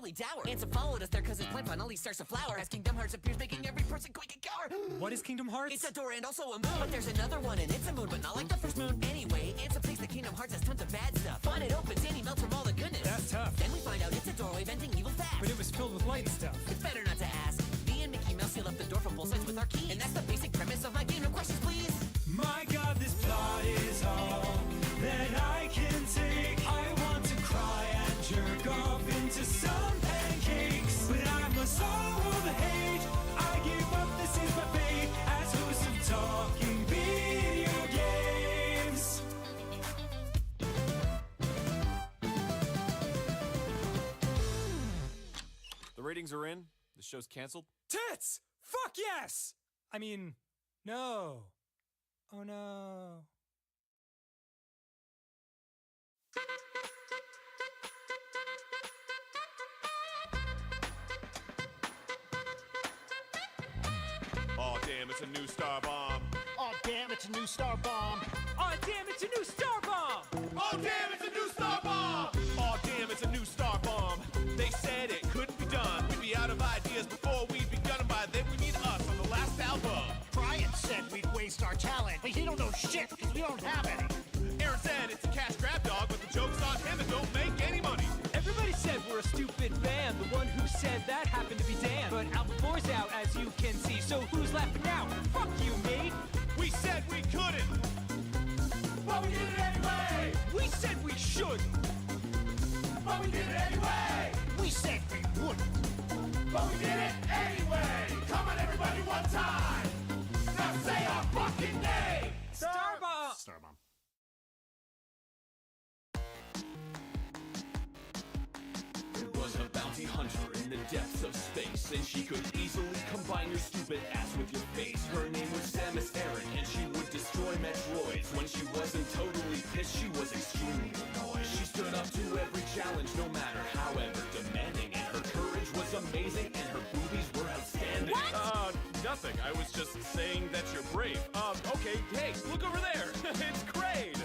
really dour. Ansem followed us there cause his plan finally starts to flower. As Kingdom Hearts appears, making every person quake and cower. What is Kingdom Hearts? It's a door and also a moon. But there's another one and it's a moon, but not like the first moon. Anyway, Ansem thinks that Kingdom Hearts has tons of bad stuff. When it opens, Danny melts from all the goodness. That's tough. Then we find out it's a doorway venting evil fast. But it was filled with light stuff. It's better not to ask. Me and Mickey Mouse sealed up the door from both sides with our keys. And that's the basic premise of my game. No questions, please. My God, this plot is all that I can take. I want to cry and jerk off into some pancakes, but I must swallow the hate. I give up, this is my fate as host of Talking Video Games. The ratings are in. The show's canceled. Tits! Fuck yes! I mean, no. Oh no. Oh damn, it's a new star bomb. Oh damn, it's a new star bomb. Oh damn, it's a new star bomb! Oh damn, it's a new star bomb. Oh damn, it's a new star bomb. They said it couldn't be done. We'd be out of ideas before we'd begun, and by then we need us on the last album. Brian said we'd waste our talent, but he don't know shit because we don't have any. Aaron said it's a cash grab, dog, but the joke's on him and don't make any money. Everybody said we're a stupid band. The one who said that happened to be Dan. But album 4's out, as you can see, so who's laughing now? Fuck you, mate! We said we couldn't, but we did it anyway. We said we should! But we did it anyway. We said we wouldn't. But we did it anyway. Come on, everybody, one time. Now say our fucking name. Starbomb! Starbomb. Was a bounty hunter in the depths of space, and she could easily combine your stupid ass with your face. Her name was Samus Aran, and she would destroy Metroids. When she wasn't totally pissed, she was extremely annoyed. She stood up to every challenge, no matter however demanding, and her courage was amazing, and her boobies were outstanding. Nothing. I was just saying that you're brave. Okay, hey, look over there. It's Kraid.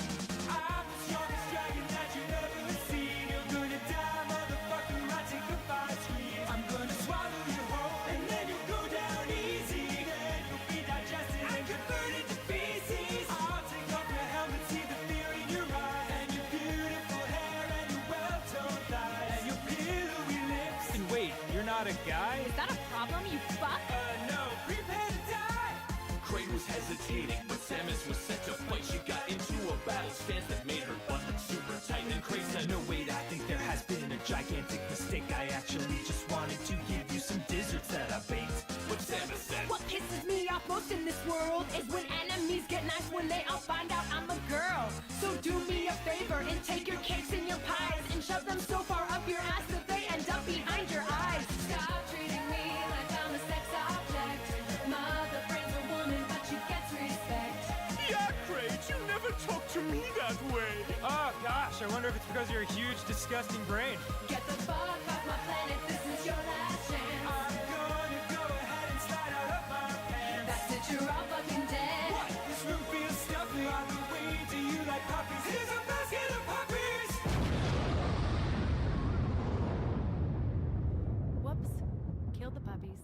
I'm the strongest dragon that you've ever seen. You're gonna die, motherfucker, I take the fight screen. I'm gonna swallow you whole, and then you'll go down easy. Then you'll be digested and converted to feces. I'll take off your helmet, see the fear in your eyes, and your beautiful hair, and your well-toned thighs, and your pillowy lips. And wait, you're not a guy? Is that a problem, you fuck? No, prepare to die. Kraid was hesitating, but Samus was set to fight. She got into a battle stance that made her butt look super tight. Then Kraid said, No, wait, I think there has been a gigantic mistake. I actually just wanted to give you some desserts that I baked. but Samus said, What pisses me off most in this world is when enemies get nice when they all find out I'm a girl. So do me a favor and take your cakes and your pies and shove them so far up your ass that they end up behind your eyes. Stop treating me like I'm a sex object. Mother brain's a woman, but she gets respect. Yeah, Kraid, you never talk to me that way. Oh gosh, I wonder if it's because of your huge, disgusting brain. Get the fuck off my planet, this is your last chance. I'm gonna go ahead and slide out of my pants. That's it, you're all fucking dead. What? This room feels stuffy. By the way, do you like puppies? Here's a basket of puppies! Whoops. Killed the puppies.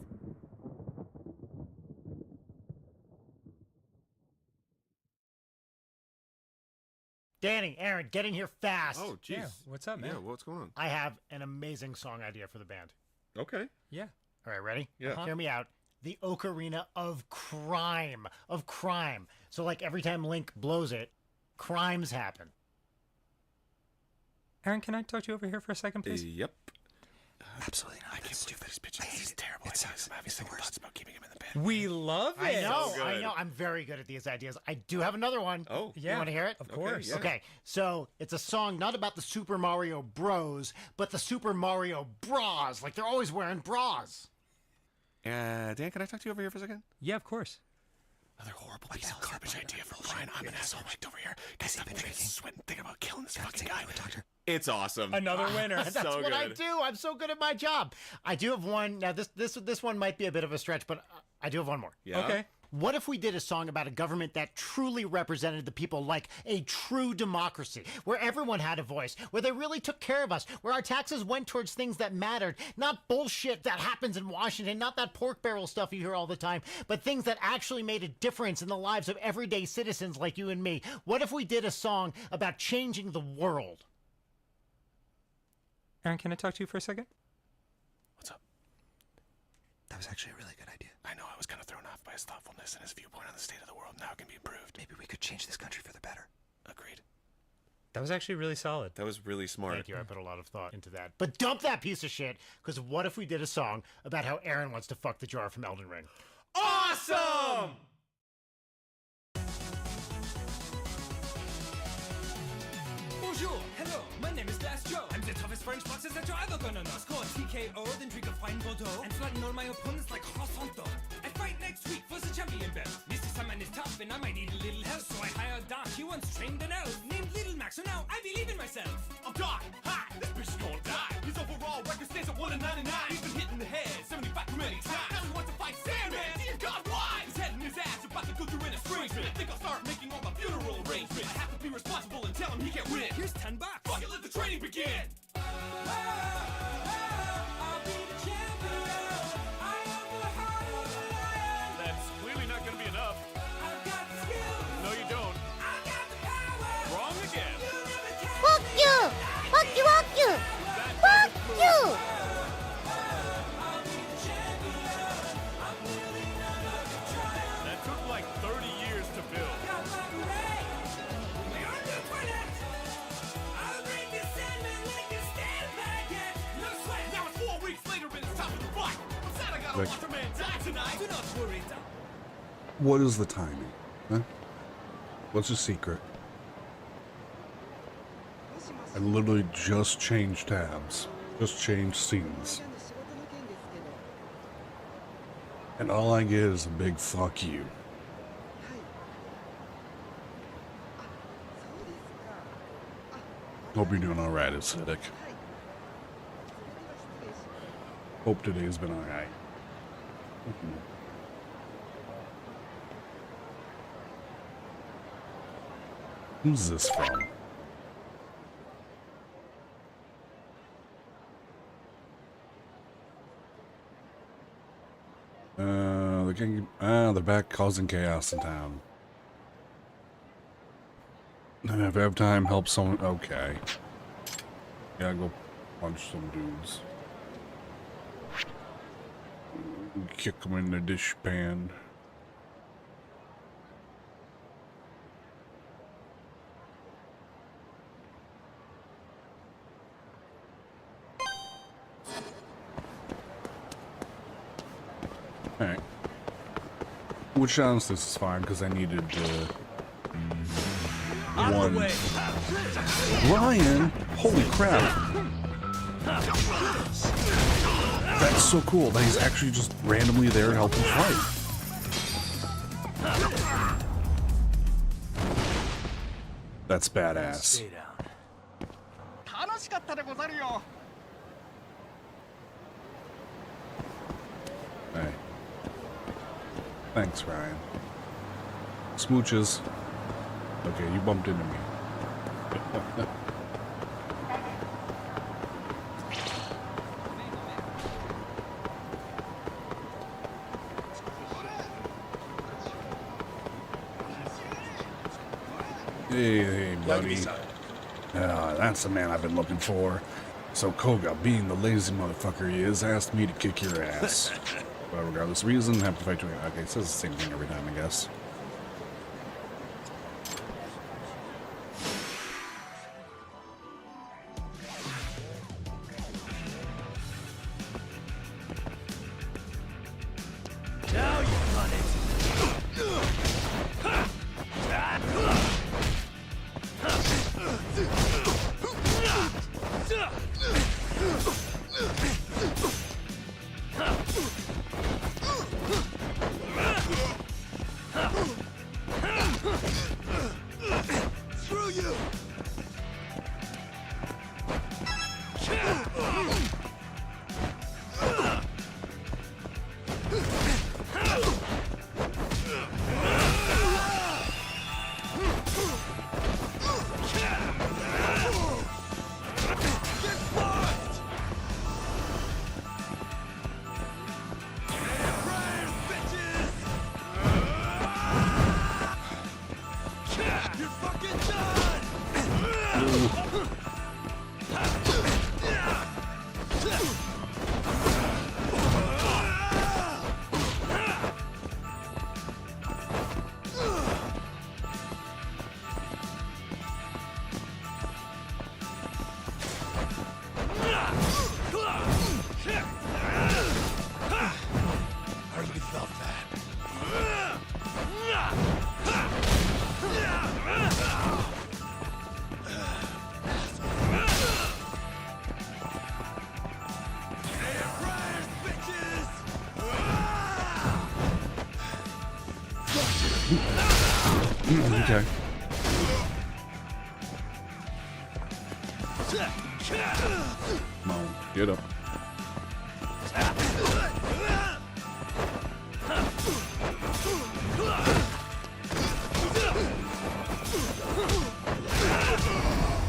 Danny, Aaron, get in here fast. Oh, jeez. Yeah, what's up, man? Yeah, what's going on? I have an amazing song idea for the band. Okay. Yeah. All right, ready? Yeah. Hear me out. The Ocarina of Crime. Of crime. So, like, every time Link blows it, crimes happen. Aaron, can I talk to you over here for a second, please? Yep. Absolutely not. I can't believe this bitch. This is terrible. It sucks. I'm having second thoughts about keeping him in the band. We love it. I know, So good. I know. I'm very good at these ideas. I do have another one. Oh. Yeah. You want to hear it? Of course. yeah. Okay, so it's a song not about the Super Mario Bros, but the Super Mario Bras. Like, they're always wearing bras. Dan, can I talk to you over here for a second? Yeah, of course. Another horrible piece of garbage idea from Brian. I'm an asshole right over here. Guys, stop sweating, thinking about killing this fucking guy. It's awesome. Another winner. That's So what I good. do. I'm so good at my job. I do have one. Now, this one might be a bit of a stretch, but I do have one more. Yeah. Okay. What if we did a song about a government that truly represented the people like a true democracy, where everyone had a voice, where they really took care of us, where our taxes went towards things that mattered, not bullshit that happens in Washington, not that pork barrel stuff you hear all the time, but things that actually made a difference in the lives of everyday citizens like you and me? What if we did a song about changing the world? Aaron, can I talk to you for a second? What's up? That was actually a really good idea. I know I was kind of thrown off by his thoughtfulness and his viewpoint on the state of the world. Now it can be improved. Maybe we could change this country for the better. Agreed. That was actually really solid. That was really smart. Thank you. I put a lot of thought into that. But dump that piece of shit, because what if we did a song about how Aaron wants to fuck the jar from Elden Ring? Awesome! Bonjour, hello, my name is Last Joe. I'm the toughest French boxer that you're ever gonna know. Score TKO, then drink a fine Bordeaux, and flatten all my opponents like Rosanto. I fight next week for the champion belt. Mr. Simon is tough, and I might need a little help, so I hired Doc. He once trained an elf named Little Mac, so now I believe in myself. I'm Doc. Hi, this bitch is gonna die. His overall record stands at 1-99. He's been hit in the head 75 too many times. Now he wants to fight Sandman. Dear God, why? His head and his ass are about to go through an estrangement. I think I'll start making all my funeral arrangements. I have to be responsible and tell him he can't win. Here's $10. Fuck it, let the training begin. I'll be the champion. I am the heart of the lion. That's clearly not gonna be enough. I've got the skills. No, you don't. I've got the power. Wrong again. You never can. Fuck you! Fuck you, fuck you! Fuck you! I'll be the champion. I'm really not looking trying. That took like 30 years to build. Got my parade. We are the toilet. I'll break the Sandman like a steel packet. No sweat. Now it's 4 weeks later and it's time for the fight. I'm sad I gotta watch a man die tonight. Do not worry, Doc. What is the timing? Huh? What's the secret? I literally just changed tabs. Just changed scenes. And all I get is a big fuck you. Hope you're doing alright, Acidic. Hope today's been alright. Who's this from? They're back causing chaos in town. If I have time, help someone. Okay. Yeah, go punch some dudes. Kick them in the dishpan. Alright. Which honestly this is fine because I needed one. Ryan! Holy crap! That's so cool that he's actually just randomly there helping fight. That's badass. Stay down. Hey. Thanks, Ryan. Smooches. Okay, you bumped into me. Hey, buddy. That's the man I've been looking for. So Koga, being the lazy motherfucker he is, asked me to kick your ass. But regardless of reason, have to fight you. Okay, it says the same thing every time, I guess. Now you run it. Okay. Come on, get up.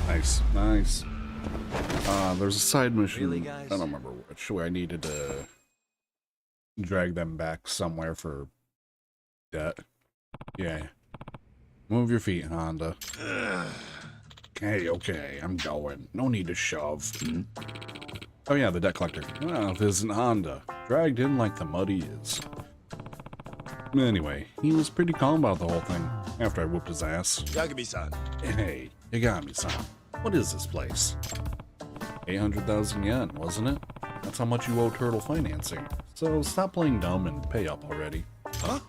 Nice, nice. There's a side mission. Really, guys? I don't remember which, where I needed to drag them back somewhere for debt. Yeah. Move your feet, Honda. Okay, okay, I'm going. No need to shove. Oh yeah, the debt collector. Well, if it isn't Honda. Dragged in like the mud he is. Anyway, he was pretty calm about the whole thing after I whooped his ass. Yagami-san. Hey, Yagami-san. What is this place? 800,000 yen, wasn't it? That's how much you owe Turtle Financing. So stop playing dumb and pay up already. Huh?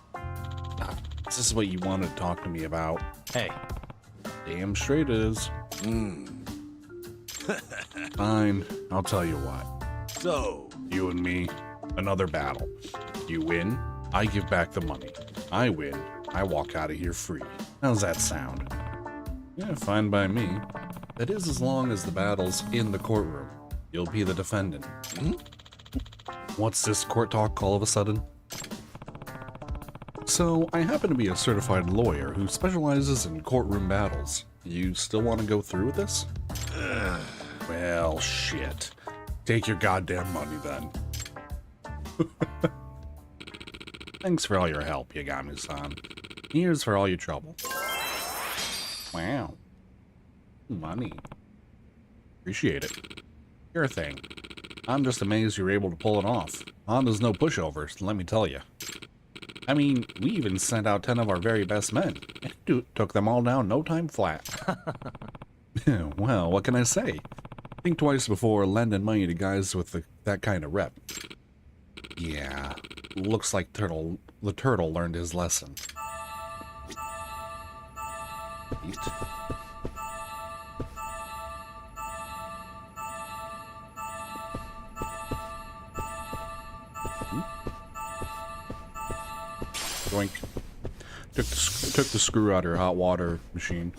This is what you wanted to talk to me about. Hey. Damn straight it is. Fine, I'll tell you what. So, You and me, another battle. You win, I give back the money. I win, I walk out of here free. How's that sound? Yeah, fine by me. That is as long as the battle's in the courtroom. You'll be the defendant. What's this court talk all of a sudden? So, I happen to be a certified lawyer who specializes in courtroom battles. You still want to go through with this? Well, shit. Take your goddamn money, then. Thanks for all your help, Yagami-san. Here's for all your trouble. Wow. Money. Appreciate it. Sure thing. I'm just amazed you were able to pull it off. Honda's no pushovers, let me tell you. I mean, we even sent out 10 of our very best men. Took them all down no time flat. Well, what can I say? Think twice before lending money to guys with that kind of rep. Yeah, looks like the turtle learned his lesson. Eat. Doink. Took the screw out of her hot water machine.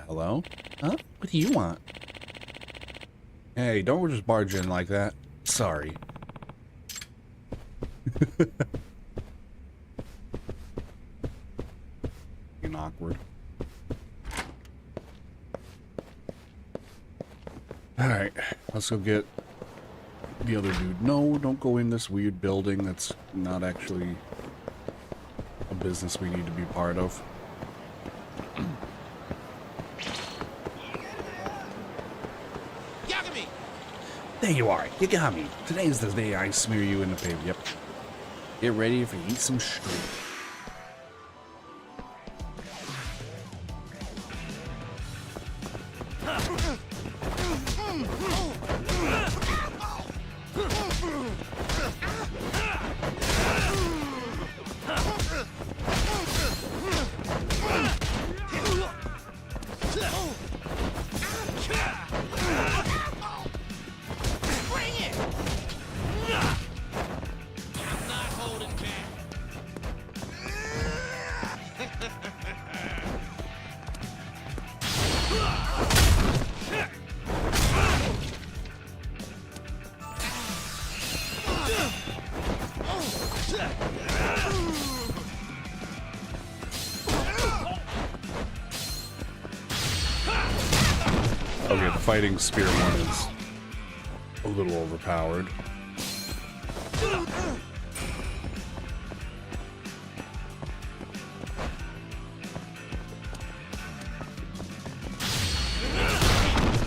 Hello? Huh? What do you want? Hey, don't just barge in like that. Sorry. Being awkward. Alright, let's go get the other dude. No, don't go in this weird building. That's not actually a business we need to be part of. Yagami! There you are. You got me. Today's the day I smear you in the paper. Yep. Get ready for eat some street. Okay, the fighting spear one is a little overpowered.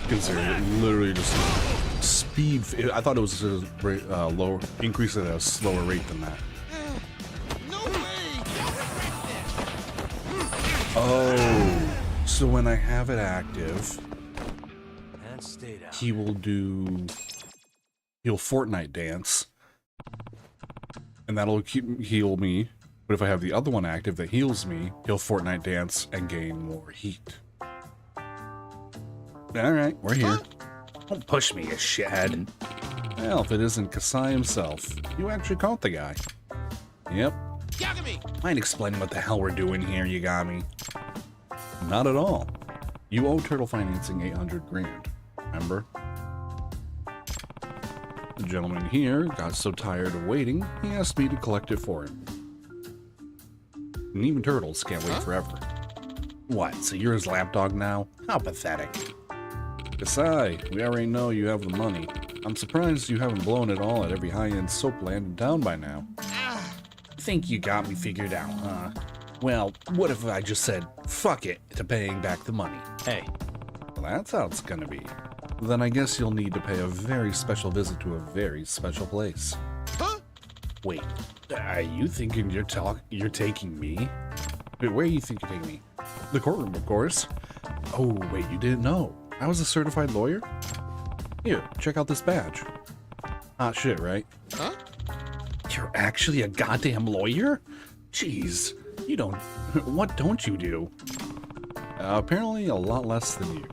Consider it literally just speed. I thought it was a lower increase at a slower rate than that. Oh, so when I have it active, he will he'll Fortnite dance, and that'll heal me. But if I have the other one active that heals me, he'll Fortnite dance and gain more heat. Alright, we're here. Don't push me, you shithead. Well, if it isn't Kasai himself, you actually caught the guy. Yep, Mind explaining what the hell we're doing here, Yagami? Not at all. You owe Turtle Financing 800 grand, remember? The gentleman here got so tired of waiting, he asked me to collect it for him. And even turtles can't wait forever. What, so you're his lapdog now? How pathetic. Kasai, we already know you have the money. I'm surprised you haven't blown it all at every high-end soap land in town by now. Think you got me figured out, huh? Well, what if I just said, fuck it, to paying back the money? Hey. Well, that's how it's gonna be. Then I guess you'll need to pay a very special visit to a very special place. Huh? Wait, are you thinking you're taking me? Wait, where are you thinking you're taking me? The courtroom, of course. Oh, wait, you didn't know. I was a certified lawyer? Here, check out this badge. Hot shit, right? Huh? You're actually a goddamn lawyer? Jeez, you don't... What don't you do? Apparently a lot less than you.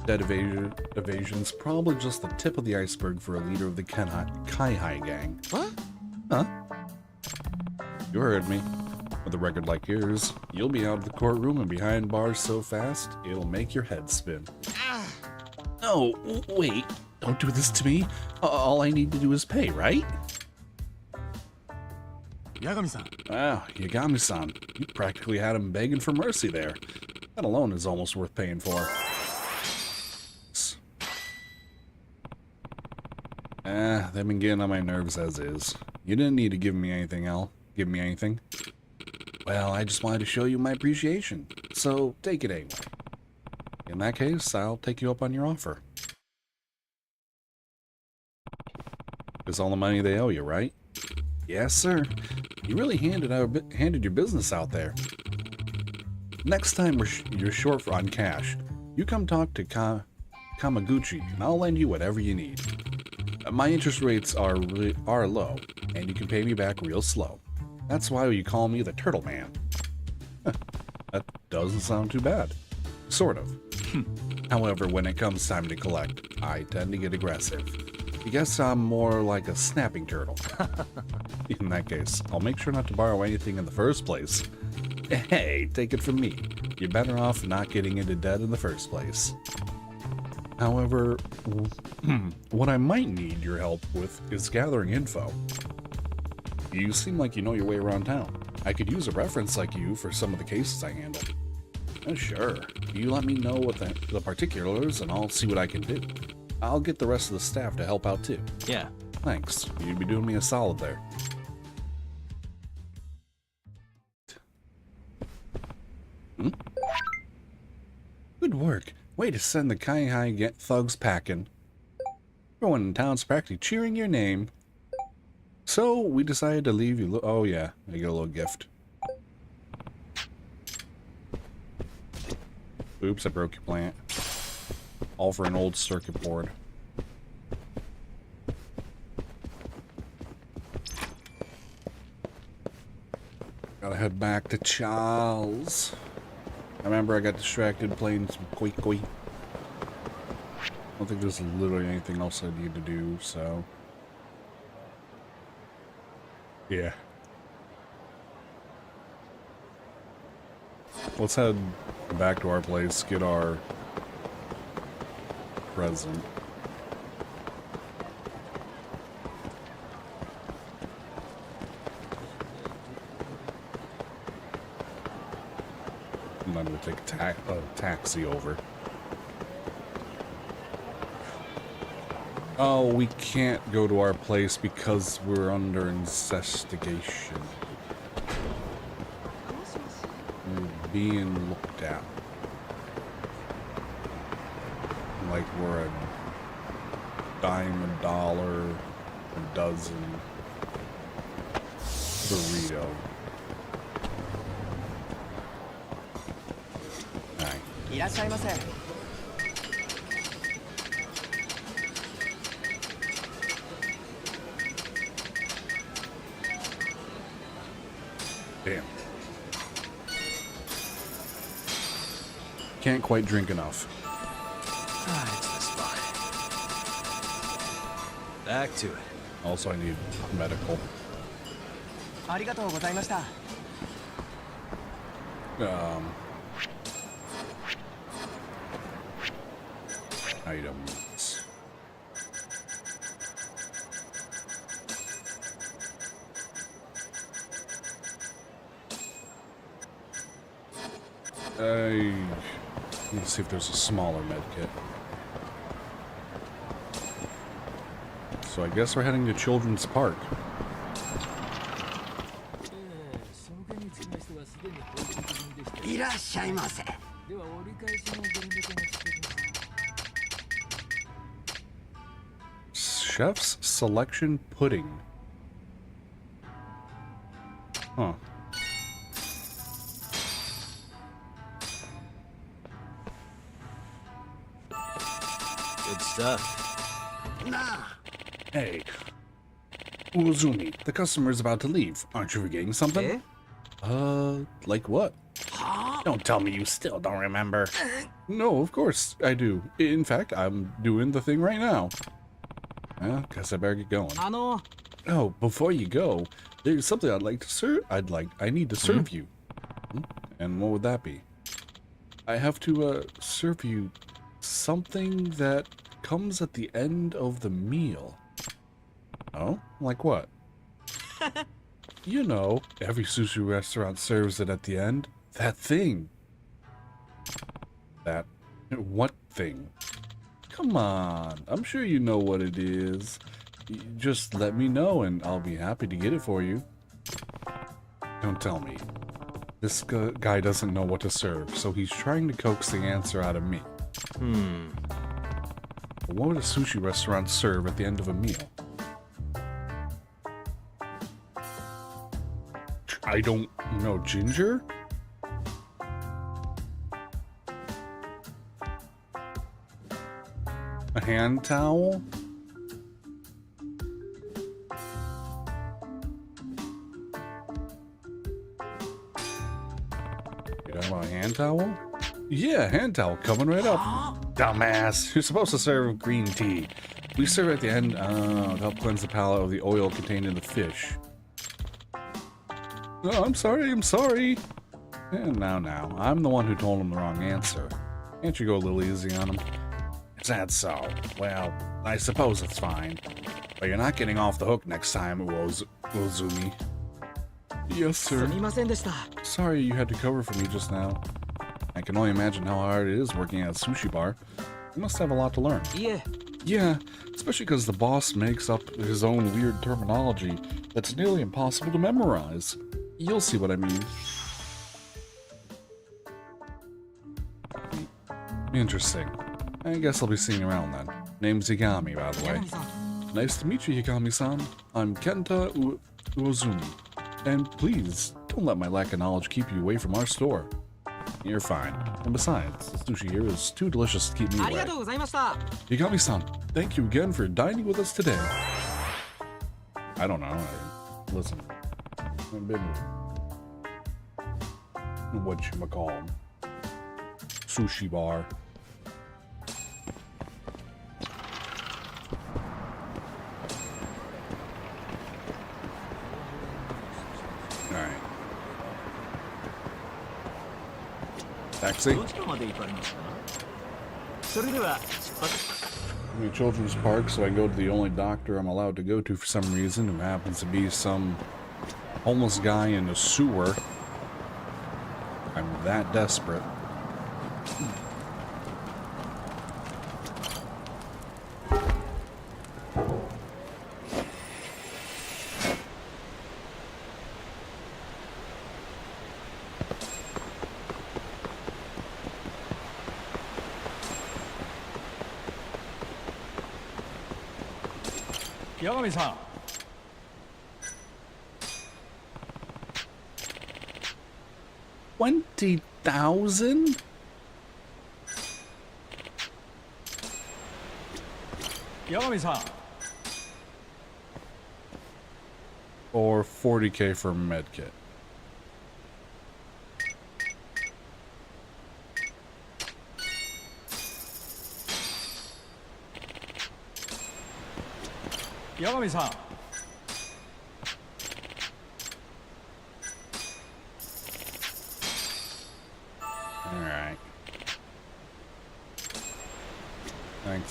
Debt evasion's probably just the tip of the iceberg for a leader of the Kai-Hai gang. What? Huh? You heard me. With a record like yours, you'll be out of the courtroom and behind bars so fast, it'll make your head spin. No, wait, don't do this to me. All I need to do is pay, right? Yagami-san. Wow, Yagami-san. You practically had him begging for mercy there. That alone is almost worth paying for. They've been getting on my nerves as is. You didn't need to give me anything, Give me anything. Well, I just wanted to show you my appreciation, so take it anyway. In that case, I'll take you up on your offer. It's all the money they owe you, right? Yes, sir. You really handed your business out there. Next time you're short on cash, you come talk to Kamaguchi, and I'll lend you whatever you need. My interest rates are low, and you can pay me back real slow. That's why you call me the Turtle Man. That doesn't sound too bad. Sort of. However, when it comes time to collect, I tend to get aggressive. I guess I'm more like a snapping turtle. In that case, I'll make sure not to borrow anything in the first place. Hey, take it from me. You're better off not getting into debt in the first place. However, what I might need your help with is gathering info. You seem like you know your way around town. I could use a reference like you for some of the cases I handle. Sure. You let me know what the particulars and I'll see what I can do. I'll get the rest of the staff to help out too. Yeah. Thanks. You'd be doing me a solid there. Good work. Way to send the Kai-Hai thugs packing. Everyone in town's practically cheering your name. So, we decided to leave you... Oh, yeah. I get a little gift. Oops, I broke your plant. All for an old circuit board. Gotta head back to Charles. I remember I got distracted playing some Koi. I don't think there's literally anything else I need to do, so... Yeah. Let's head back to our place, get our present. And then we'll take a taxi over. Oh, we can't go to our place because we're under investigation. We're being looked at. Like we're a dime a dollar a dozen burrito. Alright. Damn. Can't quite drink enough. It's the spot. Back to it. Also, I need medical. ありがとうございました。Items. Let's see if there's a smaller med kit. So I guess we're heading to Children's Park. Chef's Selection Pudding. Huh. Good stuff. Nah. Hey. Uzumi, the customer's about to leave. Aren't you forgetting something? Like what? Don't tell me you still don't remember. No, of course I do. In fact, I'm doing the thing right now. Guess I better get going. Oh, before you go, there's something I'd like to serve. I need to serve you. And what would that be? I have to serve you something that comes at the end of the meal. Oh, like what? You know, every sushi restaurant serves it at the end. That thing. That what thing? Come on, I'm sure you know what it is. Just let me know and I'll be happy to get it for you. Don't tell me. This guy doesn't know what to serve, so he's trying to coax the answer out of me. What would a sushi restaurant serve at the end of a meal? I don't know. Ginger? A hand towel? You talking about a hand towel? Yeah, hand towel coming right up. Dumbass. You're supposed to serve green tea. We serve at the end to help cleanse the palate of the oil contained in the fish. Oh, I'm sorry. And now, I'm the one who told him the wrong answer. Can't you go a little easy on him? Is that so? Well, I suppose it's fine. But you're not getting off the hook next time, Uzumi. Yes, sir. Sorry you had to cover for me just now. I can only imagine how hard it is working at a sushi bar. You must have a lot to learn. Yeah, especially because the boss makes up his own weird terminology that's nearly impossible to memorize. You'll see what I mean. Interesting. I guess I'll be seeing you around then. Name's Higami, by the way. Nice to meet you, Higami-san. I'm Kenta Uozumi. And please, don't let my lack of knowledge keep you away from our store. You're fine. And besides, the sushi here is too delicious to keep me away. Higami-san, thank you again for dining with us today. I don't know. Listen. I've been whatchamacallit. Sushi bar. Alright. Taxi? I'm in Children's Park, so I go to the only doctor I'm allowed to go to for some reason, who happens to be some homeless guy in a sewer. I'm that desperate. Yagami-san. 20,000? Yagami-san. Or 40k for a medkit. Yagami-san.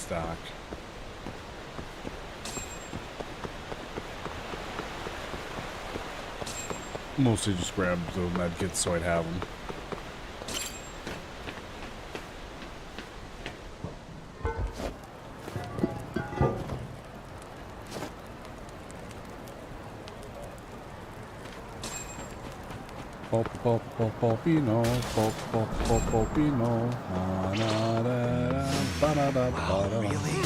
stock. Mostly just grabbed the medkits so I'd have them. Popino, popino, Wow, really?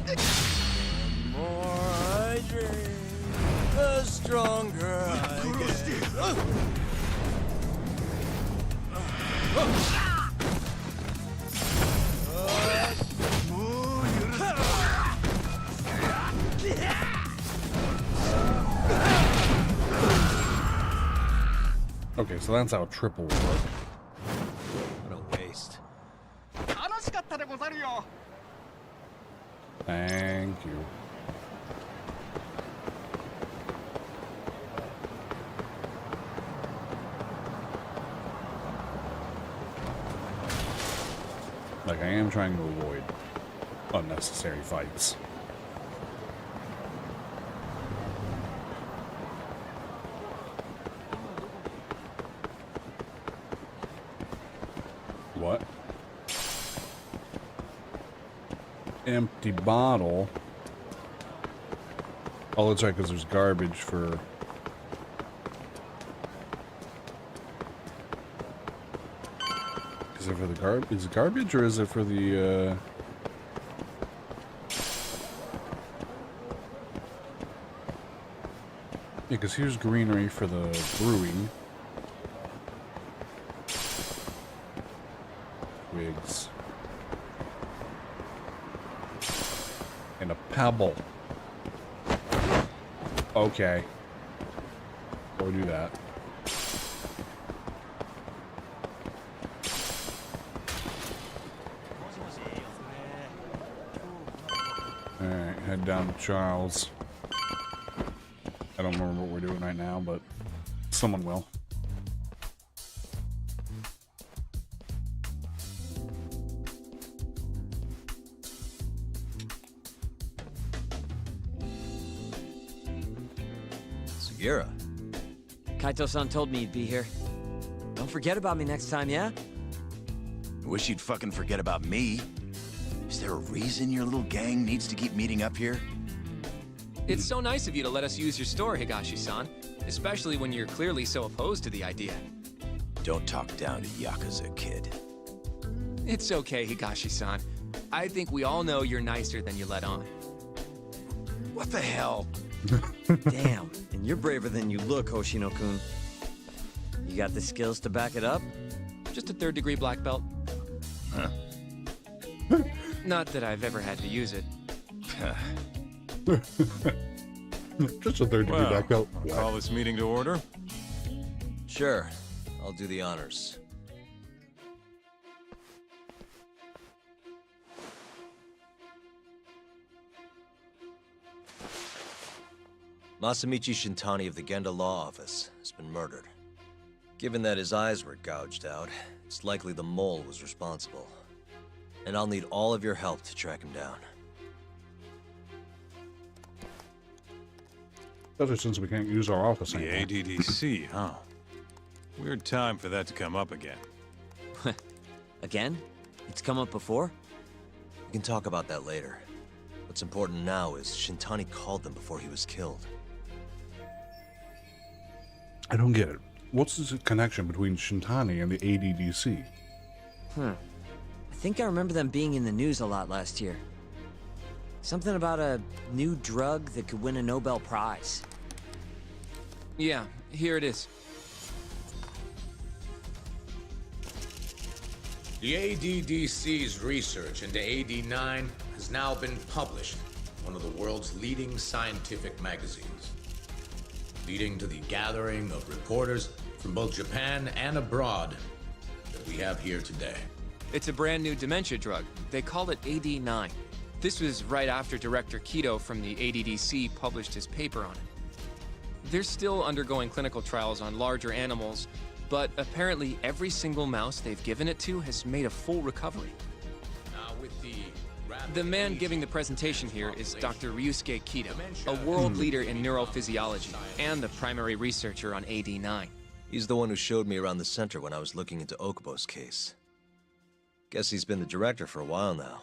The more I drink, the stronger I get. Okay, so that's how triple would work. What a waste. Thank you. Like, I am trying to avoid unnecessary fights. What? Empty bottle. Oh, that's right, because there's garbage for... Is it for the garbage? Is it garbage or is it for the, Yeah, because here's greenery for the brewing. Wigs. And a pebble. Okay. We'll do that. Alright, head down to Charles. I don't remember what we're doing right now, but someone will. Sugira. Kaito-san told me you'd be here. Don't forget about me next time, yeah? I wish you'd fucking forget about me. Is there a reason your little gang needs to keep meeting up here? It's so nice of you to let us use your store, Higashi-san. Especially when you're clearly so opposed to the idea. Don't talk down to Yakuza, kid. It's okay, Higashi-san. I think we all know you're nicer than you let on. What the hell? Damn, and you're braver than you look, Hoshino-kun. You got the skills to back it up? Just a third-degree black belt. Huh. Not that I've ever had to use it. Just a third-degree black belt. Call this meeting to order? Sure. I'll do the honors. Masamichi Shintani of the Genda Law Office has been murdered. Given that his eyes were gouged out, it's likely the mole was responsible. And I'll need all of your help to track him down. Especially since we can't use our office The anymore. ADDC, huh? Weird time for that to come up again. Again? It's come up before? We can talk about that later. What's important now is Shintani called them before he was killed. I don't get it. What's the connection between Shintani and the ADDC? I think I remember them being in the news a lot last year. Something about a new drug that could win a Nobel Prize. Yeah, here it is. The ADDC's research into AD9 has now been published in one of the world's leading scientific magazines, leading to the gathering of reporters from both Japan and abroad that we have here today. It's a brand new dementia drug. They call it AD9. This was right after Director Kido from the ADDC published his paper on it. They're still undergoing clinical trials on larger animals, but apparently every single mouse they've given it to has made a full recovery. with the The man giving the presentation here is Dr. Ryusuke Kido, a world leader in neurophysiology and the primary researcher on AD9. He's the one who showed me around the center when I was looking into Okubo's case. Guess he's been the director for a while now.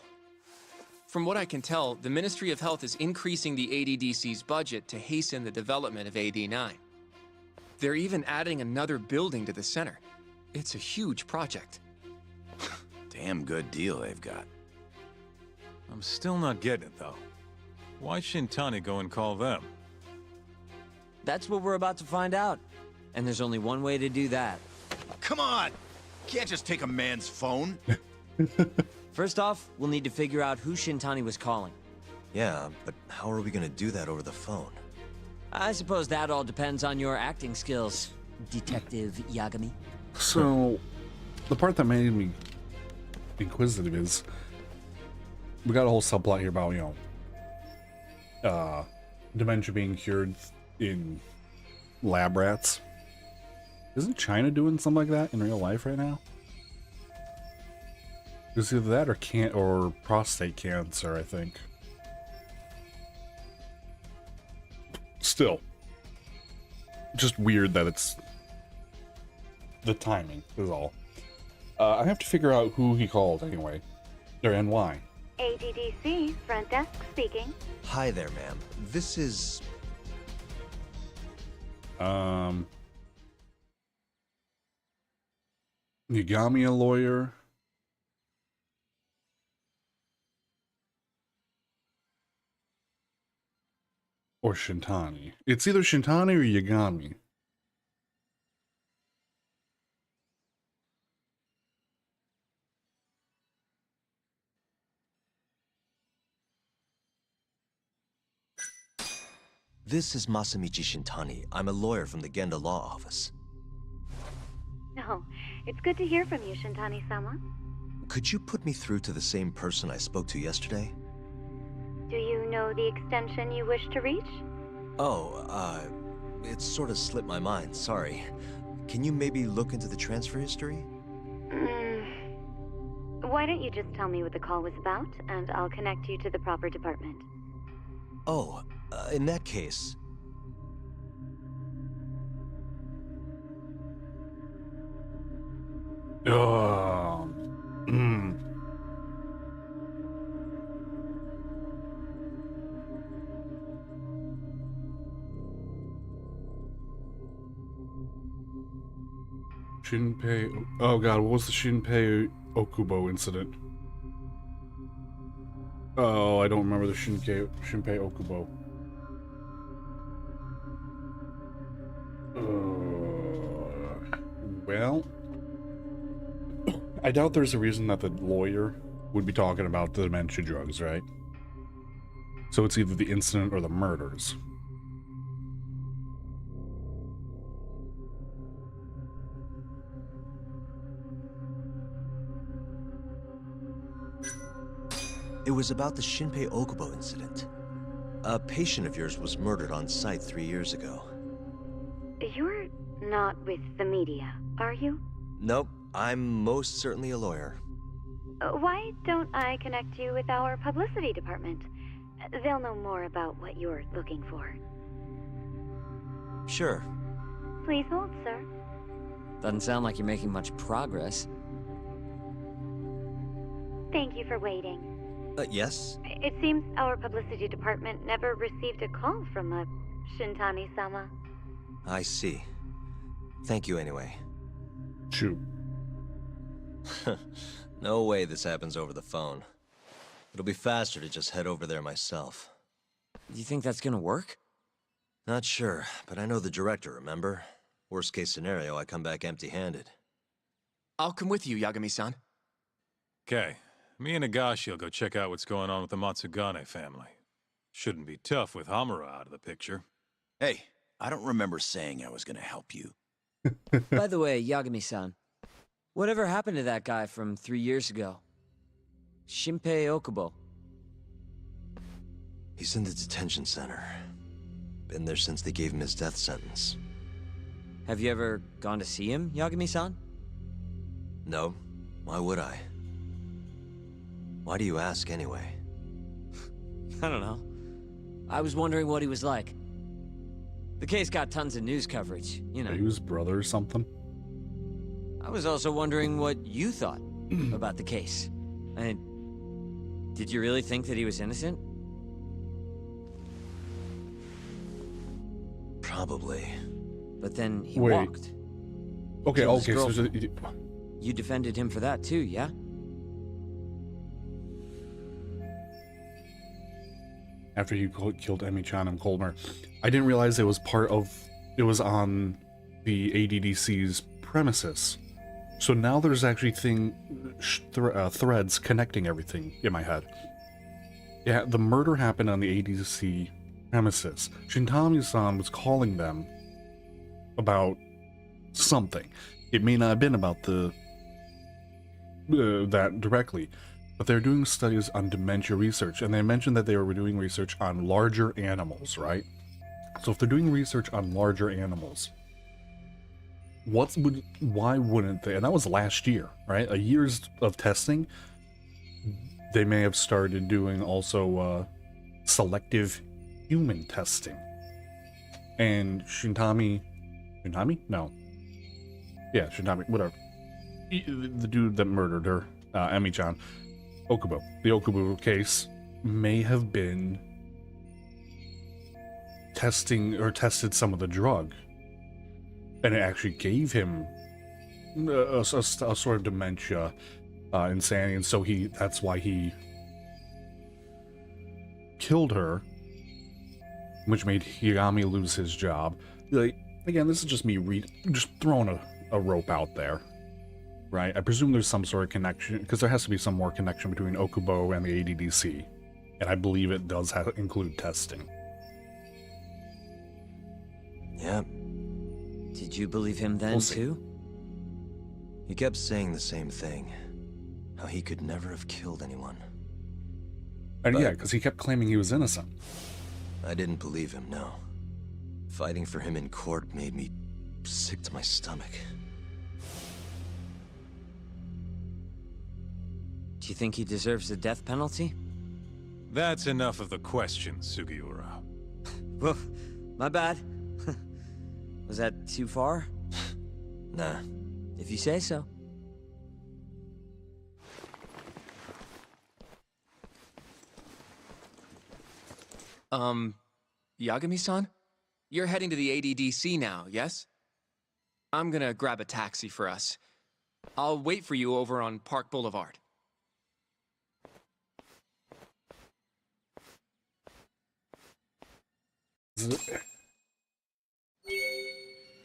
From what I can tell, the Ministry of Health is increasing the ADDC's budget to hasten the development of AD9. They're even adding another building to the center. It's a huge project. Damn good deal they've got. I'm still not getting it, though. Why Shintani go and call them? That's what we're about to find out. And there's only one way to do that. Come on! Can't just take a man's phone. First off, we'll need to figure out who Shintani was calling. Yeah, but how are we gonna do that over the phone? I suppose that all depends on your acting skills, Detective Yagami. So, the part that made me inquisitive is we got a whole subplot here about, you know, dementia being cured in lab rats. Isn't China doing something like that in real life right now? It's either that or prostate cancer, I think. Still, just weird that it's the timing is all. I have to figure out who he called anyway, and why. ADDC, front desk speaking. Hi there, ma'am. This is... Yagami, a lawyer. Or Shintani. It's either Shintani or Yagami. This is Masamichi Shintani. I'm a lawyer from the Genda Law Office. No, it's good to hear from you, Shintani-sama. Could you put me through to the same person I spoke to yesterday? Do you know the extension you wish to reach? Oh, it sort of slipped my mind, sorry. Can you maybe look into the transfer history? Why don't you just tell me what the call was about, and I'll connect you to the proper department. Oh, in that case... Shinpei... Oh god, what was the Shinpei Okubo incident? Oh, I don't remember the Shinpei Okubo. Well... I doubt there's a reason that the lawyer would be talking about the dementia drugs, right? So it's either the incident or the murders. It was about the Shinpei Okubo incident. A patient of yours was murdered on site 3 years ago. You're not with the media, are you? Nope, I'm most certainly a lawyer. Why don't I connect you with our publicity department? They'll know more about what you're looking for. Sure. Please hold, sir. Doesn't sound like you're making much progress. Thank you for waiting. Yes? It seems our publicity department never received a call from a Shintani-sama. I see. Thank you anyway. Shoot. No way this happens over the phone. It'll be faster to just head over there myself. Do you think that's gonna work? Not sure, but I know the director, remember? Worst case scenario, I come back empty-handed. I'll come with you, Yagami-san. Okay. Me and Nagashi will go check out what's going on with the Matsugane family. Shouldn't be tough with Hamura out of the picture. Hey, I don't remember saying I was gonna help you. By the way, Yagami-san, whatever happened to that guy from 3 years ago? Shinpei Okubo. He's in the detention center. Been there since they gave him his death sentence. Have you ever gone to see him, Yagami-san? No. Why would I? Why do you ask anyway? I don't know. I was wondering what he was like. The case got tons of news coverage, you know. He was brother or something. I was also wondering what you thought about the case. Did you really think that he was innocent? Probably. But then he Wait. walked. Okay, Killed his okay, so girlfriend. You defended him for that too, yeah? after he killed Emi-chan and Colmer, I didn't realize it was on the ADDC's premises. So now there's actually threads connecting everything in my head. Yeah, the murder happened on the ADDC premises. Shintami-san was calling them about something. It may not have been about that directly, but they're doing studies on dementia research, and they mentioned that they were doing research on larger animals, right? So if they're doing research on larger animals, why wouldn't they? And that was last year, right? A year's of testing. They may have started doing also selective human testing. And Shintami? No. Yeah, Shintami, whatever. The dude that murdered her, Emi-chan, Okubo. The Okubo case may have been tested some of the drug. And it actually gave him a sort of dementia, insanity, and so that's why he killed her, which made Higami lose his job. Like, again, this is just me just throwing a rope out there, right? I presume there's some sort of connection, because there has to be some more connection between Okubo and the ADDC, and I believe it does include testing. Yeah. Did you believe him then, too? He kept saying the same thing. How he could never have killed anyone. And yeah, because he kept claiming he was innocent. I didn't believe him, no. Fighting for him in court made me sick to my stomach. Do you think he deserves the death penalty? That's enough of the questions, Sugiura. Well, my bad. Was that too far? Nah. If you say so. Yagami-san? You're heading to the ADDC now, yes? I'm gonna grab a taxi for us. I'll wait for you over on Park Boulevard.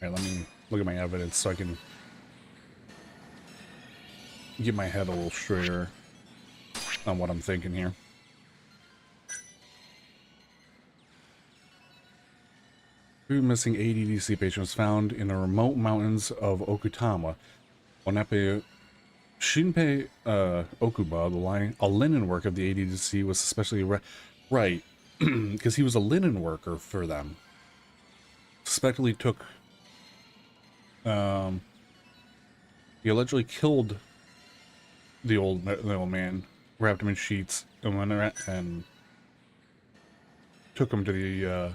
Alright, let me look at my evidence so I can get my head a little straighter on what I'm thinking here. Two missing ADDC patients found in the remote mountains of Okutama. Onepe Shinpei Okuba, a linen worker of the ADDC, was especially right, because he was a linen worker for them. Suspectedly took he allegedly killed the old man, wrapped him in sheets, and went around and took him to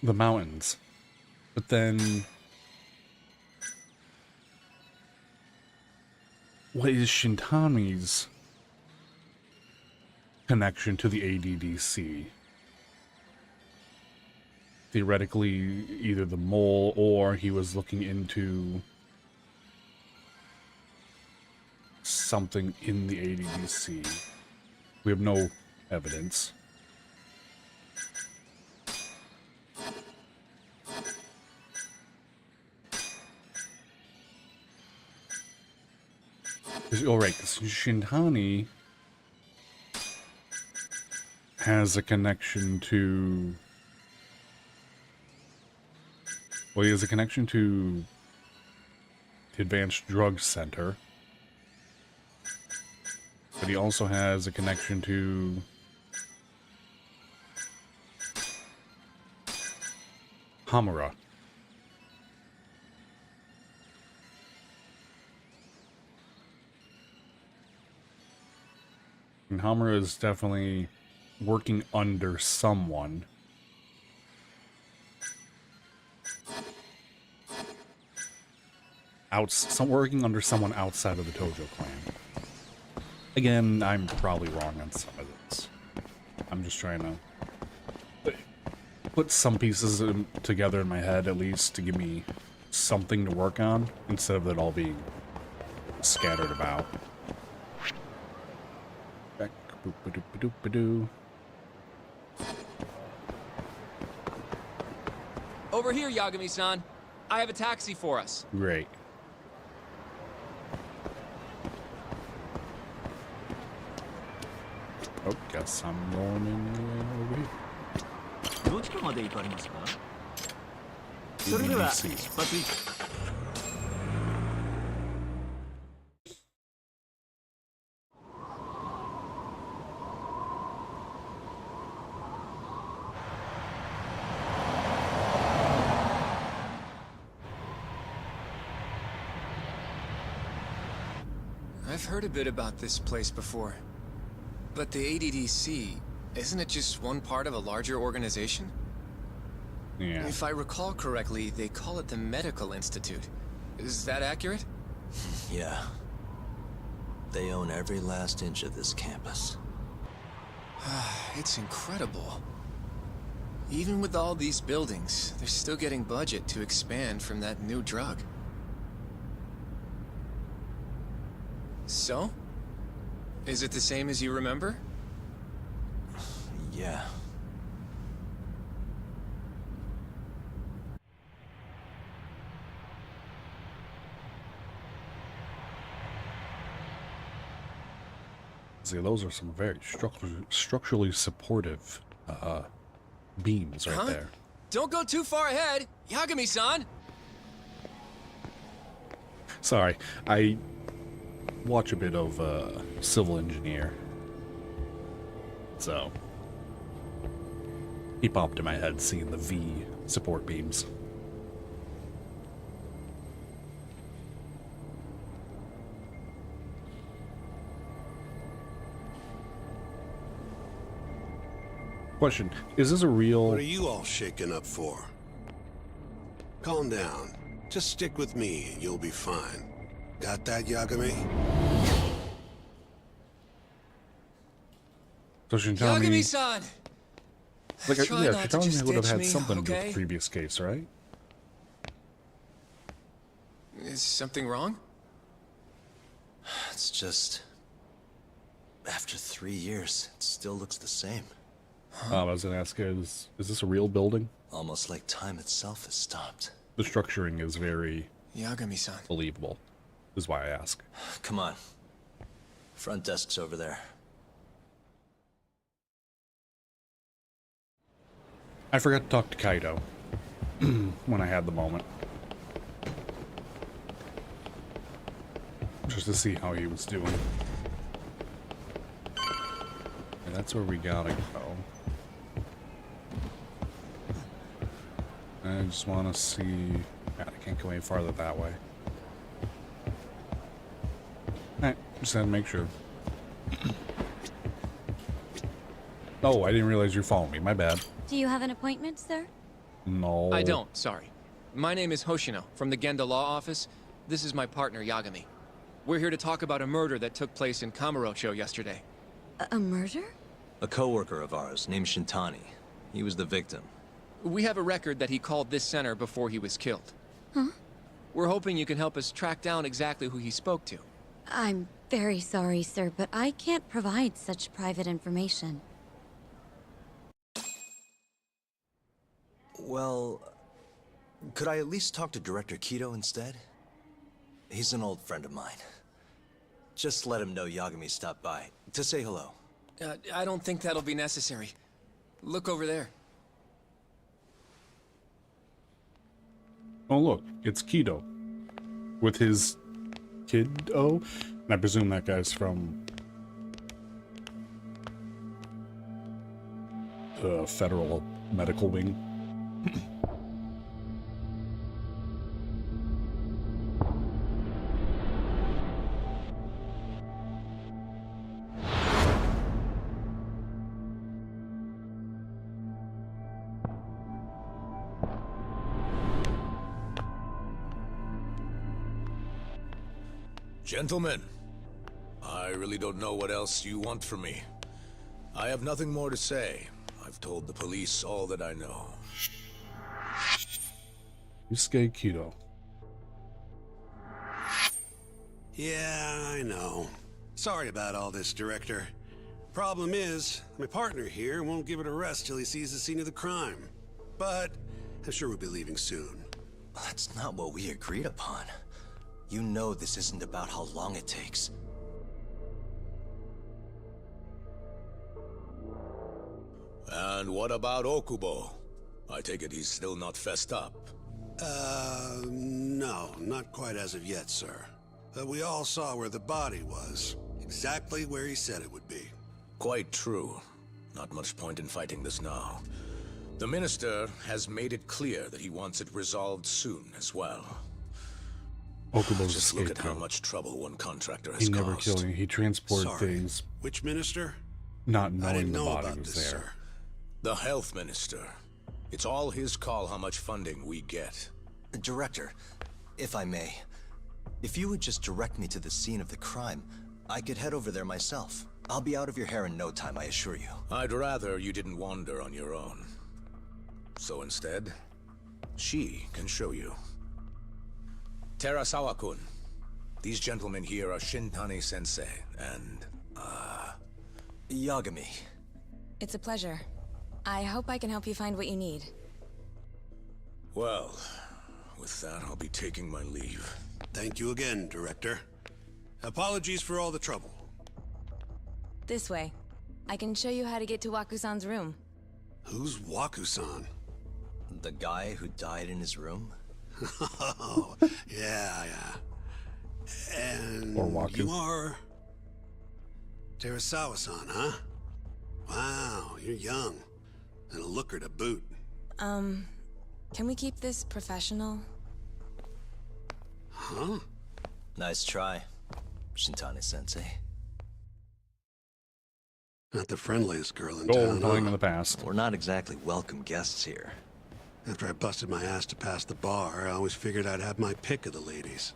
the mountains. But then, what is Shintami's connection to the ADDC? Theoretically, either the mole or he was looking into something in the ADDC. We have no evidence. Alright, because Shintani has a connection to... Well, he has a connection to the Advanced Drug Center. But he also has a connection to Hamura. And Hamura is definitely working under someone. Working under someone outside of the Tojo clan. Again, I'm probably wrong on some of this. I'm just trying to put some pieces together in my head, at least, to give me something to work on, instead of it all being scattered about. Back, boop-a-doop-a-doop-a-doo. Over here, Yagami-san. I have a taxi for us. Great. Oh, guess I'm going in over here. どちらまで行かれますか？それでは出発。I've heard a bit about this place before. But the ADDC, isn't it just one part of a larger organization? Yeah. If I recall correctly, they call it the Medical Institute. Is that accurate? Yeah. They own every last inch of this campus. It's incredible. Even with all these buildings, they're still getting budget to expand from that new drug. So? Is it the same as you remember? Yeah. See, those are some very structurally supportive beams right there. Don't go too far ahead, Yagami-san! Sorry, I watch a bit of Civil Engineer, so he popped in my head seeing the V support beams. Question, is this a real... What are you all shaken up for? Calm down. Just stick with me and you'll be fine. Got that, Yagami? So she's telling me... Yagami-san! Like, Try yeah, not she's to telling me just I would have ditch had me, something to do with okay? the previous case, right? Is something wrong? It's just... After 3 years, it still looks the same. I was gonna ask, is this a real building? Almost like time itself has stopped. The structuring is very... Yagami-san. Believable, is why I ask. Come on. Front desk's over there. I forgot to talk to Kaido when I had the moment. Just to see how he was doing. And that's where we gotta go. I just want to see... God, I can't go any farther that way. Alright, just had to make sure. Oh, I didn't realize you're following me. My bad. Do you have an appointment, sir? No. I don't, sorry. My name is Hoshino, from the Genda Law Office. This is my partner, Yagami. We're here to talk about a murder that took place in Kamurocho yesterday. A murder? A coworker of ours named Shintani. He was the victim. We have a record that he called this center before he was killed. Huh? We're hoping you can help us track down exactly who he spoke to. I'm very sorry, sir, but I can't provide such private information. Well, could I at least talk to Director Kido instead? He's an old friend of mine. Just let him know Yagami stopped by, to say hello. I don't think that'll be necessary. Look over there. Oh, look, it's Kido. With his kiddo? And I presume that guy's from the Federal Medical Wing. Gentlemen, I really don't know what else you want from me. I have nothing more to say. I've told the police all that I know. Yusuke Kido. Yeah, I know. Sorry about all this, Director. Problem is, my partner here won't give it a rest till he sees the scene of the crime. But I'm sure we'll be leaving soon. That's not what we agreed upon. You know this isn't about how long it takes. And what about Okubo? I take it he's still not fessed up. No, not quite as of yet, sir. We all saw where the body was. Exactly where he said it would be. Quite true. Not much point in fighting this now. The Minister has made it clear that he wants it resolved soon as well. Okubo's Just a look at how scapegoat. much trouble one contractor has He never caused. killed him. He transported Sorry. things, Which minister? not I knowing didn't the know body about was this, there. sir. The Health Minister. It's all his call how much funding we get. Director, if I may, if you would just direct me to the scene of the crime, I could head over there myself. I'll be out of your hair in no time, I assure you. I'd rather you didn't wander on your own. So instead, she can show you. Terasawa-kun, these gentlemen here are Shintani-sensei and, Yagami. It's a pleasure. I hope I can help you find what you need. Well, with that, I'll be taking my leave. Thank you again, Director. Apologies for all the trouble. This way. I can show you how to get to Waku-san's room. Who's Waku-san? The guy who died in his room? Oh, yeah. And Or Waku. you are... Terasawa-san, huh? Wow, you're young. And a looker to boot. Can we keep this professional? Huh? Nice try, Shintani-sensei. Not the friendliest girl in Gold town, playing huh? in the past. We're not exactly welcome guests here. After I busted my ass to pass the bar, I always figured I'd have my pick of the ladies.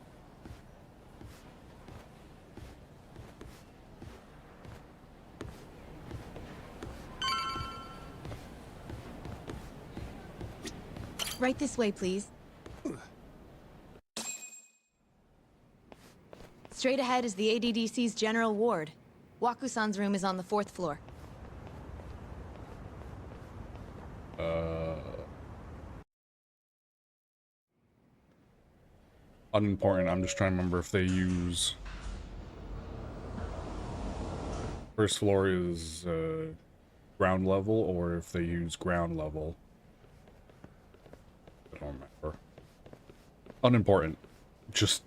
Right this way, please. Straight ahead is the ADDC's general ward. Waku-san's room is on the 4th floor. Unimportant. I'm just trying to remember if they use... First floor is ground level, or if they use ground level. I don't remember. Unimportant. Just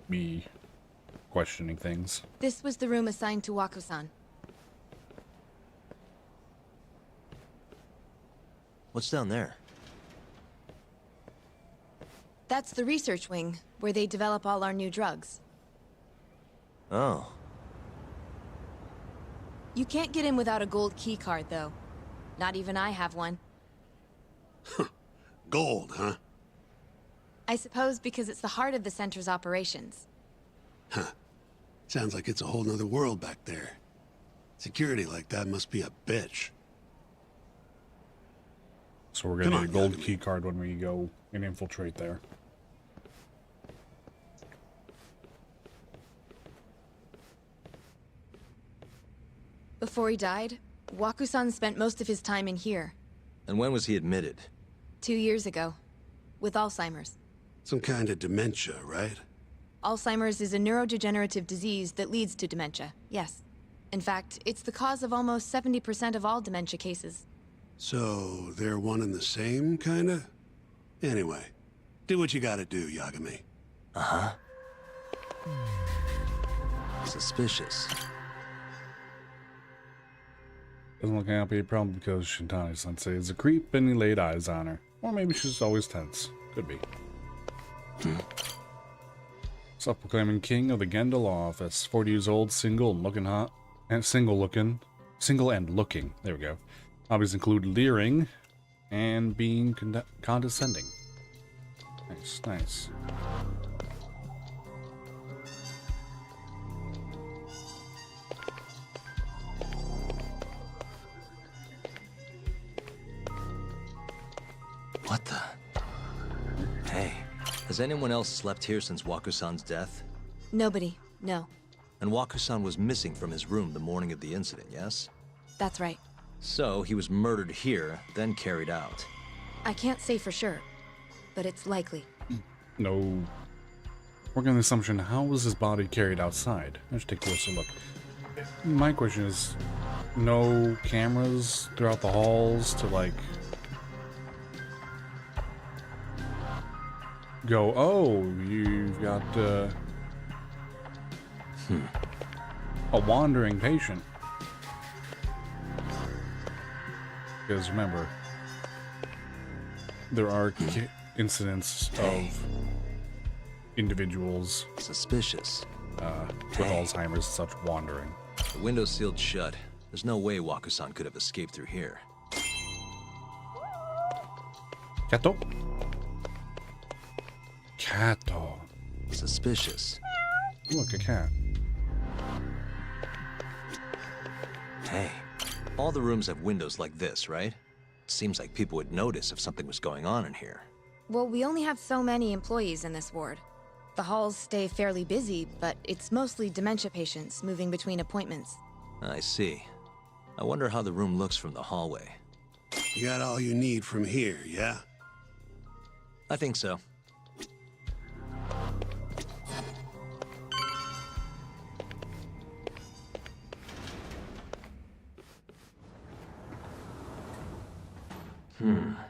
me questioning things. This was the room assigned to Waku-san. What's down there? That's the research wing, where they develop all our new drugs. Oh. You can't get in without a gold key card, though. Not even I have one. Gold, huh? I suppose because it's the heart of the center's operations. Huh. Sounds like it's a whole nother world back there. Security like that must be a bitch. So we're gonna need a gold key card when we go and infiltrate there. Before he died, Waku-san spent most of his time in here. And when was he admitted? 2 years ago. With Alzheimer's. Some kind of dementia, right? Alzheimer's is a neurodegenerative disease that leads to dementia, yes. In fact, it's the cause of almost 70% of all dementia cases. So, they're one and the same, kinda? Anyway, do what you gotta do, Yagami. Uh-huh. Suspicious. Doesn't look like be a problem because Shintani-sensei is a creep and he laid eyes on her. Or maybe she's always tense. Could be. Self-proclaiming king of the Genda law office. 40 years old, single and looking hot. And single and looking. There we go. Hobbies include leering and being condescending. Nice, nice. Has anyone else slept here since Waku-san's death? Nobody, no. And Waku-san was missing from his room the morning of the incident, yes? That's right. So, he was murdered here, then carried out. I can't say for sure, but it's likely. No. Working on the assumption, how was his body carried outside? I should take a closer look. My question is, no cameras throughout the halls to, like, go, oh, you've got, a wandering patient. Because remember, there are incidents of individuals suspicious with Alzheimer's and such wandering. The window's sealed shut. There's no way Waku-san could have escaped through here. Kato? Kato. Suspicious. Look, a cat. Hey, all the rooms have windows like this, right? Seems like people would notice if something was going on in here. Well, we only have so many employees in this ward. The halls stay fairly busy, but it's mostly dementia patients moving between appointments. I see. I wonder how the room looks from the hallway. You got all you need from here, yeah? I think so.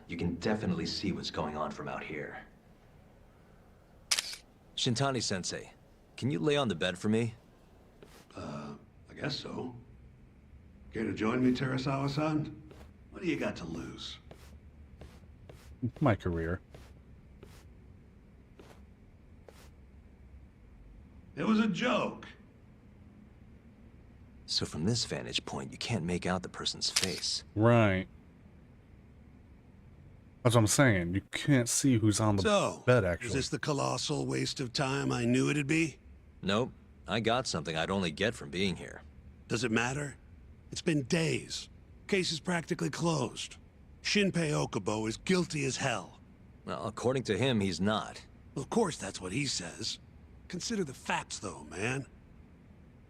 You can definitely see what's going on from out here. Shintani-sensei, can you lay on the bed for me? I guess so. Care to join me, Terasawa-san? What do you got to lose? My career. It was a joke. So from this vantage point, you can't make out the person's face. Right. That's what I'm saying. You can't see who's on the bed, actually. Is this the colossal waste of time I knew it'd be? Nope. I got something I'd only get from being here. Does it matter? It's been days. Case is practically closed. Shinpei Okubo is guilty as hell. Well, according to him, he's not. Well, of course that's what he says. Consider the facts, though, man.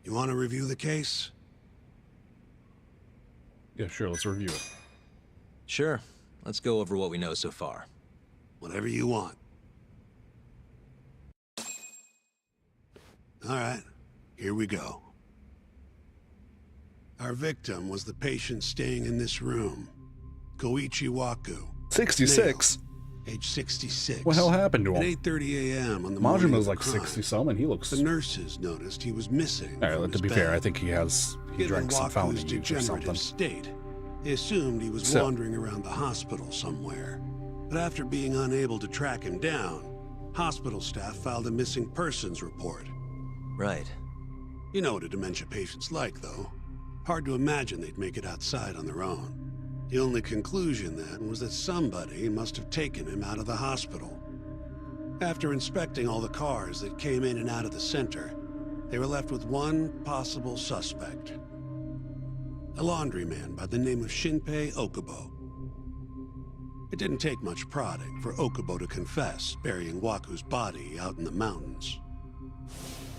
You want to review the case? Yeah, sure. Let's review it. Sure. Let's go over what we know so far. Whatever you want. All right, here we go. Our victim was the patient staying in this room, Koichi Waku. 66? Male, age 66. What the hell happened to him? At 8:30 a.m. on the morning of Majima's the like crime, 60-some, and he looks... The nurses noticed he was missing. All right, to be fair, I think he drank some fountain juice or something. State, they assumed he was wandering around the hospital somewhere. But after being unable to track him down, hospital staff filed a missing persons report. Right. You know what a dementia patient's like, though. Hard to imagine they'd make it outside on their own. The only conclusion then was that somebody must have taken him out of the hospital. After inspecting all the cars that came in and out of the center, they were left with one possible suspect. A laundryman by the name of Shinpei Okubo. It didn't take much prodding for Okubo to confess burying Waku's body out in the mountains.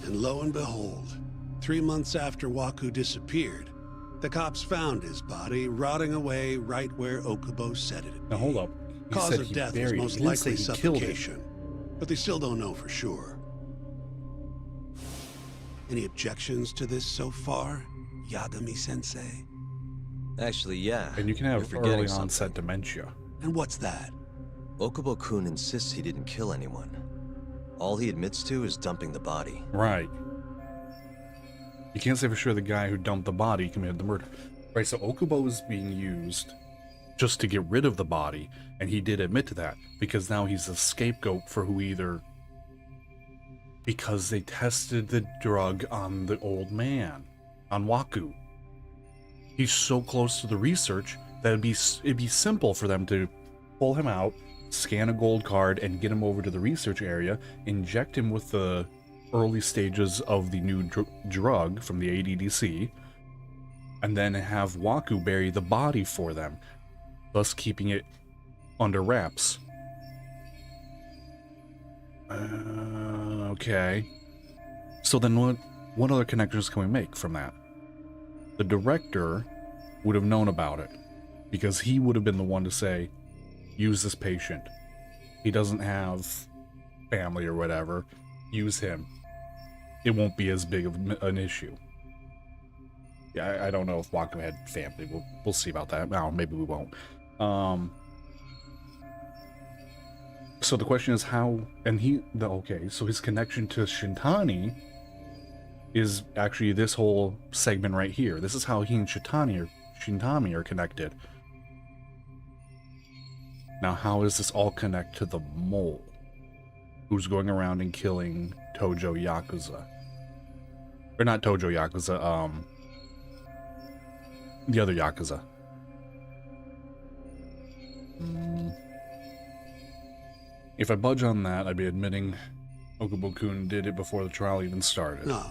And lo and behold, 3 months after Waku disappeared, the cops found his body rotting away right where Okubo said it. Now hold up. He Cause said of he death buried was it. most He didn't say likely he killed it. suffocation, but they still don't know for sure. Any objections to this so far, Yagami-sensei? Actually, yeah. And you can have You're forgetting early onset dementia. And what's that? Okubo-kun insists he didn't kill anyone. All he admits to is dumping the body. Right. You can't say for sure the guy who dumped the body committed the murder. Right, so Okubo is being used just to get rid of the body, and he did admit to that, because now he's a scapegoat for who either... Because they tested the drug on the old man, on Waku. He's so close to the research that it'd be simple for them to pull him out, scan a gold card, and get him over to the research area, inject him with the early stages of the new drug from the ADDC, and then have Waku bury the body for them, thus keeping it under wraps. Okay. So then what other connections can we make from that? The director would have known about it because he would have been the one to say, use this patient. He doesn't have family or whatever. Use him. It won't be as big of an issue. Yeah, I don't know if Waka had family. We'll see about that. No, maybe we won't. So the question is how, and okay, so his connection to Shintani is actually this whole segment right here. This is how he and Shintani are connected. Now, how does this all connect to the mole who's going around and killing Tojo Yakuza? Or not Tojo Yakuza, the other Yakuza. If I budge on that, I'd be admitting Okubo-kun did it before the trial even started. No,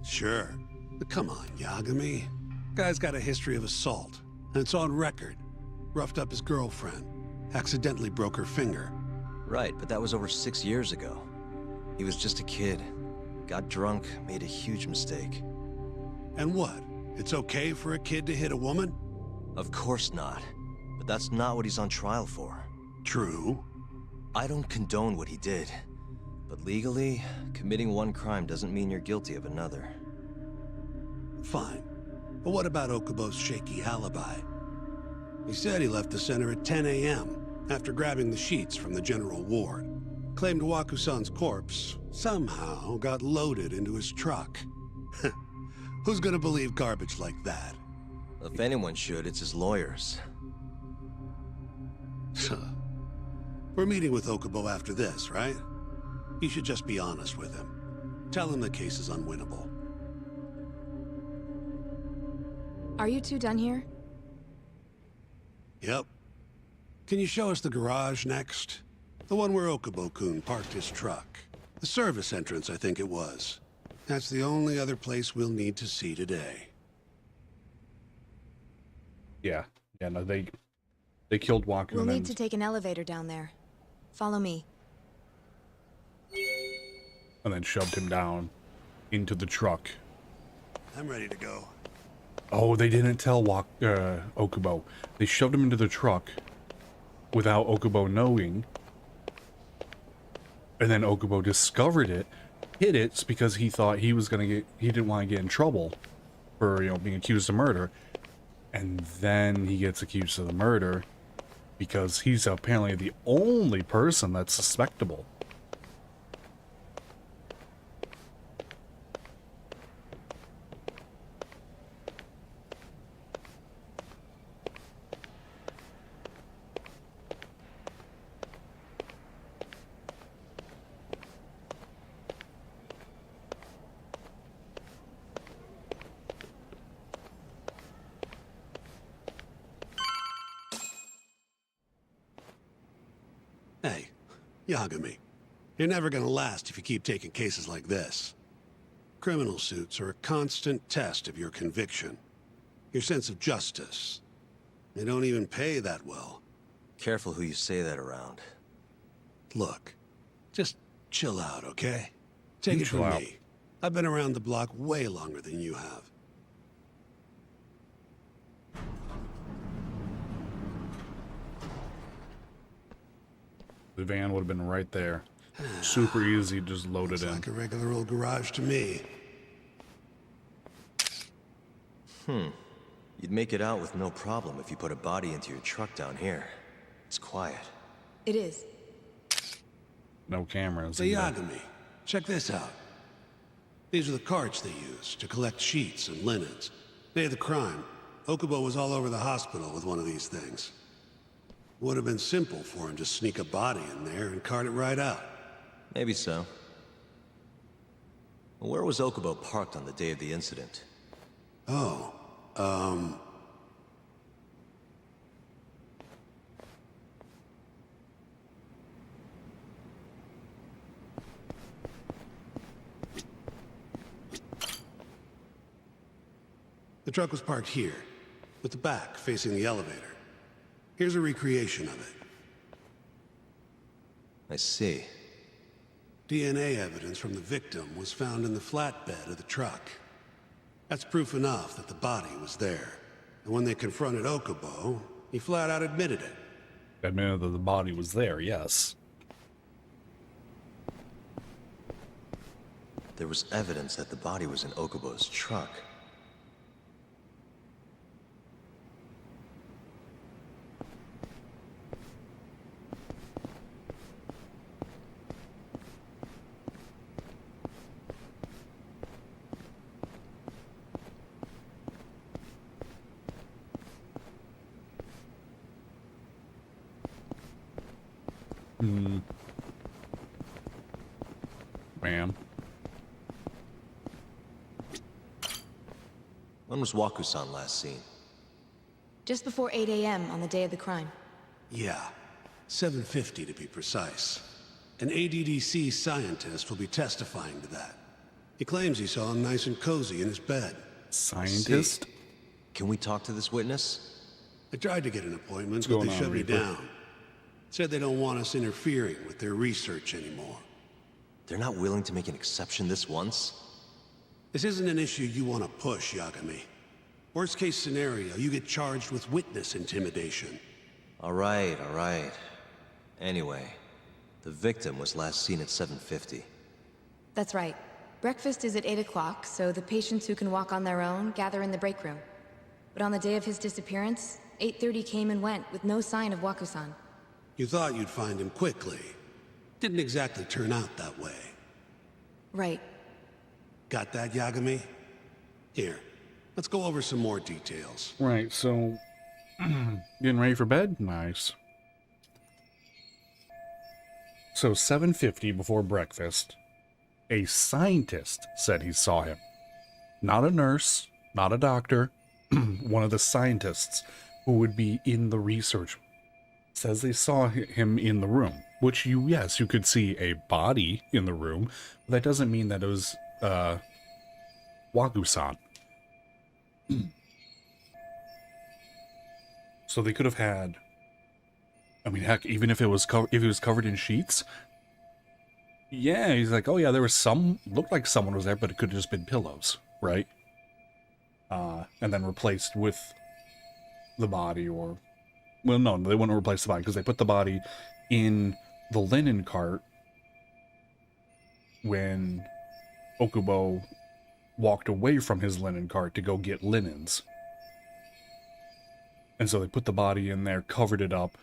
sure. But come on, Yagami. Guy's got a history of assault, and it's on record. Roughed up his girlfriend. Accidentally broke her finger. Right, but that was over 6 years ago. He was just a kid. Got drunk, made a huge mistake. And what? It's okay for a kid to hit a woman? Of course not. But that's not what he's on trial for. True. I don't condone what he did. But legally, committing one crime doesn't mean you're guilty of another. Fine. But what about Okubo's shaky alibi? He said he left the center at 10 a.m. after grabbing the sheets from the general ward. Claimed Waku-san's corpse somehow got loaded into his truck. Who's gonna believe garbage like that? If anyone should, it's his lawyers. We're meeting with Okubo after this, right? You should just be honest with him. Tell him the case is unwinnable. Are you two done here? Yep. Can you show us the garage next? The one where Okubo-kun parked his truck. The service entrance, I think it was. That's the only other place we'll need to see today. Yeah, no, they killed Waku. We'll need to take an elevator down there. Follow me. And then shoved him down into the truck. I'm ready to go. Oh, they didn't tell Okubo. They shoved him into the truck without Okubo knowing. And then Okubo discovered it, hid it because he thought he didn't want to get in trouble for, being accused of murder. And then he gets accused of the murder because he's apparently the only person that's suspectable. Hey, Yagami. You're never gonna last if you keep taking cases like this. Criminal suits are a constant test of your conviction. Your sense of justice. They don't even pay that well. Careful who you say that around. Look, just chill out, okay? Take it from me. I've been around the block way longer than you have. The van would have been right there. Super easy, just load it in. Like a regular old garage to me. You'd make it out with no problem if you put a body into your truck down here. It's quiet. It is. No cameras. Say, Yagami, check this out. These are the carts they use to collect sheets and linens. Day of the crime, Okubo was all over the hospital with one of these things. Would have been simple for him to sneak a body in there and cart it right out. Maybe so. Where was Okubo parked on the day of the incident? Oh, the truck was parked here, with the back facing the elevator. Here's a recreation of it. I see. DNA evidence from the victim was found in the flatbed of the truck. That's proof enough that the body was there. And when they confronted Okubo, he flat out admitted it. Admitted that the body was there, yes. There was evidence that the body was in Okubo's truck. Ma'am. When was Waku-san last seen? Just before 8 a.m. on the day of the crime. Yeah, 7:50 to be precise. An ADDC scientist will be testifying to that. He claims he saw him nice and cozy in his bed. Scientist? Can we talk to this witness? I tried to get an appointment, What's but they going on, shut me Reaper? down. Said they don't want us interfering with their research anymore. They're not willing to make an exception this once? This isn't an issue you want to push, Yagami. Worst case scenario, you get charged with witness intimidation. All right. Anyway, the victim was last seen at 7:50. That's right. Breakfast is at 8 o'clock, so the patients who can walk on their own gather in the break room. But on the day of his disappearance, 8:30 came and went with no sign of Waku-san. You thought you'd find him quickly. Didn't exactly turn out that way. Right. Got that, Yagami? Here, let's go over some more details. Right, so... getting ready for bed? Nice. So 7:50 before breakfast, a scientist said he saw him. Not a nurse, not a doctor, one of the scientists who would be in the research. Says they saw him in the room, which yes, you could see a body in the room, but that doesn't mean that it was, Waku-san. So they could have had, I mean, heck, even if it was if he was covered in sheets, yeah, he's like, oh yeah, there was looked like someone was there, but it could have just been pillows, right? And then replaced with the body, or, well, no, they wouldn't replace the body because they put the body in the linen cart when Okubo walked away from his linen cart to go get linens. And so they put the body in there, covered it up.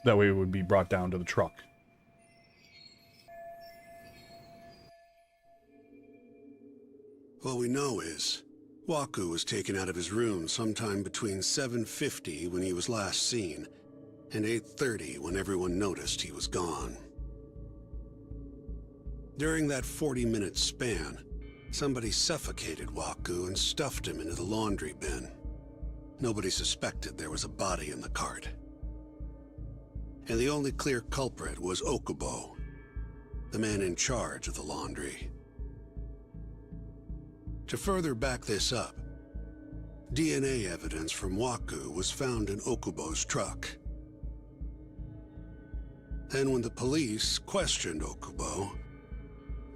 That way it would be brought down to the truck. All we know is, Waku was taken out of his room sometime between 7:50 when he was last seen, and 8:30 when everyone noticed he was gone. During that 40-minute span, somebody suffocated Waku and stuffed him into the laundry bin. Nobody suspected there was a body in the cart. And the only clear culprit was Okubo, the man in charge of the laundry. To further back this up, DNA evidence from Waku was found in Okubo's truck. Then when the police questioned Okubo,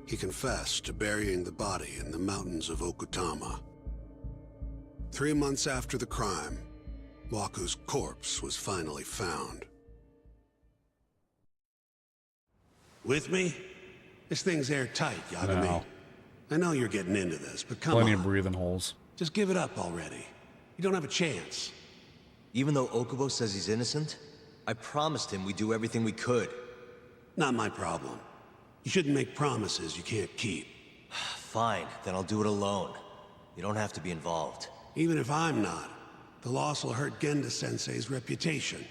he confessed to burying the body in the mountains of Okutama. 3 months after the crime, Waku's corpse was finally found. With me? This thing's airtight, Yagami. No. I know you're getting into this, but come Plenty on. of breathing holes. Just give it up already. You don't have a chance. Even though Okubo says he's innocent, I promised him we'd do everything we could. Not my problem. You shouldn't make promises you can't keep. Fine, then I'll do it alone. You don't have to be involved. Even if I'm not, the loss will hurt Genda-sensei's reputation.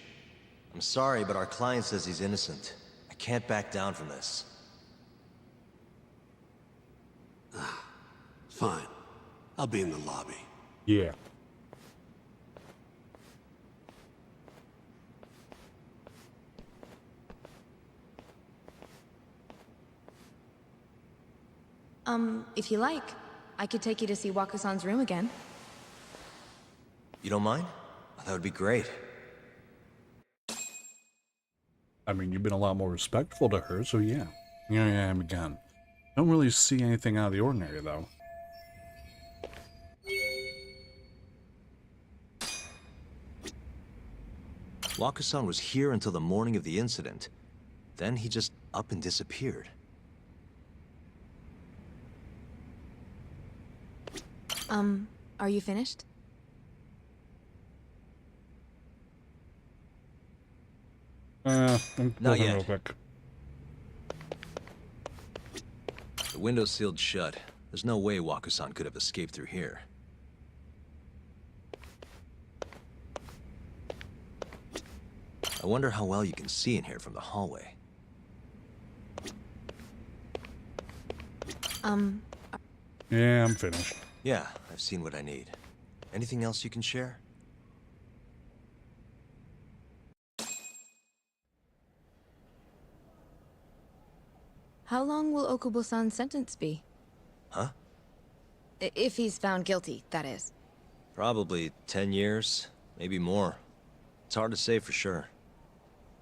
I'm sorry, but our client says he's innocent. I can't back down from this. Fine. I'll be in the lobby. Yeah. If you like, I could take you to see Waku-san's room again. You don't mind? That would be great. I mean, you've been a lot more respectful to her, so yeah. Here I am again. Don't really see anything out of the ordinary, though. Waku-san was here until the morning of the incident. Then he just up and disappeared. Are you finished? I'm Not looking yet. real quick. The window's sealed shut. There's no way Waku-san could have escaped through here. I wonder how well you can see in here from the hallway. Yeah, I'm finished. Yeah, I've seen what I need. Anything else you can share? How long will Okubo-san's sentence be? Huh? If he's found guilty, that is. Probably 10 years, maybe more. It's hard to say for sure.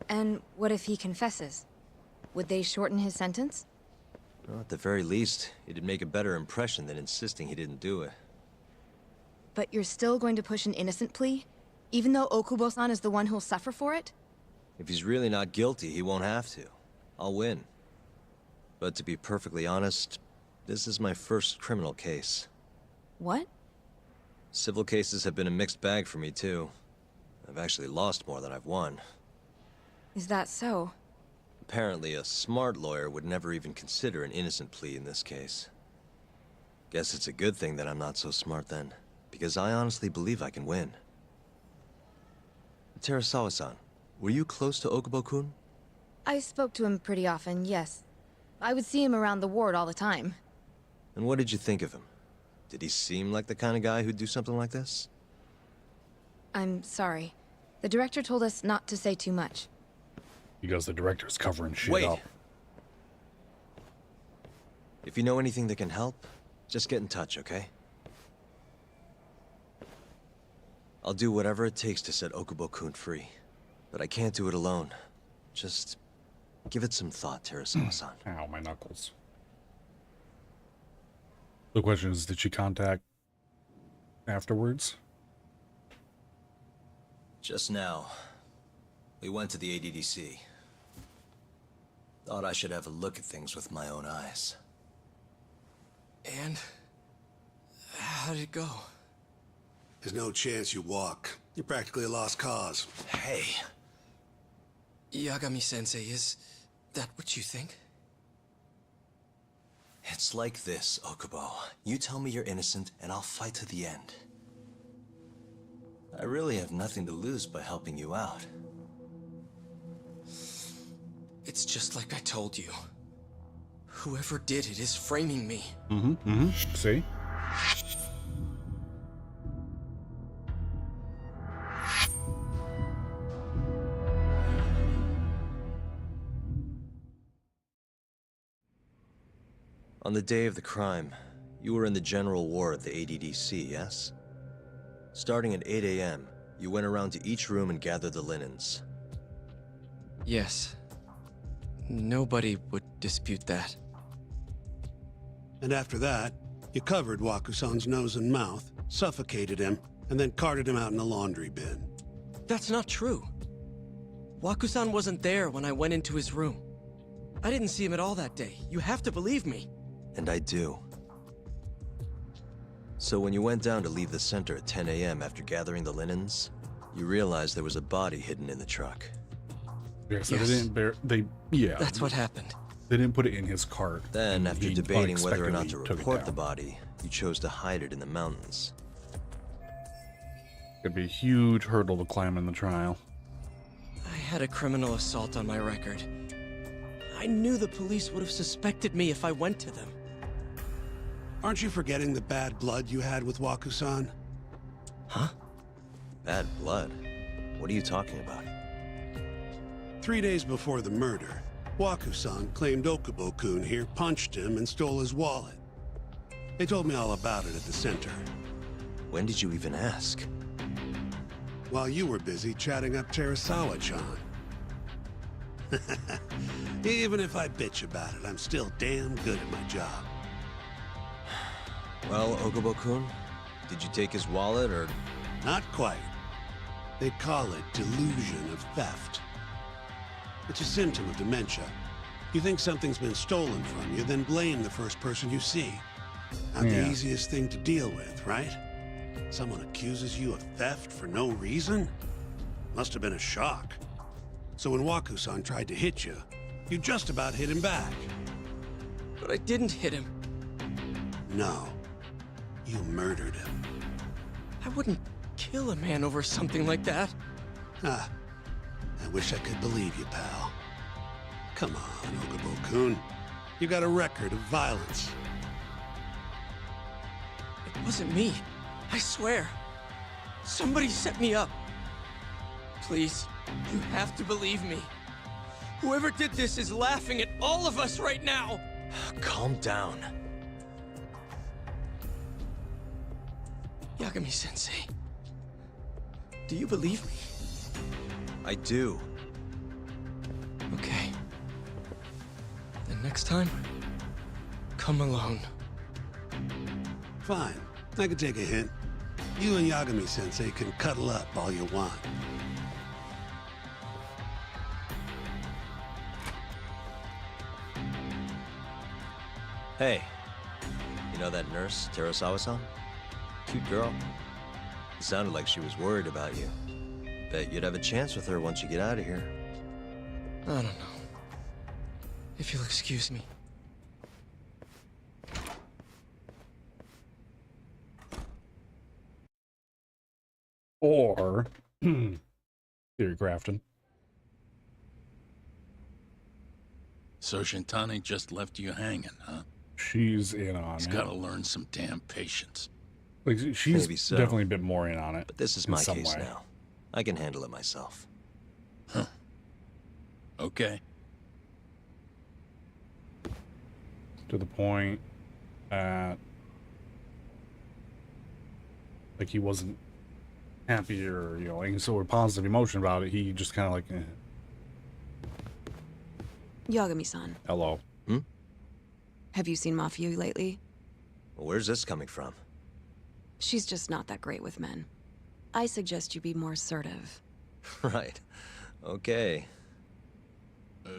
And what if he confesses? Would they shorten his sentence? Well, at the very least, it'd make a better impression than insisting he didn't do it. But you're still going to push an innocent plea? Even though Okubo-san is the one who'll suffer for it? If he's really not guilty, he won't have to. I'll win. But to be perfectly honest, this is my first criminal case. What? Civil cases have been a mixed bag for me, too. I've actually lost more than I've won. Is that so? Apparently, a smart lawyer would never even consider an innocent plea in this case. Guess it's a good thing that I'm not so smart then, because I honestly believe I can win. Terasawa-san, were you close to Okubo-kun? I spoke to him pretty often, yes. I would see him around the ward all the time. And what did you think of him? Did he seem like the kind of guy who'd do something like this? I'm sorry. The director told us not to say too much. Because the director's covering shit Wait. up. If you know anything that can help, just get in touch, okay? I'll do whatever it takes to set Okubo-kun free. But I can't do it alone. Just give it some thought, Terasawa-san. Ow, my knuckles. The question is, did she contact afterwards? Just now, we went to the ADDC. Thought I should have a look at things with my own eyes. And how did it go? There's no chance you walk. You're practically a lost cause. Hey. Yagami-sensei, is that what you think? It's like this, Okubo. You tell me you're innocent, and I'll fight to the end. I really have nothing to lose by helping you out. It's just like I told you. Whoever did it is framing me. See? On the day of the crime, you were in the general ward at the ADDC, yes? Starting at 8 a.m., you went around to each room and gathered the linens. Yes. Nobody would dispute that. And after that, you covered Waku-san's nose and mouth, suffocated him, and then carted him out in a laundry bin. That's not true. Waku-san wasn't there when I went into his room. I didn't see him at all that day. You have to believe me. And I do. So when you went down to leave the center at 10 a.m. after gathering the linens, you realized there was a body hidden in the truck. Yeah, so Yes. yeah. That's what happened. They didn't put it in his cart. Then, after He debating whether or not to unexpectedly took it report the down. body, you chose to hide it in the mountains. It'd be a huge hurdle to climb in the trial. I had a criminal assault on my record. I knew the police would have suspected me if I went to them. Aren't you forgetting the bad blood you had with Waku-san? Huh? Bad blood? What are you talking about? 3 days before the murder, Waku-san claimed Okubo-kun here punched him and stole his wallet. They told me all about it at the center. When did you even ask? While you were busy chatting up Terasawa-chan. Even if I bitch about it, I'm still damn good at my job. Well, Okubo-kun, did you take his wallet, or...? Not quite. They'd call it delusion of theft. It's a symptom of dementia. You think something's been stolen from you, then blame the first person you see. Not the easiest thing to deal with, right? Someone accuses you of theft for no reason? Must have been a shock. So when Waku-san tried to hit you, you just about hit him back. But I didn't hit him. No. You murdered him. I wouldn't kill a man over something like that. Ah. I wish I could believe you, pal. Come on, Okubo-kun. You got a record of violence. It wasn't me. I swear. Somebody set me up. Please, you have to believe me. Whoever did this is laughing at all of us right now. Calm down. Yagami-sensei, do you believe me? I do. Okay. Then next time, come alone. Fine. I can take a hint. You and Yagami-sensei can cuddle up all you want. Hey, you know that nurse, Terasawa-san? Cute girl. It sounded like she was worried about you. Bet you'd have a chance with her once you get out of here. I don't know. If you'll excuse me. Or theory crafting. So Shintani just left you hanging, huh? She's in on He's it. got to learn some damn patience. Like she's Maybe so. definitely a bit more in on it. But this is in my some case way. now. I can handle it myself. Huh. Okay. To the point that like he wasn't happy or any sort of positive emotion about it. He just kind of like, Yagami-san, hello. have you seen Mafia lately? Well, where's this coming from? She's just not that great with men. I suggest you be more assertive. Right. Okay.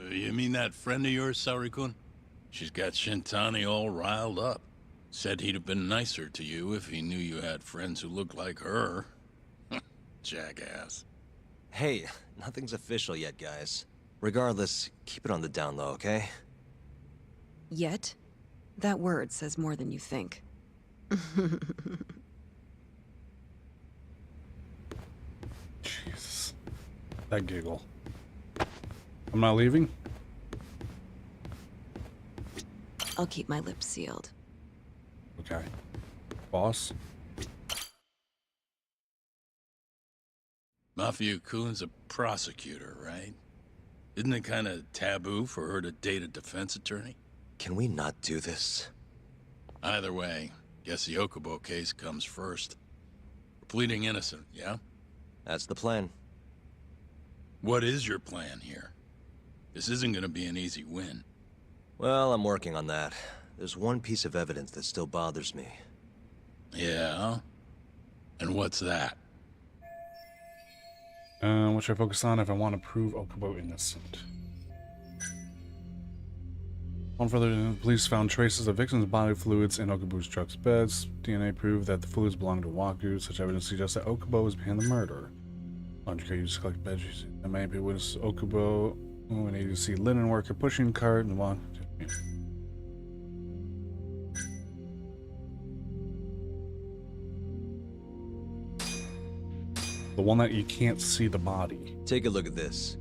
You mean that friend of yours, Saori-kun? She's got Shintani all riled up. Said he'd have been nicer to you if he knew you had friends who looked like her. Jackass. Hey, nothing's official yet, guys. Regardless, keep it on the down low, okay? Yet? That word says more than you think. Jesus. That giggle. I'm not leaving? I'll keep my lips sealed. Okay. Boss? Mafia-kun's a prosecutor, right? Isn't it kind of taboo for her to date a defense attorney? Can we not do this? Either way, guess the Okubo case comes first. We're pleading innocent, yeah? That's the plan. What is your plan here? This isn't gonna be an easy win. Well, I'm working on that. There's one piece of evidence that still bothers me. Yeah? And what's that? What should I focus on if I want to prove Okubo innocent? One further, the police found traces of victims' body fluids in Okubo's truck's beds. DNA proved that the fluids belonged to Waku. Such evidence suggests that Okubo was behind the murder. Laundry used to collect veggies. The main people witnessed Okubo, an ADC linen worker, pushing a cart and walking. The one that you can't see the body. Take a look at this.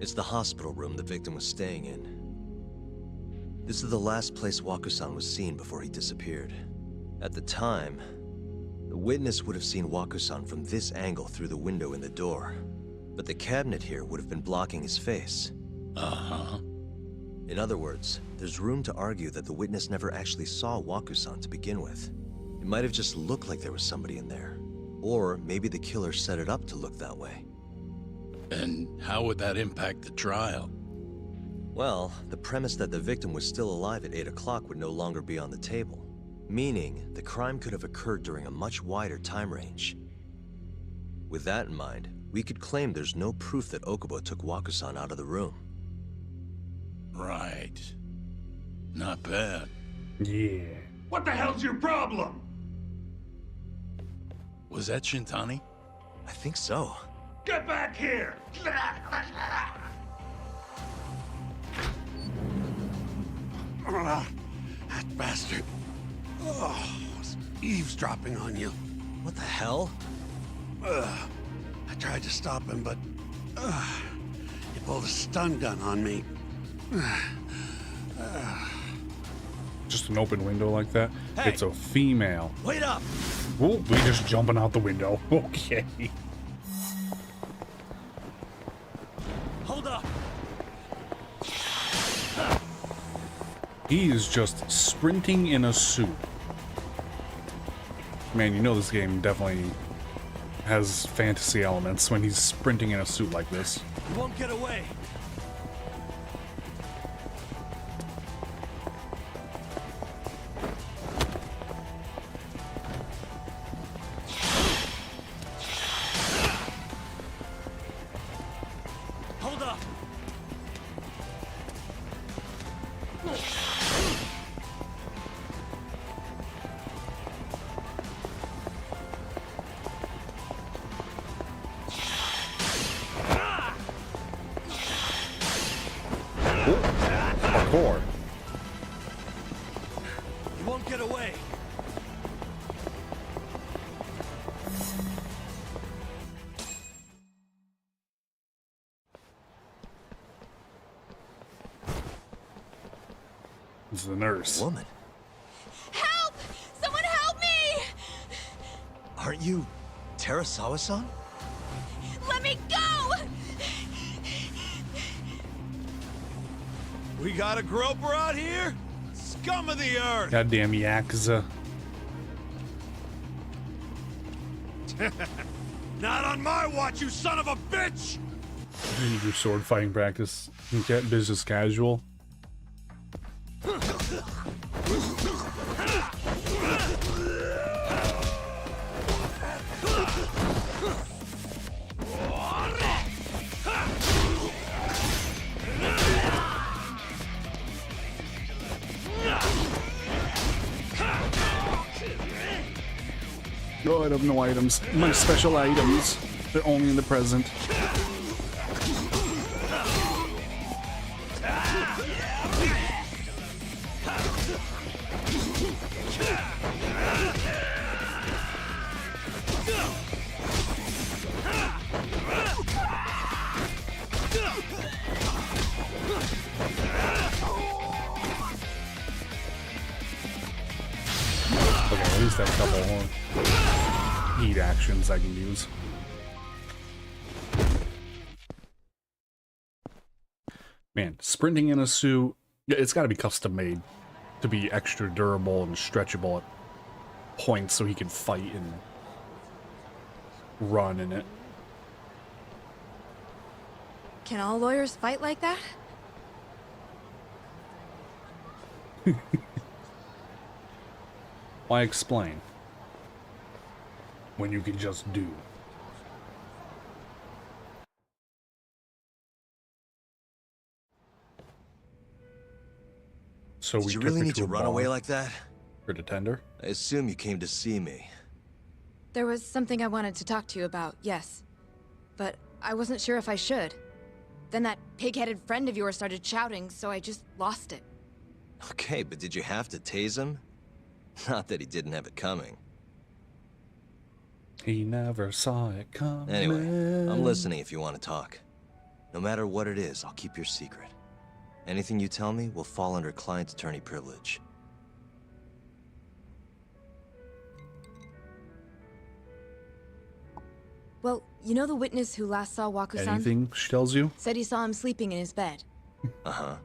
It's the hospital room the victim was staying in. This is the last place Waku-san was seen before he disappeared. At the time, the witness would have seen Waku-san from this angle through the window in the door. But the cabinet here would have been blocking his face. Uh-huh. In other words, there's room to argue that the witness never actually saw Waku-san to begin with. It might have just looked like there was somebody in there. Or maybe the killer set it up to look that way. And how would that impact the trial? Well, the premise that the victim was still alive at 8 o'clock would no longer be on the table. Meaning, the crime could have occurred during a much wider time range. With that in mind, we could claim there's no proof that Okubo took Wakusan out of the room. Right. Not bad. Yeah. What the hell's your problem? Was that Shintani? I think so. Get back here! That bastard. Oh, was eavesdropping on you. What the hell? I tried to stop him, but he pulled a stun gun on me. Just an open window like that? Hey! It's a female. Wait up! Oh, we just jumping out the window. Okay. Hold up! He is just sprinting in a suit. Man, you know this game definitely has fantasy elements when he's sprinting in a suit like this. You won't get away! Hold up! Parkour. You won't get away! This is the nurse. Woman? Help! Someone help me! Aren't you Terasawa-san? Let me go! We got a groper out here? Scum of the earth! Goddamn Yakuza. Not on my watch, you son of a bitch! You need your sword fighting practice. You get business casual. Oh, I have no items. My special items. They're only in the present. Okay, at least have a couple more heat actions I can use. Man, sprinting in a suit, it's got to be custom made to be extra durable and stretchable at points so he can fight and run in it. Can all lawyers fight like that? Why explain when you can just do? So Did we you took really her need to a run bar away like that? for the tender? I assume you came to see me. There was something I wanted to talk to you about, yes. But I wasn't sure if I should. Then that pig-headed friend of yours started shouting, so I just lost it. Okay, but did you have to tase him? Not that he didn't have it coming. He never saw it coming. Anyway, I'm listening if you want to talk. No matter what it is, I'll keep your secret. Anything you tell me will fall under client attorney privilege. Well, you know the witness who last saw Waku-san? Anything she tells you? Said he saw him sleeping in his bed. Uh-huh.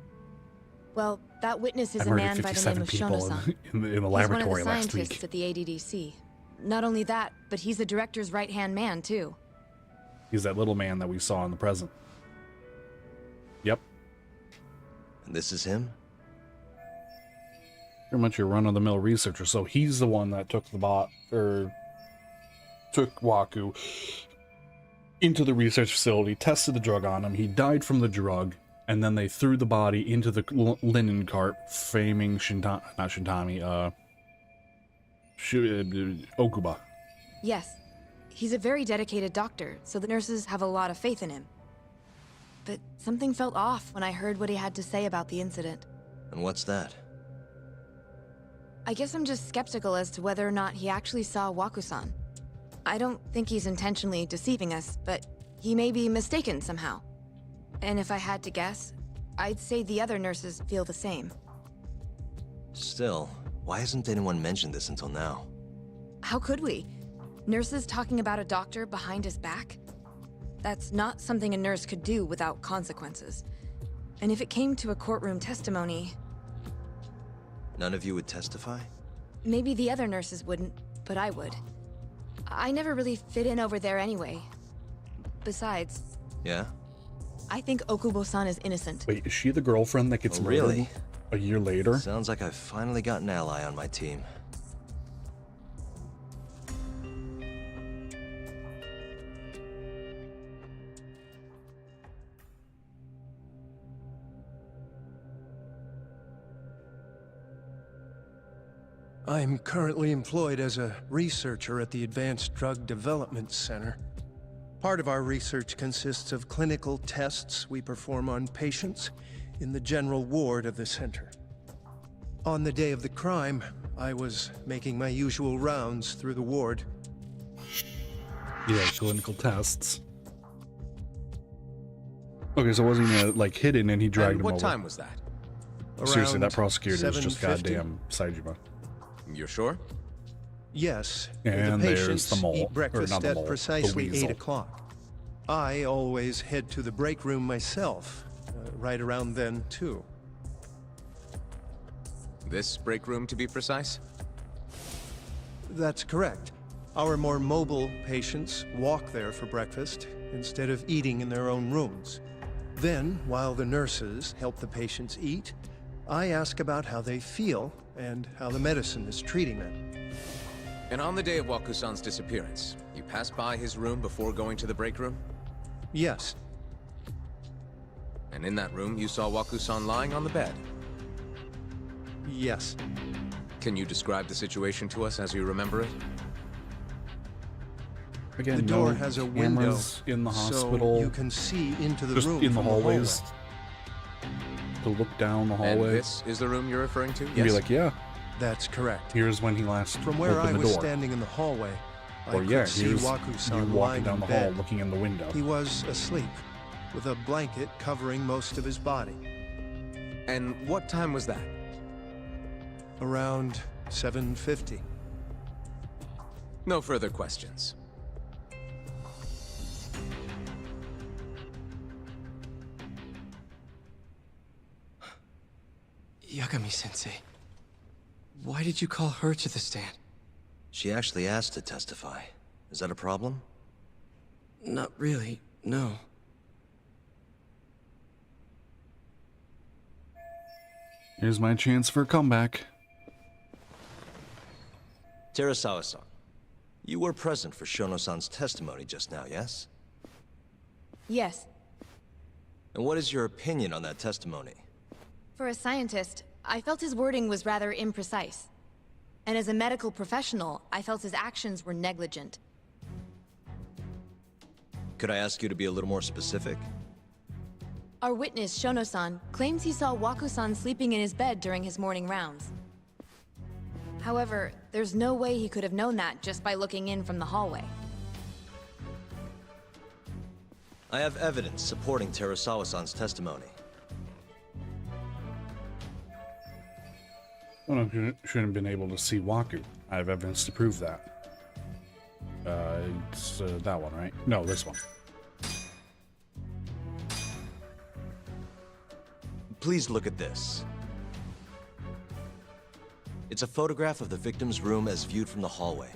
Well, that witness is I a murdered man by the name 57 of people Shono-san. in the He's laboratory one of last the scientists week. at the ADDC. Not only that, but he's the director's right-hand man, too. He's that little man that we saw in the present. Yep. And this is him? Pretty much your run-of-the-mill researcher. So he's the one that took the took Waku into the research facility, tested the drug on him. He died from the drug, and then they threw the body into the linen cart, faming Okuba. Yes. He's a very dedicated doctor, so the nurses have a lot of faith in him. But something felt off when I heard what he had to say about the incident. And what's that? I guess I'm just skeptical as to whether or not he actually saw Waku-san. I don't think he's intentionally deceiving us, but he may be mistaken somehow. And if I had to guess, I'd say the other nurses feel the same. Still, why hasn't anyone mentioned this until now? How could we? Nurses talking about a doctor behind his back? That's not something a nurse could do without consequences. And if it came to a courtroom testimony... None of you would testify? Maybe the other nurses wouldn't, but I would. I never really fit in over there anyway. Besides... Yeah? I think Okubo-san is innocent. Wait, is she the girlfriend that gets murdered really? a year later? Sounds like I've finally got an ally on my team. I'm currently employed as a researcher at the Advanced Drug Development Center. Part of our research consists of clinical tests we perform on patients in the general ward of the center. On the day of the crime, I was making my usual rounds through the ward. Yeah, clinical tests. Okay, so wasn't he like hidden and he dragged him over? What time was that? Seriously, that prosecutor is just 7:50. goddamn Saejima. You're sure? Yes. And the there's patients the mole, eat or breakfast not the mole, at the precisely weasel. 8 o'clock. I always head to the break room myself, right around then too. This break room, to be precise? That's correct. Our more mobile patients walk there for breakfast instead of eating in their own rooms. Then, while the nurses help the patients eat, I ask about how they feel and how the medicine is treating them. And on the day of Waku-san's disappearance, you passed by his room before going to the break room? Yes. And in that room, you saw Waku-san lying on the bed? Yes. Can you describe the situation to us as you remember it? Again, The door no has a window cameras in the hospital. so you can see into the just room in the from the hallways. hallway. To look down the And hallway. this is the room you're referring to? And Yes. be like, yeah. That's correct. Here's when he last From where I opened the was door. standing in the hallway, Or I yeah, could see here's you Waku-san walking lying down in the bed. hall looking in the window. He was asleep, with a blanket covering most of his body. And what time was that? Around 7:50. No further questions. Yagami-sensei, why did you call her to the stand? She actually asked to testify. Is that a problem? Not really, no. Here's my chance for a comeback. Terasawa-san, you were present for Shono-san's testimony just now, yes? Yes. And what is your opinion on that testimony? For a scientist, I felt his wording was rather imprecise. And as a medical professional, I felt his actions were negligent. Could I ask you to be a little more specific? Our witness, Shono-san, claims he saw Waku-san sleeping in his bed during his morning rounds. However, there's no way he could have known that just by looking in from the hallway. I have evidence supporting Terasawa-san's testimony. Well, I shouldn't have been able to see Waku. I have evidence to prove that. It's that one, right? No, this one. Please look at this. It's a photograph of the victim's room as viewed from the hallway.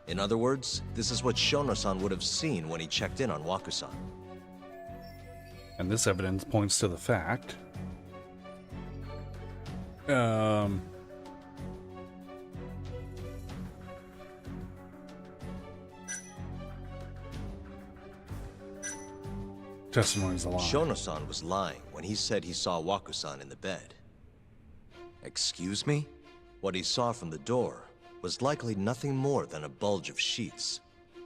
In other words, this is what Shono-san would have seen when he checked in on Waku-san. And this evidence points to the fact... Testimony's a lie. Shono-san was lying when he said he saw Waku-san in the bed. Excuse me? What he saw from the door was likely nothing more than a bulge of sheets.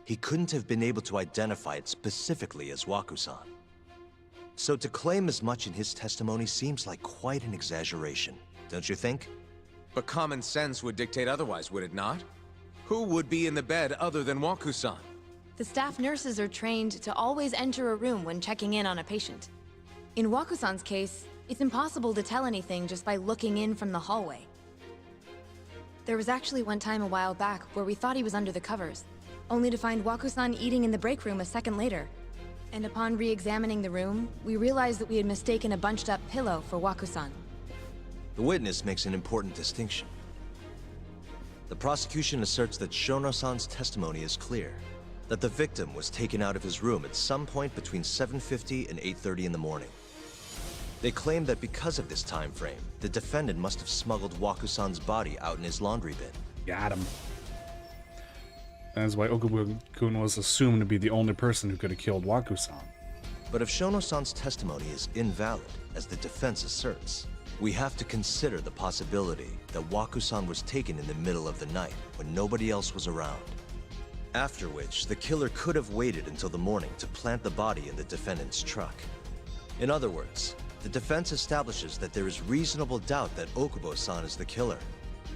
He couldn't have been able to identify it specifically as Waku-san. So to claim as much in his testimony seems like quite an exaggeration, don't you think? But common sense would dictate otherwise, would it not? Who would be in the bed other than Waku-san? The staff nurses are trained to always enter a room when checking in on a patient. In Waku-san's case, it's impossible to tell anything just by looking in from the hallway. There was actually one time a while back where we thought he was under the covers, only to find Waku-san eating in the break room a second later. And upon re-examining the room, we realized that we had mistaken a bunched-up pillow for Waku-san. The witness makes an important distinction. The prosecution asserts that Shono-san's testimony is clear, that the victim was taken out of his room at some point between 7:50 and 8:30 in the morning. They claim that because of this time frame, the defendant must have smuggled Waku-san's body out in his laundry bin. Got him. That's why Okubo-kun was assumed to be the only person who could have killed Waku-san. But if Shono-san's testimony is invalid, as the defense asserts, we have to consider the possibility that Waku-san was taken in the middle of the night when nobody else was around. After which, the killer could have waited until the morning to plant the body in the defendant's truck. In other words, the defense establishes that there is reasonable doubt that Okubo-san is the killer,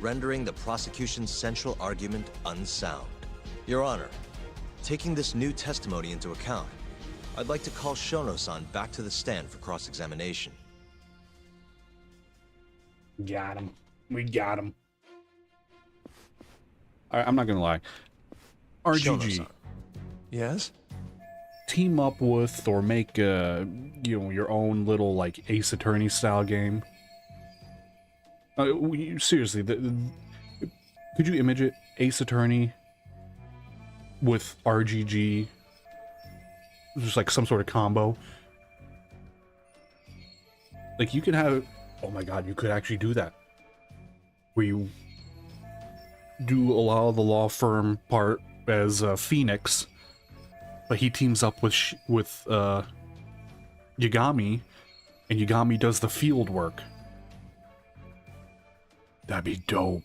rendering the prosecution's central argument unsound. Your Honor, taking this new testimony into account, I'd like to call Shono-san back to the stand for cross-examination. Got him. We got him. I'm not gonna lie. RGG. Yes? Team up with or make your own little like Ace Attorney style game. Seriously, could you image it? Ace Attorney with RGG, just like some sort of combo. Like you could have, oh my god, you could actually do that. Where you do allow the law firm part as Phoenix, but he teams up with Yagami, and Yagami does the field work. That'd be dope.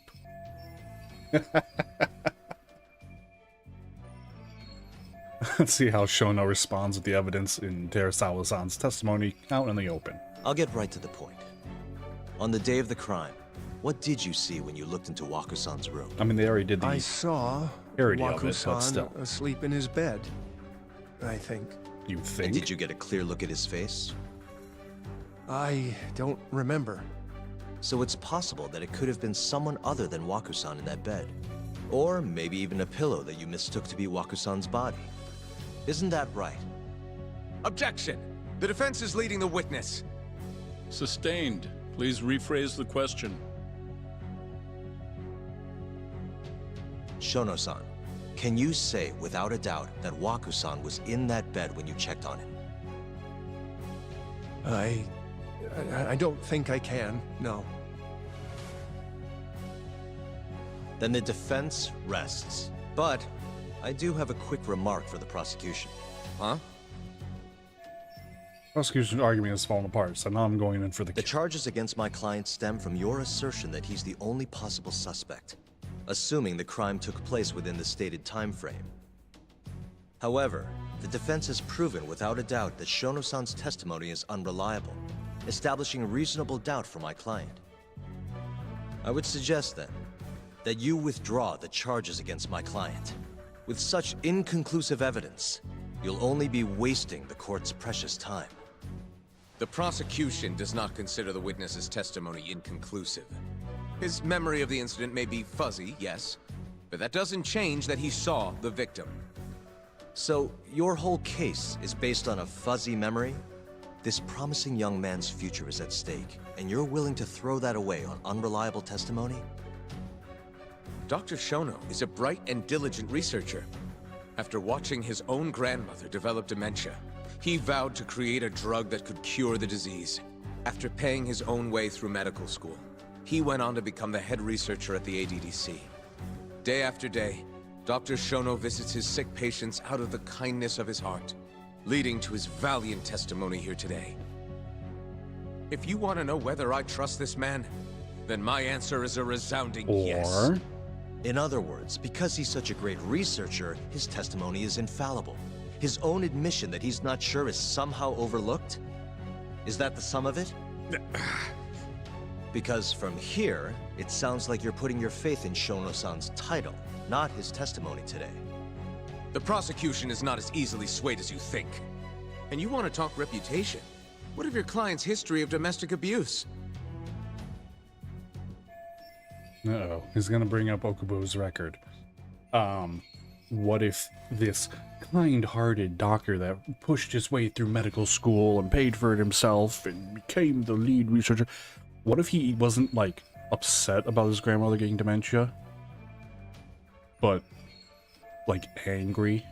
Let's see how Shono responds with the evidence in Terasawa-san's testimony out in the open. I'll get right to the point. On the day of the crime, what did you see when you looked into Waku-san's room? I mean, they already did the I saw parody of it, but Waku-san still. asleep in his bed, I think. You think? And did you get a clear look at his face? I don't remember. So it's possible that it could have been someone other than Waku-san in that bed. Or maybe even a pillow that you mistook to be Waku-san's body. Isn't that right? Objection! The defense is leading the witness. Sustained. Please rephrase the question. Shono-san, can you say without a doubt that Waku-san was in that bed when you checked on him? I don't think I can, no. Then the defense rests. But I do have a quick remark for the prosecution. Huh? Prosecution's argument is falling apart, so now I'm going in for the charges against my client stem from your assertion that he's the only possible suspect, assuming the crime took place within the stated time frame. However, the defense has proven without a doubt that Shono-san's testimony is unreliable, establishing reasonable doubt for my client. I would suggest then that you withdraw the charges against my client. With such inconclusive evidence, you'll only be wasting the court's precious time. The prosecution does not consider the witness's testimony inconclusive. His memory of the incident may be fuzzy, yes, but that doesn't change that he saw the victim. So, your whole case is based on a fuzzy memory? This promising young man's future is at stake, and you're willing to throw that away on unreliable testimony? Dr. Shono is a bright and diligent researcher. After watching his own grandmother develop dementia, he vowed to create a drug that could cure the disease. After paying his own way through medical school, he went on to become the head researcher at the ADDC. Day after day, Dr. Shono visits his sick patients out of the kindness of his heart, leading to his valiant testimony here today. If you want to know whether I trust this man, then my answer is a resounding yes. In other words, because he's such a great researcher, his testimony is infallible. His own admission that he's not sure is somehow overlooked? Is that the sum of it? Because from here, it sounds like you're putting your faith in Shono-san's title, not his testimony today. The prosecution is not as easily swayed as you think. And you want to talk reputation? What of your client's history of domestic abuse? Uh-oh, he's gonna bring up Okubo's record. What if this kind-hearted doctor that pushed his way through medical school and paid for it himself and became the lead researcher, what if he wasn't, like, upset about his grandmother getting dementia, but, like, angry?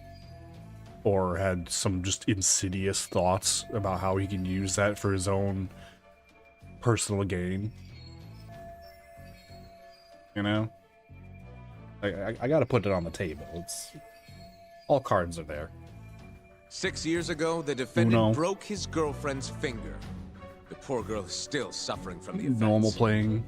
Or had some just insidious thoughts about how he can use that for his own personal gain? You know? I gotta put it on the table. It's all cards are there. 6 years ago, the defendant broke his girlfriend's finger. The poor girl is still suffering from the effects. Normal playing.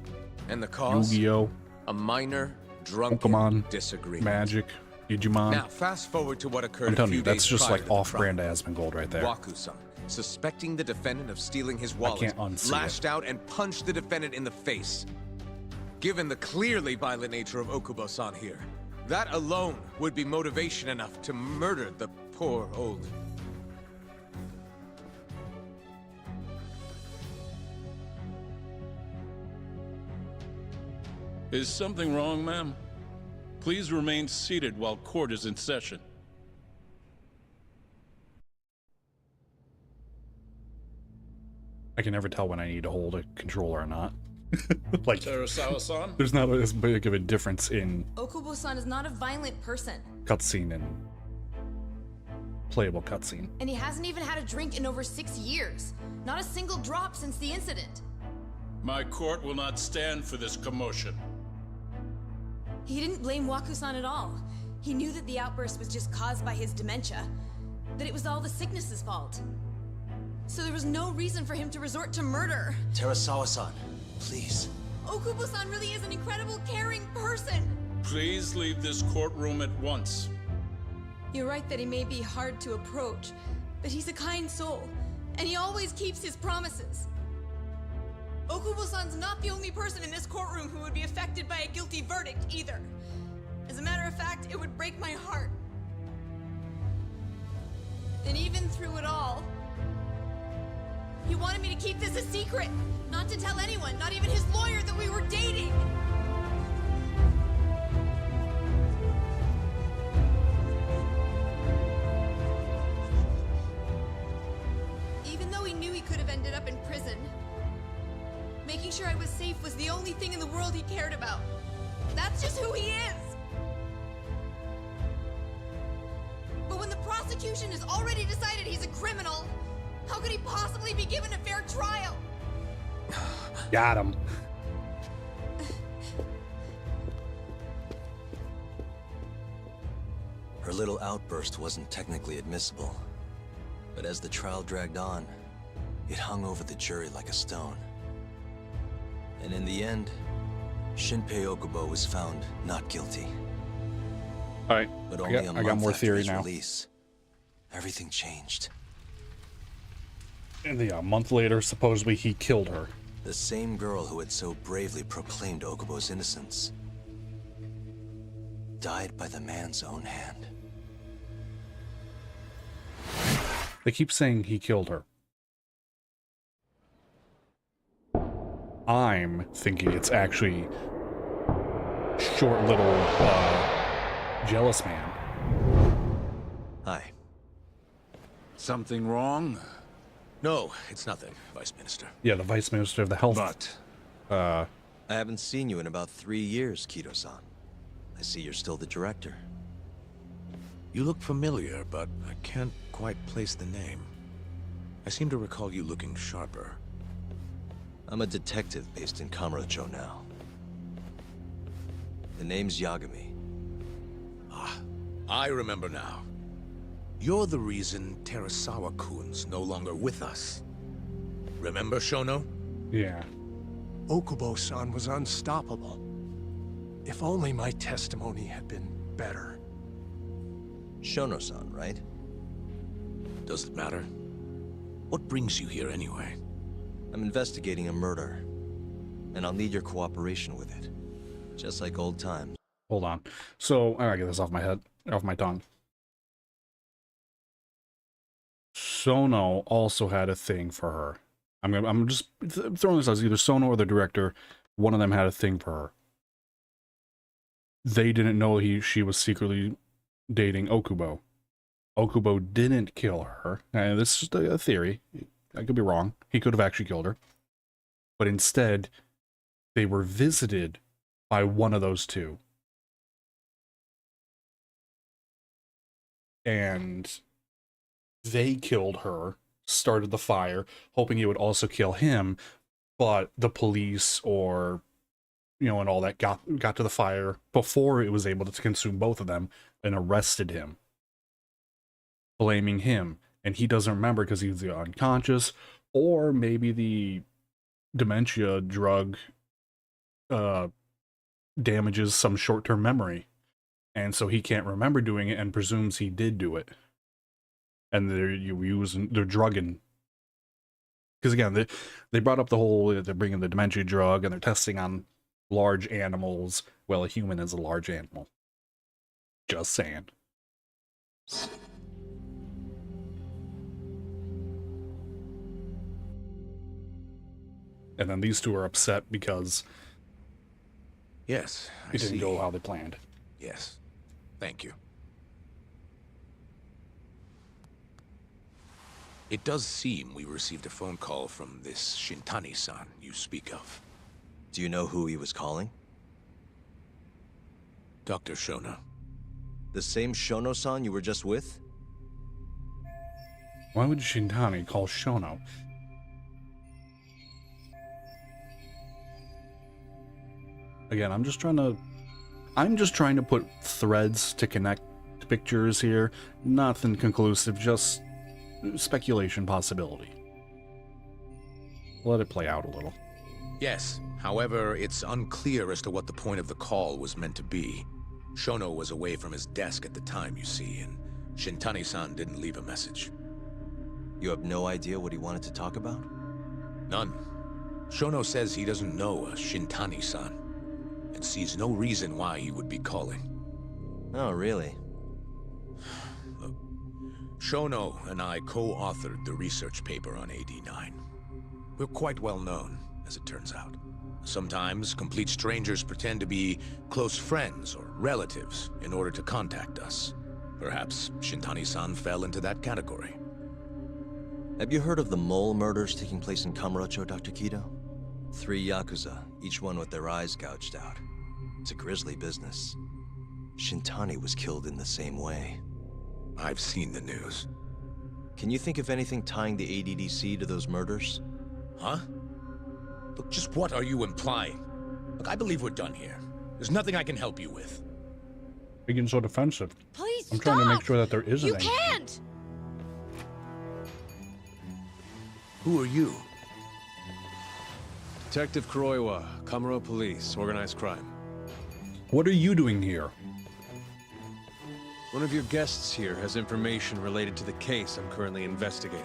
And the cause? Yu-Gi-Oh! A minor, drunken Pokemon, disagreement. Magic, Digimon. Now, fast forward to what occurred I'm a telling few you, that's days just prior like to the off-brand trial. Asmongold right there. Waku-san, suspecting the defendant of stealing his wallet, can't unsee lashed out and punched the defendant in the face. Given the clearly violent nature of Okubo-san here, that alone would be motivation enough to murder the poor old... Is something wrong, ma'am? Please remain seated while court is in session. I can never tell when I need to hold a controller or not. Like, Terasawa-san? there's not as big of a difference in Okubo-san is not a violent person, cutscene and playable cutscene. and he hasn't even had a drink in over 6 years. Not a single drop since the incident. My court will not stand for this commotion. He didn't blame Waku-san at all. He knew that the outburst was just caused by his dementia, that it was all the sickness's fault. So there was no reason for him to resort to murder. Terasawa-san, please. Okubo-san really is an incredible, caring person. Please leave this courtroom at once. You're right that he may be hard to approach, but he's a kind soul, and he always keeps his promises. Okubo-san's not the only person in this courtroom who would be affected by a guilty verdict, either. As a matter of fact, it would break my heart. And even through it all, he wanted me to keep this a secret, not to tell anyone, not even his lawyer, that we were dating. Even though he knew he could have ended up in prison, making sure I was safe was the only thing in the world he cared about. That's just who he is. But when the prosecution has already decided he's a criminal, how could he possibly be given a fair trial? Got him. Her little outburst wasn't technically admissible, but as the trial dragged on, it hung over the jury like a stone. And in the end, Shinpei Okubo was found not guilty. All right, But I only got a month more after theory his now. release, everything changed. And a month later, supposedly he killed her. The same girl who had so bravely proclaimed Okubo's innocence died by the man's own hand. They keep saying he killed her. I'm thinking it's actually short little jealous man. Hi. Something wrong? No, it's nothing, Vice Minister. Yeah, the Vice Minister of the Health. I haven't seen you in about 3 years, Kido-san. I see you're still the director. You look familiar, but I can't quite place the name. I seem to recall you looking sharper. I'm a detective based in Kamurocho now. The name's Yagami. Ah, I remember now. You're the reason Terasawa-kun's no longer with us. Remember, Shono? Yeah. Okubo-san was unstoppable. If only my testimony had been better. Shono-san, right? Does it matter? What brings you here anyway? I'm investigating a murder, and I'll need your cooperation with it. Just like old times. Hold on. So, I gotta get this off my head, off my tongue. Sono also had a thing for her. I'm just throwing this out. Either Sono or the director, one of them had a thing for her. They didn't know she was secretly dating Okubo. Okubo didn't kill her. And this is just a theory. I could be wrong. He could have actually killed her. But instead, they were visited by one of those two. And they killed her, started the fire, hoping it would also kill him, but the police or, and all that got to the fire before it was able to consume both of them and arrested him, blaming him. And he doesn't remember because he's unconscious, or maybe the dementia drug damages some short-term memory. And so he can't remember doing it and presumes he did do it. And they're drugging. Because again, they brought up the whole, they're bringing the dementia drug and they're testing on large animals. Well, a human is a large animal. Just saying. And then these two are upset because yes, it didn't go how they planned. Yes. Thank you. It does seem we received a phone call from this Shintani-san you speak of. Do you know who he was calling? Dr. Shono. The same Shono-san you were just with? Why would Shintani call Shono? Again, I'm just trying to put threads to connect pictures here. Nothing conclusive, just speculation possibility. Let it play out a little. Yes, however, it's unclear as to what the point of the call was meant to be. Shono was away from his desk at the time, you see, and Shintani-san didn't leave a message. You have no idea what he wanted to talk about? None. Shono says he doesn't know a Shintani-san, and sees no reason why he would be calling. Oh, really? Look, Shono and I co-authored the research paper on AD9. We're quite well known, as it turns out. Sometimes, complete strangers pretend to be close friends or relatives in order to contact us. Perhaps Shintani-san fell into that category. Have you heard of the mole murders taking place in Kamurocho, Dr. Kido? 3 Yakuza, each one with their eyes gouged out. It's a grisly business. Shintani was killed in the same way. I've seen the news. Can you think of anything tying the ADDC to those murders? Huh? Look, just what are you implying? Look, I believe we're done here. There's nothing I can help you with. You're getting so defensive. Please I'm trying to make sure that there isn't You anything. can't! Who are you? Detective Kuroiwa, Kamuro Police, Organized Crime. What are you doing here? One of your guests here has information related to the case I'm currently investigating.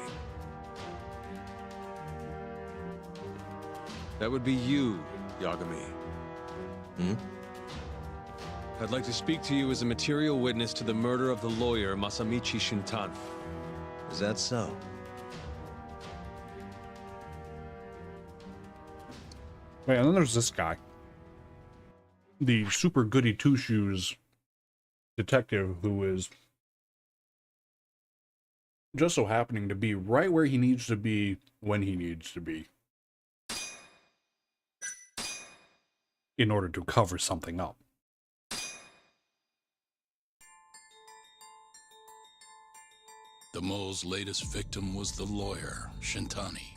That would be you, Yagami. I'd like to speak to you as a material witness to the murder of the lawyer Masamichi Shintani. Is that so? Wait, and then there's this guy. The super goody two-shoes detective who is just so happening to be right where he needs to be when he needs to be in order to cover something up. the mole's latest victim was the lawyer, Shintani.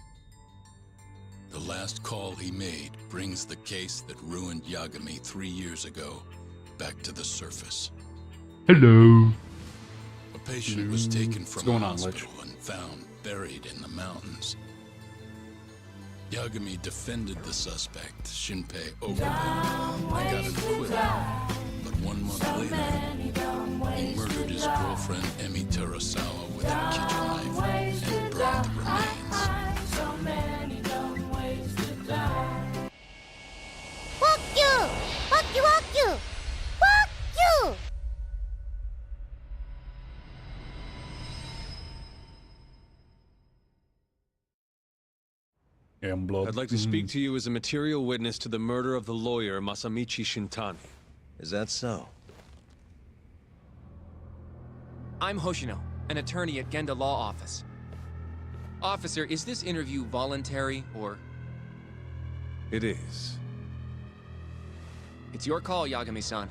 The last call he made brings the case that ruined Yagami 3 years ago back to the surface. Hello. A patient was taken from What's going a on, hospital and found buried in the mountains. Yagami defended the suspect, Shinpei Okubo, and got him acquitted. But 1 month later, he murdered his girlfriend, Emi Terasawa, with a kitchen knife and burned the remains. Fuck you! Fuck you, fuck you! Fuck you! I'd like to speak to you as a material witness to the murder of the lawyer Masamichi Shintani. Is that so? I'm Hoshino, an attorney at Genda Law Office. Officer, is this interview voluntary, or...? It is. It's your call, Yagami-san.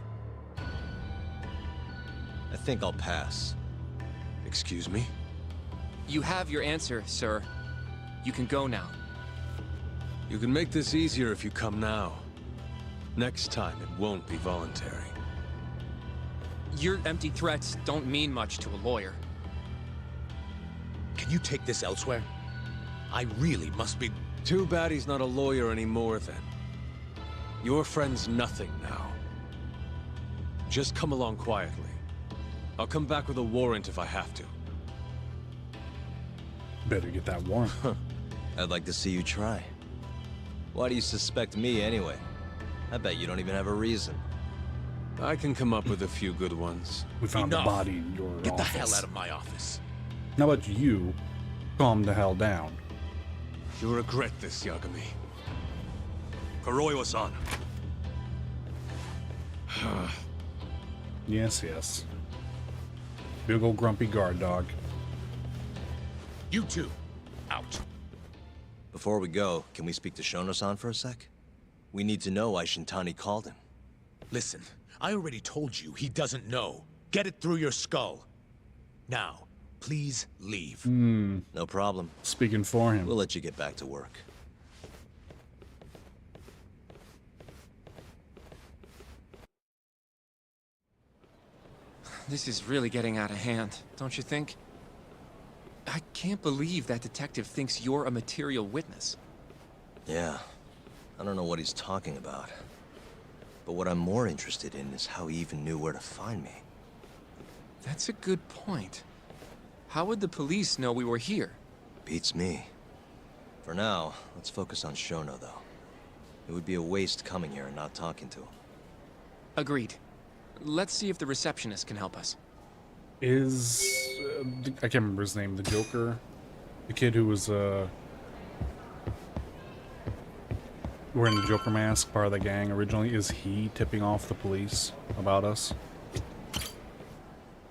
I think I'll pass. Excuse me? You have your answer, sir. You can go now. You can make this easier if you come now. Next time, it won't be voluntary. Your empty threats don't mean much to a lawyer. Can you take this elsewhere? I really must be... Too bad he's not a lawyer anymore, then. Your friend's nothing now. Just come along quietly. I'll come back with a warrant if I have to. Better get that warrant. I'd like to see you try. Why do you suspect me anyway? I bet you don't even have a reason. I can come up with a few good ones. We found Enough. the body in your Get office. the hell out of my office. How about you calm the hell down? You'll regret this, Yagami. Kuroiwa-san. Yes, yes. Big old grumpy guard dog. You two, out. Before we go, can we speak to Shono-san for a sec? We need to know why Shintani called him. Listen, I already told you he doesn't know. Get it through your skull. Now, please leave. No problem. Speaking for him. We'll let you get back to work. This is really getting out of hand, don't you think? I can't believe that detective thinks you're a material witness. Yeah. I don't know what he's talking about. But what I'm more interested in is how he even knew where to find me. That's a good point. How would the police know we were here? Beats me. For now, let's focus on Shono, though. It would be a waste coming here and not talking to him. Agreed. Let's see if the receptionist can help us. Is... I can't remember his name. The Joker? The kid who was, wearing the Joker mask, part of the gang originally. Is he tipping off the police about us?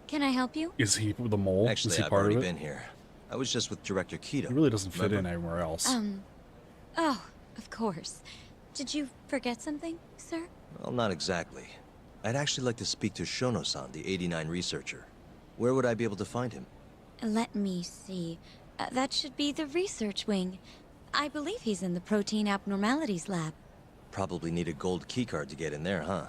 Can I help you? Is he the mole? Actually, is he I've part already of it? been here. I was just with Director Kido. He really doesn't fit Remember? in anywhere else. Oh, of course. Did you forget something, sir? Well, not exactly. I'd actually like to speak to Shono-san, the 89 researcher. Where would I be able to find him? Let me see. That should be the research wing. I believe he's in the protein abnormalities lab. Probably need a gold keycard to get in there, huh?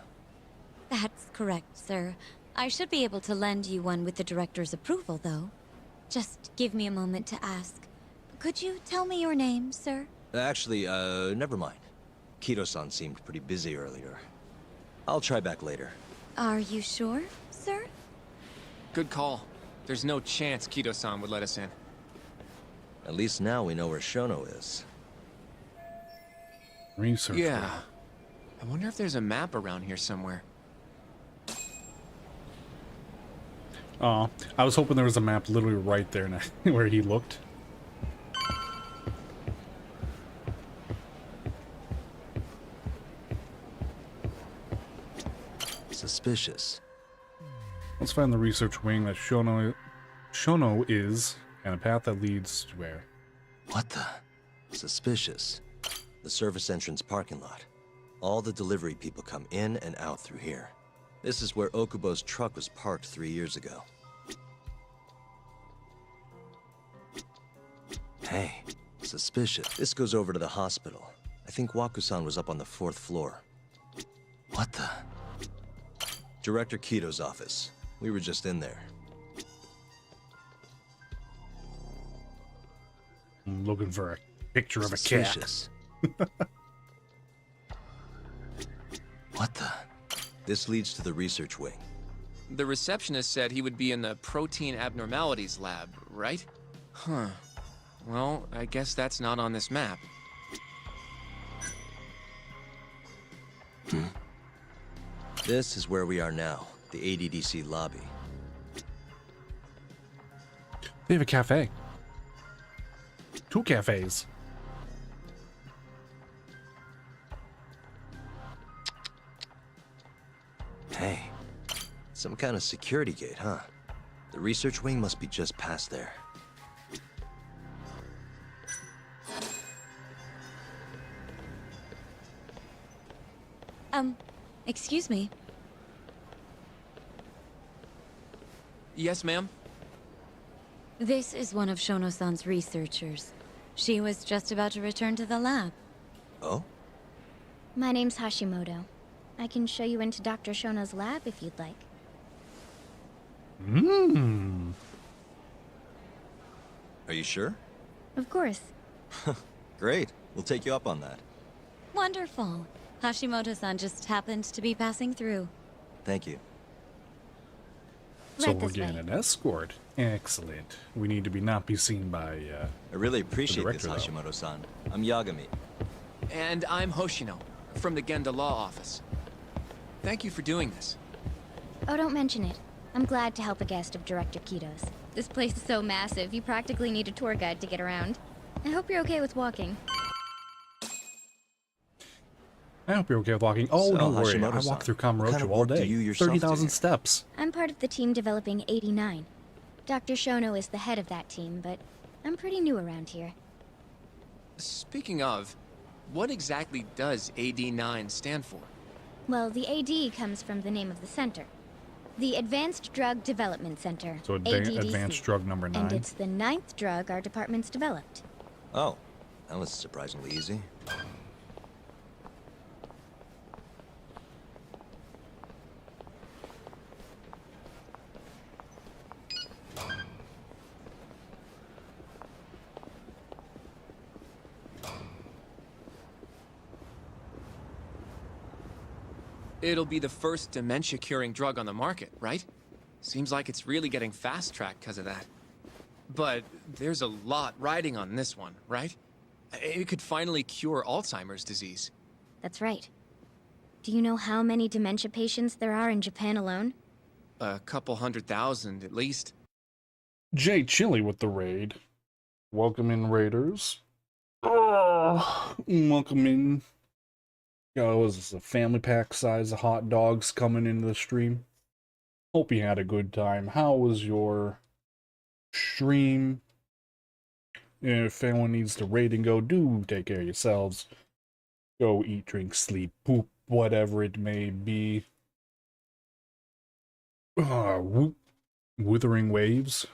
That's correct, sir. I should be able to lend you one with the director's approval, though. Just give me a moment to ask. Could you tell me your name, sir? Actually, never mind. Kido-san seemed pretty busy earlier. I'll try back later. Are you sure, sir? Good call. There's no chance Kido-san would let us in. At least now we know where Shono is. Research. Yeah. I wonder if there's a map around here somewhere. Oh, I was hoping there was a map literally right there now, where he looked. Suspicious. Let's find the research wing that Shono is, and a path that leads to where? What the? Suspicious. The service entrance parking lot. All the delivery people come in and out through here. This is where Okubo's truck was parked 3 years ago. Hey, suspicious. This goes over to the hospital. I think Waku-san was up on the 4th floor. What the? Director Kito's office. We were just in there. I'm looking for a picture of a Suspicious. cat. What the? This leads to the research wing. The receptionist said he would be in the protein abnormalities lab, right? Huh. Well, I guess that's not on this map. This is where we are now, the ADDC lobby. They have a cafe. 2 cafes. Hey, some kind of security gate, huh? The research wing must be just past there. Excuse me. Yes, ma'am? This is one of Shono-san's researchers. She was just about to return to the lab. Oh? My name's Hashimoto. I can show you into Dr. Shono's lab if you'd like. Are you sure? Of course. Great. We'll take you up on that. Wonderful. Hashimoto-san just happened to be passing through. Thank you. So we're getting an escort. Excellent. We need to not be seen by, I really appreciate the this, director, though. Hashimoto-san. I'm Yagami. And I'm Hoshino, from the Genda Law Office. Thank you for doing this. Oh, don't mention it. I'm glad to help a guest of Director Kito's. This place is so massive, you practically need a tour guide to get around. I hope you're okay with walking. I hope you're okay with walking. Oh, So, don't worry. I Hashimoto-san, walk through what kind Kamurocho of all work do day. you yourself 30,000 do? steps. I'm part of the team developing 89. Dr. Shono is the head of that team, but I'm pretty new around here. Speaking of, what exactly does AD9 stand for? Well, the AD comes from the name of the center. The Advanced Drug Development Center, So ADDC. advanced drug number 9. And it's the 9th drug our department's developed. Oh, that was surprisingly easy. It'll be the first dementia-curing drug on the market, right? Seems like it's really getting fast-tracked because of that. But there's a lot riding on this one, right? It could finally cure Alzheimer's disease. That's right. Do you know how many dementia patients there are in Japan alone? A couple 100,000 at least. Jay Chili with the raid. Welcome in, Raiders. Welcome in. Yo, was this a family pack size of hot dogs coming into the stream? Hope you had a good time. How was your stream? If anyone needs to raid and go, do take care of yourselves. Go eat, drink, sleep, poop, whatever it may be. Whoop. Withering Waves.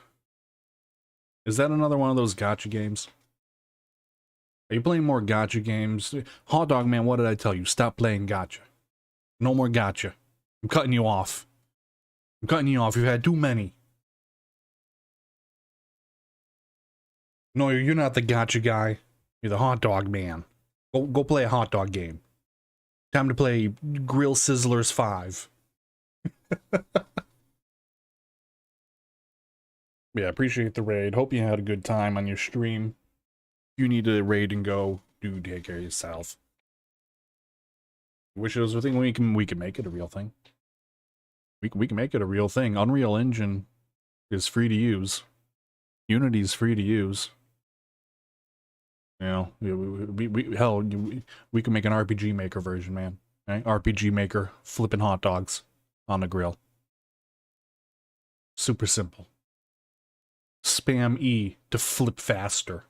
Is that another one of those gacha games? Are you playing more gacha games? Hot Dog Man, what did I tell you? Stop playing gacha. No more gacha. I'm cutting you off. I'm cutting you off. You've had too many. No, you're not the gacha guy. You're the Hot Dog Man. Go play a hot dog game. Time to play Grill Sizzlers 5. Yeah, appreciate the raid. Hope you had a good time on your stream. If you need to raid and go, do take care of yourself. Wish it was a thing. We can make it a real thing. We can make it a real thing. Unreal Engine is free to use. Unity's free to use. You know, we can make an RPG Maker version, man. Right? RPG Maker, flipping hot dogs on the grill. Super simple. Spam E to flip faster.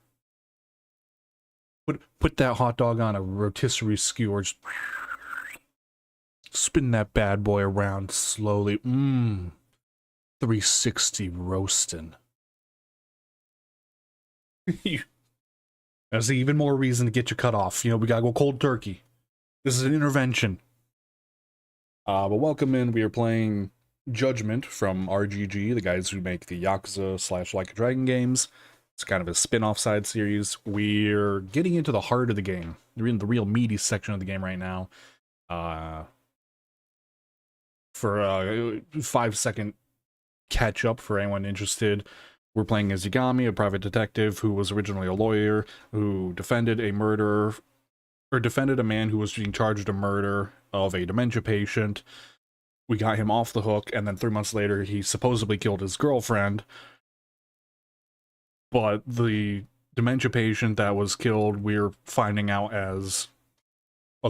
Put that hot dog on a rotisserie skewer. Just spin that bad boy around slowly. 360 roasting. There's even more reason to get you cut off. You know, we gotta go cold turkey. This is an intervention. But welcome in. We are playing Judgment from RGG, the guys who make the Yakuza / Like a Dragon games. It's kind of a spin-off side series. We're getting into the heart of the game. We're in the real meaty section of the game right now. For a 5-second catch-up for anyone interested, we're playing as Yagami, a private detective who was originally a lawyer, who defended a murderer, or defended a man who was being charged a murder of a dementia patient. We got him off the hook, and then 3 months later, he supposedly killed his girlfriend. But the dementia patient that was killed, we're finding out as a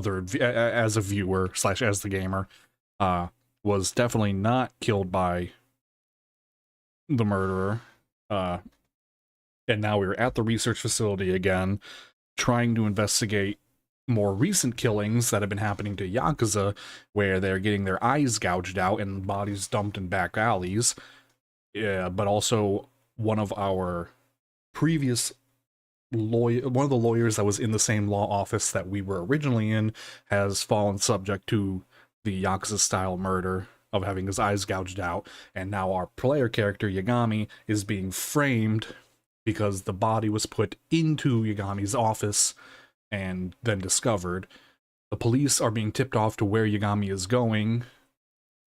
viewer / as the gamer, was definitely not killed by the murderer. And now we're at the research facility again, trying to investigate more recent killings that have been happening to Yakuza, where they're getting their eyes gouged out and bodies dumped in back alleys. Yeah, but also one of our previous one of the lawyers that was in the same law office that we were originally in has fallen subject to the Yakuza-style murder of having his eyes gouged out, and now our player character, Yagami, is being framed because the body was put into Yagami's office and then discovered. The police are being tipped off to where Yagami is going,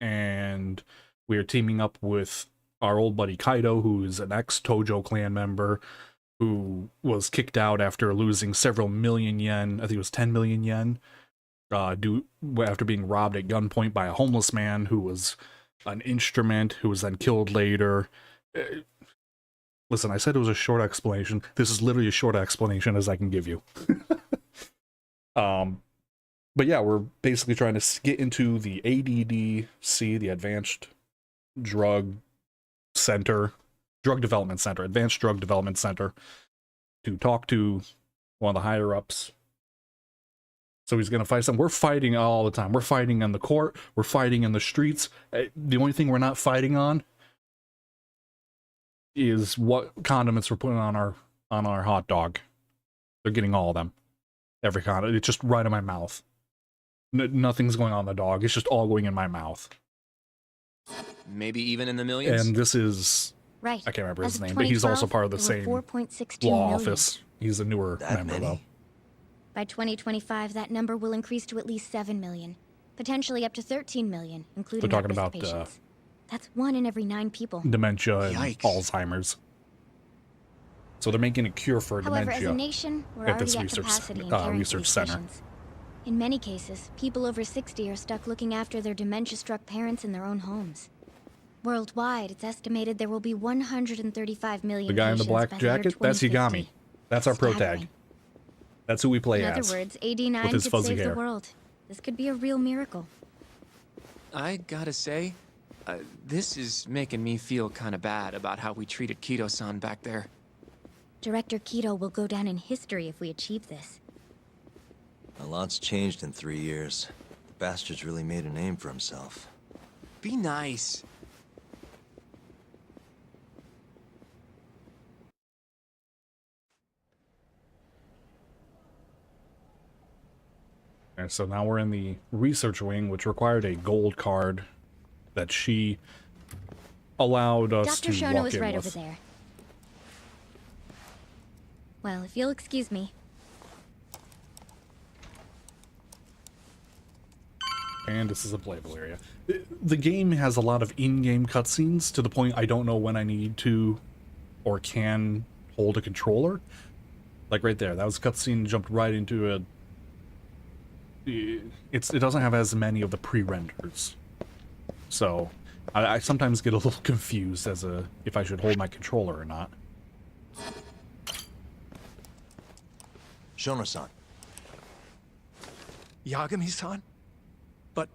and we are teaming up with our old buddy Kaido, who is an ex-Tojo clan member, who was kicked out after losing several million yen, I think it was 10 million yen, after being robbed at gunpoint by a homeless man who was an instrument, who was then killed later. Listen, I said it was a short explanation. This is literally as short explanation as I can give you. But yeah, we're basically trying to get into the ADDC, the Advanced Drug Development Center, Advanced Drug Development Center, to talk to one of the higher-ups. So he's going to fight some. We're fighting all the time. We're fighting in the court. We're fighting in the streets. The only thing we're not fighting on is what condiments we're putting on our hot dog. They're getting all of them. Every condiment. It's just right in my mouth. Nothing's going on the dog. It's just all going in my mouth. Maybe even in the millions? And this is... Right. I can't remember his name, but he's also part of the same law office. He's a newer member, though. By 2025, that number will increase to at least 7 million, potentially up to 13 million, including They're talking at-risk about patients. That's 1 in every 9 people. Dementia and Alzheimer's. So they're making a cure for However, dementia as a nation, we're at this already at capacity in caring for research these center. patients. In many cases, people over 60 are stuck looking after their dementia-struck parents in their own homes. Worldwide, it's estimated there will be 135 million The guy in the patients black by the year jacket, that's 2050. Yagami. That's our pro tag. That's who we play In as. other words, AD9 with his could fuzzy save hair. the world. This could be a real miracle. I gotta say, this is making me feel kind of bad about how we treated Kido-san back there. Director Kido will go down in history if we achieve this. A lot's changed in 3 years. The bastard's really made a name for himself. Be nice. And so now we're in the research wing, which required a gold card that she allowed us Dr. to Shono walk is in right with. over there. Well, if you'll excuse me. And this is a playable area. The game has a lot of in-game cutscenes to the point I don't know when I need to or can hold a controller. Like right there, that was a cutscene, jumped right into a... It doesn't have as many of the pre-renders. So, I sometimes get a little confused as if I should hold my controller or not. Shono-san. Yagami-san? But,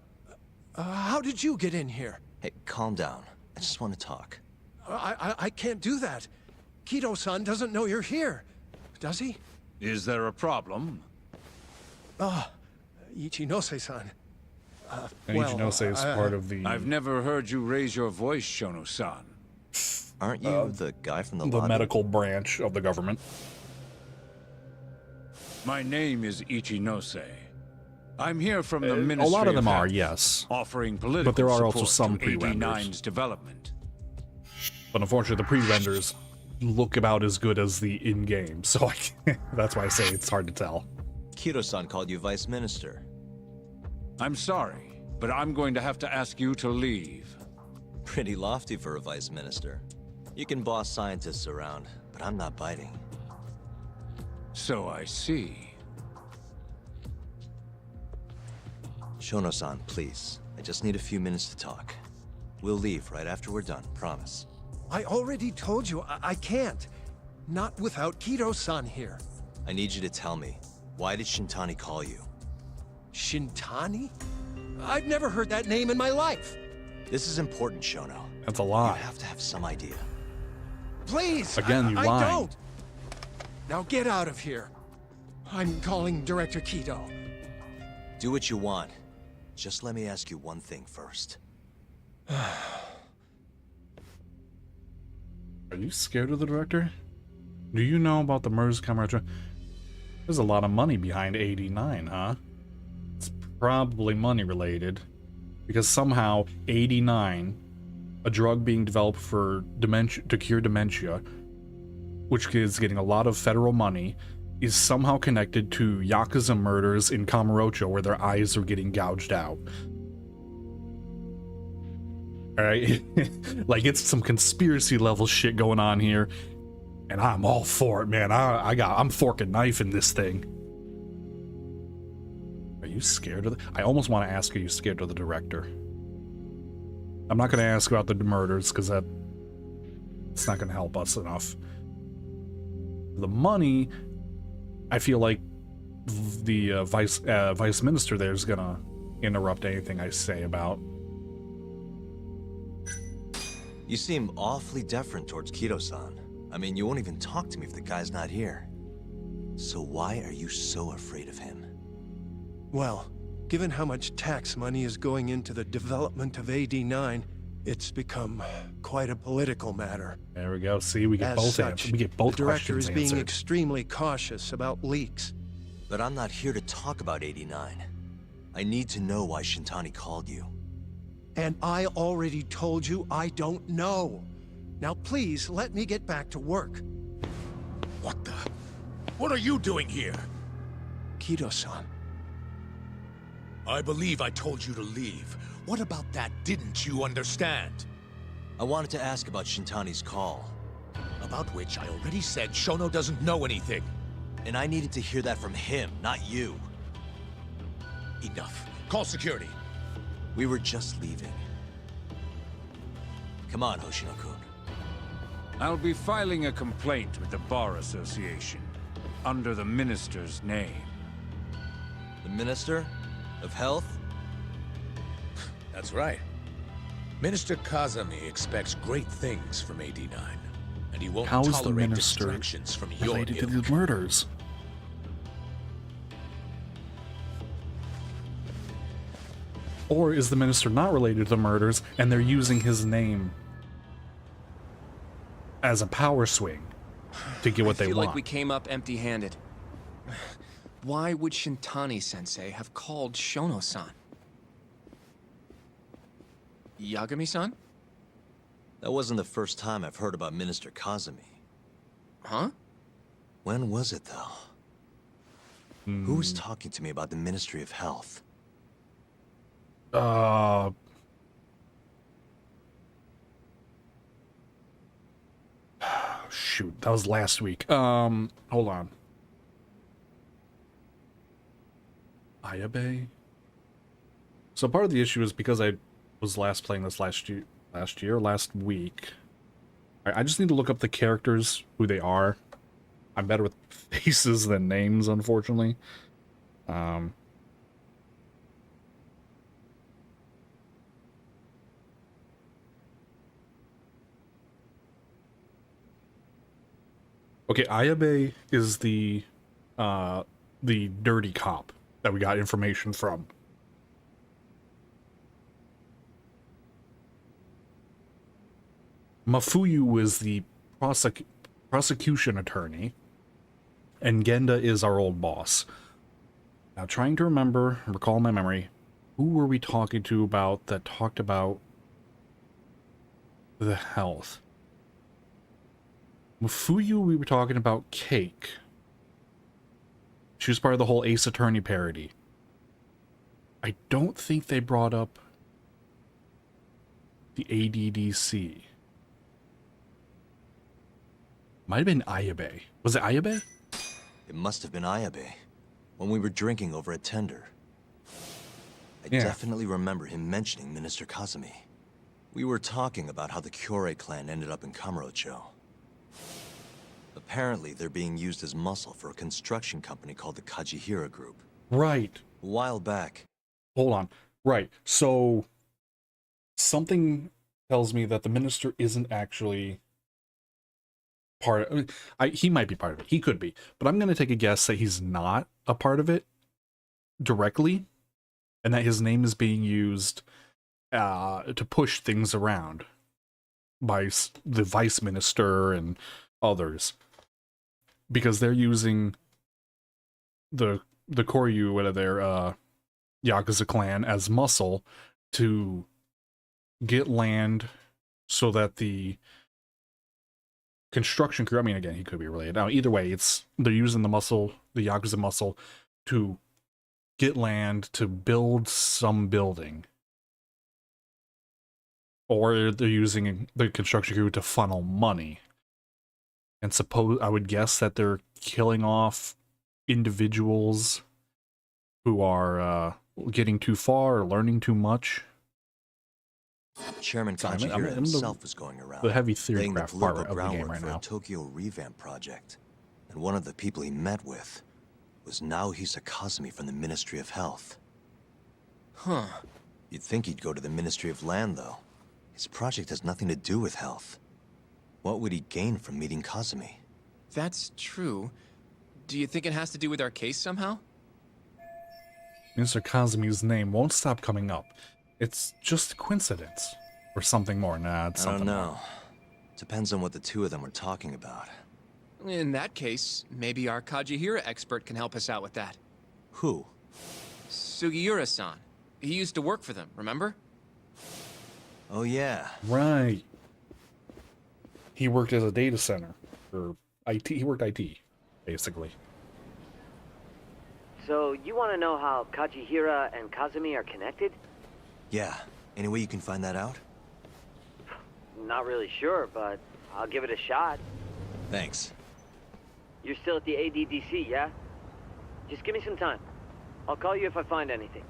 how did you get in here? Hey, calm down. I just want to talk. I can't do that. Kido-san doesn't know you're here. Does he? Is there a problem? Ichinose-san. And Ichinose is part of the... I've never heard you raise your voice, Shono-san. Aren't you the guy from the the lobby? medical branch of the government. My name is Ichinose. I'm here from the Ministry a lot of them are, Health, yes. offering political But there are also support some to pre-renders. 89's development. But unfortunately, the pre-renders look about as good as the in-game, so I can't, that's why I say it's hard to tell. Kiro-san called you Vice Minister. I'm sorry, but I'm going to have to ask you to leave. Pretty lofty for a Vice Minister. You can boss scientists around, but I'm not biting. So I see. Shono-san, please. I just need a few minutes to talk. We'll leave right after we're done, promise. I already told you I can't. Not without Kiro-san here. I need you to tell me, why did Shintani call you? Shintani? I've never heard that name in my life. This is important, Shono. That's a lie. You have to have some idea. Please! Again, you I lied. don't! Now get out of here. I'm calling Director Kido. Do what you want. Just let me ask you one thing first. Are you scared of the director? Do you know about the MERS camera? There's a lot of money behind 89, huh? It's probably money related. Because somehow 89, a drug being developed for dementia, to cure dementia, which is getting a lot of federal money, is somehow connected to Yakuza murders in Kamurocho where their eyes are getting gouged out. Alright? Like, it's some conspiracy level shit going on here. And I'm all for it, man. I'm fork and knife in this thing. Are you scared of I almost want to ask, are you scared of the director? I'm not going to ask about the murders, because it's not going to help us enough. The money, I feel like the vice minister there is going to interrupt anything I say about. You seem awfully deferent towards Kido-san. I mean, you won't even talk to me if the guy's not here. So why are you so afraid of him? Well, given how much tax money is going into the development of AD9, it's become quite a political matter. There we go. See, we get As both such, answers. We get both the director questions is being answered. extremely cautious about leaks. But I'm not here to talk about 89. I need to know why Shintani called you. And I already told you I don't know. Now please, let me get back to work. What the? What are you doing here? Kido-san. I believe I told you to leave. What about that didn't you understand? I wanted to ask about Shintani's call. About which I already said Shono doesn't know anything. And I needed to hear that from him, not you. Enough. Call security. We were just leaving. Come on, Hoshino-kun. I'll be filing a complaint with the Bar Association, under the Minister's name. The Minister of Health? That's right. Minister Kazami expects great things from AD9, and he won't How is the tolerate minister distractions from your related to ilk. the murders? Or is the minister not related to the murders, and they're using his name as a power swing to get what they I feel want? like we came up empty-handed. Why would Shintani-sensei have called Shono-san? Yagami-san? That wasn't the first time I've heard about Minister Kazami. Huh? When was it, though? Who was talking to me about the Ministry of Health? Shoot, that was last week. Hold on. Ayabe? So part of the issue is because I was last playing this last week. I just need to look up the characters, who they are. I'm better with faces than names, unfortunately. Okay, Ayabe is the dirty cop that we got information from. Mafuyu is the prosecution attorney. And Genda is our old boss. Now, trying to recall my memory, who were we talking to about that talked about the health? Mufuyu, we were talking about Cake. She was part of the whole Ace Attorney parody. I don't think they brought up the ADDC. Might have been Ayabe. Was it Ayabe? It must have been Ayabe, when we were drinking over at Tender. I Yeah. definitely remember him mentioning Minister Kazumi. We were talking about how the Kyorei clan ended up in Kamurocho. Apparently, they're being used as muscle for a construction company called the Kajihira Group. Right. A while back. Hold on. Right. So, something tells me that the minister isn't actually part of it. He might be part of it. He could be. But I'm going to take a guess that he's not a part of it directly, and that his name is being used to push things around by the vice minister and others, because they're using the Koryu, whatever their Yakuza clan, as muscle to get land so that the construction crew, I mean, again, he could be related. Now, either way, they're using the muscle, the Yakuza muscle, to get land to build some building. Or they're using the construction crew to funnel money. And I would guess that they're killing off individuals who are getting too far or learning too much. Chairman Kajihira himself was going around, the heavy laying the theorycraft part of political the game groundwork right for now. a Tokyo revamp project. And one of the people he met with was Naohisa Kazumi from the Ministry of Health. Huh. You'd think he'd go to the Ministry of Land, though. His project has nothing to do with health. What would he gain from meeting Kazumi? That's true. Do you think it has to do with our case somehow? Mr. Kazumi's name won't stop coming up. It's just a coincidence. Or something more. Nah, it's I something don't know. more. Depends on what the two of them were talking about. In that case, maybe our Kajihira expert can help us out with that. Who? Sugiura-san. He used to work for them, remember? Oh, yeah. Right. He worked as a data center. Or IT. He worked IT, basically. So, you want to know how Kajihira and Kazumi are connected? Yeah. Any way you can find that out? Not really sure, but I'll give it a shot. Thanks. You're still at the ADDC, yeah? Just give me some time. I'll call you if I find anything.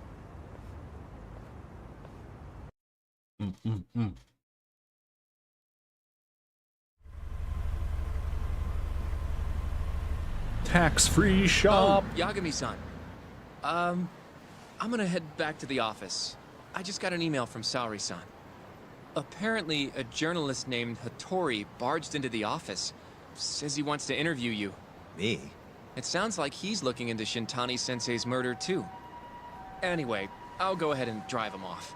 Tax-free shop. Oh, Yagami-san. I'm gonna head back to the office. I just got an email from Saori-san. Apparently, a journalist named Hattori barged into the office. Says he wants to interview you. Me? It sounds like he's looking into Shintani-sensei's murder, too. Anyway, I'll go ahead and drive him off.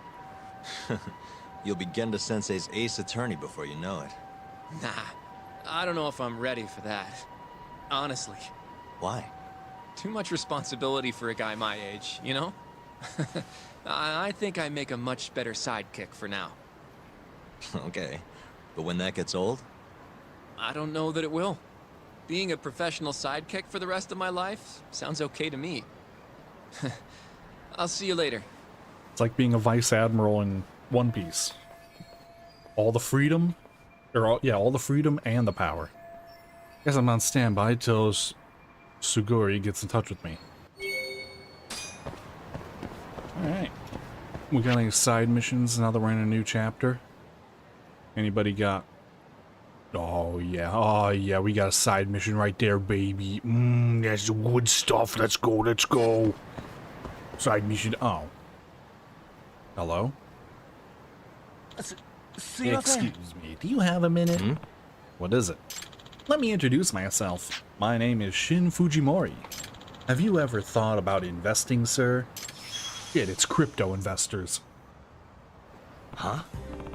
You'll be Genda-sensei's ace attorney before you know it. Nah, I don't know if I'm ready for that. Honestly. Why? Too much responsibility for a guy my age, you know? I think I make a much better sidekick for now. Okay. But when that gets old? I don't know that it will. Being a professional sidekick for the rest of my life sounds okay to me. I'll see you later. It's like being a vice admiral in One Piece. All the freedom, all the freedom and the power. Guess I'm on standby till Suguri gets in touch with me. Alright. We got any side missions now that we're in a new chapter? Anybody got... Oh yeah, we got a side mission right there, baby. That's good stuff. Let's go. Side mission. Oh. Hello? Excuse me, do you have a minute? What is it? Let me introduce myself. My name is Shin Fujimori. Have you ever thought about investing, sir? Shit, it's crypto investors. Huh?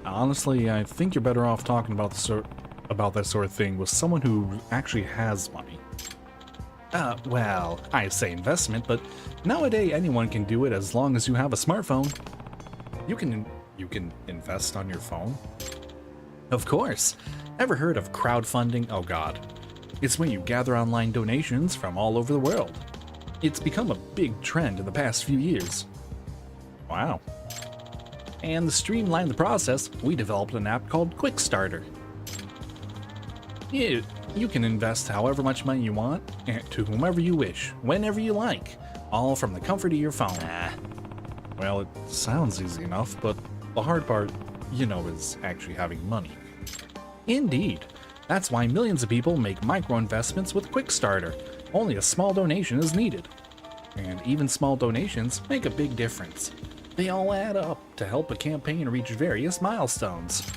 Honestly, I think you're better off talking about that sort of thing with someone who actually has money. Well, I say investment, but nowadays anyone can do it as long as you have a smartphone. You can invest on your phone? Of course. Ever heard of crowdfunding? Oh god. It's when you gather online donations from all over the world. It's become a big trend in the past few years. Wow. And to streamline the process, we developed an app called Quickstarter. You can invest however much money you want, to whomever you wish, whenever you like, all from the comfort of your phone. Well, it sounds easy enough, but the hard part, is actually having money. Indeed. That's why millions of people make micro-investments with Quickstarter. Only a small donation is needed. And even small donations make a big difference. They all add up to help a campaign reach various milestones.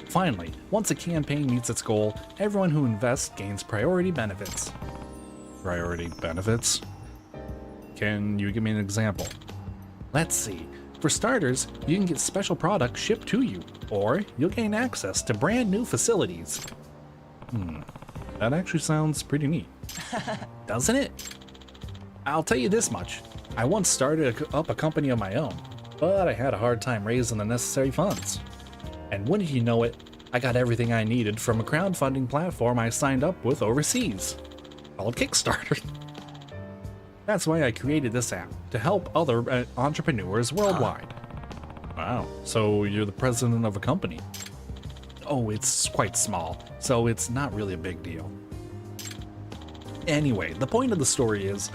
Finally, once a campaign meets its goal, everyone who invests gains priority benefits. Priority benefits? Can you give me an example? Let's see. For starters, you can get special products shipped to you, or you'll gain access to brand new facilities. That actually sounds pretty neat. Doesn't it? I'll tell you this much. I once started up a company of my own, but I had a hard time raising the necessary funds. And wouldn't you know it, I got everything I needed from a crowdfunding platform I signed up with overseas, called Kickstarter. That's why I created this app, to help other entrepreneurs worldwide. Wow, so you're the president of a company? Oh, it's quite small, so it's not really a big deal. Anyway, the point of the story is,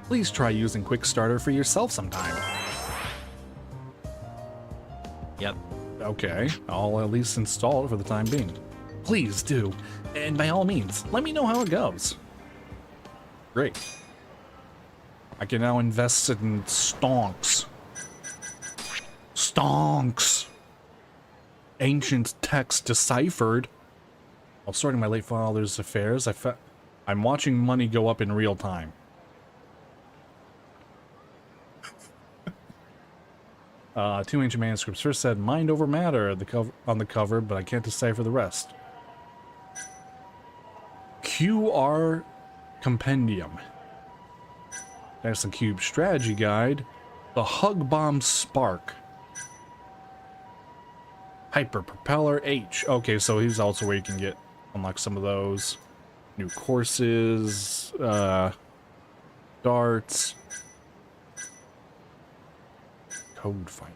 please try using Quickstarter for yourself sometime. Yep. Okay, I'll at least install it for the time being. Please do, and by all means, let me know how it goes. Great. I can now invest in stonks. Stonks! Ancient text deciphered. While sorting my late father's affairs, I'm watching money go up in real time. Two ancient manuscripts. First said mind over matter on the cover, but I can't decipher the rest. QR Compendium. There's the Cube Strategy Guide. The Hug Bomb Spark. Hyper Propeller H. Okay, so he's also where you can unlock some of those. New courses. Darts. Code fight.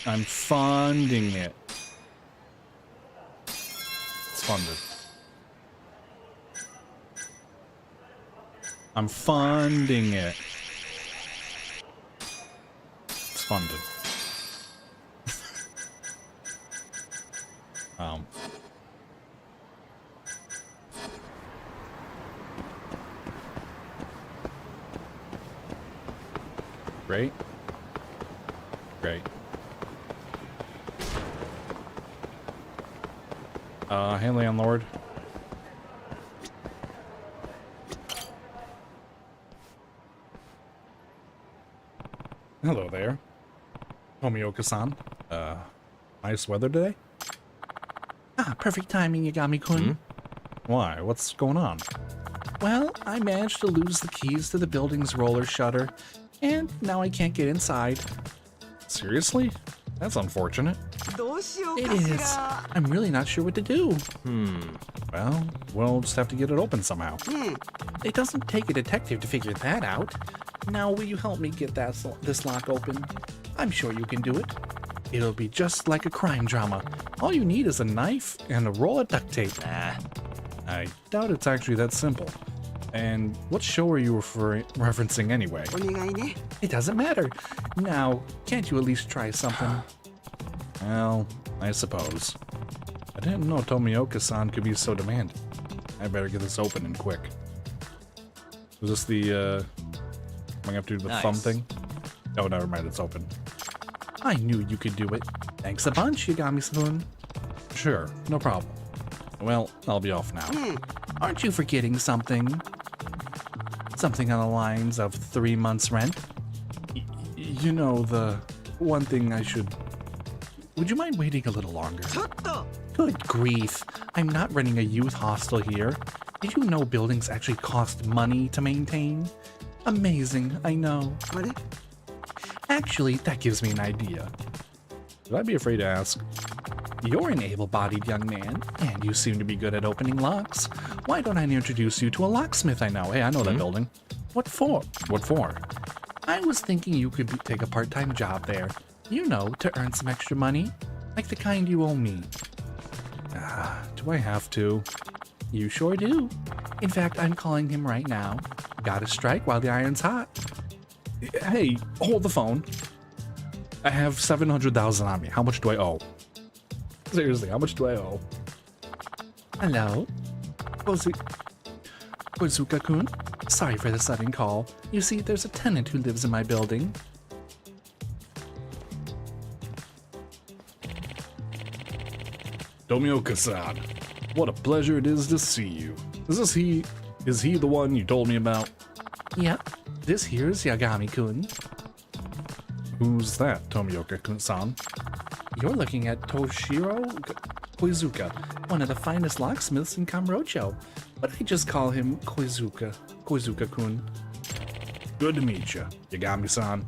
I'm funding it. It's funded. I'm funding it. It's funded. Great. Great. Hey, landlord. Hello there. Tomioka-san. Nice weather today? Perfect timing, Yagami-kun. Why? What's going on? Well, I managed to lose the keys to the building's roller shutter, and now I can't get inside. Seriously? That's unfortunate. It is. I'm really not sure what to do. Well, we'll just have to get it open somehow. It doesn't take a detective to figure that out. Now, will you help me get this lock open? I'm sure you can do it. It'll be just like a crime drama. All you need is a knife and a roll of duct tape. I doubt it's actually that simple. And what show are you referencing anyway? It doesn't matter. Now, can't you at least try something? Well, I suppose. I didn't know Tomioka-san could be so demanding. I better get this open and quick. Was this the, am I gonna have to do the thumb thing? Oh, never mind, it's open. I knew you could do it. Thanks a bunch, Yagami-san. Sure, no problem. Well, I'll be off now. Aren't you forgetting something? Something on the lines of 3 months' rent? You know, the one thing I should would you mind waiting a little longer? Good grief. I'm not running a youth hostel here. Did you know buildings actually cost money to maintain? Amazing, I know. Actually, that gives me an idea. Should I be afraid to ask? You're an able-bodied young man, and you seem to be good at opening locks. Why don't I introduce you to a locksmith I know? Hey, I know that building. What for? What for? I was thinking you could take a part-time job there. You know, to earn some extra money. Like the kind you owe me. Do I have to? You sure do. In fact, I'm calling him right now. Gotta strike while the iron's hot. Hey, hold the phone. I have 700,000 on me. How much do I owe? Seriously, how much do I owe? Hello? Kozuka-kun? Sorry for the sudden call. You see, there's a tenant who lives in my building. Tomioka-san, what a pleasure it is to see you. Is he the one you told me about? Yep, this here's Yagami-kun. Who's that, Tomioka-san? You're looking at Toshiro Koizuka, one of the finest locksmiths in Kamurocho, but I just call him Koizuka-kun. Good to meet you, Yagami-san.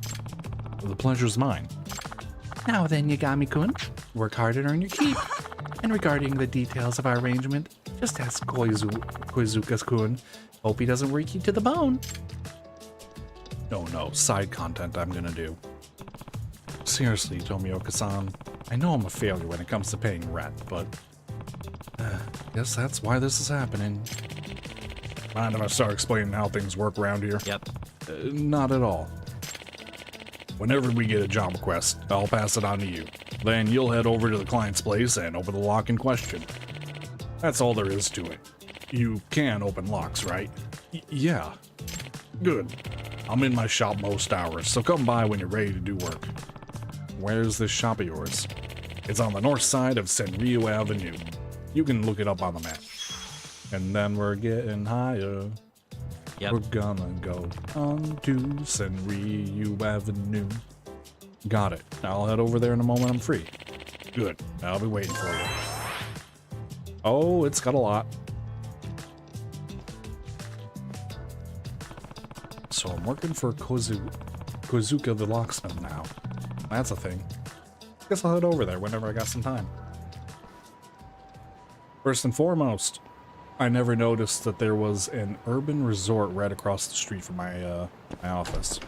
Well, the pleasure's mine. Now then, Yagami-kun, work hard and earn your keep. And regarding the details of our arrangement, just ask Koizuka-kun. Hope he doesn't work you to the bone. No, side content I'm gonna do. Seriously, Tomioka-san, I know I'm a failure when it comes to paying rent, but guess that's why this is happening. Mind if I start explaining how things work around here? Yep. Not at all. Whenever we get a job request, I'll pass it on to you. Then you'll head over to the client's place and open the lock in question. That's all there is to it. You can open locks, right? Yeah. Good. I'm in my shop most hours, so come by when you're ready to do work. Where's this shop of yours? It's on the north side of Senryu Avenue. You can look it up on the map. And then we're getting higher. Yep. We're gonna go on to Senryu Avenue. Got it. I'll head over there in a moment I'm free. Good. I'll be waiting for you. Oh, it's got a lot. So I'm working for Kozuka the locksmith now. That's a thing. Guess I'll head over there whenever I got some time. First and foremost, I never noticed that there was an urban resort right across the street from my my office.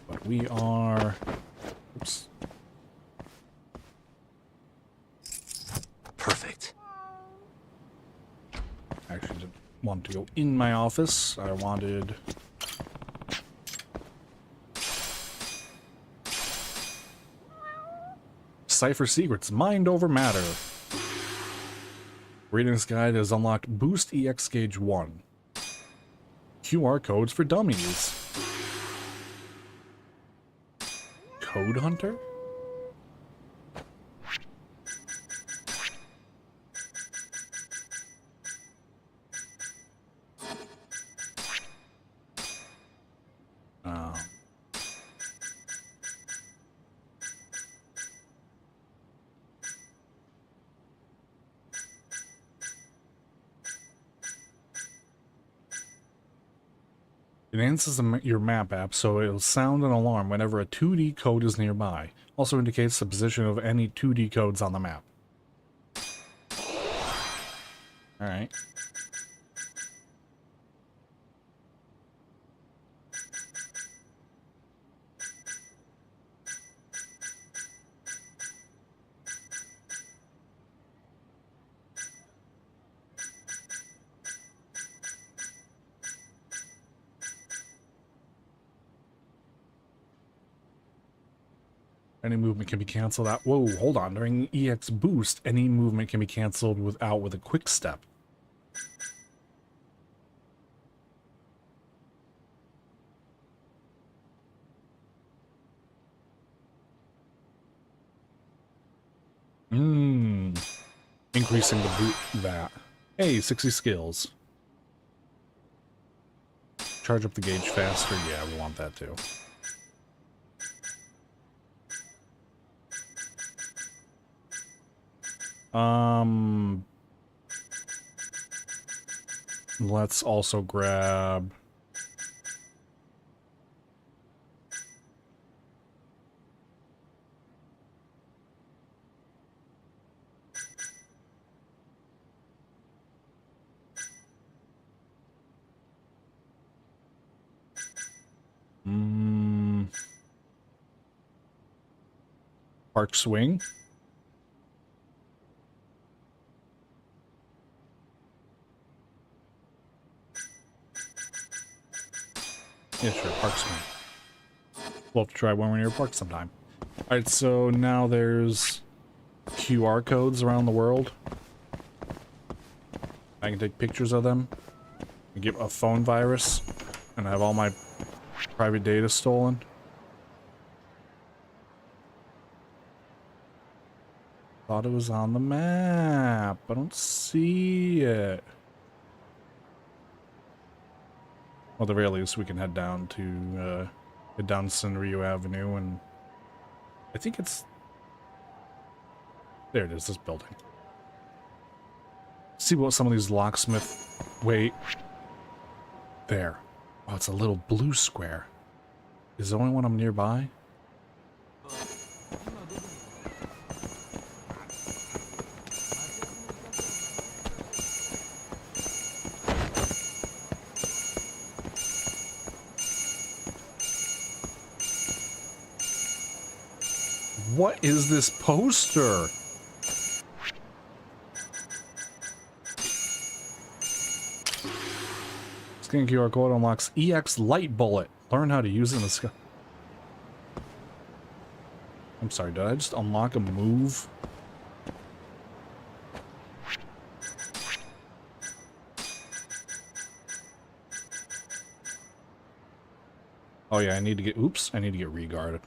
But we are... Oops. Perfect. I actually didn't want to go in my office. I wanted... Cipher secrets, mind over matter. Reading's guide has unlocked Boost EX Gauge 1. QR codes for dummies. Code Hunter? It enhances your map app, so it'll sound an alarm whenever a 2D code is nearby. Also indicates the position of any 2D codes on the map. Alright. Any movement can be canceled out. Whoa, hold on. During EX Boost, any movement can be canceled with a quick step. Increasing the boot that. Hey, 60 skills. Charge up the gauge faster. Yeah, we want that too. Let's also grab... Park Swing. Yeah, sure, Park Swing. We'll have to try when we're near a park sometime. Alright, so now there's QR codes around the world. I can take pictures of them and get a phone virus and have all my private data stolen. Thought it was on the map. I don't see it. Well, at the very least, we can head down to Senryu Avenue, and I think it's... There it is, this building. See what some of these locksmith... Wait. There. Oh, it's a little blue square. Is the only one I'm nearby? What is this poster? Scan QR code unlocks EX light bullet. Learn how to use it in the sky. I'm sorry, did I just unlock a move? Oh yeah, I need to get, oops, I need to get re-guarded.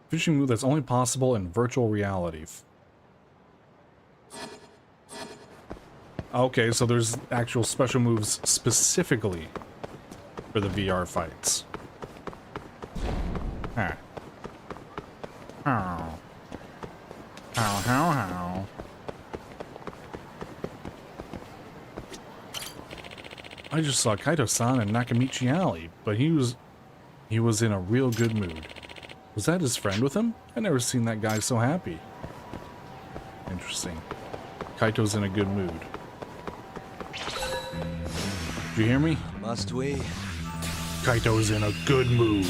Fishing move that's only possible in virtual reality. Okay, so there's actual special moves specifically for the VR fights. Huh. How? How? I just saw Kaito-san in Nakamichi Alley, but he was in a real good mood. Was that his friend with him? I never seen that guy so happy. Interesting. Kaito's in a good mood. Did you hear me? Must we? Kaito's in a good mood.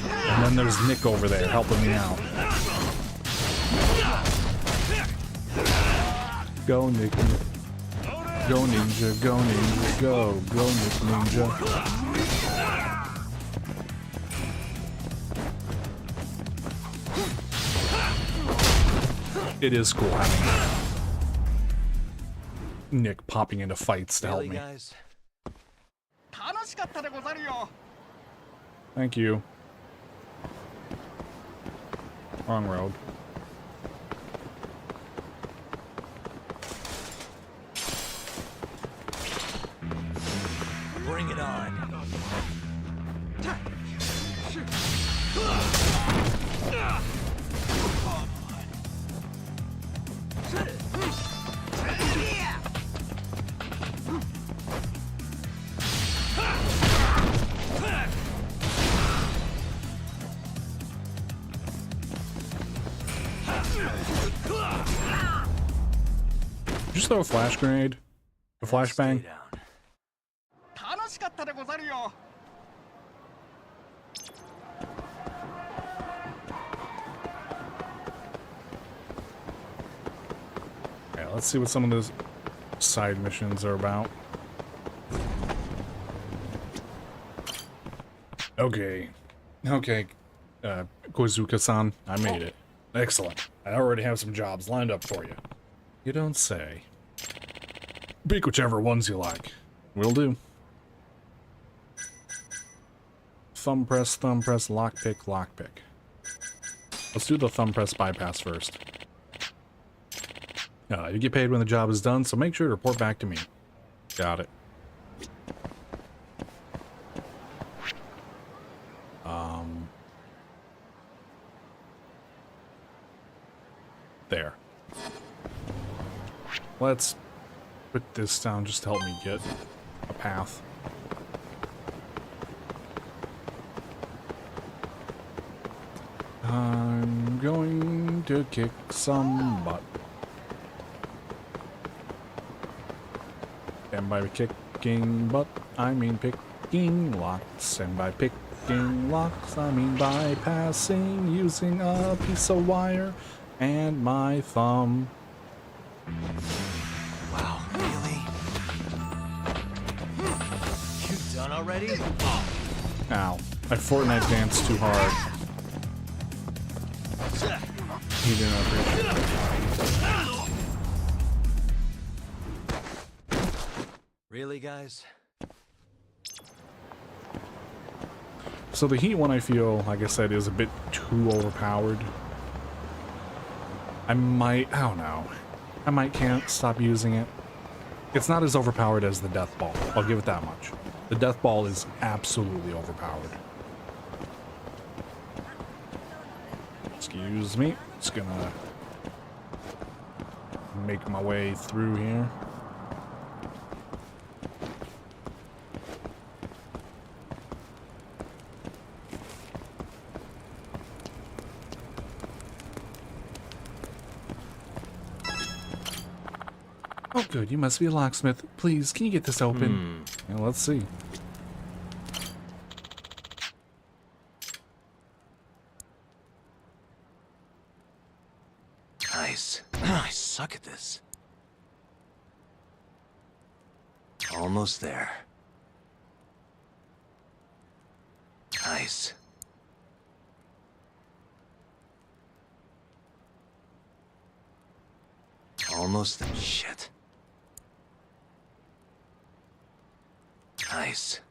And then there's Nick over there helping me out. Go, Nick. Go, ninja. Go, ninja. Go. Go, Nick, ninja. It is cool having Nick popping into fights to help me. Guys? Thank you. Wrong road. Bring it on. Just throw a flash grenade? A flashbang? Yeah, let's see what some of those side missions are about. Okay. Okay. Koizuka-san, I made it. Excellent. I already have some jobs lined up for you. You don't say. Pick whichever ones you like. Will do. Thumb press, lockpick, lockpick. Let's do the thumb press bypass first. You get paid when the job is done, so make sure to report back to me. Got it. let's put this down just to help me get a path. I'm going to kick some butt. And by kicking butt, I mean picking locks. And by picking locks, I mean bypassing using a piece of wire and my thumb. Wow, really? You done already? Ow. I Fortnite danced too hard. He didn't appreciate it. Really, guys? So the heat one, I feel, like I said, is a bit too overpowered. I don't know. Can't stop using it. It's not as overpowered as the death ball. I'll give it that much. The death ball is absolutely overpowered. Excuse me. Just gonna make my way through here. Oh, good. You must be a locksmith. Please, can you get this open? Yeah, let's see. Nice. I suck at this. Almost there. Nice. Almost there. Shit. Nice.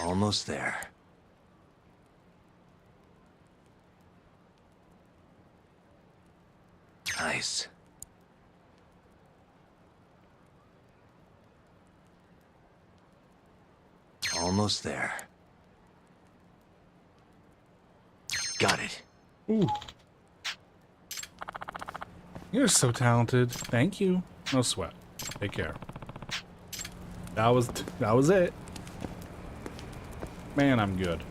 Almost there. Nice. Almost there. Got it. Ooh. You're so talented. Thank you. No sweat. Take care. That was it. Man, I'm good.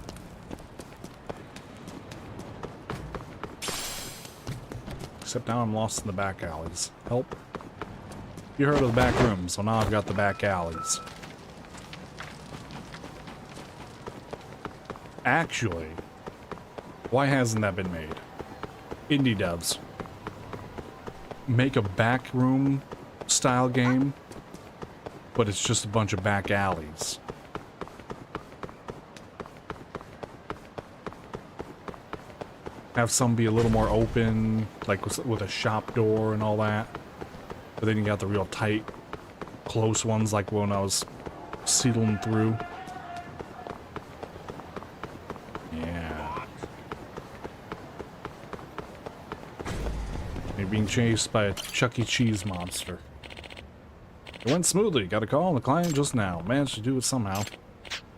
Except now I'm lost in the back alleys. Help. You heard of the back rooms, so now I've got the back alleys. Actually, why hasn't that been made? Indie devs. Make a back room style game, but it's just a bunch of back alleys. Have some be a little more open, like with a shop door and all that. But then you got the real tight, close ones, like when I was sealing through. Yeah. You're being chased by a Chuck E. Cheese monster. It went smoothly. Got a call on the client just now. Managed to do it somehow.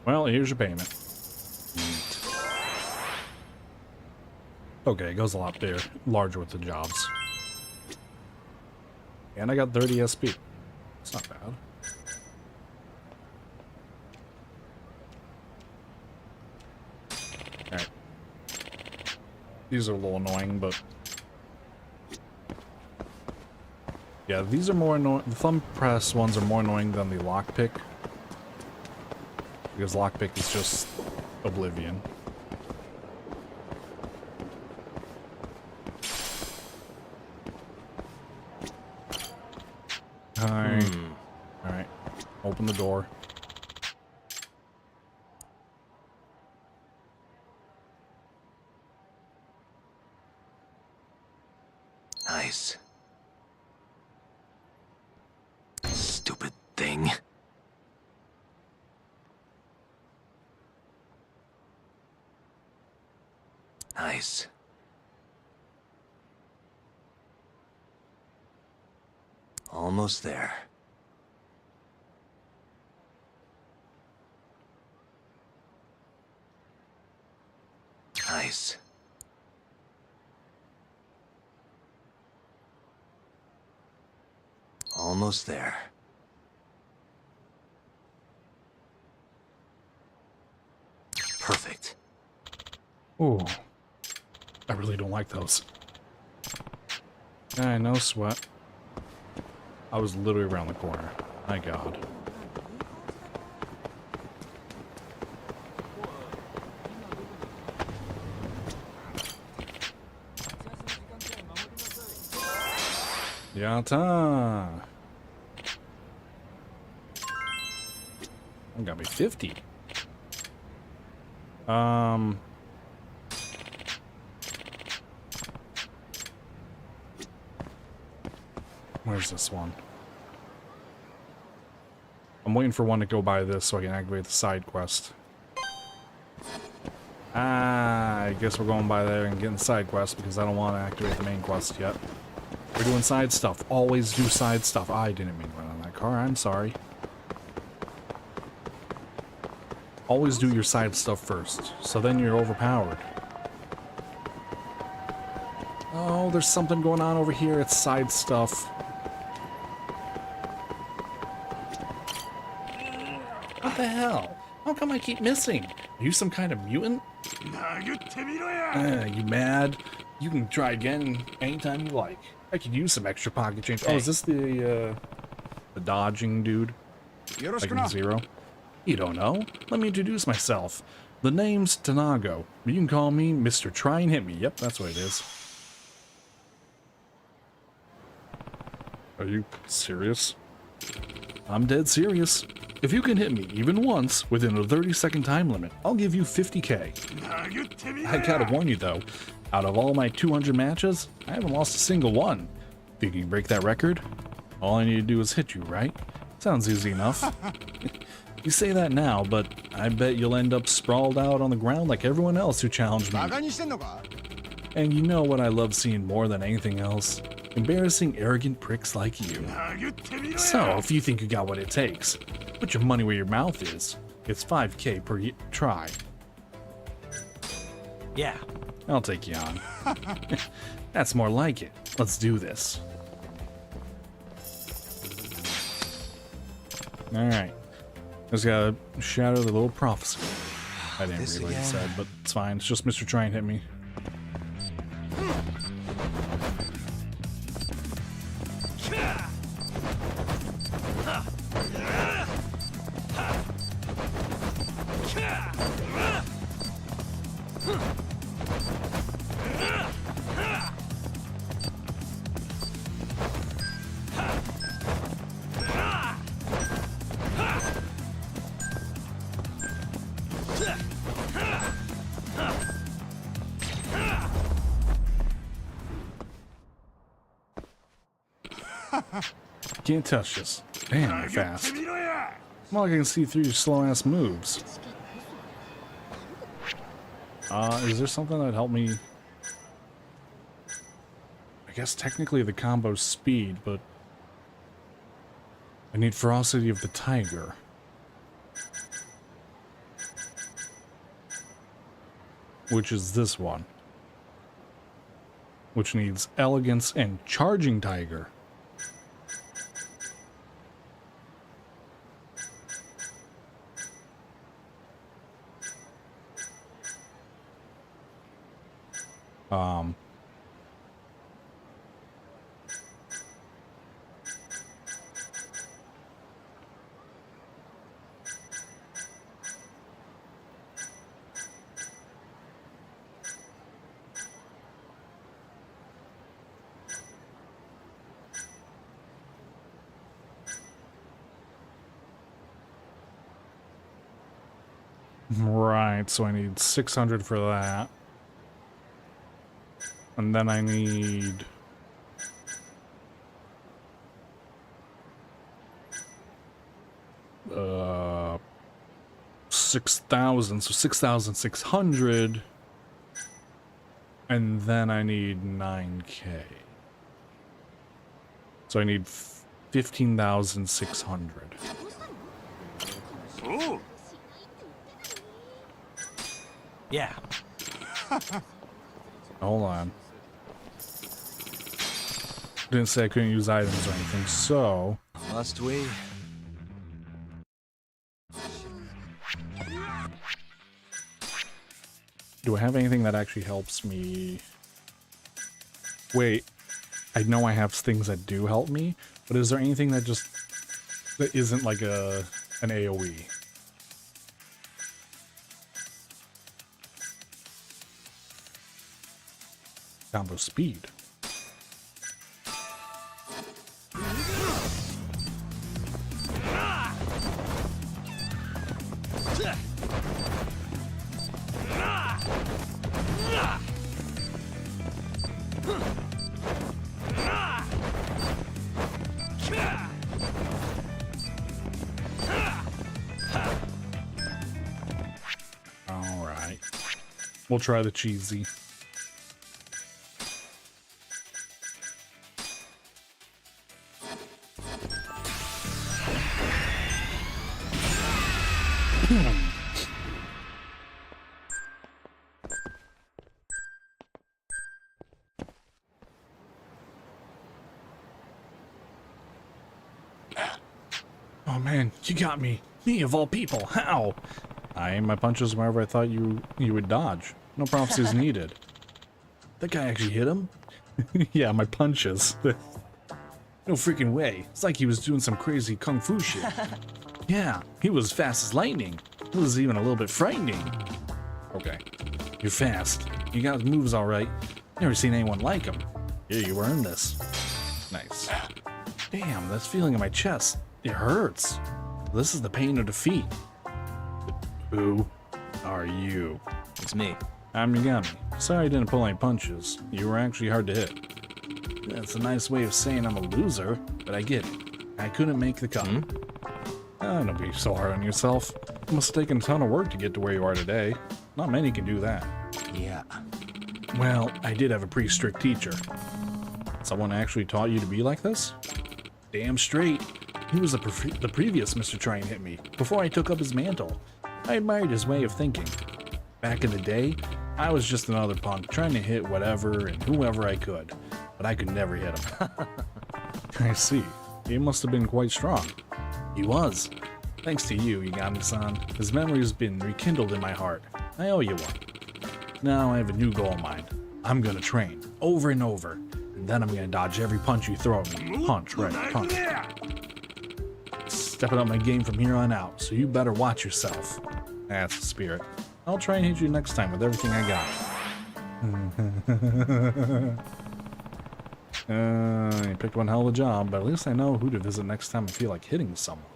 Well, here's your payment. Okay, it goes a lot bigger, larger with the jobs. And I got 30 SP. It's not bad. Alright. These are a little annoying, but... yeah, these are more annoying. The thumb press ones are more annoying than the lockpick. Because lockpick is just oblivion. Hi. Alright. Open the door. Nice. Stupid thing. Nice. Almost there. Nice. Almost there. Perfect. Ooh. I really don't like those. No sweat. I was literally around the corner. My God. Yata. That got me 50. Where's this one? I'm waiting for one to go by this so I can activate the side quest. I guess we're going by there and getting the side quest because I don't want to activate the main quest yet. We're doing side stuff. Always do side stuff. I didn't mean to run on that car. I'm sorry. Always do your side stuff first, so then you're overpowered. Oh, there's something going on over here. It's side stuff. What the hell? How come I keep missing? Are you some kind of mutant? You mad? You can try again anytime you like. I could use some extra pocket change. Oh, is this the dodging dude? Like in Zero? You don't know? Let me introduce myself. The name's Tanago. You can call me Mr. Try and Hit Me. Yep, that's what it is. Are you serious? I'm dead serious. If you can hit me even once within a 30-second time limit, I'll give you 50K. I gotta warn you though, out of all my 200 matches, I haven't lost a single one. Think you can break that record? All I need to do is hit you, right? Sounds easy enough. You say that now, but I bet you'll end up sprawled out on the ground like everyone else who challenged me. And you know what I love seeing more than anything else? Embarrassing, arrogant pricks like you. So, if you think you got what it takes, put your money where your mouth is. It's 5K per try. Yeah. I'll take you on. That's more like it. Let's do this. Alright. Just gotta shatter the little prophecy. I didn't read what he said, but it's fine. It's just Mr. Try and Hit Me. Can't touch this. Damn, you're fast. Well, I can see through your slow-ass moves. Is there something that'd help me? I guess technically the combo's speed, but I need Ferocity of the Tiger. Which is this one. Which needs Elegance and Charging Tiger. Right, so I need 600 for that. And then I need... $6,000, so 6,600. And then I need 9K. So I need 15,600. Ooh. Yeah. Hold on. Didn't say I couldn't use items or anything, so... Must we? Do I have anything that actually helps me? Wait, I know I have things that do help me, but is there anything that just... that isn't like an AoE? Combo speed. Alright. We'll try the cheesy. Oh man, you got me. Me of all people. How? I aim my punches wherever I thought you would dodge. No prophecies needed. That guy actually hit him? Yeah, my punches. No freaking way. It's like he was doing some crazy kung fu shit. Yeah, he was fast as lightning. It was even a little bit frightening. Okay, you're fast. You got moves all right. Never seen anyone like him. Yeah, you earned this. Nice. Damn, that's feeling in my chest. It hurts. This is the pain of defeat. Who are you? It's me. I'm Yagami. Sorry I didn't pull any punches. You were actually hard to hit. That's a nice way of saying I'm a loser, but I get it. I couldn't make the cut. Don't be so hard on yourself. It must have taken a ton of work to get to where you are today. Not many can do that. Yeah. Well, I did have a pretty strict teacher. Someone actually taught you to be like this? Damn straight. He was the previous Mr. Try and Hit Me, before I took up his mantle. I admired his way of thinking. Back in the day, I was just another punk trying to hit whatever and whoever I could, but I could never hit him. I see. He must have been quite strong. He was. Thanks to you, Yagami-san. His memory has been rekindled in my heart. I owe you one. Now I have a new goal in mind. I'm gonna train, over and over, and then I'm gonna dodge every punch you throw at me. Punch, right, punch. Stepping up my game from here on out, so you better watch yourself. That's the spirit. I'll try and hit you next time with everything I got. You picked one hell of a job, but at least I know who to visit next time I feel like hitting someone.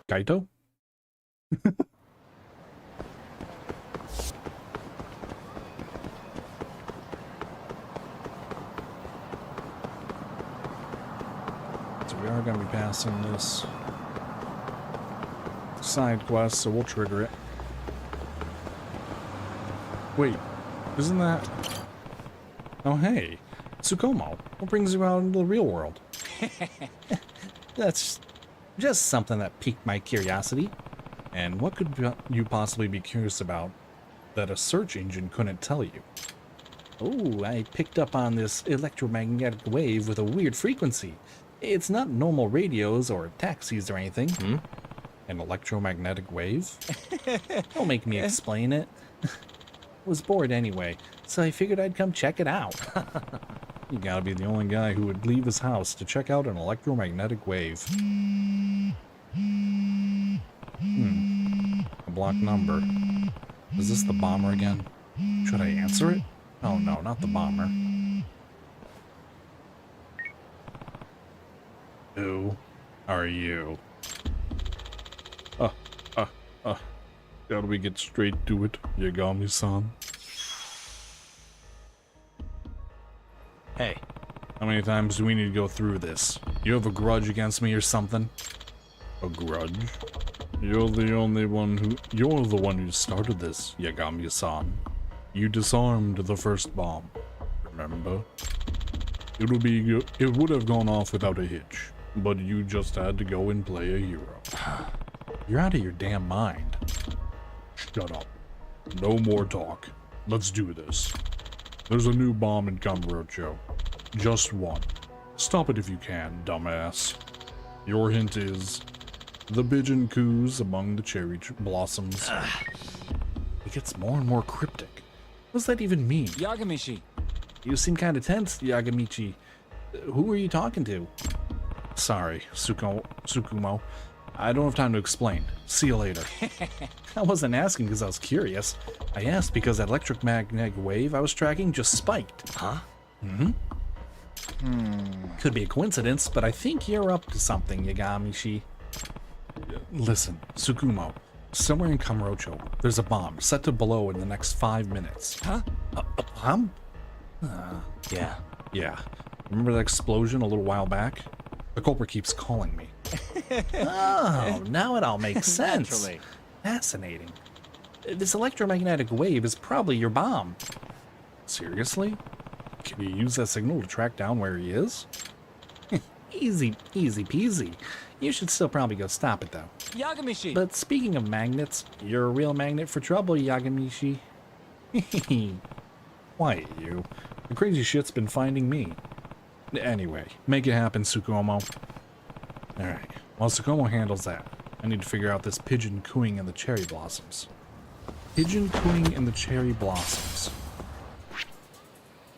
Kaito? So we are going to be passing this side quest, so we'll trigger it. Wait, isn't that... Oh hey, Tsukumo, what brings you out into the real world? That's just something that piqued my curiosity. And what could you possibly be curious about that a search engine couldn't tell you? Oh, I picked up on this electromagnetic wave with a weird frequency. It's not normal radios or taxis or anything. An electromagnetic wave? Don't make me explain it. Was bored anyway, so I figured I'd come check it out. You gotta be the only guy who would leave his house to check out an electromagnetic wave. A blocked number. Is this the bomber again? Should I answer it? Oh no, not the bomber. Who are you? Gotta we get straight to it, Yagami-san? Hey. How many times do we need to go through this? You have a grudge against me or something? A grudge? You're the one who started this, Yagami-san. You disarmed the first bomb, remember? It would have gone off without a hitch, but you just had to go and play a hero. You're out of your damn mind. Shut up. No more talk. Let's do this. There's a new bomb in Kamurocho. Just one. Stop it if you can, dumbass. Your hint is the pigeon coos among the cherry blossoms. It gets more and more cryptic. What does that even mean? Yagamishi. You seem kind of tense, Yagamichi. Who are you talking to? Sorry, Tsukumo. I don't have time to explain. See you later. I wasn't asking because I was curious. I asked because that electromagnetic wave I was tracking just spiked. Huh? Mm-hmm. Could be a coincidence, but I think you're up to something, Yagamishi. Listen, Tsukumo. Somewhere in Kamurocho, there's a bomb set to blow in the next 5 minutes. Huh? A bomb? Yeah. Yeah. Remember that explosion a little while back? The culprit keeps calling me. Oh, now it all makes sense. Naturally. Fascinating. This electromagnetic wave is probably your bomb. Seriously? Can you use that signal to track down where he is? Easy peasy. You should still probably go stop it, though. Yagamishi! But speaking of magnets, you're a real magnet for trouble, Yagamishi. Quiet, you. The crazy shit's been finding me. Anyway, make it happen, Tsukumo. Alright, while Tsukumo handles that, I need to figure out this pigeon cooing in the cherry blossoms. Pigeon cooing in the cherry blossoms.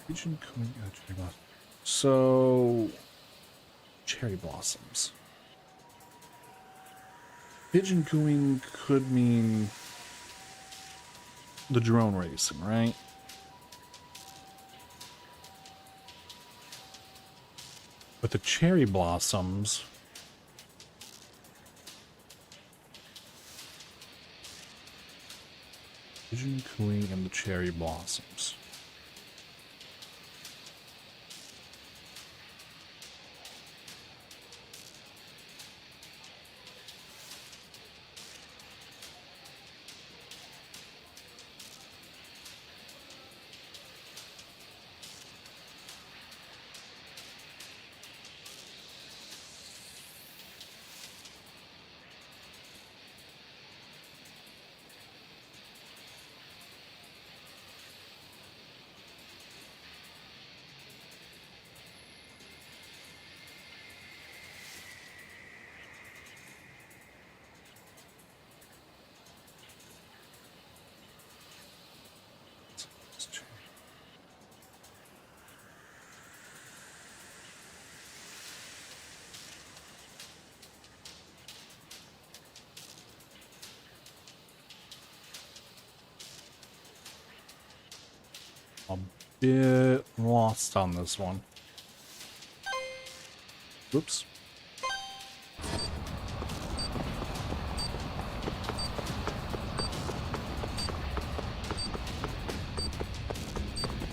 Pigeon cooing in the cherry blossoms. So... cherry blossoms. Pigeon cooing could mean the drone racing, right? But the cherry blossoms... pigeon cooing and the cherry blossoms. A bit lost on this one. Oops.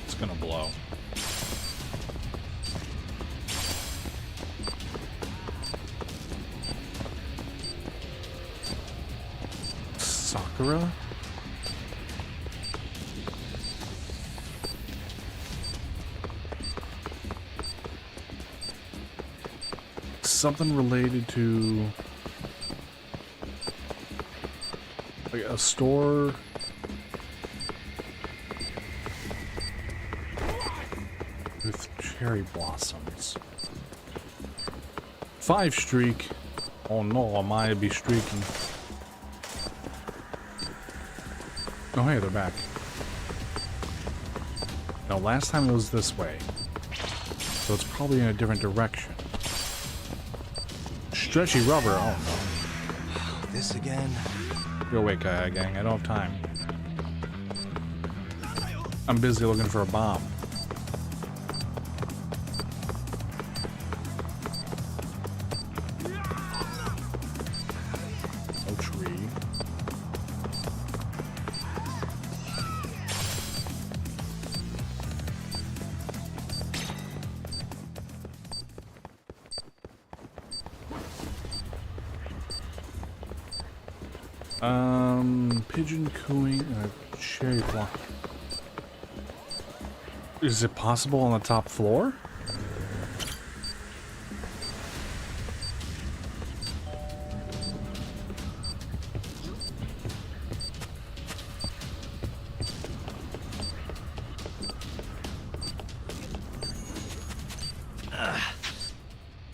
It's gonna blow. Sakura? Something related to like a store with cherry blossoms. 5 streak. Oh no, I might be streaking. Oh hey, they're back. Now last time it was this way, so it's probably in a different direction. Stretchy rubber, oh no. This again? Go away, Kaya gang, I don't have time. I'm busy looking for a bomb. No tree. Pigeon cooing and a cherry block. Is it possible on the top floor?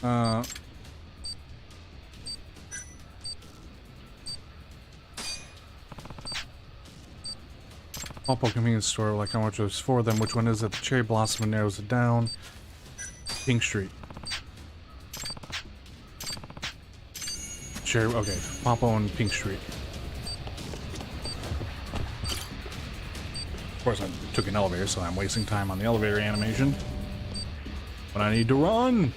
Pop-up convenience store, like how much there's 4 of them. Which one is it? The cherry blossom narrows it down. Pink Street. Cherry, okay. Pop-up on Pink Street. Of course, I took an elevator, so I'm wasting time on the elevator animation. But I need to run!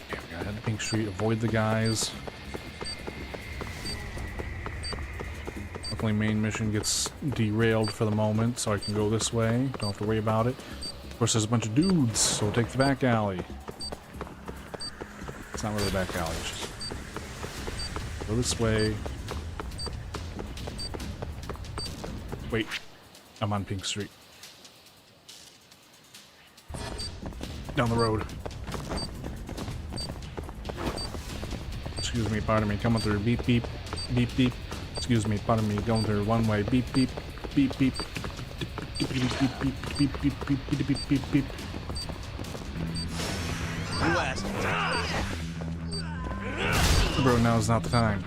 Okay, we gotta head to Pink Street, avoid the guys. Hopefully main mission gets derailed for the moment, so I can go this way. Don't have to worry about it. Of course, there's a bunch of dudes, so we'll take the back alley. It's not really a back alley, it's just... Go this way. Wait, I'm on Pink Street. Down the road. Excuse me, pardon me, coming through. Beep, beep, beep, beep. Excuse me, pardon me, going through one way. Beep, beep, beep, beep. Beep, beep, beep, beep, beep, beep, beep, beep, beep, beep, beep. You asked. Bro, now's not the time.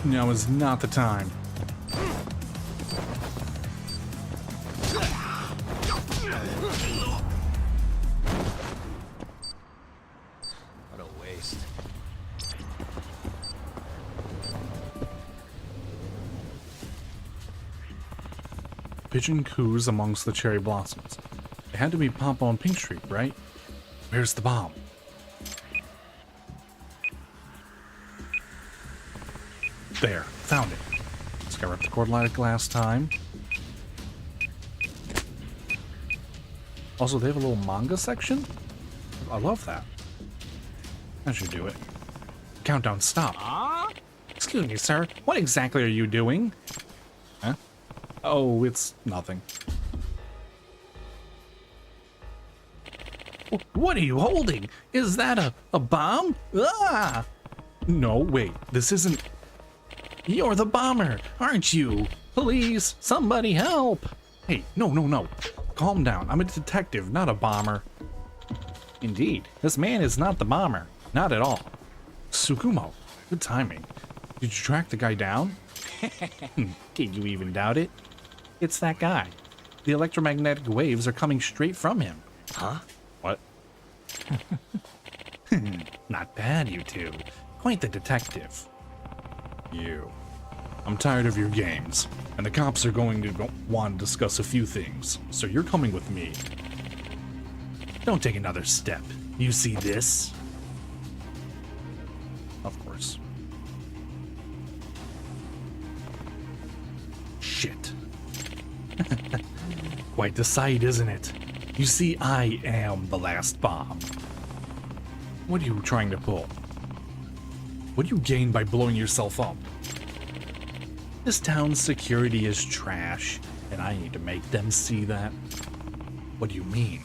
Now is not the time. What a waste. Pigeon coos amongst the cherry blossoms. It had to be Pop on Pink Street, right? Where's the bomb? There, found it. Let's get up the cord like last time. Also, they have a little manga section? I love that. That should do it. Countdown stop. Excuse me, sir. What exactly are you doing? Huh? Oh, it's nothing. What are you holding? Is that a bomb? Ah! No, wait. This isn't... You're the bomber, aren't you? Please, somebody help! Hey, no. Calm down. I'm a detective, not a bomber. Indeed, this man is not the bomber. Not at all. Tsukumo, good timing. Did you track the guy down? Did you even doubt it? It's that guy. The electromagnetic waves are coming straight from him. Huh? What? Not bad, you two. Quite the detective. You. I'm tired of your games, and the cops are going to want to discuss a few things, so you're coming with me. Don't take another step. You see this? Of course. Shit. Quite the sight, isn't it? You see, I am the last bomb. What are you trying to pull? What do you gain by blowing yourself up? This town's security is trash, and I need to make them see that. What do you mean?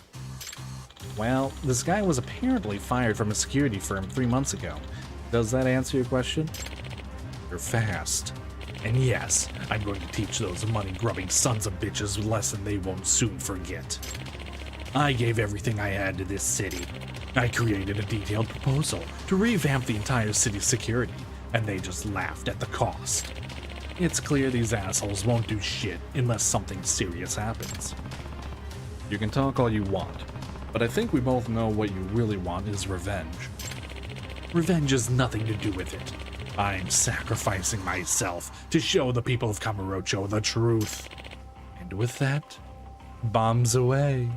Well, this guy was apparently fired from a security firm 3 months ago. Does that answer your question? You're fast. And yes, I'm going to teach those money-grubbing sons of bitches a lesson they won't soon forget. I gave everything I had to this city. I created a detailed proposal to revamp the entire city's security, and they just laughed at the cost. It's clear these assholes won't do shit unless something serious happens. You can talk all you want, but I think we both know what you really want is revenge. Revenge has nothing to do with it. I'm sacrificing myself to show the people of Kamurocho the truth. And with that, bombs away.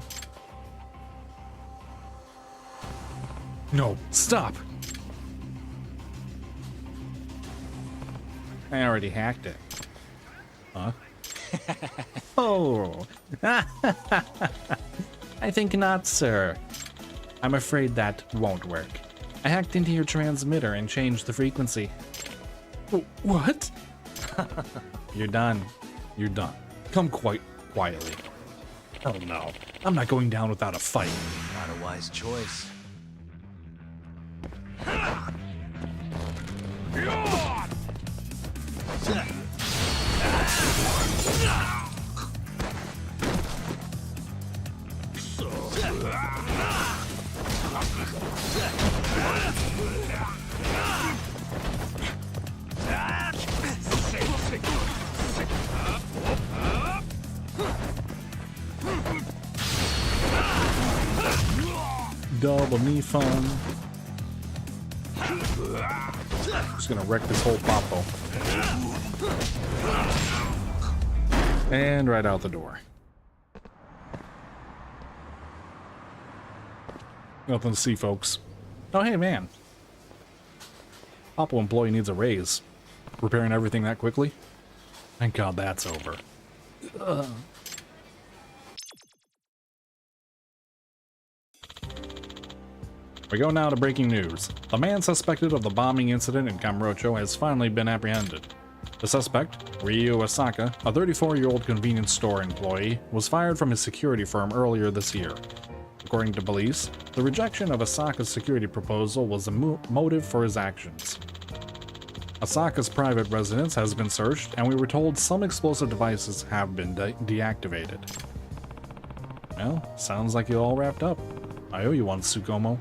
No, stop! I already hacked it. Huh? Oh! I think not, sir. I'm afraid that won't work. I hacked into your transmitter and changed the frequency. What? You're done. You're done. Come quite quietly. Oh no, I'm not going down without a fight. Not a wise choice. Double knee fun. Just gonna wreck this whole papo. And right out the door. Nothing to see, folks. Oh, hey, man. Papo employee needs a raise. Repairing everything that quickly? Thank God that's over. We go now to breaking news. The man suspected of the bombing incident in Kamurocho has finally been apprehended. The suspect, Ryu Asaka, a 34-year-old convenience store employee, was fired from his security firm earlier this year. According to police, the rejection of Asaka's security proposal was the motive for his actions. Asaka's private residence has been searched, and we were told some explosive devices have been deactivated. Well, sounds like you all wrapped up. I owe you one, Tsukumo.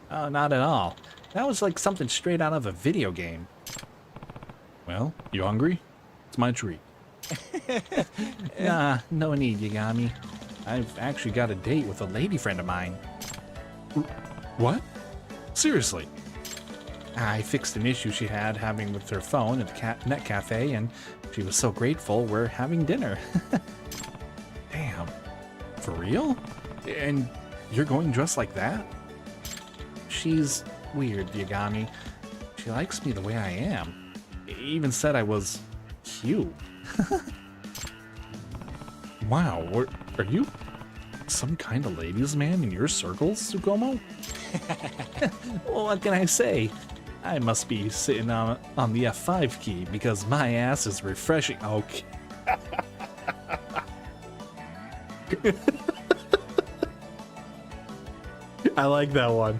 Oh, not at all. That was like something straight out of a video game. Well, you hungry? It's my treat. Nah, no need, Yagami. I've actually got a date with a lady friend of mine. What? Seriously? I fixed an issue she had having with her phone at the net cafe, and she was so grateful we're having dinner. Damn. For real? And you're going dressed like that? She's weird, Yagami. She likes me the way I am. Even said I was cute. Wow, are you some kind of ladies' man in your circles, Tsukumo? Well, what can I say? I must be sitting on the F5 key because my ass is refreshing. Okay. I like that one.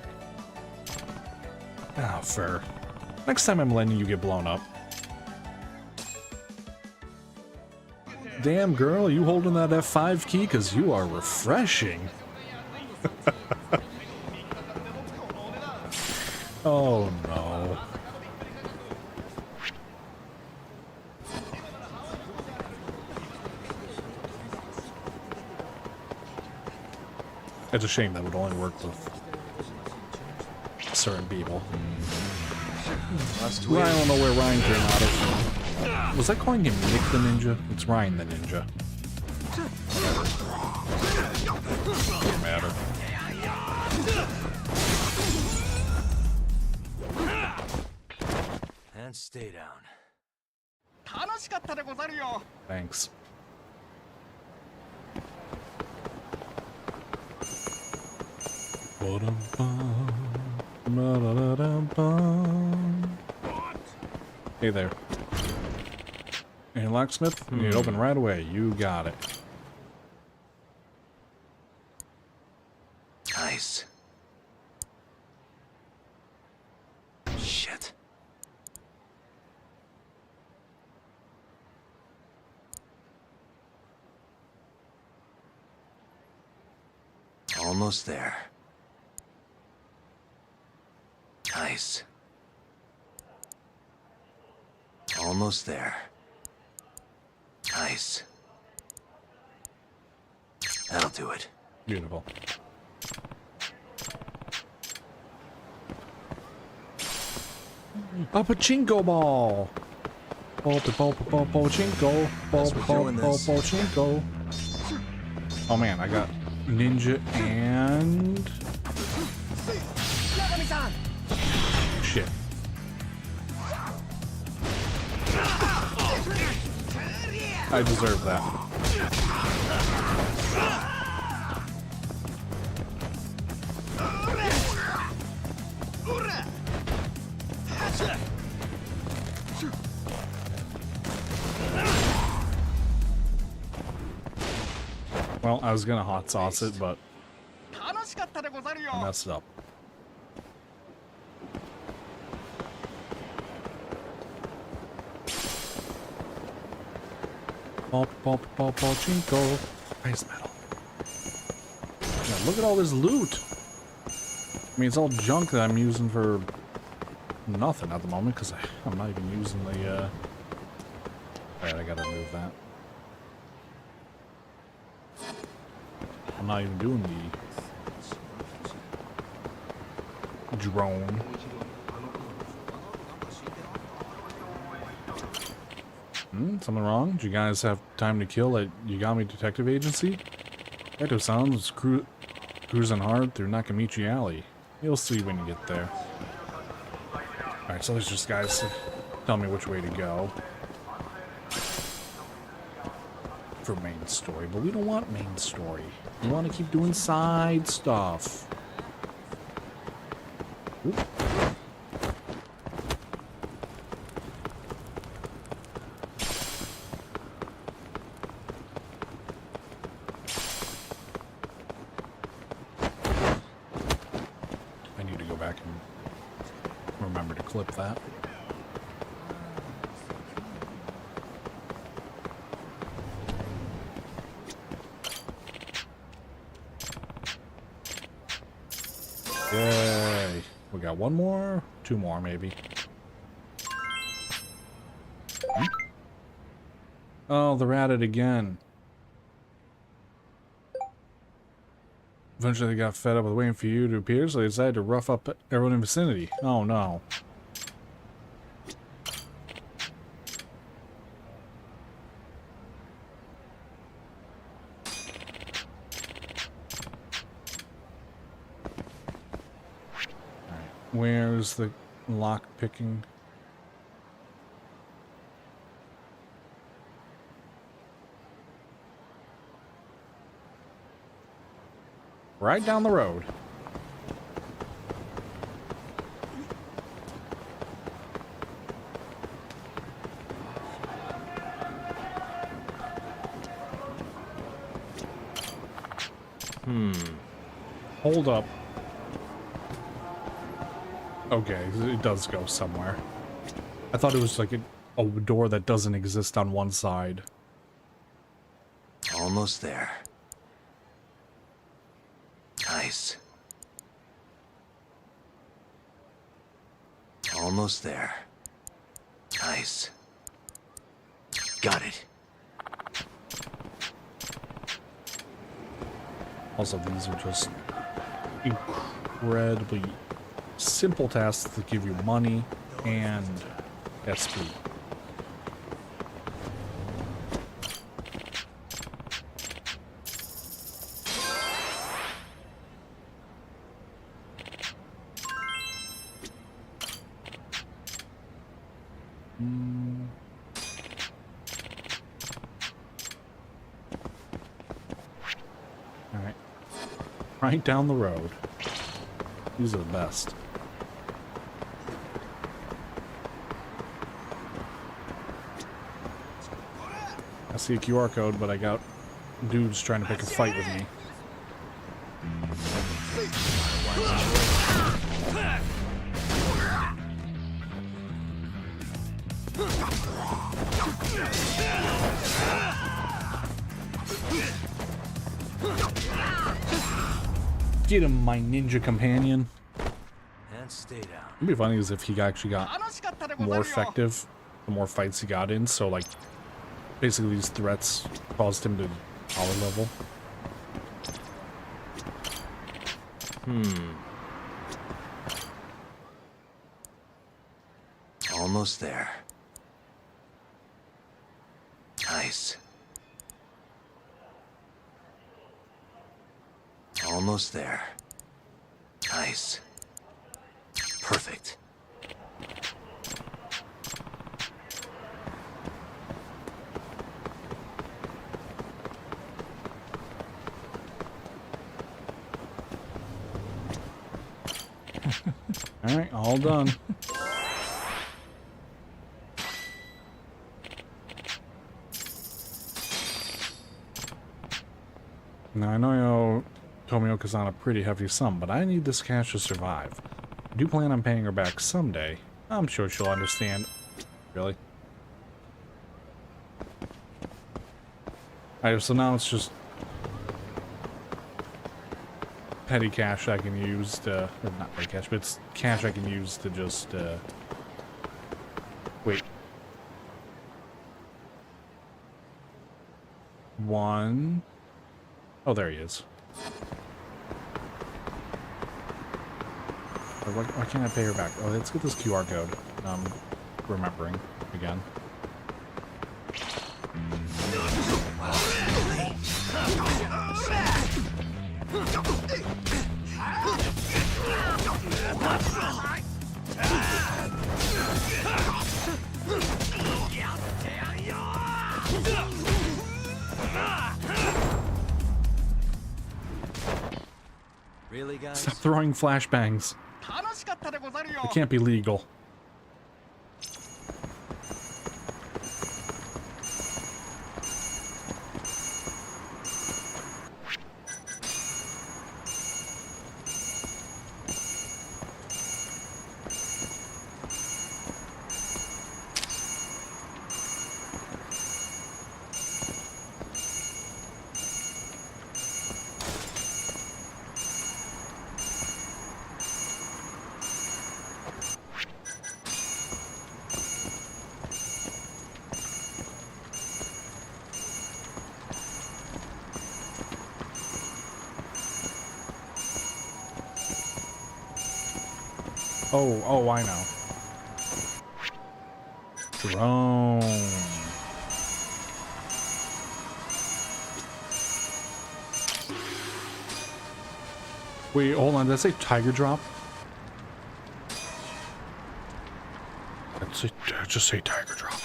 Ah, fair. Next time I'm letting you get blown up. Damn, girl, you holding that F5 key? Because you are refreshing. Oh, no. It's a shame that would only work with certain people. Well, I don't know where Ryan came out of. Was I calling him Nick the Ninja? It's Ryan the Ninja. Doesn't matter. And stay down. Thanks. Hey there. Hey, locksmith, you need to open right away. You got it. Nice. Shit. Almost there. Nice. Almost there. Nice. That'll do it. Beautiful. A pachinko ball. Pachinko. Pachinko. Oh man, I got ninja and shit. I deserve that. Well, I was gonna hot sauce it, but I messed up. Pachinko. Ice metal. Yeah, look at all this loot. I mean, it's all junk that I'm using for nothing at the moment because I'm not even using the. Alright, I gotta remove that. I'm not even doing the drone. Something wrong? Did you guys have time to kill at Yagami Detective Agency? Eto-san was cruising hard through Nakamichi Alley. You'll see when you get there. Alright, so there's just guys to tell me which way to go for main story, but we don't want main story. We want to keep doing side stuff. Oop. I need to go back and remember to clip that. Yay. We got one more? Two more, maybe. Oh, they're at it again. Eventually they got fed up with waiting for you to appear, so they decided to rough up everyone in the vicinity. Oh no. Where's the lock picking? Right down the road. Hold up. Okay, it does go somewhere. I thought it was like a door that doesn't exist on one side. Almost there. Nice. Almost there. Nice. Got it. Also, these are just incredibly simple tasks that give you money and SP. Alright. Right down the road. These are the best. I see a QR code, but I got dudes trying to pick a fight with me. Get him, my ninja companion. And stay down. It'd be funny as if he actually got more effective the more fights he got in, so like basically these threats caused him to power level. Almost there. Nice. Almost there. Nice. Perfect. Alright, all done. Now, I know you owe Tomioka-san a pretty hefty sum, but I need this cash to survive. I do plan on paying her back someday. I'm sure she'll understand. Really? Alright, so now it's just petty cash I can use to... Or not petty cash, but it's cash I can use to just, wait. 1... Oh, there he is. Why can't I pay her back? Oh, let's get this QR code. Remembering again. Really, guys? Stop throwing flashbangs. It can't be legal. Oh, I know. Drone. Wait, hold on. Did I say tiger drop? Just say tiger drop.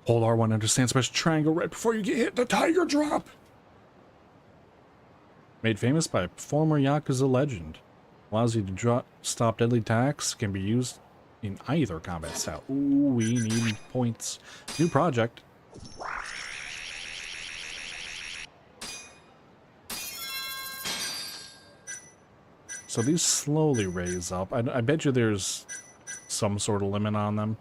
Hold R1, understand special triangle right before you get hit. The tiger drop. Made famous by a former Yakuza legend. Allows you to stop deadly attacks. Can be used in either combat style. Ooh, we need points. New project. So these slowly raise up. I bet you there's some sort of limit on them.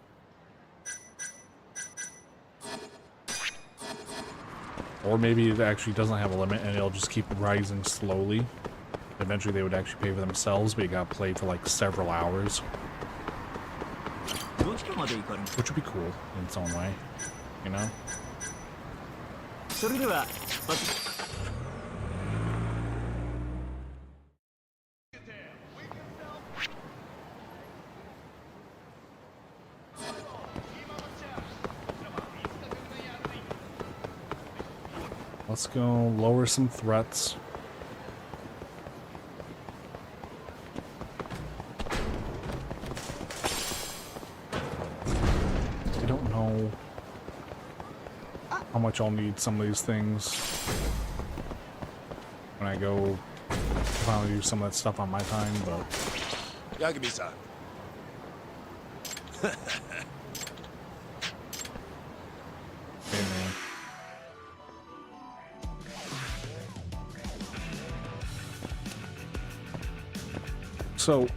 Or maybe it actually doesn't have a limit and it'll just keep rising slowly. Eventually they would actually pay for themselves, but you gotta play for like several hours. Which would be cool in its own way, you know? Let's go lower some threats. I don't know how much I'll need some of these things when I go finally do some of that stuff on my time, but... Yagami-san. Hey, man. So,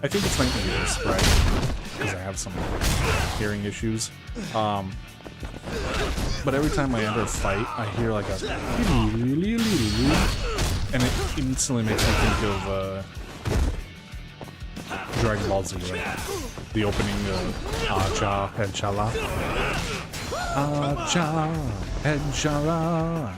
I think it's my ears, right? Because I have some hearing issues. But every time I enter a fight, I hear like a... And it instantly makes me think of Dragon Ball Z, right? The opening of Acha Henchala. Acha Henchala.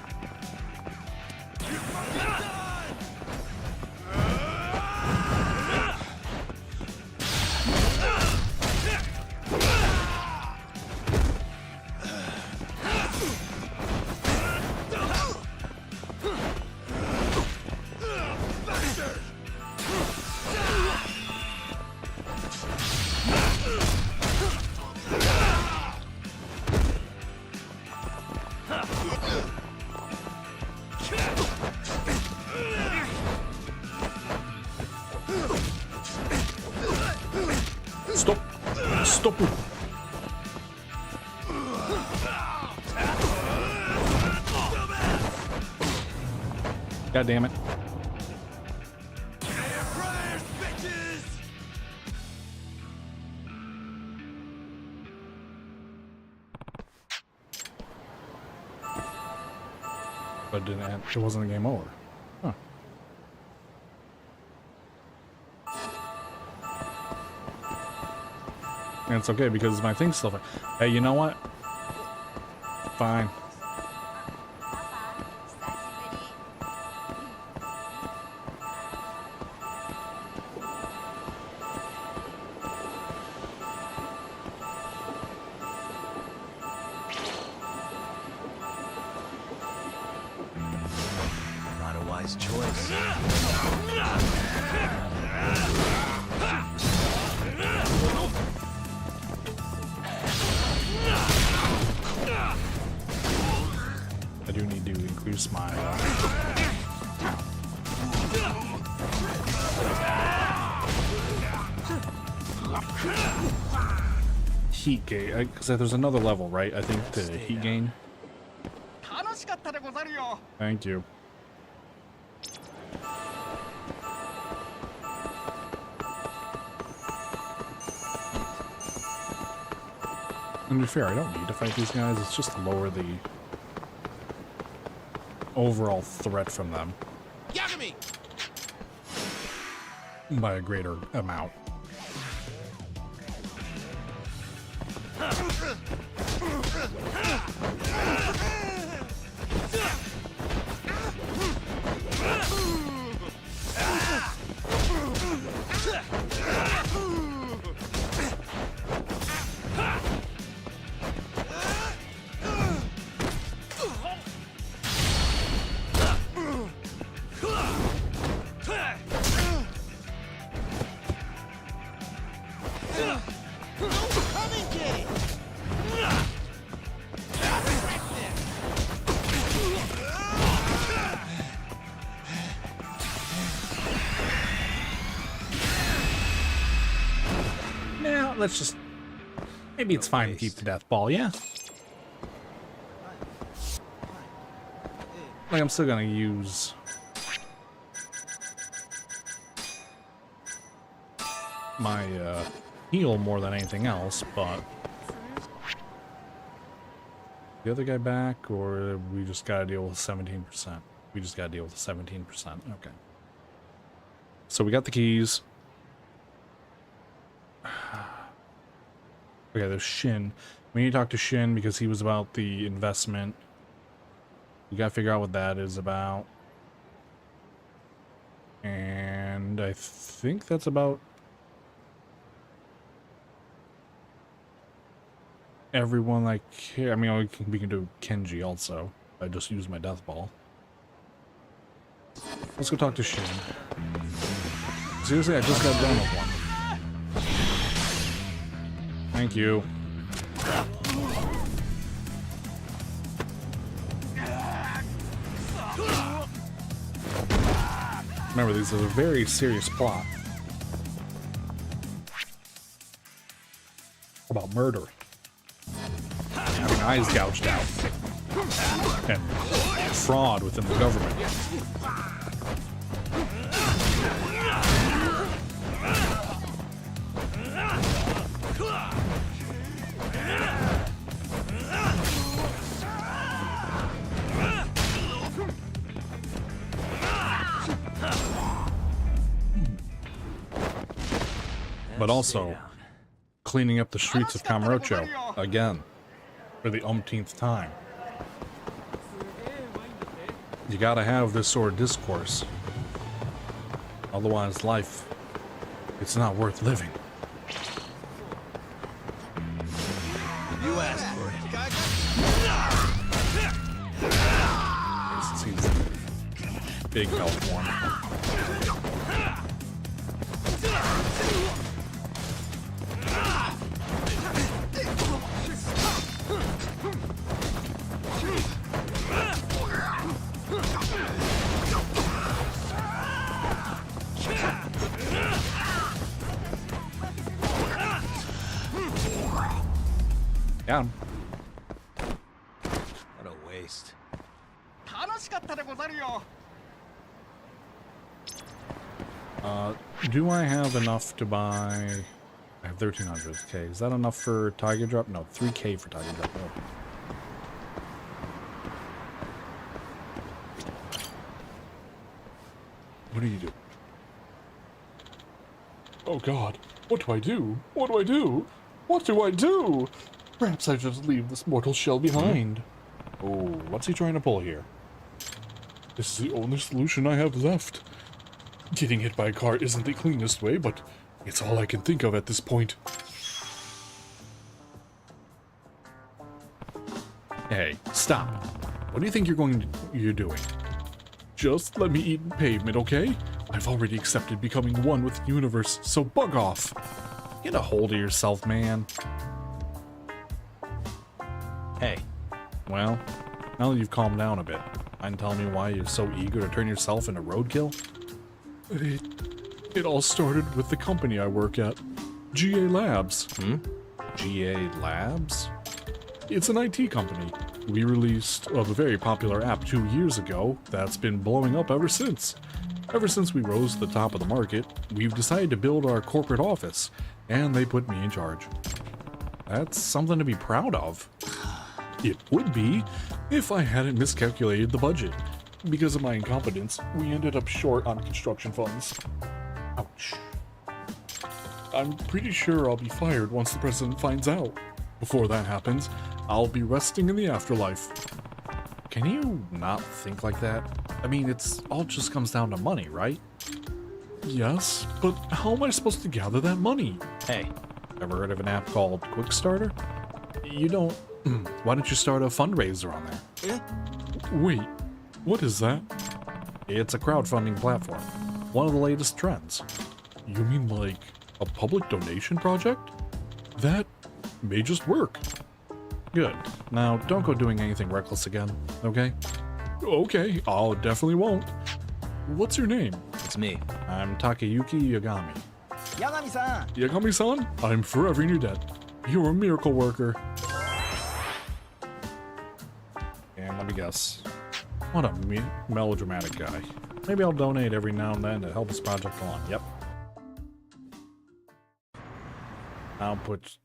Stop! Stop it! God damn it. But it didn't end. It wasn't a game over. Huh. And it's okay because my thing's still fine. Hey, you know what? Fine. Not a wise choice. I do need to increase my heat gain, because there's another level, right? I think to heat gain. Thank you. And to be fair, I don't need to fight these guys. It's just to lower the overall threat from them by a greater amount. Now, let's just... Maybe it's fine to keep the death ball, yeah? Like, I'm still gonna use... my, heal more than anything else, but... The other guy back, or we just gotta deal with 17%? We just gotta deal with 17%, okay. So we got the keys. Okay, there's Shin. We need to talk to Shin because he was about the investment. We gotta figure out what that is about. And I think that's about everyone I care. I mean, we can do Kenji also. I just used my death ball. Let's go talk to Shin. Seriously, I just got done with one. Thank you. Remember, this is a very serious plot about murder, having eyes gouged out, and fraud within the government. But also cleaning up the streets of Kamurocho again for the umpteenth time. You gotta have this sort of discourse. Otherwise, life, it's not worth living. You asked for it. This seems big health one. Got him. What a waste. Do I have enough to buy... I have 1,300. Okay, is that enough for Tiger Drop? No, 3K for Tiger Drop. Oh. What do you do? Oh god, what do I do? What do I do? What do I do? Perhaps I just leave this mortal shell behind. Oh, what's he trying to pull here? This is the only solution I have left. Getting hit by a car isn't the cleanest way, but it's all I can think of at this point. Hey, stop. What do you think you're doing? Just let me eat pavement, okay? I've already accepted becoming one with the universe, so bug off. Get a hold of yourself, man. Hey. Well, now that you've calmed down a bit, mind telling me why you're so eager to turn yourself into roadkill? It all started with the company I work at, GA Labs. GA Labs? It's an IT company. We released a very popular app 2 years ago that's been blowing up ever since. Ever since we rose to the top of the market, we've decided to build our corporate office, and they put me in charge. That's something to be proud of. It would be if I hadn't miscalculated the budget. Because of my incompetence, we ended up short on construction funds. Ouch. I'm pretty sure I'll be fired once the president finds out. Before that happens, I'll be resting in the afterlife. Can you not think like that? I mean, it's all just comes down to money, right? Yes, but how am I supposed to gather that money? Hey, ever heard of an app called Quickstarter? You don't... Why don't you start a fundraiser on there? Wait, what is that? It's a crowdfunding platform. One of the latest trends. You mean like a public donation project? That may just work. Good. Now, don't go doing anything reckless again, okay? Okay, I'll definitely won't. What's your name? It's me. I'm Takayuki Yagami. Yagami-san! Yagami-san, I'm forever in your debt. You're a miracle worker. And let me guess. What a melodramatic guy. Maybe I'll donate every now and then to help this project along. Yep. I'll put...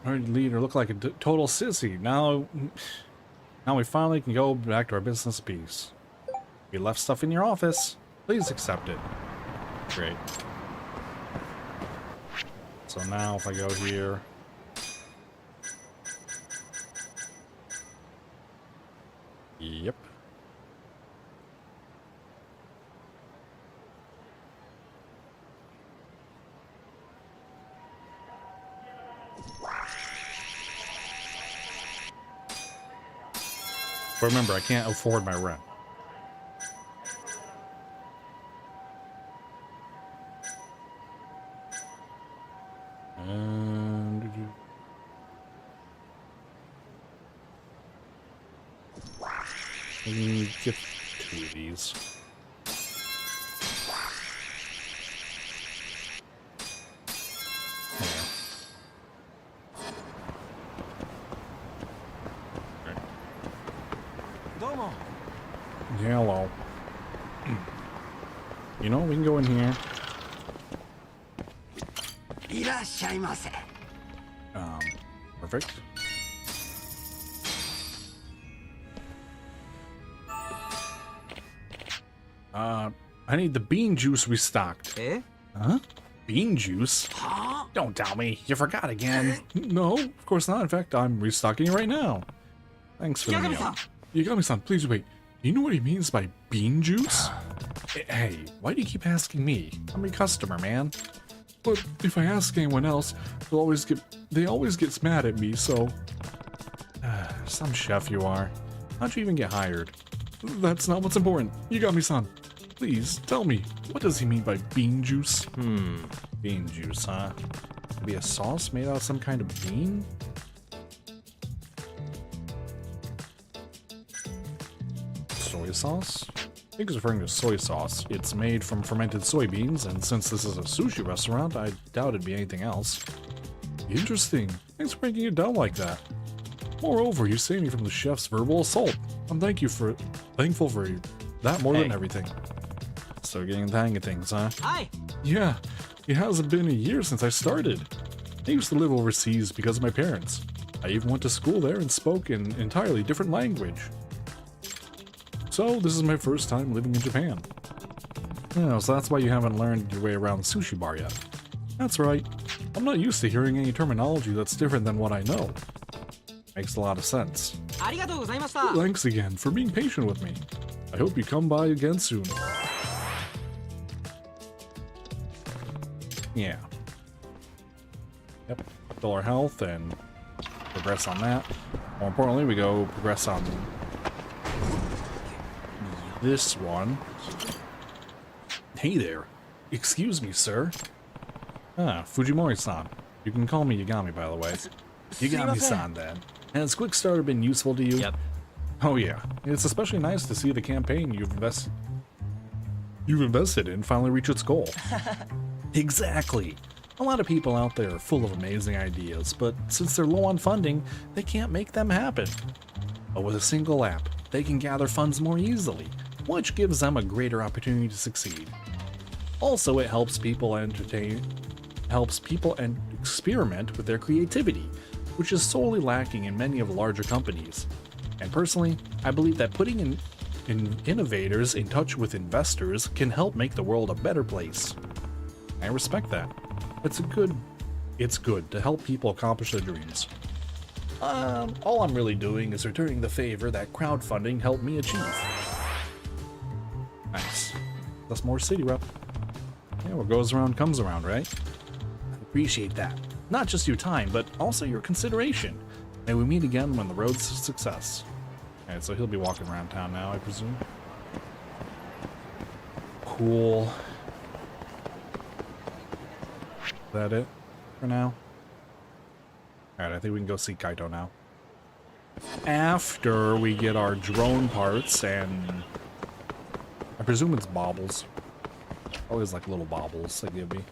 Our leader looked like a total sissy. Now we finally can go back to our business piece. You left stuff in your office. Please accept it. Great. So now if I go here... Yep. But remember, I can't afford my rent. And... Let me get 2 of these. Hello. You know, we can go in here. Perfect. I need the bean juice restocked. Eh? Huh? Bean juice? Don't tell me. You forgot again. No, of course not. In fact, I'm restocking it right now. Thanks for the meal. Yagami-san, please wait. Do you know what he means by bean juice? Hey, why do you keep asking me? I'm your customer, man. But if I ask anyone else, they always get mad at me, so... Some chef you are. How'd you even get hired? That's not what's important. Yagami-san, please, tell me. What does he mean by bean juice? Bean juice, huh? Maybe a sauce made out of some kind of bean? Soy sauce? I think he's referring to soy sauce. It's made from fermented soybeans, and since this is a sushi restaurant, I doubt it'd be anything else. Interesting. Thanks for breaking it down like that. Moreover, you saved me from the chef's verbal assault. I'm thankful for That more than everything. So getting the hang of things, huh? Hi. Yeah, it hasn't been a year since I started. I used to live overseas because of my parents. I even went to school there and spoke an entirely different language. So this is my first time living in Japan. Yeah, so that's why you haven't learned your way around the sushi bar yet. That's right. I'm not used to hearing any terminology that's different than what I know. Makes a lot of sense. Thanks again for being patient with me. I hope you come by again soon. Yeah. Yep. Fill our health and progress on that. More importantly, we go progress on this one. Hey there. Excuse me, sir. Ah, Fujimori-san. You can call me Yagami, by the way. Yagami-san, then. Has Quick Starter been useful to you? Yep. Oh yeah. It's especially nice to see the campaign you've invested in finally reach its goal. Exactly. A lot of people out there are full of amazing ideas, but since they're low on funding, they can't make them happen. But with a single app, they can gather funds more easily, which gives them a greater opportunity to succeed. Also, it helps people and experiment with their creativity, which is sorely lacking in many of the larger companies. And personally, I believe that putting innovators in touch with investors can help make the world a better place. I respect that. It's good to help people accomplish their dreams. All I'm really doing is returning the favor that crowdfunding helped me achieve. Nice. That's more city rep. Yeah, what goes around comes around, right? I appreciate that. Not just your time, but also your consideration. May we meet again when the road's to success. Alright, so he'll be walking around town now, I presume. Cool. Is that it for now? Alright, I think we can go see Kaito now. After we get our drone parts and... I presume it's baubles. Always like little baubles they give me.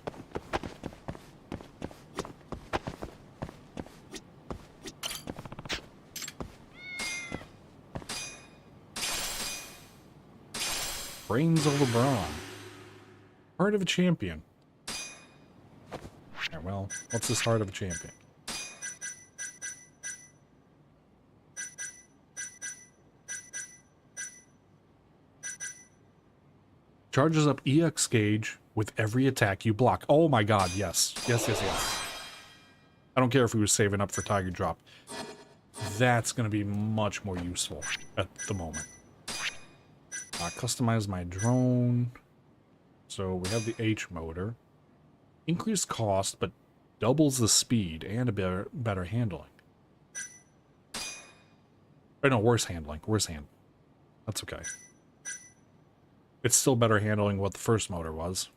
Brains over brawn. Heart of a champion. Alright, well, what's this heart of a champion? Charges up EX gauge with every attack you block. Oh my god, yes. Yes. I don't care if we were saving up for Tiger Drop. That's going to be much more useful at the moment. Customize my drone. So we have the H motor. Increased cost, but doubles the speed and a better handling. Or no, worse handling. That's okay. It's still better handling what the first motor was.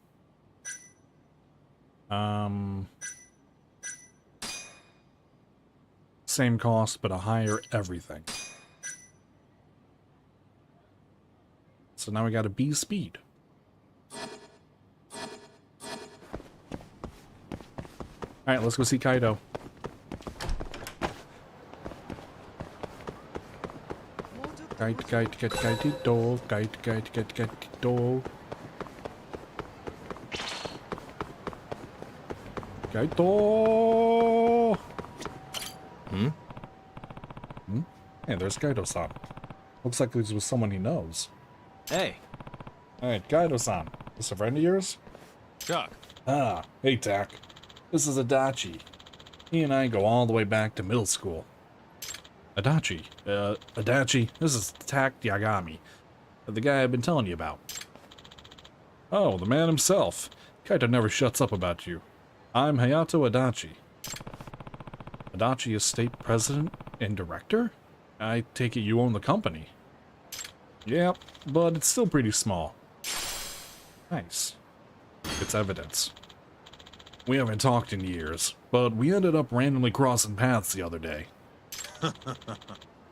Same cost, but a higher everything. So now we got a B speed. Alright, let's go see Kaito. Kaito. Kaito! Hey, there's Kaito-san. Looks like this was someone he knows. Hey. Alright, Kaito-san. This a friend of yours? Chuck. Ah, hey, Tak. This is Adachi. He and I go all the way back to middle school. Adachi, this is Tak Yagami, the guy I've been telling you about. Oh, the man himself. Kaito never shuts up about you. I'm Hayato Adachi. Adachi is state president and director? I take it you own the company. Yeah, but it's still pretty small. Nice. It's evidence. We haven't talked in years, but we ended up randomly crossing paths the other day.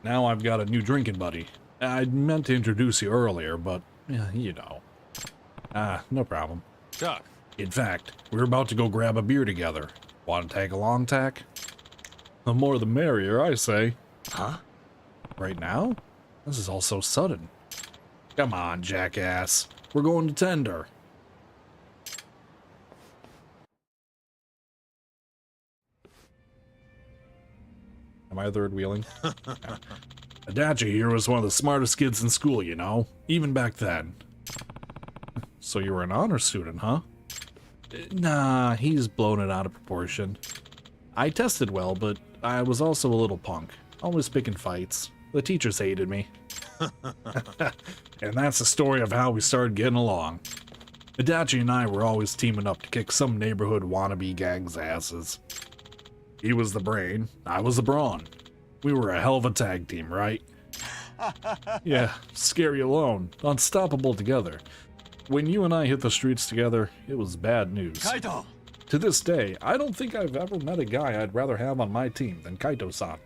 Now I've got a new drinking buddy. I meant to introduce you earlier, but, you know. No problem. Chuck. In fact, we're about to go grab a beer together. Want to tag along, Tak? The more the merrier, I say. Huh? Right now? This is all so sudden. Come on, jackass. We're going to tender. Am I third wheeling? Adachi here was one of the smartest kids in school, you know, even back then. So you were an honor student, huh? Nah, he's blown it out of proportion. I tested well, but I was also a little punk, always picking fights. The teachers hated me. And that's the story of how we started getting along. Adachi and I were always teaming up to kick some neighborhood wannabe gang's asses. He was the brain, I was the brawn. We were a hell of a tag team, right? Yeah, scary alone, unstoppable together. When you and I hit the streets together, it was bad news. Kaito! To this day, I don't think I've ever met a guy I'd rather have on my team than Kaito-san.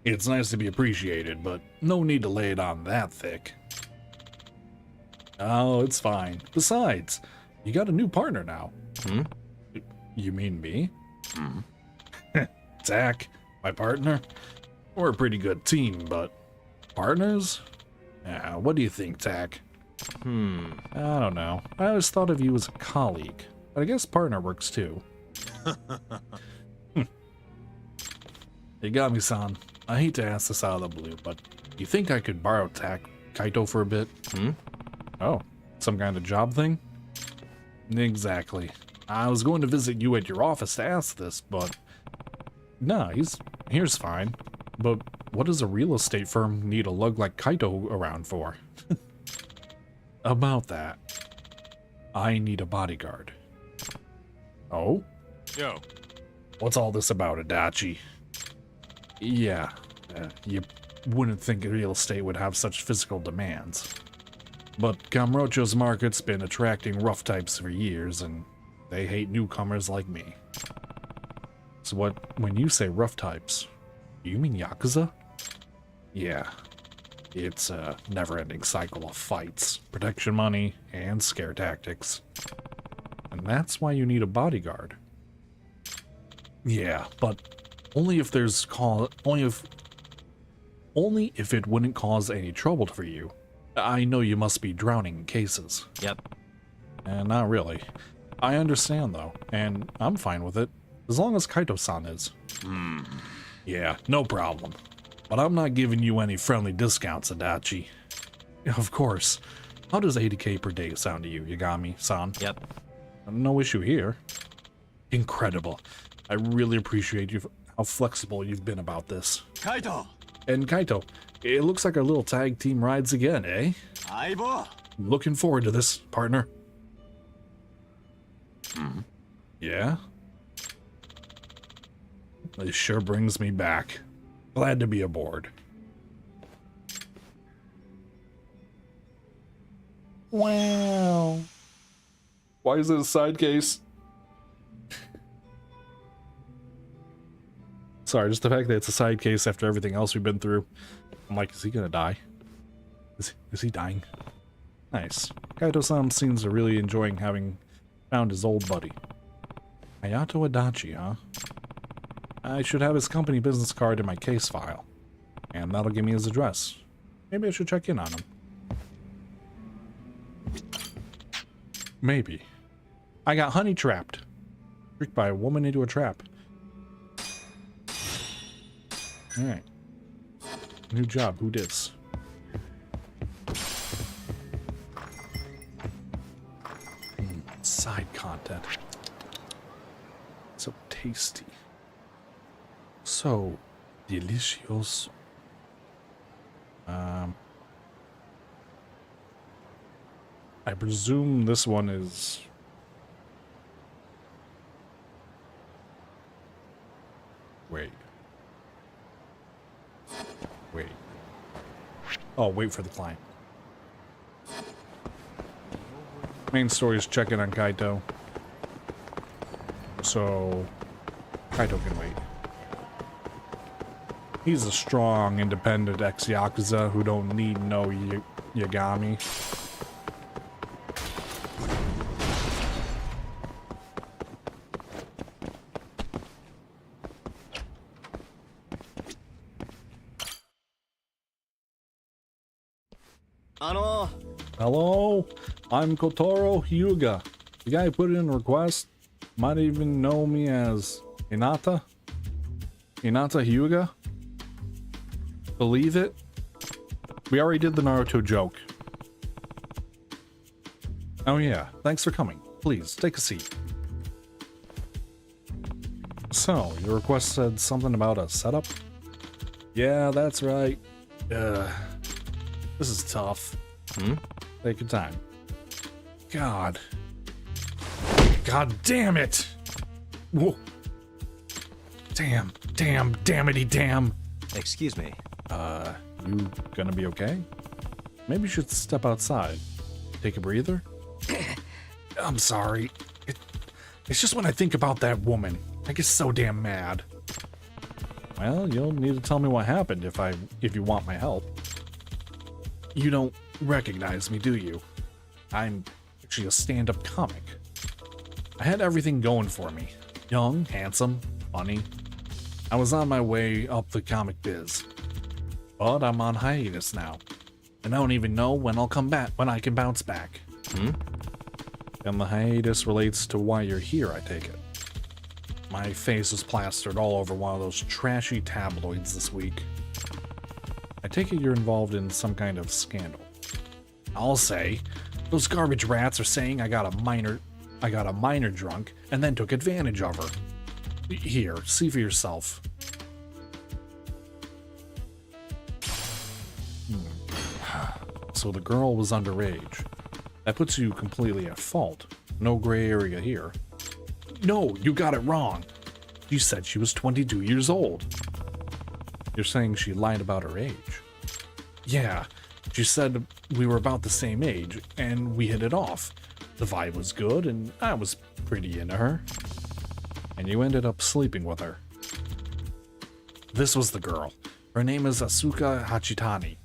It's nice to be appreciated, but no need to lay it on that thick. Oh, it's fine. Besides, you got a new partner now. Hmm? You mean me? Hmm. Zach, my partner? We're a pretty good team, but partners? Yeah, what do you think, Zach? I don't know. I always thought of you as a colleague, but I guess partner works too. Yagami-san, I hate to ask this out of the blue, but you think I could borrow Kaito for a bit? Oh, some kind of job thing? Exactly. I was going to visit you at your office to ask this, but... Nah, here's fine. But what does a real estate firm need a lug like Kaito around for? About that, I need a bodyguard. Oh? Yo. What's all this about, Adachi? Yeah, you wouldn't think real estate would have such physical demands. But Kamurocho's market's been attracting rough types for years, and they hate newcomers like me. So when you say rough types, you mean Yakuza? Yeah. It's a never-ending cycle of fights, protection money, and scare tactics. And that's why you need a bodyguard. Yeah, but only if it wouldn't cause any trouble for you. I know you must be drowning in cases. Yep. Not really. I understand though, and I'm fine with it, as long as Kaito-san is. Yeah, no problem. But I'm not giving you any friendly discounts, Adachi. Of course. How does 80k per day sound to you, Yagami-san? Yep. No issue here. Incredible. I really appreciate how flexible you've been about this. Kaito! And Kaito, it looks like our little tag team rides again, eh? Aibo! Looking forward to this, partner. Yeah? This sure brings me back. Glad to be aboard. Wow. Why is it a side case? Sorry, just the fact that it's a side case after everything else we've been through. I'm like, is he gonna die? Is he dying? Nice. Kaito-san seems to really enjoying having found his old buddy. Hayato Adachi, huh? I should have his company business card in my case file. And that'll give me his address. Maybe I should check in on him. Maybe. I got honey trapped. Tricked by a woman into a trap. Alright. New job, who dis? Side content. So tasty. So delicious. I presume this one is... Wait. Oh, wait for the client. Main story is checking on Kaito. So, Kaito can wait. He's a strong, independent ex-Yakuza who don't need no Yagami. Hello, I'm Kotaro Hyuga. The guy who put in a request might even know me as Hinata Hyuga. Believe it? We already did the Naruto joke. Oh yeah, thanks for coming. Please, take a seat. So, your request said something about a setup? Yeah, that's right. This is tough. Take your time. God. God damn it! Whoa. Damnity damn. Excuse me. You gonna be okay? Maybe you should step outside. Take a breather? I'm sorry. It's just when I think about that woman, I get so damn mad. Well, you'll need to tell me what happened if you want my help. You don't recognize me, do you? I'm actually a stand-up comic. I had everything going for me. Young, handsome, funny. I was on my way up the comic biz. But I'm on hiatus now. And I don't even know when I'll come back, when I can bounce back. And the hiatus relates to why you're here, I take it. My face is plastered all over one of those trashy tabloids this week. I take it you're involved in some kind of scandal. I'll say, those garbage rats are saying I got a minor drunk and then took advantage of her. Here, see for yourself. So the girl was underage. That puts you completely at fault. No gray area here. No, you got it wrong. You said she was 22 years old. You're saying she lied about her age? Yeah, she said we were about the same age, and we hit it off. The vibe was good, and I was pretty into her. And you ended up sleeping with her. This was the girl. Her name is Asuka Hachitani.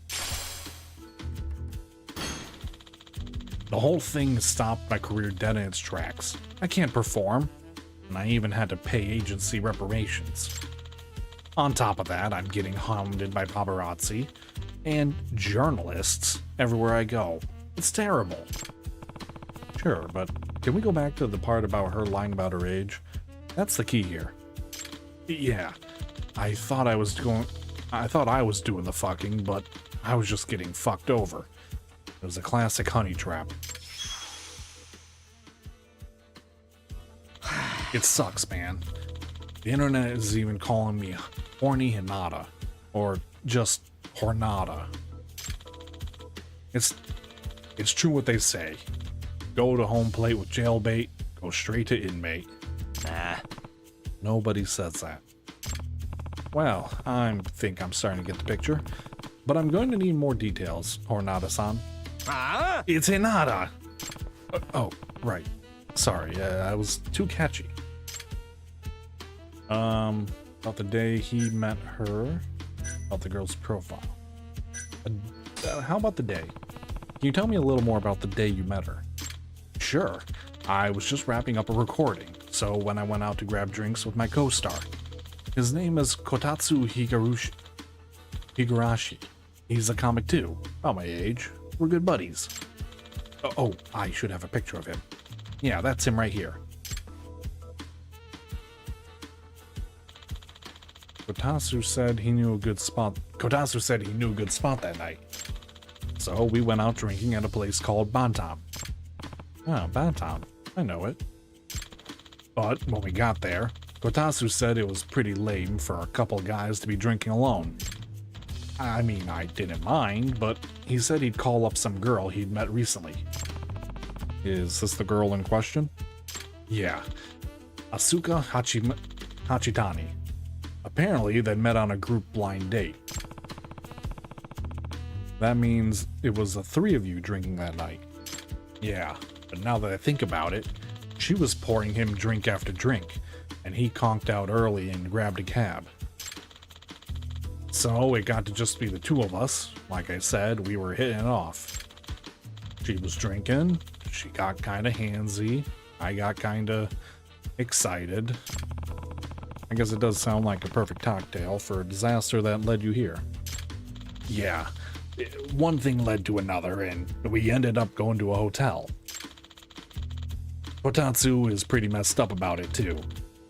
The whole thing stopped my career dead in its tracks. I can't perform, and I even had to pay agency reparations. On top of that, I'm getting hounded by paparazzi and journalists everywhere I go. It's terrible. Sure, but can we go back to the part about her lying about her age? That's the key here. Yeah, I thought I was doing the fucking, but I was just getting fucked over. It was a classic honey trap. It sucks, man. The internet is even calling me horny Hinata, or just Hornata. It's true what they say. Go to home plate with jailbait, go straight to inmate. Nah, nobody says that. Well, I think I'm starting to get the picture, but I'm going to need more details, Hornata-san. It's Hinata! Oh, right. Sorry, I was too catchy. About the day he met her, about the girl's profile. How about the day? Can you tell me a little more about the day you met her? Sure. I was just wrapping up a recording, so when I went out to grab drinks with my co-star. His name is Kotatsu Higurashi. He's a comic too, about my age. We're good buddies. Oh, I should have a picture of him. Yeah, that's him right here. Kotatsu said he knew a good spot that night. So we went out drinking at a place called Bantam. Oh, Bantam. I know it. But when we got there, Kotatsu said it was pretty lame for a couple guys to be drinking alone. I mean, I didn't mind, but he said he'd call up some girl he'd met recently. Is this the girl in question? Yeah. Asuka Hachitani. Apparently, they met on a group blind date. That means it was the three of you drinking that night. Yeah, but now that I think about it, she was pouring him drink after drink, and he conked out early and grabbed a cab. So it got to just be the two of us. Like I said, we were hitting it off. She was drinking, she got kinda handsy, I got kinda excited. I guess it does sound like a perfect cocktail for a disaster that led you here. Yeah, one thing led to another, and we ended up going to a hotel. Kotatsu is pretty messed up about it, too.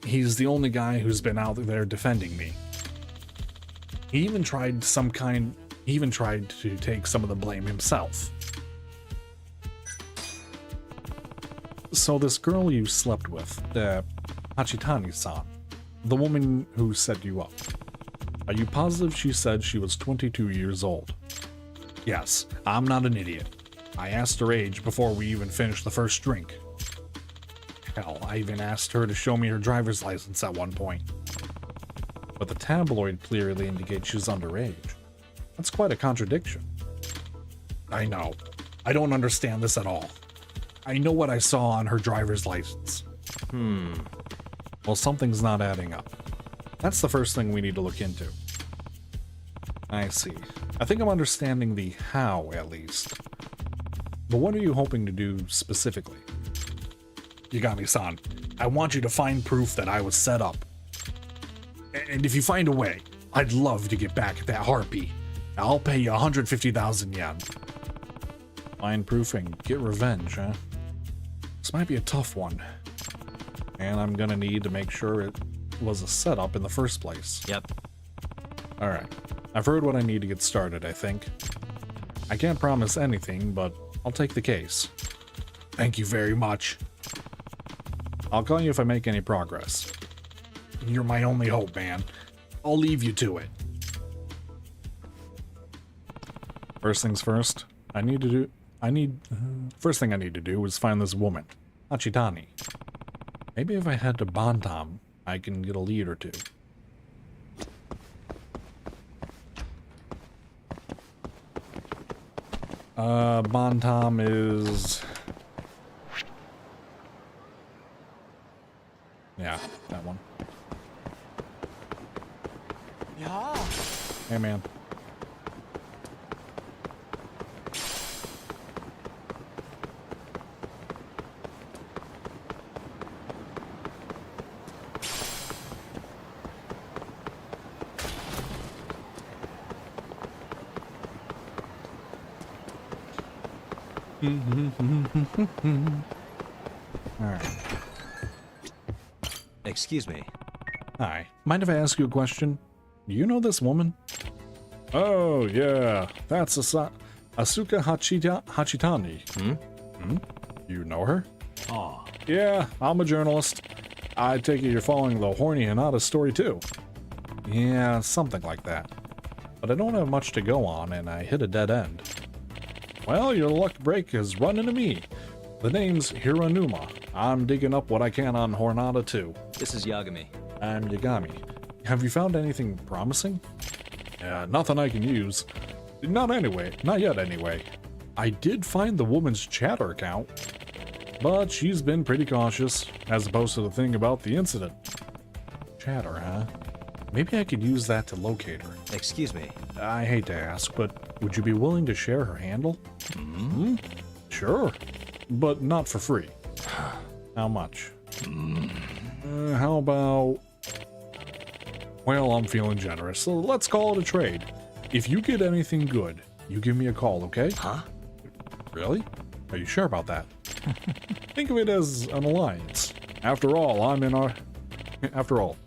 He's the only guy who's been out there defending me. He even tried to take some of the blame himself. So this girl you slept with, Hachitani-san, the woman who set you up, are you positive she said she was 22 years old? Yes, I'm not an idiot. I asked her age before we even finished the first drink. Hell, I even asked her to show me her driver's license at one point. But the tabloid clearly indicates she's underage. That's quite a contradiction. I know. I don't understand this at all. I know what I saw on her driver's license. Well, something's not adding up. That's the first thing we need to look into. I see. I think I'm understanding the how, at least. But what are you hoping to do specifically? Yagami-san, I want you to find proof that I was set up. And if you find a way, I'd love to get back at that harpy. I'll pay you 150,000 yen. Find proof and get revenge, huh? This might be a tough one. And I'm gonna need to make sure it was a setup in the first place. Yep. Alright. I've heard what I need to get started, I think. I can't promise anything, but I'll take the case. Thank you very much. I'll call you if I make any progress. You're my only hope, man. I'll leave you to it. First things first, first thing I need to do is find this woman, Hachitani. Maybe if I head to Bantam, I can get a lead or two. Bantam is... yeah, that one. Yeah. Hey, man. Alright. Excuse me. Hi. Mind if I ask you a question? Do you know this woman? Oh, yeah. That's Asuka Hachitani. You know her? Oh. Yeah, I'm a journalist. I take it you're following the horny Hinata story too. Yeah, something like that. But I don't have much to go on, and I hit a dead end. Well, your luck break has run into me. The name's Hiranuma. I'm digging up what I can on Hornada too. This is Yagami. I'm Yagami. Have you found anything promising? Nothing I can use. Not yet anyway. I did find the woman's chatter account, but she's been pretty cautious, as opposed to the thing about the incident. Chatter, huh? Maybe I could use that to locate her. Excuse me. I hate to ask, but would you be willing to share her handle? Sure, but not for free. How much? How about... well, I'm feeling generous, so let's call it a trade. If you get anything good, you give me a call, okay? Huh? Really? Are you sure about that? Think of it as an alliance. After all,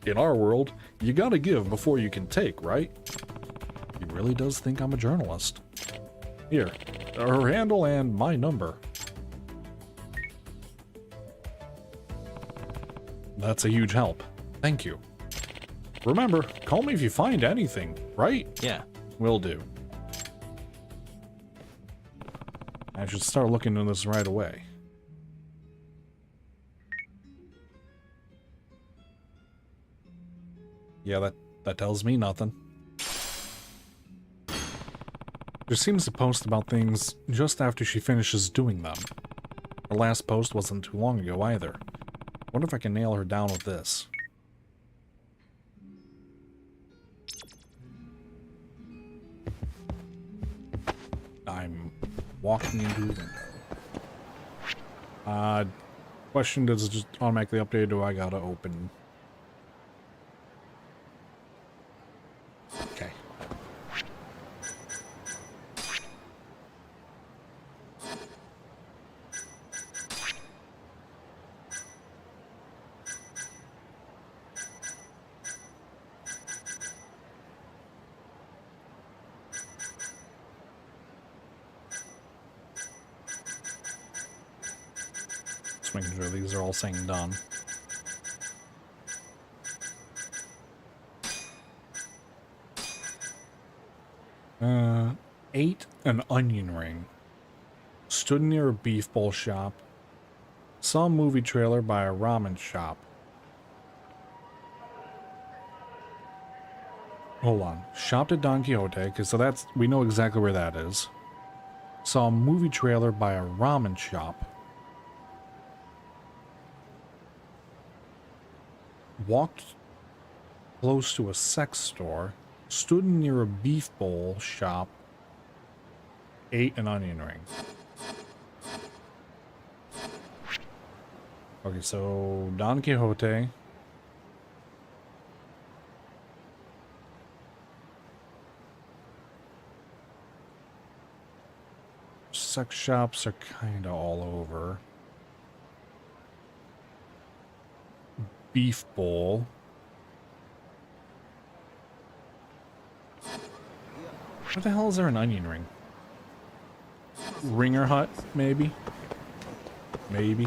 in our world, you gotta give before you can take, right? He really does think I'm a journalist. Here, her handle and my number. That's a huge help. Thank you. Remember, call me if you find anything, right? Yeah. Will do. I should start looking into this right away. Yeah, that tells me nothing. She seems to post about things just after she finishes doing them. Her last post wasn't too long ago either. Wonder if I can nail her down with this. I'm walking into a window. Question, does it just automatically update, or do I gotta open? Okay. making sure these are all saying done. Ate an onion ring. Stood near a beef bowl shop. Saw a movie trailer by a ramen shop. Hold on. Shopped at Don Quixote, because so that's, we know exactly where that is. Saw a movie trailer by a ramen shop. Walked close to a sex store. Stood near a beef bowl shop. Ate an onion ring. Okay, so Don Quixote. Sex shops are kind of all over. Beef bowl. What the hell is there an onion ring? Ringer Hut, maybe? Maybe.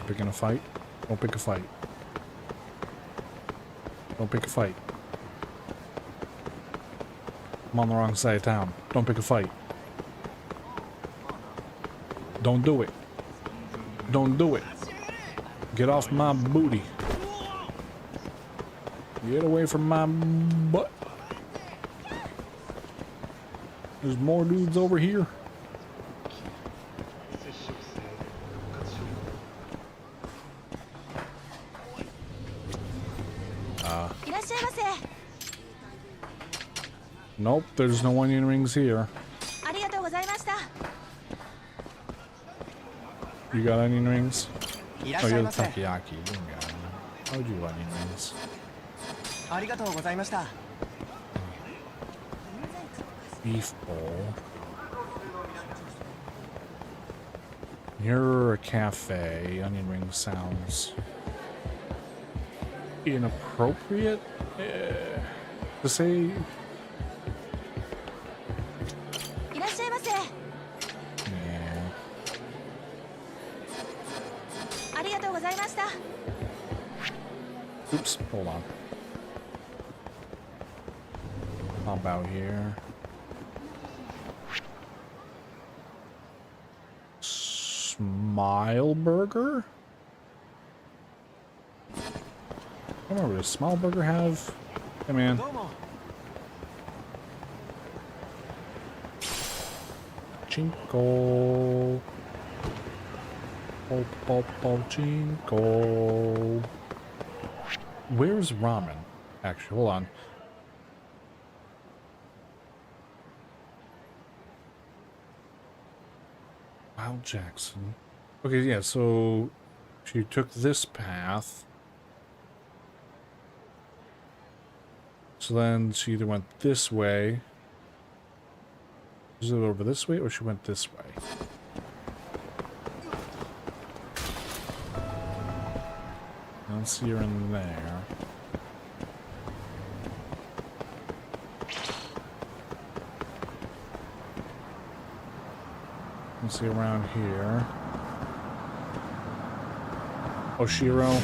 Picking a fight? Don't pick a fight. Don't pick a fight. I'm on the wrong side of town. Don't pick a fight. Don't do it. Don't do it. Get off my booty. Get away from my butt. There's more dudes over here. Nope, there's no onion rings here. You got onion rings? Oh, you're the takoyaki. You got them. How'd you onion rings? Beef bowl. You're a cafe. Onion ring sounds inappropriate to say. Oops, hold on. How about here? Smile Burger? I don't know, does Smile Burger have? Hey man. Chinko. Chinko. Where's ramen? Actually, hold on. Wild Jackson. Okay, yeah, so she took this path. So then she either went this way. Is it over this way or she went this way? I don't see her in there. Let's see around here. Oshiro.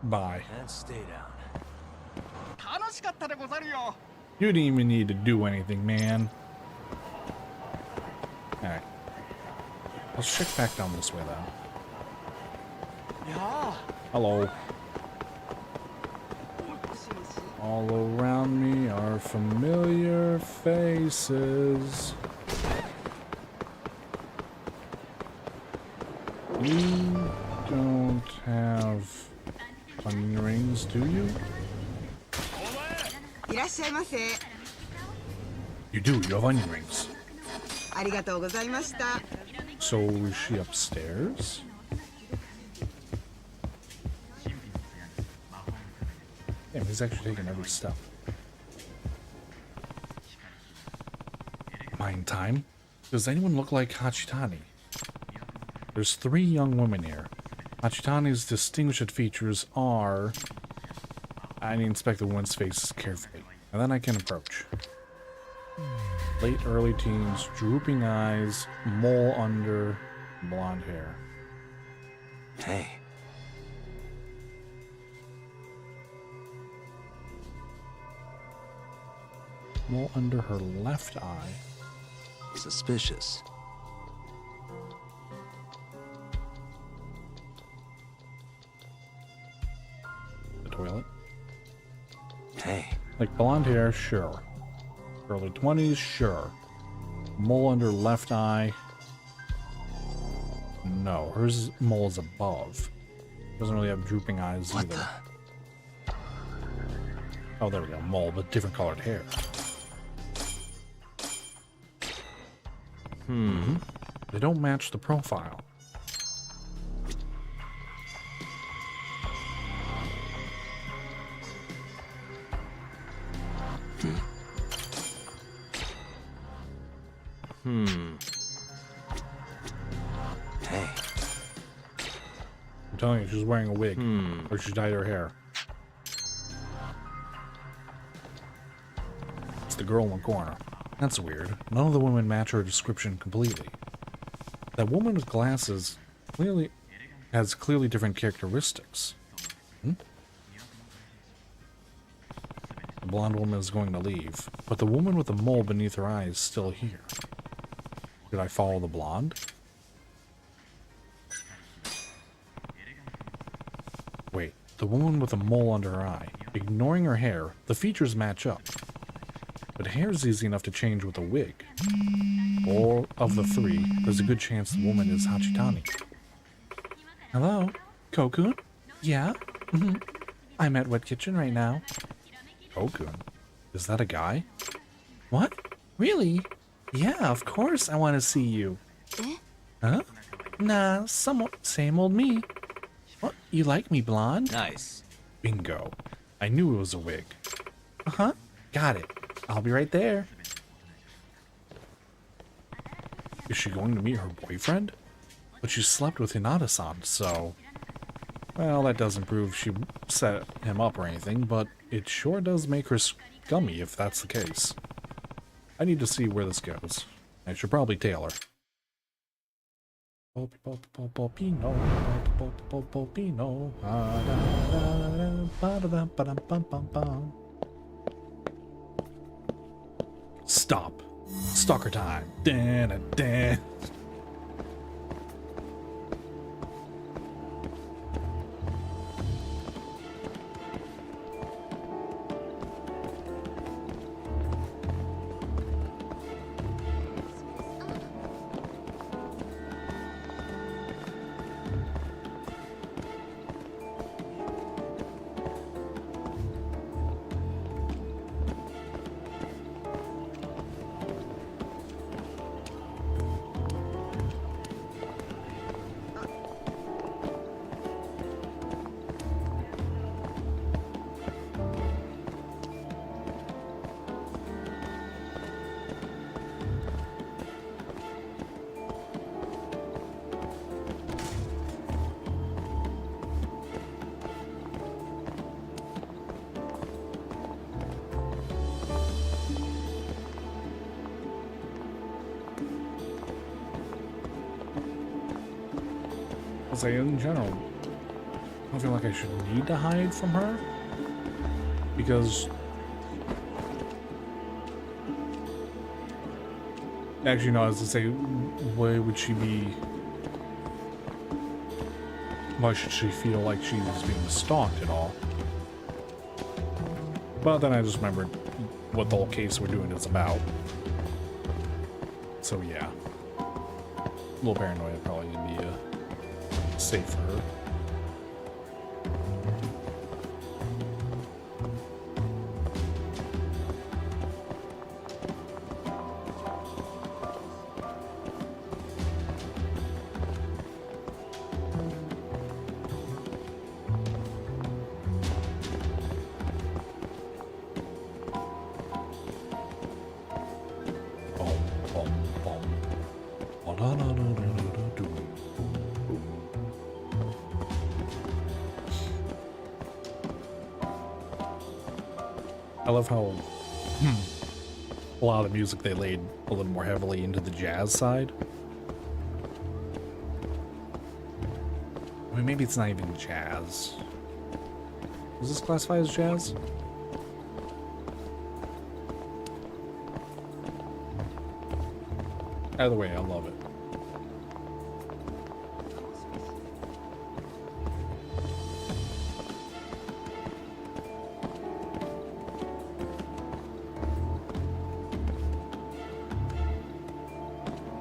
Bye. And stay down. You didn't even need to do anything, man. Alright. Let's check back down this way, then. Hello. All around me are familiar faces. You don't have onion rings, do you? You do, you have onion rings. So is she upstairs? Damn, he's actually taking every step. buying time. Does anyone look like Hachitani? There's 3 young women here. Hachitani's distinguished features are... I need to inspect the woman's faces carefully, and then I can approach. Late early teens, drooping eyes, mole under, blonde hair. Hey. Mole under her left eye. Suspicious. The toilet. Hey. Like blonde hair, sure. Early 20s, sure. Mole under left eye. No, hers mole is above. Doesn't really have drooping eyes either. Oh, there we go. Mole, but different colored hair. They don't match the profile. Hey. I'm telling you, she's wearing a wig. Or she dyed her hair. It's the girl in the corner. That's weird. None of the women match her description completely. That woman with glasses has clearly different characteristics. The blonde woman is going to leave, but the woman with the mole beneath her eye is still here. Did I follow the blonde? Wait, the woman with the mole under her eye. Ignoring her hair, the features match up. But hair is easy enough to change with a wig. Or, of the 3, there's a good chance the woman is Hachitani. Hello? Kokun? Yeah? I'm at Wet Kitchen right now. Kokun? Is that a guy? What? Really? Yeah, of course I want to see you. Huh? Nah, same old me. What? You like me, blonde? Nice. Bingo. I knew it was a wig. Uh-huh. Got it. I'll be right there. Is she going to meet her boyfriend? But she slept with Hinata-san, so... Well, that doesn't prove she set him up or anything, but it sure does make her scummy if that's the case. I need to see where this goes. I should probably tail her. Stop. Stalker time. Dan. Say in general, I don't feel like I should need to hide from her, because actually no, I was to say, why would she be, why should she feel like she's being stalked at all? But then I just remembered what the whole case we're doing is about. So yeah, a little paranoid probably gonna be safe for her. I love how a lot of the music they laid a little more heavily into the jazz side. I mean, maybe it's not even jazz. Is this classified as jazz? Either way, I love it.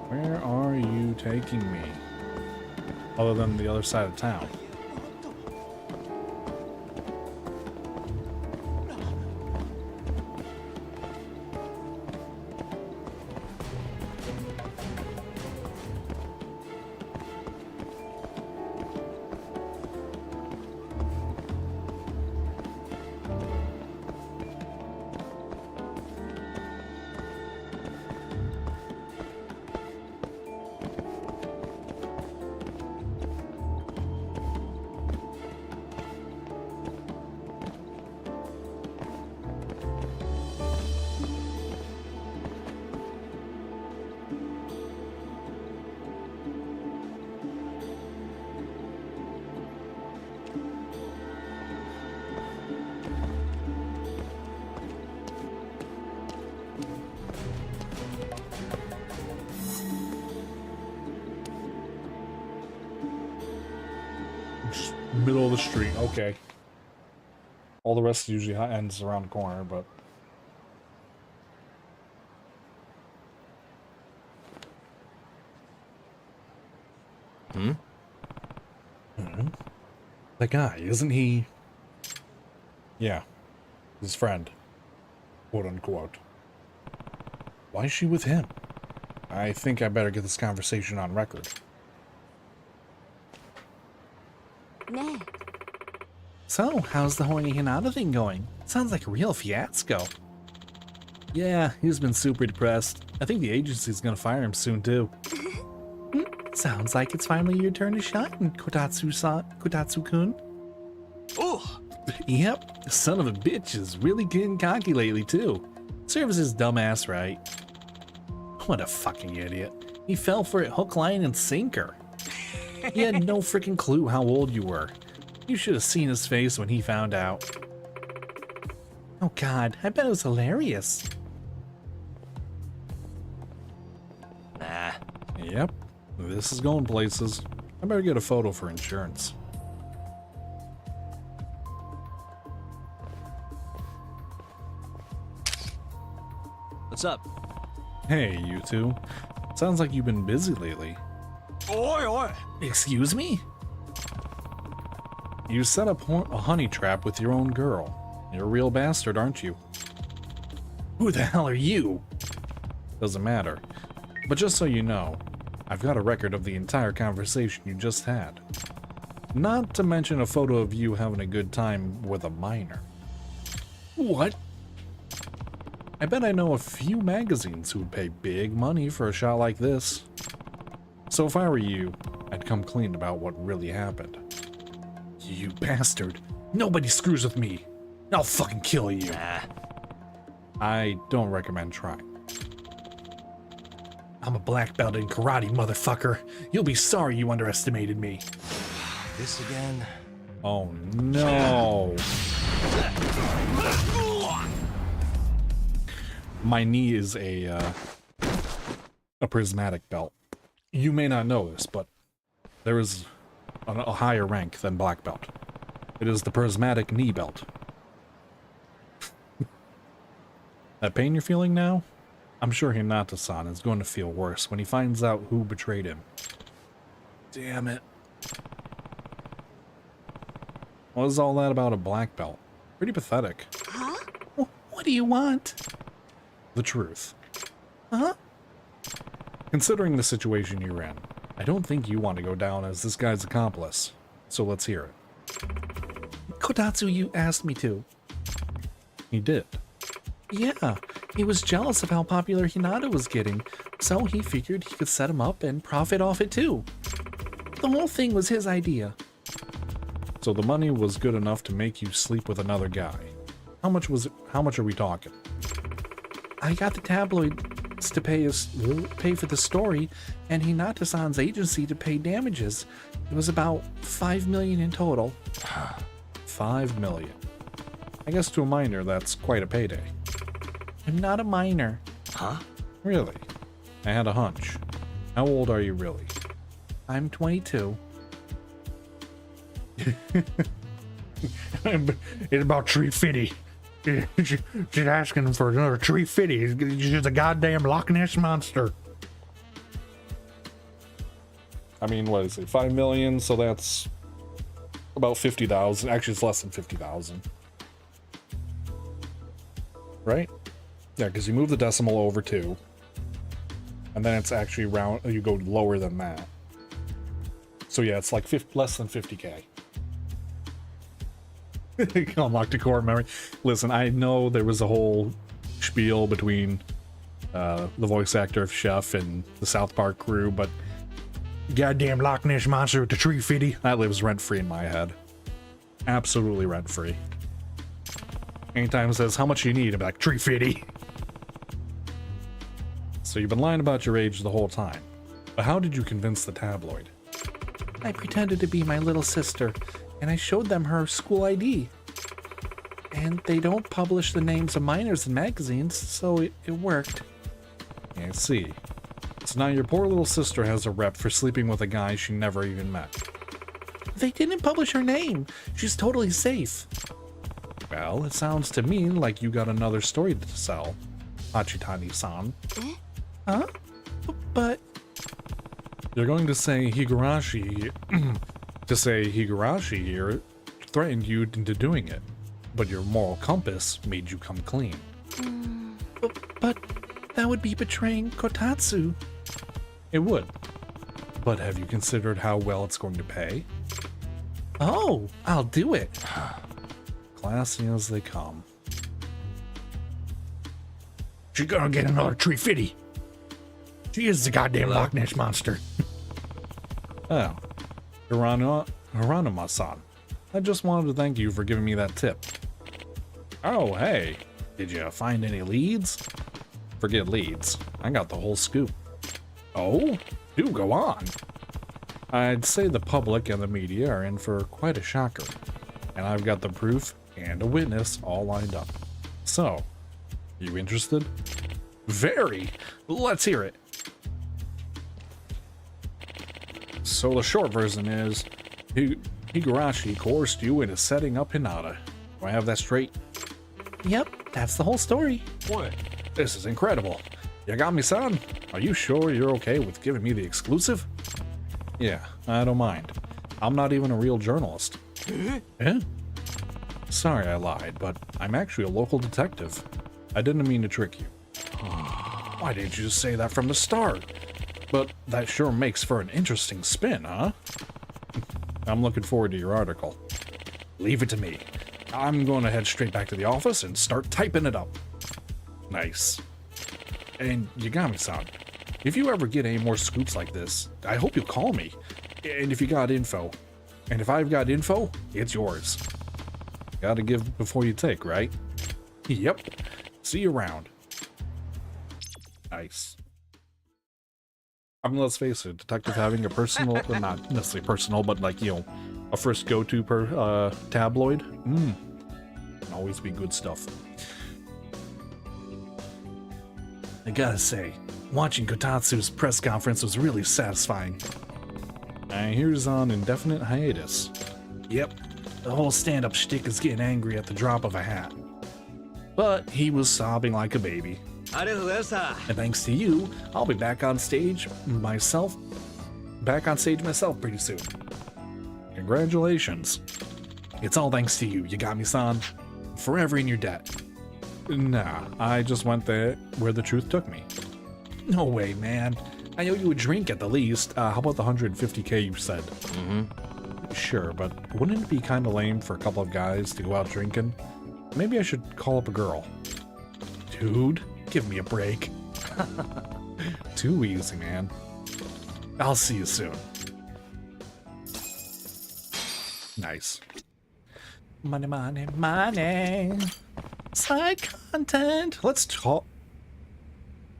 Where are you taking me? Other than the other side of town. Middle of the street, okay. All the rest usually ends around the corner, but... That guy, isn't he? Yeah. His friend. Quote unquote. Why is she with him? I think I better get this conversation on record. So, how's the horny Hinata thing going? Sounds like a real fiasco. Yeah, he's been super depressed. I think the agency's gonna fire him soon, too. Sounds like it's finally your turn to shine, Kotatsu-kun. Oh! Yep, the son of a bitch is really getting cocky lately, too. Serves his dumb ass right. What a fucking idiot. He fell for it hook, line, and sinker. He had no freaking clue how old you were. You should have seen his face when he found out. Oh god, I bet it was hilarious. Nah. Yep, this is going places. I better get a photo for insurance. What's up? Hey, you two. Sounds like you've been busy lately. Oi, oi! Excuse me? You set up a honey trap with your own girl. You're a real bastard, aren't you? Who the hell are you? Doesn't matter. But just so you know, I've got a record of the entire conversation you just had. Not to mention a photo of you having a good time with a minor. What? I bet I know a few magazines who would pay big money for a shot like this. So if I were you, I'd come clean about what really happened. You bastard. Nobody screws with me. I'll fucking kill you. I don't recommend trying. I'm a black belt in karate, motherfucker. You'll be sorry you underestimated me. This again? Oh no. My knee is a prismatic belt. You may not know this, but there is a higher rank than black belt. It is the prismatic knee belt. That pain you're feeling now? I'm sure Hinata-san is going to feel worse when he finds out who betrayed him. Damn it. What is all that about a black belt? Pretty pathetic. Huh? What do you want? The truth. Huh? Considering the situation you're in, I don't think you want to go down as this guy's accomplice. So let's hear it. Kotatsu, you asked me to. He did. Yeah, he was jealous of how popular Hinata was getting, so he figured he could set him up and profit off it too. The whole thing was his idea. So the money was good enough to make you sleep with another guy. How much was it? How much are we talking? I got the tabloids to pay for the story, and Hinata-san's agency to pay damages. It was about 5 million in total. 5 million. I guess to a minor, that's quite a payday. I'm not a minor. Huh? Really? I had a hunch. How old are you really? I'm 22. It's about 350. She's asking for another 350. She's a goddamn Loch Ness monster. I mean, what is it? 5 million, so that's about 50,000. Actually, it's less than 50,000. Right? Yeah, because you move the decimal over 2. And then it's actually round, you go lower than that. So yeah, it's like less than 50K. Unlock the core memory. Listen, I know there was a whole spiel between the voice actor of Chef and the South Park crew, but goddamn Loch Ness monster with the 350. That lives rent-free in my head. Absolutely rent-free. Anytime it says, how much you need, I'm like, 350. So you've been lying about your age the whole time. But how did you convince the tabloid? I pretended to be my little sister, and I showed them her school ID. And they don't publish the names of minors in magazines, so it worked. I see. So now your poor little sister has a rep for sleeping with a guy she never even met. They didn't publish her name. She's totally safe. Well, it sounds to me like you got another story to sell, Hachitani-san. Huh? But... You're going to say Higurashi... Higurashi here threatened you into doing it, but your moral compass made you come clean. But that would be betraying Kotatsu. It would. But have you considered how well it's going to pay? Oh, I'll do it. Classy as they come. She's gonna get another 350. She is the goddamn Loch Ness monster. Oh. Hiranuma-san. I just wanted to thank you for giving me that tip. Oh, hey. Did you find any leads? Forget leads. I got the whole scoop. Oh? Do go on. I'd say the public and the media are in for quite a shocker. And I've got the proof and a witness all lined up. So, you interested? Very. Let's hear it. So the short version is, Higurashi coerced you into setting up Hinata. Do I have that straight? Yep, that's the whole story. What? This is incredible. Yagami-san, are you sure you're okay with giving me the exclusive? Yeah, I don't mind. I'm not even a real journalist. Eh? Sorry I lied, but I'm actually a local detective. I didn't mean to trick you. Why didn't you just say that from the start? But that sure makes for an interesting spin, huh? I'm looking forward to your article. Leave it to me. I'm going to head straight back to the office and start typing it up. Nice. And Yagami-san, if you ever get any more scoops like this, I hope you'll call me. And if you got info. And if I've got info, it's yours. Gotta give before you take, right? Yep. See you around. Nice. I mean, let's face it, detective having a personal, well, not necessarily personal, but like, you know, a first go-to per tabloid. Can always be good stuff. I gotta say, watching Kotatsu's press conference was really satisfying. I hear he's on indefinite hiatus. Yep, the whole stand-up shtick is getting angry at the drop of a hat. But he was sobbing like a baby. And thanks to you, I'll be back on stage myself pretty soon. Congratulations. It's all thanks to you, Yagami-san. Forever in your debt. Nah, I just went there where the truth took me. No way, man. I owe you a drink at the least. How about the 150K you said? Sure, but wouldn't it be kind of lame for a couple of guys to go out drinking? Maybe I should call up a girl. Dude, give me a break. Too easy, man. I'll see you soon. Nice. Money, money, money. Side content. Let's talk.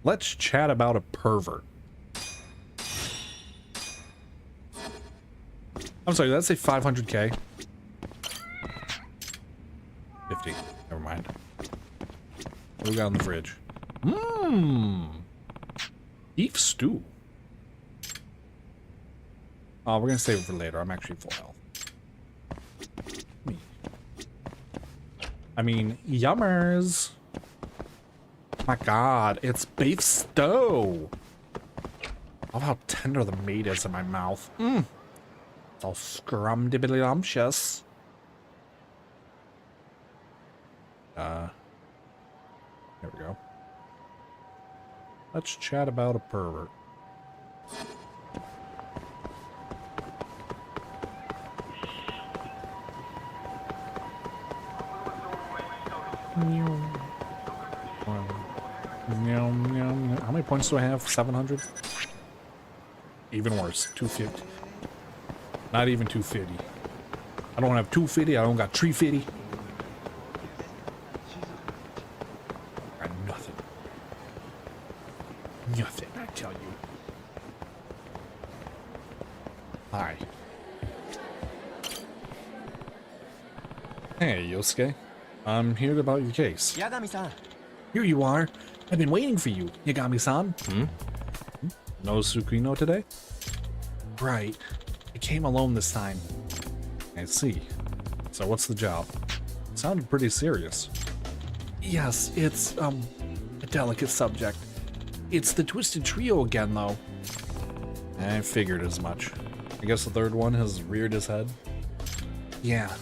Let's chat about a pervert. I'm sorry, did that say 500K? 50. Never mind. What do we got in the fridge? Beef stew. Oh, we're gonna save it for later. I'm actually full health. I mean, yummers. My god, it's beef stew. I love how tender the meat is in my mouth. It's all scrumdiddlyumptious. There we go. Let's chat about a pervert. How many points do I have? 700? Even worse, 250. Not even 250. I don't have 250, I don't got 350. I got nothing. Nothing, I tell you. Hi. Hey, Yosuke. I'm here about your case. Yagami-san. Here you are. I've been waiting for you, Yagami-san. No Tsukino today? Right. I came alone this time. I see. So what's the job? It sounded pretty serious. Yes, it's, a delicate subject. It's the Twisted Trio again, though. I figured as much. I guess the third one has reared his head? Yeah.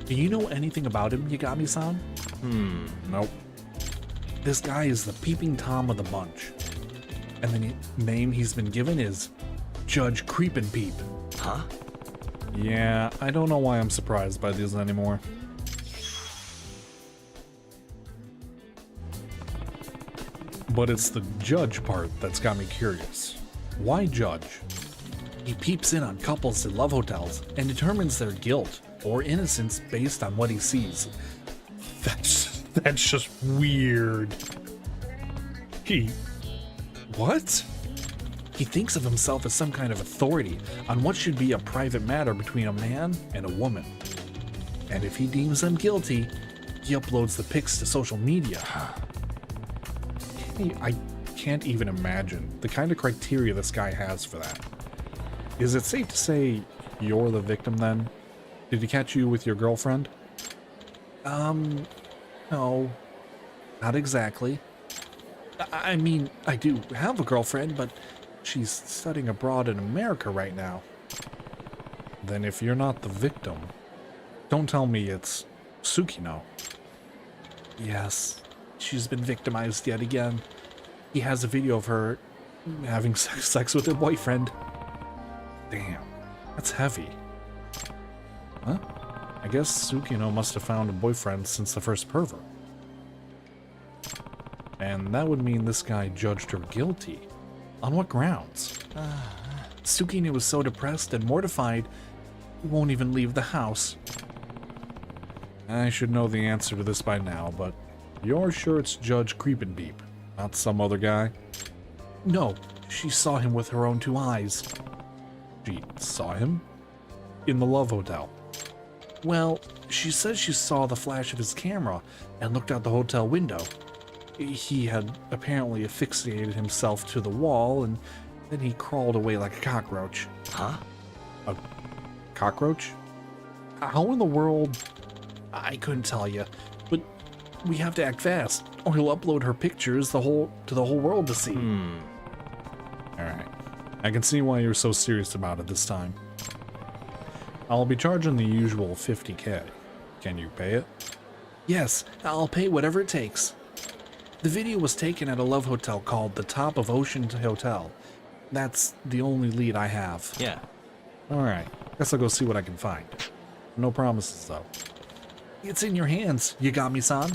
Do you know anything about him, Yagami-san? Nope. This guy is the peeping Tom of the bunch. And the name he's been given is Judge Creepin' Peep. Huh? Yeah, I don't know why I'm surprised by these anymore. But it's the judge part that's got me curious. Why judge? He peeps in on couples in love hotels and determines their guilt or innocence based on what he sees. That's just weird. What? He thinks of himself as some kind of authority on what should be a private matter between a man and a woman. And if he deems them guilty, he uploads the pics to social media. I can't even imagine the kind of criteria this guy has for that. Is it safe to say you're the victim then? Did he catch you with your girlfriend? No. Not exactly. I mean, I do have a girlfriend, but she's studying abroad in America right now. Then if you're not the victim, don't tell me it's Tsukino. Yes, she's been victimized yet again. He has a video of her having sex with her boyfriend. Damn, that's heavy. Huh? I guess Tsukino must have found a boyfriend since the first pervert. And that would mean this guy judged her guilty. On what grounds? Tsukino was so depressed and mortified, he won't even leave the house. I should know the answer to this by now, but you're sure it's Judge Creepin' Peep, not some other guy? No, she saw him with her own two eyes. She saw him? In the Love Hotel. Well, she says she saw the flash of his camera and looked out the hotel window. He had apparently asphyxiated himself to the wall, and then he crawled away like a cockroach. Huh? A cockroach? How in the world? I couldn't tell you, but we have to act fast, or he'll upload her pictures to the whole world to see. Alright. I can see why you're so serious about it this time. I'll be charging the usual 50K. Can you pay it? Yes, I'll pay whatever it takes. The video was taken at a love hotel called the Top of Ocean Hotel. That's the only lead I have. Yeah. Alright, guess I'll go see what I can find. No promises, though. It's in your hands, Yagami-san.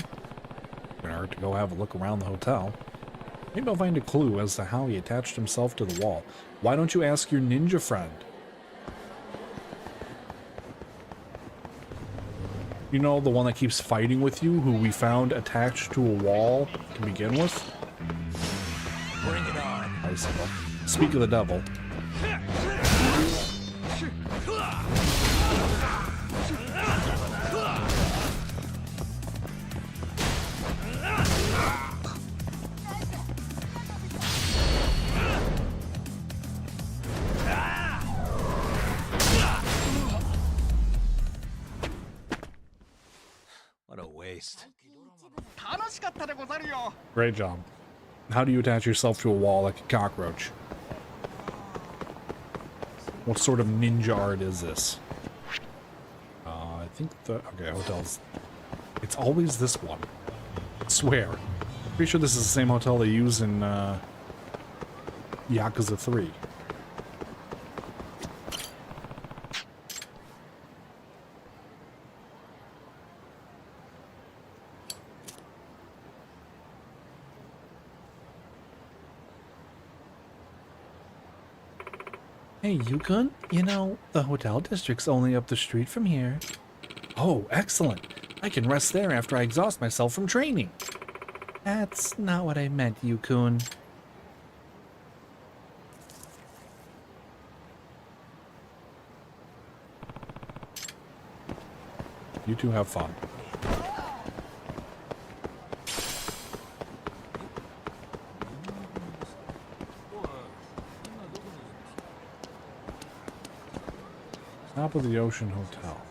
Gonna hurt to go have a look around the hotel. Maybe I'll find a clue as to how he attached himself to the wall. Why don't you ask your ninja friend? You know, the one that keeps fighting with you, who we found attached to a wall to begin with? Bring it on. Nice. Speak of the devil. What a waste. Great job. How do you attach yourself to a wall like a cockroach? What sort of ninja art is this? I think the... Okay, hotels. It's always this one. I swear. Pretty sure this is the same hotel they use in Yakuza 3. Hey, Yukon, you know, the hotel district's only up the street from here. Oh, excellent. I can rest there after I exhaust myself from training. That's not what I meant, Yukon. You two have fun. Top of the Ocean Hotel.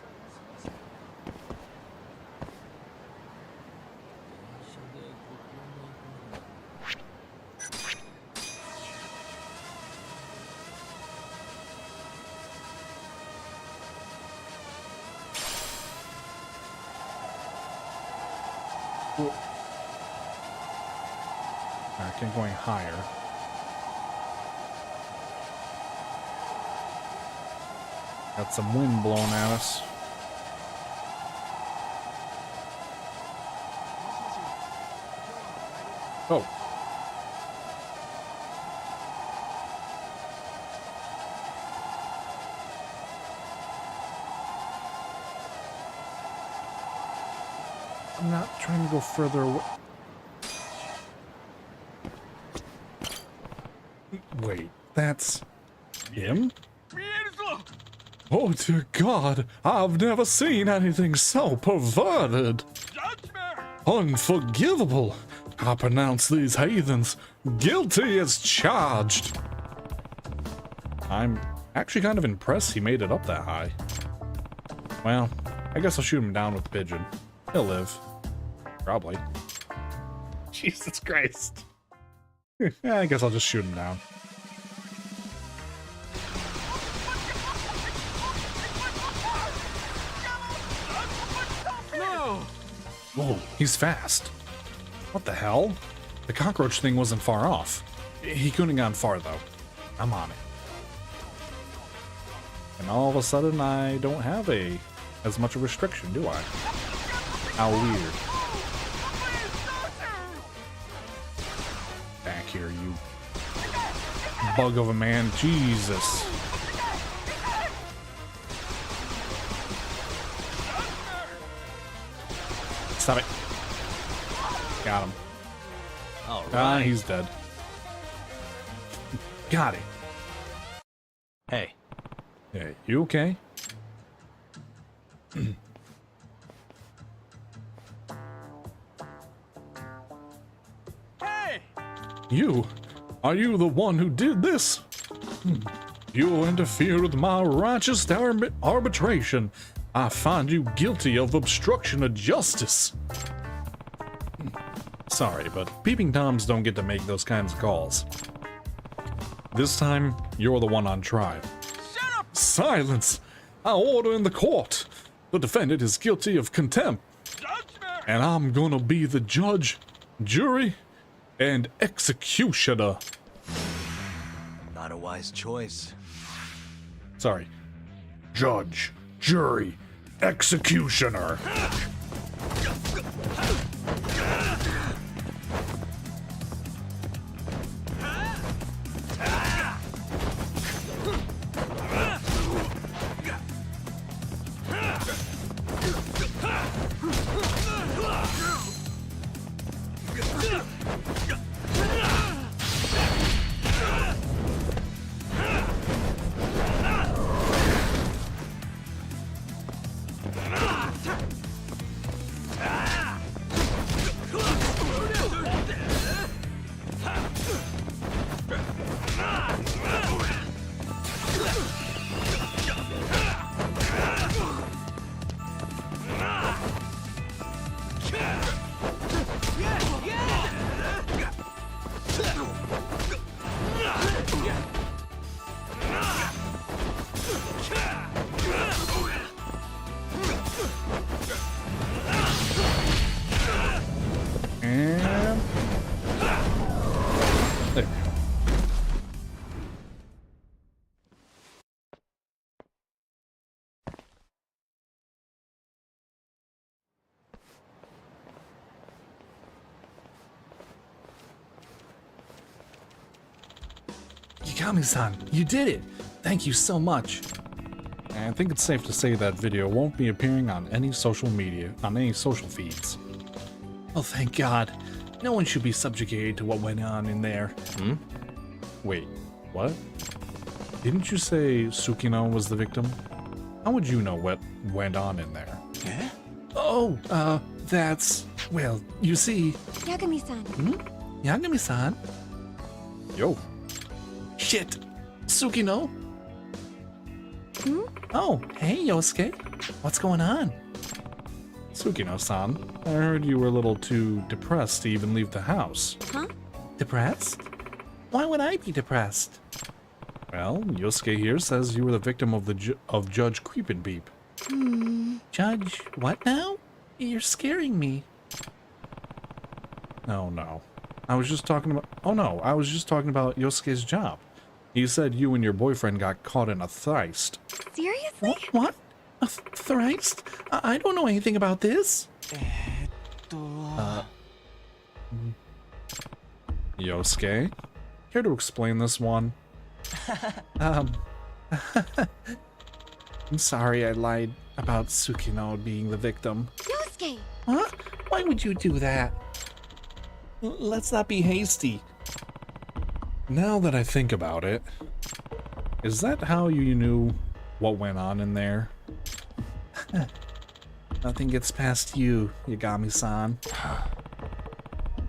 Alright, keep going higher. Got some wind blowing at us. Oh. I'm not trying to go further away. Wait, that's him? Oh dear God, I've never seen anything so perverted. Unforgivable. I pronounce these heathens guilty as charged. I'm actually kind of impressed he made it up that high. Well, I guess I'll shoot him down with the pigeon. He'll live. Probably. Jesus Christ. Yeah, I guess I'll just shoot him down. Whoa, he's fast. What the hell? The cockroach thing wasn't far off. He couldn't have gone far, though. I'm on it. And all of a sudden, I don't have as much a restriction, do I? How weird. Back here, you bug of a man. Jesus. Stop it. Got him. All right. Ah, he's dead. Got it. Hey. Hey, you okay? Hey! You? Are you the one who did this? You interfere with my righteous arbitration. I find you guilty of obstruction of justice. Sorry, but peeping toms don't get to make those kinds of calls. This time, you're the one on trial. Shut up! Silence! I order in the court. The defendant is guilty of contempt. Judgment! And I'm gonna be the judge, jury, and executioner. Not a wise choice. Sorry. Judge, jury, executioner. And there we go. Yagami-san, you did it! Thank you so much. I think it's safe to say that video won't be appearing on any social media, on any social feeds. Oh, thank God. No one should be subjugated to what went on in there. Hmm? Wait, what? Didn't you say Tsukino was the victim? How would you know what went on in there? Yeah? Oh, that's... well, you see... Yagami-san. Hmm? Yagami-san? Yo. Shit! Tsukino? Hmm? Oh, hey, Yosuke. What's going on? Tsukino-san, I heard you were a little too depressed to even leave the house. Huh? Depressed? Why would I be depressed? Well, Yosuke here says you were the victim of of Judge Creepin' Peep. Judge, what now? You're scaring me. Oh no. I was just talking about... oh no, I was just talking about Yosuke's job. You said you and your boyfriend got caught in a threist. Seriously? What? A threist? I don't know anything about this. Yosuke? Care to explain this one? I'm sorry I lied about Tsukino being the victim. Yosuke! Huh? Why would you do that? Let's not be hasty. Now that I think about it, is that how you knew what went on in there? Nothing gets past you, Yagami-san.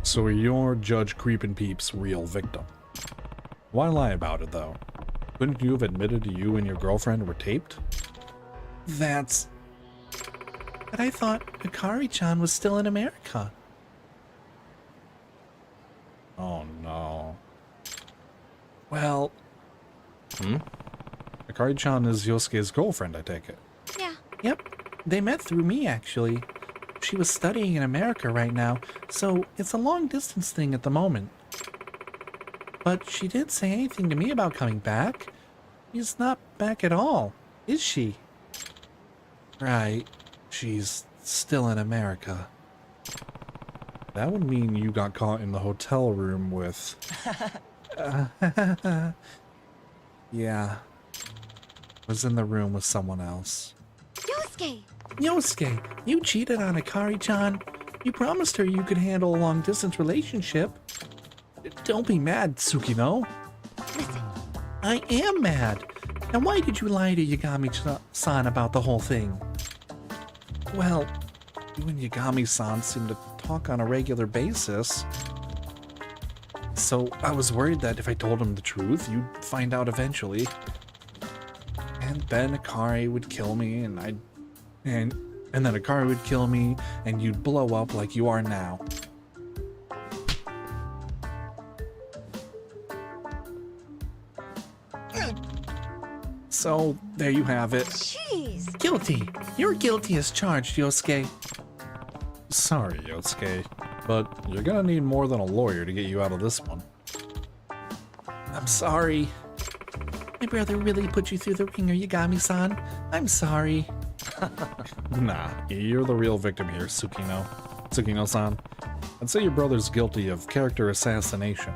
So you're Judge Creepin' Peep's real victim. Why lie about it, though? Couldn't you have admitted you and your girlfriend were taped? That's... but I thought Akari-chan was still in America. Oh no. Well... Akari-chan is Yosuke's girlfriend, I take it. Yeah. Yep. They met through me, actually. She was studying in America right now, so it's a long-distance thing at the moment. But she didn't say anything to me about coming back. She's not back at all, is she? Right. She's still in America. That would mean you got caught in the hotel room with... yeah. Was in the room with someone else. Yosuke! Yosuke, you cheated on Akari-chan. You promised her you could handle a long-distance relationship. Don't be mad, Tsukino. Listen. I am mad. And why did you lie to Yagami-san about the whole thing? Well, you and Yagami-san seem to talk on a regular basis. So I was worried that if I told him the truth, you'd find out eventually. And then Akari would kill me, and then Akari would kill me, and you'd blow up like you are now. So, there you have it. Jeez. Guilty. You're guilty as charged, Yosuke. Sorry, Yosuke, but you're gonna need more than a lawyer to get you out of this one. I'm sorry. My brother really put you through the ringer, Yagami-san. I'm sorry. Nah, you're the real victim here, Tsukino. Tsukino-san. I'd say your brother's guilty of character assassination.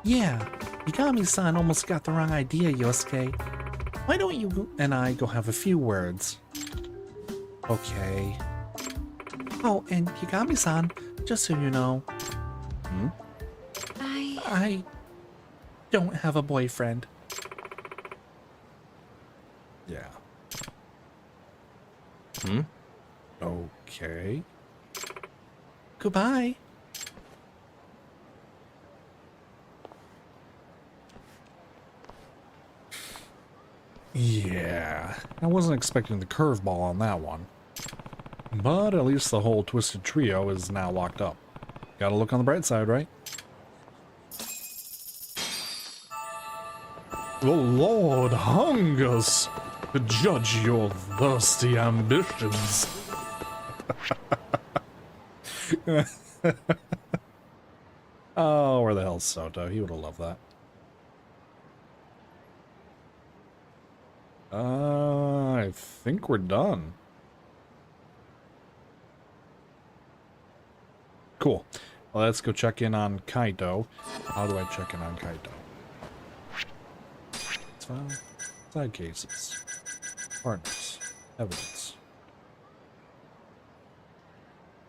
Yeah, Yagami-san almost got the wrong idea, Yosuke. Why don't you and I go have a few words? Okay. Oh, and Yagami-san, just so you know. I don't have a boyfriend. Yeah. Okay. Goodbye. Yeah, I wasn't expecting the curveball on that one. But at least the whole Twisted Trio is now locked up. Gotta look on the bright side, right? The Lord hungers to judge your thirsty ambitions. Oh, where the hell's Soto? He would have loved that. I think we're done. Cool. Well, let's go check in on Kaito. How do I check in on Kaito? Side cases. Partners. Evidence.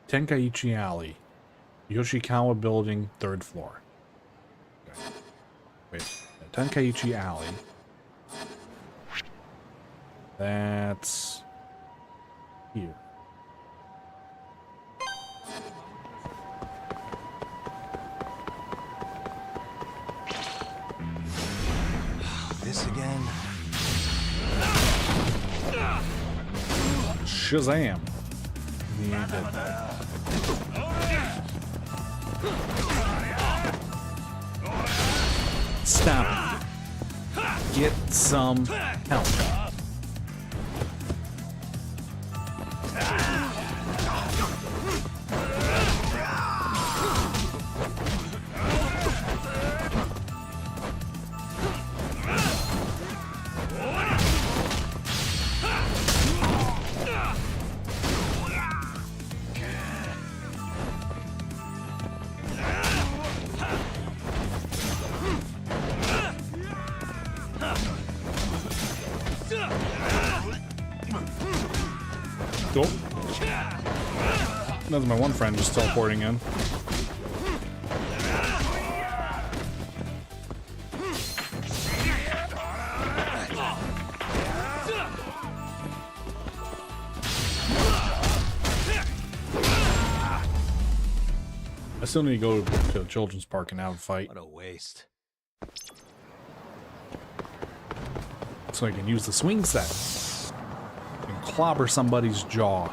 Tenkaichi Alley. Yoshikawa Building, 3rd floor. Okay. Wait. Tenkaichi Alley. That's here. This again? Shazam. He did that. Stop. Get some help. Cool. That's my one friend just teleporting in. I still need to go to the children's park and have a fight. What a waste. So I can use the swing set and clobber somebody's jaw.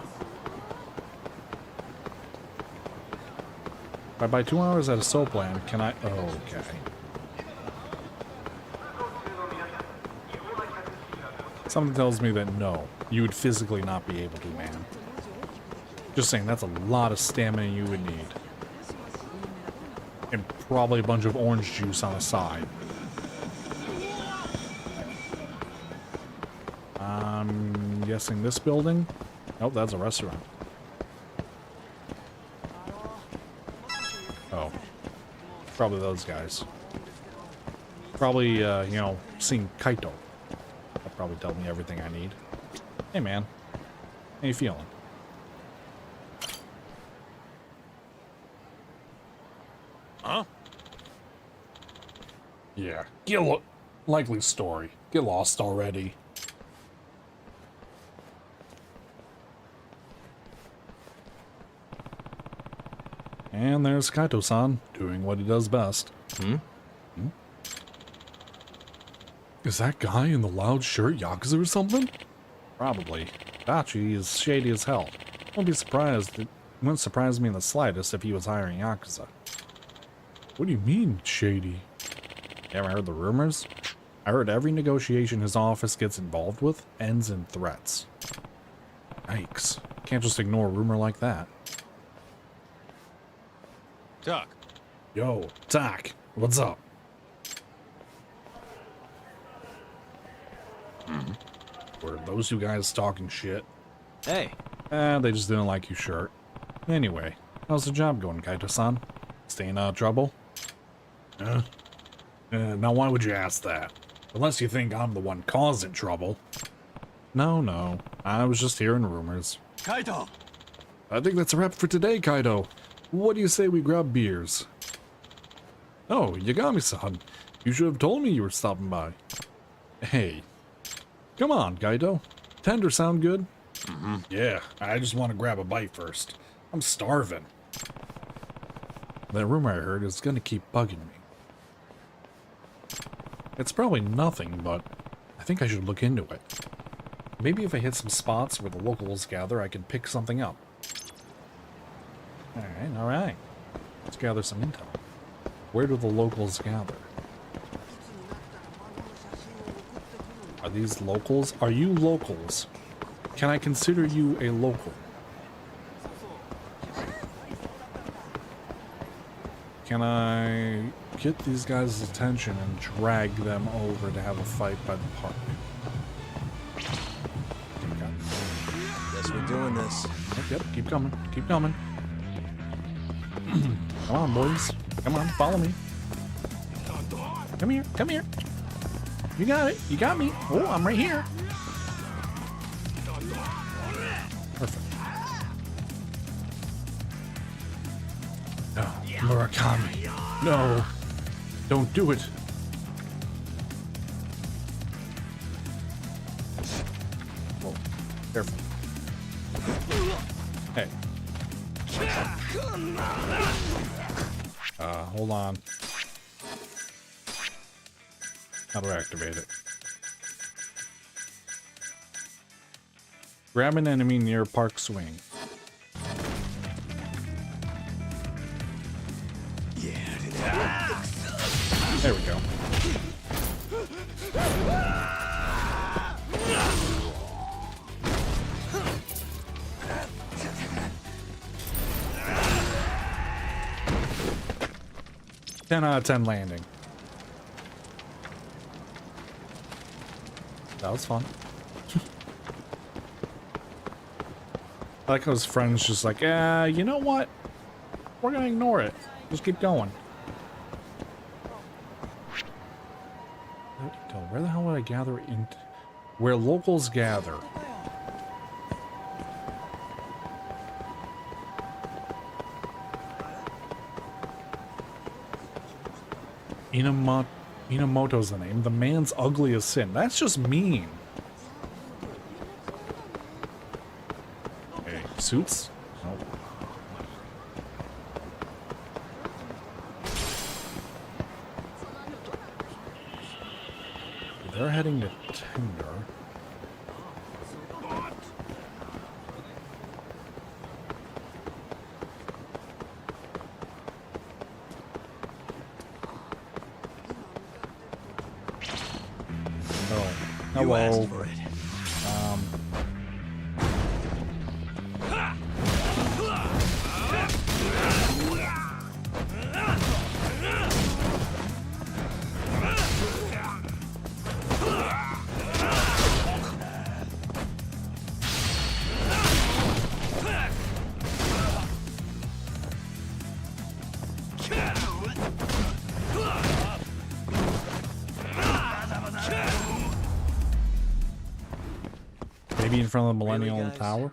If I buy 2 hours at a soap land, can I? Oh, okay. Something tells me that no, you would physically not be able to, man. Just saying, that's a lot of stamina you would need. And probably a bunch of orange juice on the side. I'm guessing this building? Nope, that's a restaurant. Oh. Probably those guys. Probably, you know, seeing Kaito. That probably tell me everything I need. Hey, man. How you feeling? Huh? Yeah. Likely story. Get lost already. And there's Kaito-san, doing what he does best. Hmm? Is that guy in the loud shirt Yakuza or something? Probably. Dachi is shady as hell. Wouldn't surprise me in the slightest if he was hiring Yakuza. What do you mean, shady? You haven't heard the rumors? I heard every negotiation his office gets involved with ends in threats. Yikes. Can't just ignore a rumor like that. Doc. Yo, Doc, what's up? Were those two guys talking shit? Hey. They just didn't like your shirt. Anyway, how's the job going, Kaito-san? Staying out of trouble? Now why would you ask that? Unless you think I'm the one causing trouble. No. I was just hearing rumors. Kaito! I think that's a wrap for today, Kaito. What do you say we grab beers? Oh, Yagami-san. You should have told me you were stopping by. Hey. Come on, Kaito. Tender sound good? Yeah, I just want to grab a bite first. I'm starving. That rumor I heard is gonna keep bugging me. It's probably nothing, but I think I should look into it. Maybe if I hit some spots where the locals gather, I can pick something up. Alright, alright. Let's gather some intel. Where do the locals gather? Are these locals? Are you locals? Can I consider you a local? Can I get these guys' attention and drag them over to have a fight by the park? Guess we're doing this. Yep, keep coming. Keep coming. Come on, boys. Come on, follow me. Come here, come here. You got it. You got me. Oh, I'm right here. Perfect. No, Murakami. No. Don't do it. Whoa. Careful. Hey. Hold on. How do I activate it? Grab an enemy near park swing. There we go. Ten out of 10 landing. That was fun. I like how his friend's just like, you know what? We're gonna ignore it. Just keep going. Where the hell would I gather in? Where locals gather. Inamoto's the name. The man's ugly as sin. That's just mean. Hey, suits? Nope. They're heading to Tinder. You Hello. asked for it. Maybe in front of the Millennium Tower?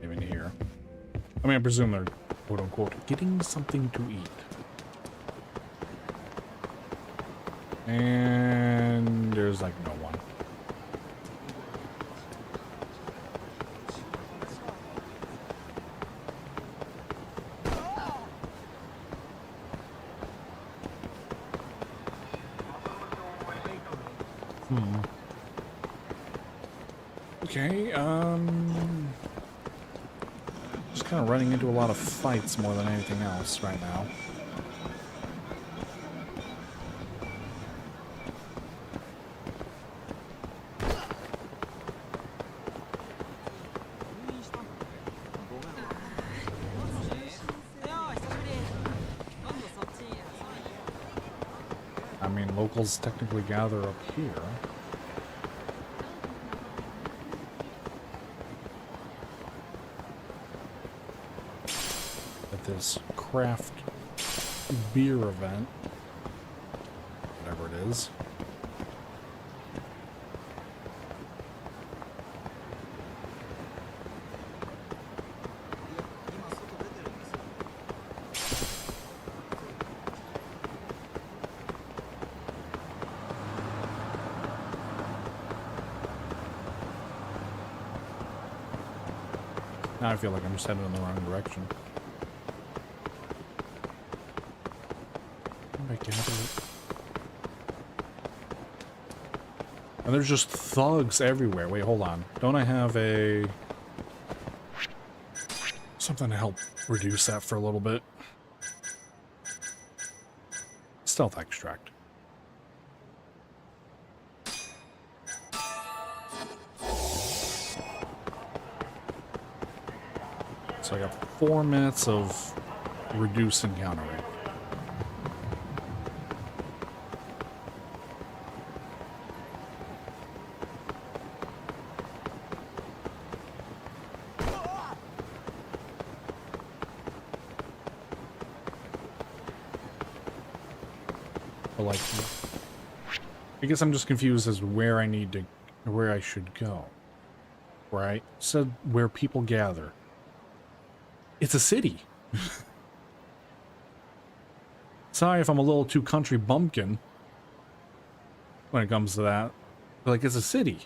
Maybe in here. I mean, I presume they're, quote-unquote, getting something to eat. And there's, like, no one. Okay, just kind of running into a lot of fights more than anything else right now. I mean, locals technically gather up here. This craft beer event, whatever it is. Now I feel like I'm just heading in the wrong direction. And there's just thugs everywhere. Wait, hold on. Don't I have a... something to help reduce that for a little bit? Stealth extract. So I got 4 minutes of reduced encounter rate. But like, I guess I'm just confused as where I need to, where I should go. Right? Said where people gather. It's a city. Sorry if I'm a little too country bumpkin when it comes to that. But like, it's a city.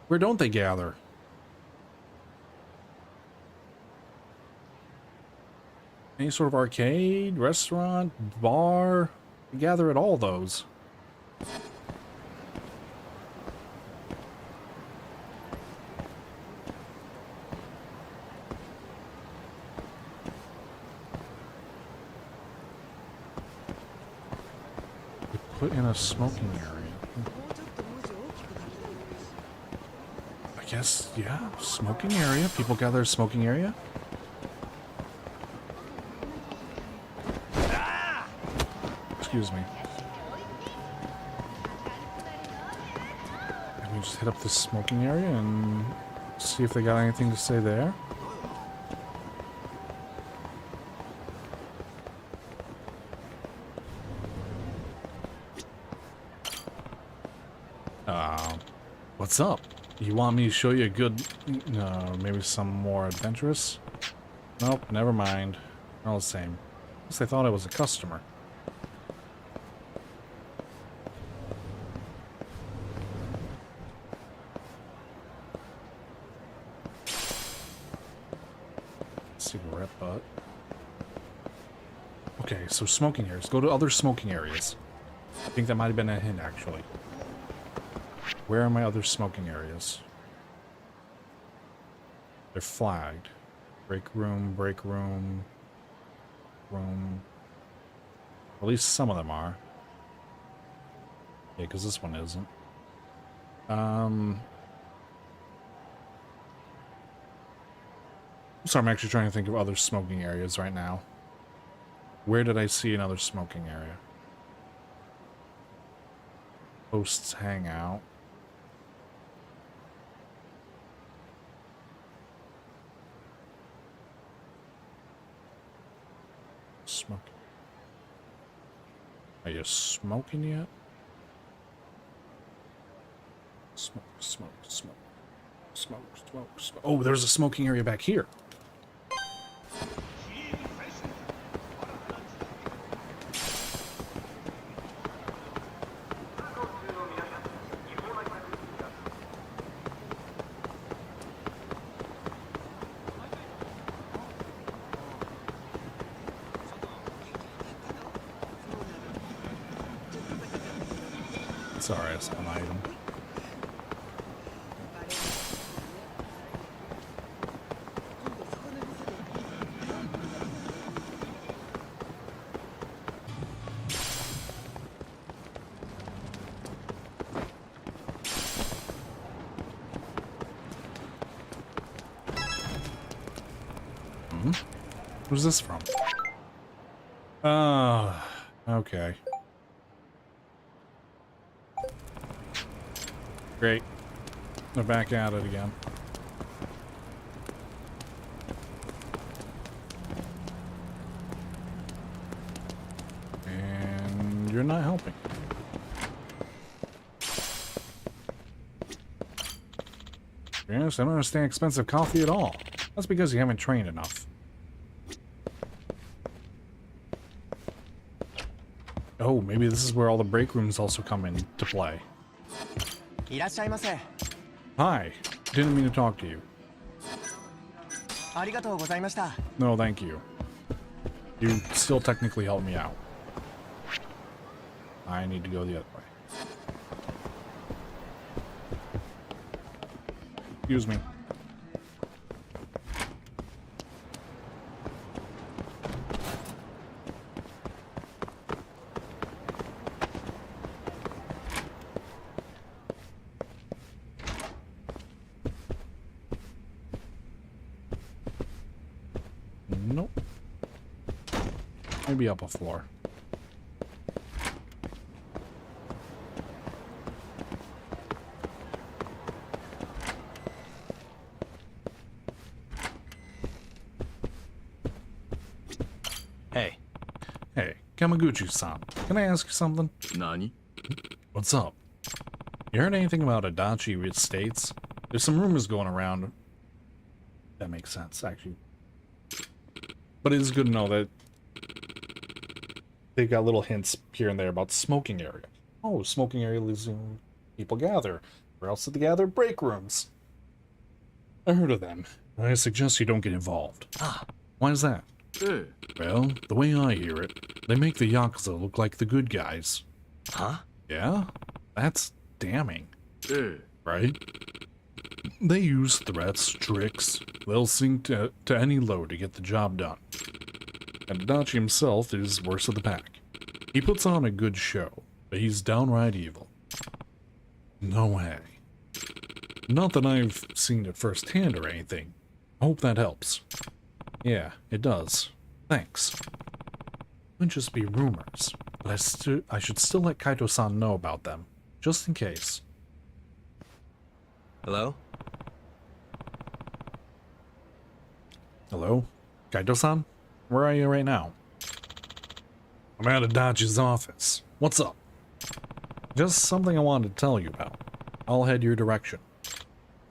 Where don't they gather? Any sort of arcade, restaurant, bar? They gather at all those. Put in a smoking area. I guess, yeah, smoking area. People gather at smoking area. Excuse me. Let me just hit up the smoking area and see if they got anything to say there. What's up? You want me to show you a good... maybe some more adventurous? Nope, never mind. They're all the same. I guess they thought I was a customer. Cigarette butt. Okay, so smoking areas. Go to other smoking areas. I think that might have been a hint, actually. Where are my other smoking areas? They're flagged. Break room, room. At least some of them are. Yeah, because this one isn't. So I'm actually trying to think of other smoking areas right now. Where did I see another smoking area? Hosts hangout. Smoking. Are you smoking yet? Smoke. Oh, there's a smoking area back here. Sorry, I saw an item. Who's this from? Okay. Great. They're back at it again. And you're not helping. Yes, I don't understand expensive coffee at all. That's because you haven't trained enough. Oh, maybe this is where all the break rooms also come into play. Hi. Didn't mean to talk to you. No, thank you. You still technically helped me out. I need to go the other way. Excuse me. Nope. Maybe up a floor. Hey. Hey, Kamaguchi-san, can I ask you something? Nani? What's up? You heard anything about Adachi Estates? There's some rumors going around. That makes sense, actually. But it is good to know that they've got little hints here and there about smoking area. Oh, smoking area is where people gather. Where else do they gather? Break rooms. I heard of them. I suggest you don't get involved. Ah. Why is that? Well, the way I hear it, they make the Yakuza look like the good guys. Huh? Yeah? That's damning. Right? They use threats, tricks. They'll sink to any low to get the job done. And Adachi himself is worst of the pack. He puts on a good show, but he's downright evil. No way. Not that I've seen it firsthand or anything. I hope that helps. Yeah, it does. Thanks. Might just be rumors, but I should still let Kaito-san know about them, just in case. Hello? Hello? Kaito-san? Where are you right now? I'm at Adachi's office. What's up? Just something I wanted to tell you about. I'll head your direction.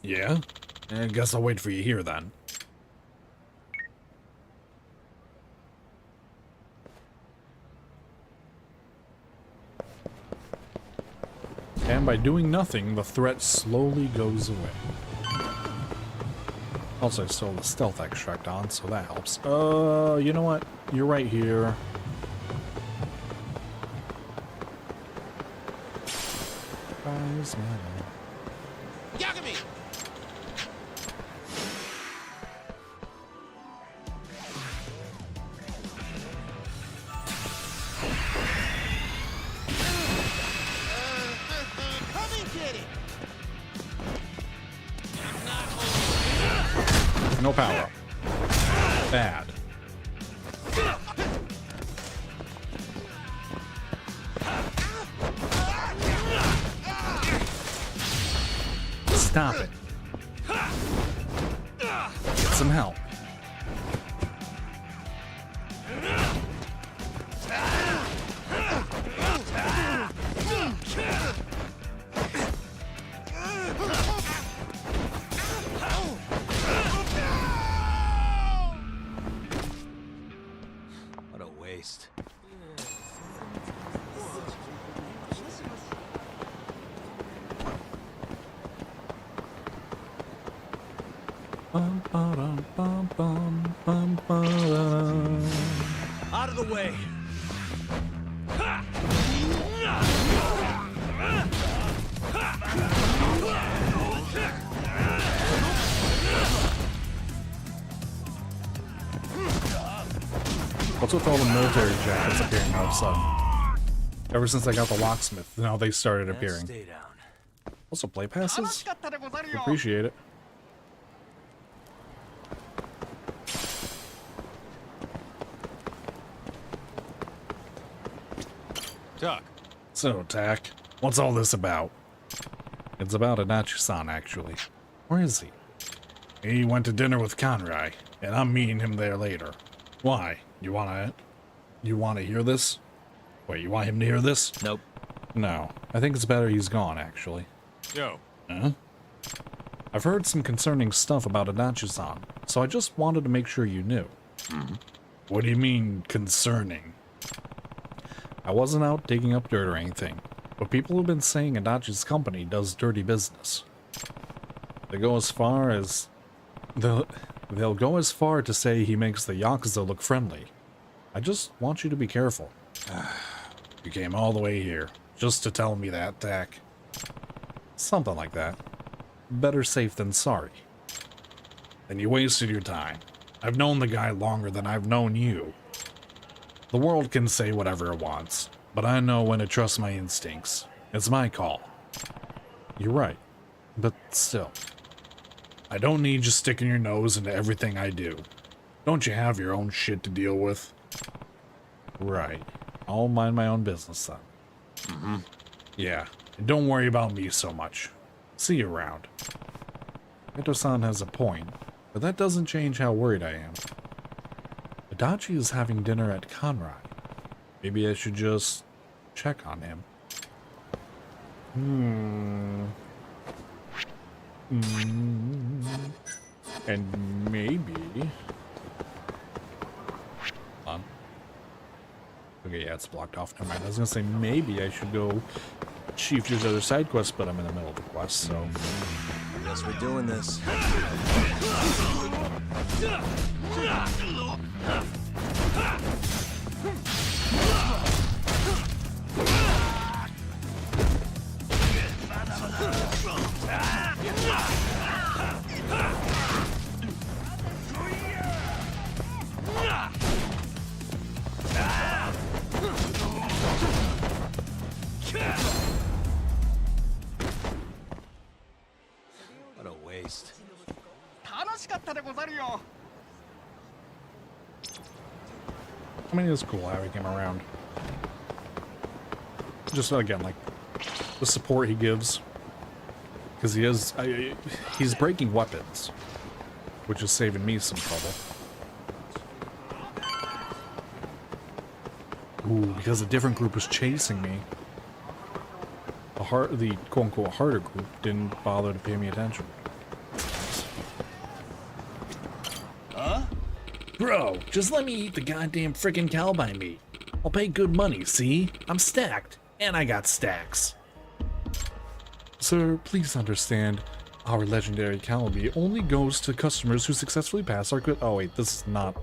Yeah? I guess I'll wait for you here then. And by doing nothing, the threat slowly goes away. Also, I stole the stealth extract on, so that helps. You know what? You're right here. Yagami! Come and get it! No power. Bad. Stop it. Get some help. What a waste. Out of the way! What's with all the military jackets appearing all of a sudden? Ever since I got the locksmith, now they started appearing. Also, play passes? Appreciate it. Tuck. So, Tak, what's all this about? It's about Adachi-san, actually. Where is he? He went to dinner with Conrai, and I'm meeting him there later. Why? You wanna hear this? Wait, you want him to hear this? Nope. No. I think it's better he's gone, actually. Yo. Huh? I've heard some concerning stuff about Adachi-san, so I just wanted to make sure you knew. What do you mean, concerning? I wasn't out digging up dirt or anything, but people have been saying Adachi's company does dirty business. They go as far as... They'll go as far to say he makes the Yakuza look friendly. I just want you to be careful. You came all the way here, just to tell me that, Tak. Something like that. better safe than sorry. Then you wasted your time. I've known the guy longer than I've known you. The world can say whatever it wants, but I know when to trust my instincts. It's my call. You're right, but still. I don't need you sticking your nose into everything I do. Don't you have your own shit to deal with? Right. I'll mind my own business then. Mm-hmm. Yeah, and don't worry about me so much. See you around. Ito-san has a point, but that doesn't change how worried I am. Adachi is having dinner at Conrad. Maybe I should just check on him. And maybe... Hold on. Okay, yeah, it's blocked off. Never mind. I was gonna say maybe I should go achieve your other side quest, but I'm in the middle of the quest, so... Guess we're doing this. What a waste. I mean, it's cool how he came around. Just again, like the support he gives, because he is, he's breaking weapons, which is saving me some trouble. Ooh, because a different group was chasing me. The quote-unquote harder group didn't bother to pay me attention. Huh? Bro, just let me eat the goddamn frickin' cowbine meat. I'll pay good money, see? I'm stacked, and I got stacks. Sir, please understand, our legendary caliber only goes to customers who successfully pass our good. Oh wait, this is not.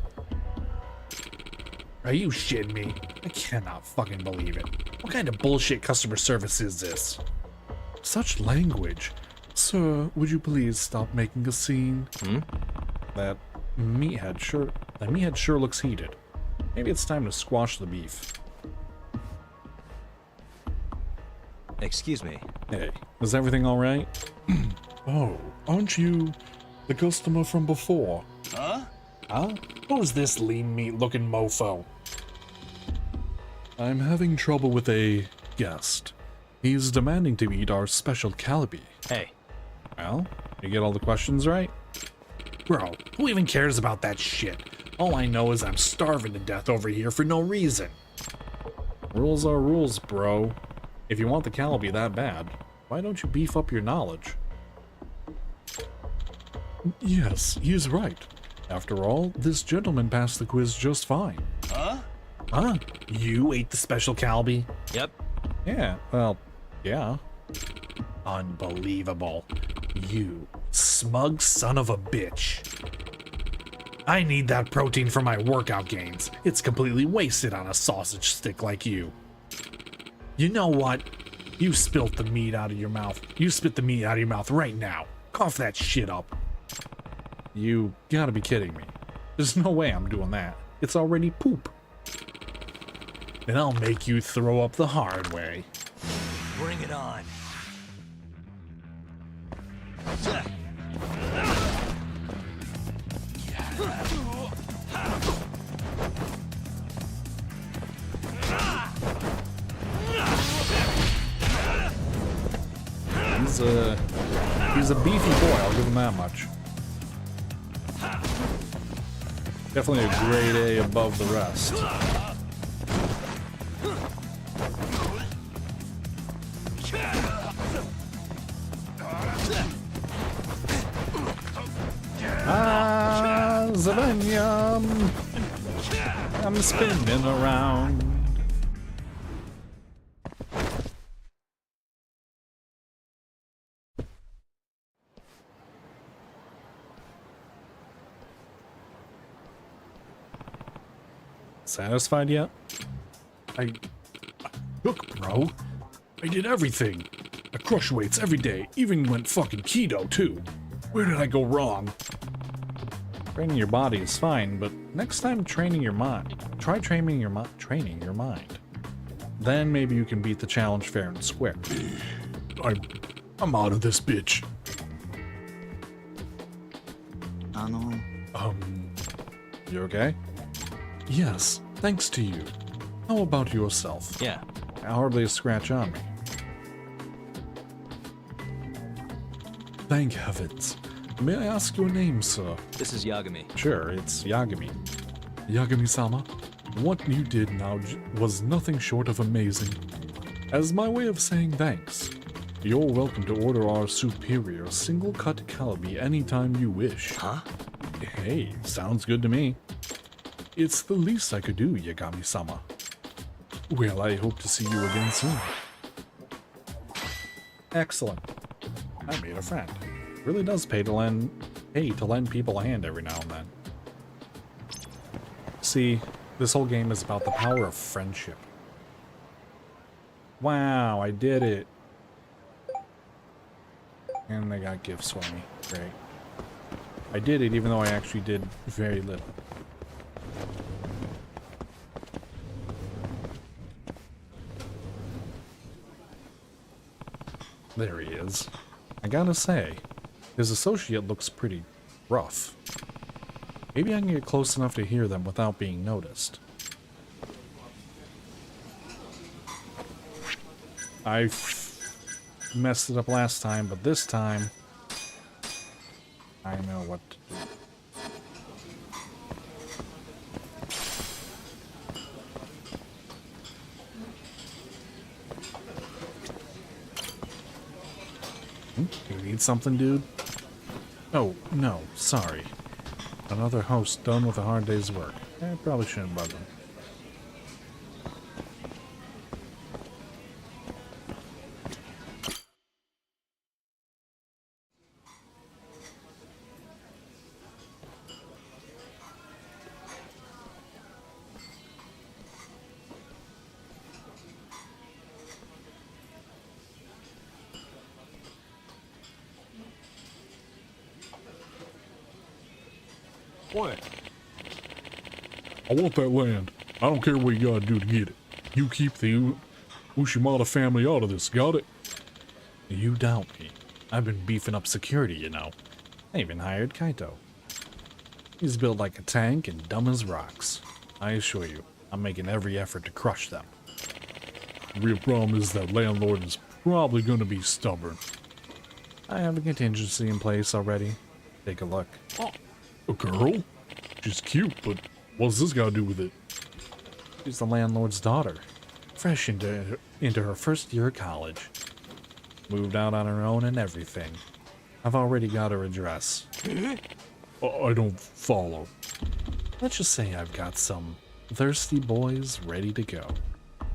Are you shitting me? I cannot fucking believe it. What kind of bullshit customer service is this? Such language. Sir, would you please stop making a scene? That meathead sure looks heated. Maybe it's time to squash the beef. Excuse me. Hey, is everything alright? Oh, aren't you the customer from before? Huh? Huh? Who's this lean meat looking mofo? I'm having trouble with a guest. He's demanding to eat our special calabi. Hey. Well, you get all the questions right? Bro, who even cares about that shit? All I know is I'm starving to death over here for no reason. Rules are rules, bro. If you want the calabi that bad, why don't you beef up your knowledge? Yes, he's right. After all, this gentleman passed the quiz just fine. Huh? Huh? You ate the special calabi? Yep. Yeah, well, yeah. Unbelievable. You smug son of a bitch. I need that protein for my workout gains. It's completely wasted on a sausage stick like you. You know what? You spilt the meat out of your mouth. You spit the meat out of your mouth right now. Cough that shit up. You gotta be kidding me. There's no way I'm doing that. It's already poop. Then I'll make you throw up the hard way. Bring it on. He's a beefy boy, I'll give him that much. Definitely a grade A above the rest. Zavanyam! I'm spinning around. Satisfied yet? Look, bro. I did everything. I crush weights every day, even went fucking keto too. Where did I go wrong? Training your body is fine, but next time training your mind. Try training your mind. Then maybe you can beat the challenge fair and square. I'm out of this bitch. You okay? Yes, thanks to you. How about yourself? Yeah. Hardly a scratch on me. Thank heavens. May I ask your name, sir? This is Yagami. Sure, it's Yagami. Yagami-sama, what you did now was nothing short of amazing. As my way of saying thanks, you're welcome to order our superior single-cut Calabi anytime you wish. Huh? Hey, sounds good to me. It's the least I could do, Yagami-sama. Well, I hope to see you again soon. Excellent. I made a friend. Really does pay to lend people a hand every now and then. See, this whole game is about the power of friendship. Wow, I did it. And they got gifts for me. Great. I did it even though I actually did very little. There he is. I gotta say, his associate looks pretty rough. Maybe I can get close enough to hear them without being noticed. I messed it up last time, but this time I know what to do. You need something, dude? Oh, no, sorry. Another host done with a hard day's work. I probably shouldn't bug him. What? I want that land. I don't care what you gotta do to get it. You keep the Ushimata family out of this, got it? You doubt me. I've been beefing up security, you know. I even hired Kaito. He's built like a tank and dumb as rocks. I assure you, I'm making every effort to crush them. The real problem is that landlord is probably gonna be stubborn. I have a contingency in place already. Take a look. Oh, a girl? She's cute, but what's this got to do with it? She's the landlord's daughter. Fresh into her first year of college. Moved out on her own and everything. I've already got her address. I don't follow. Let's just say I've got some thirsty boys ready to go.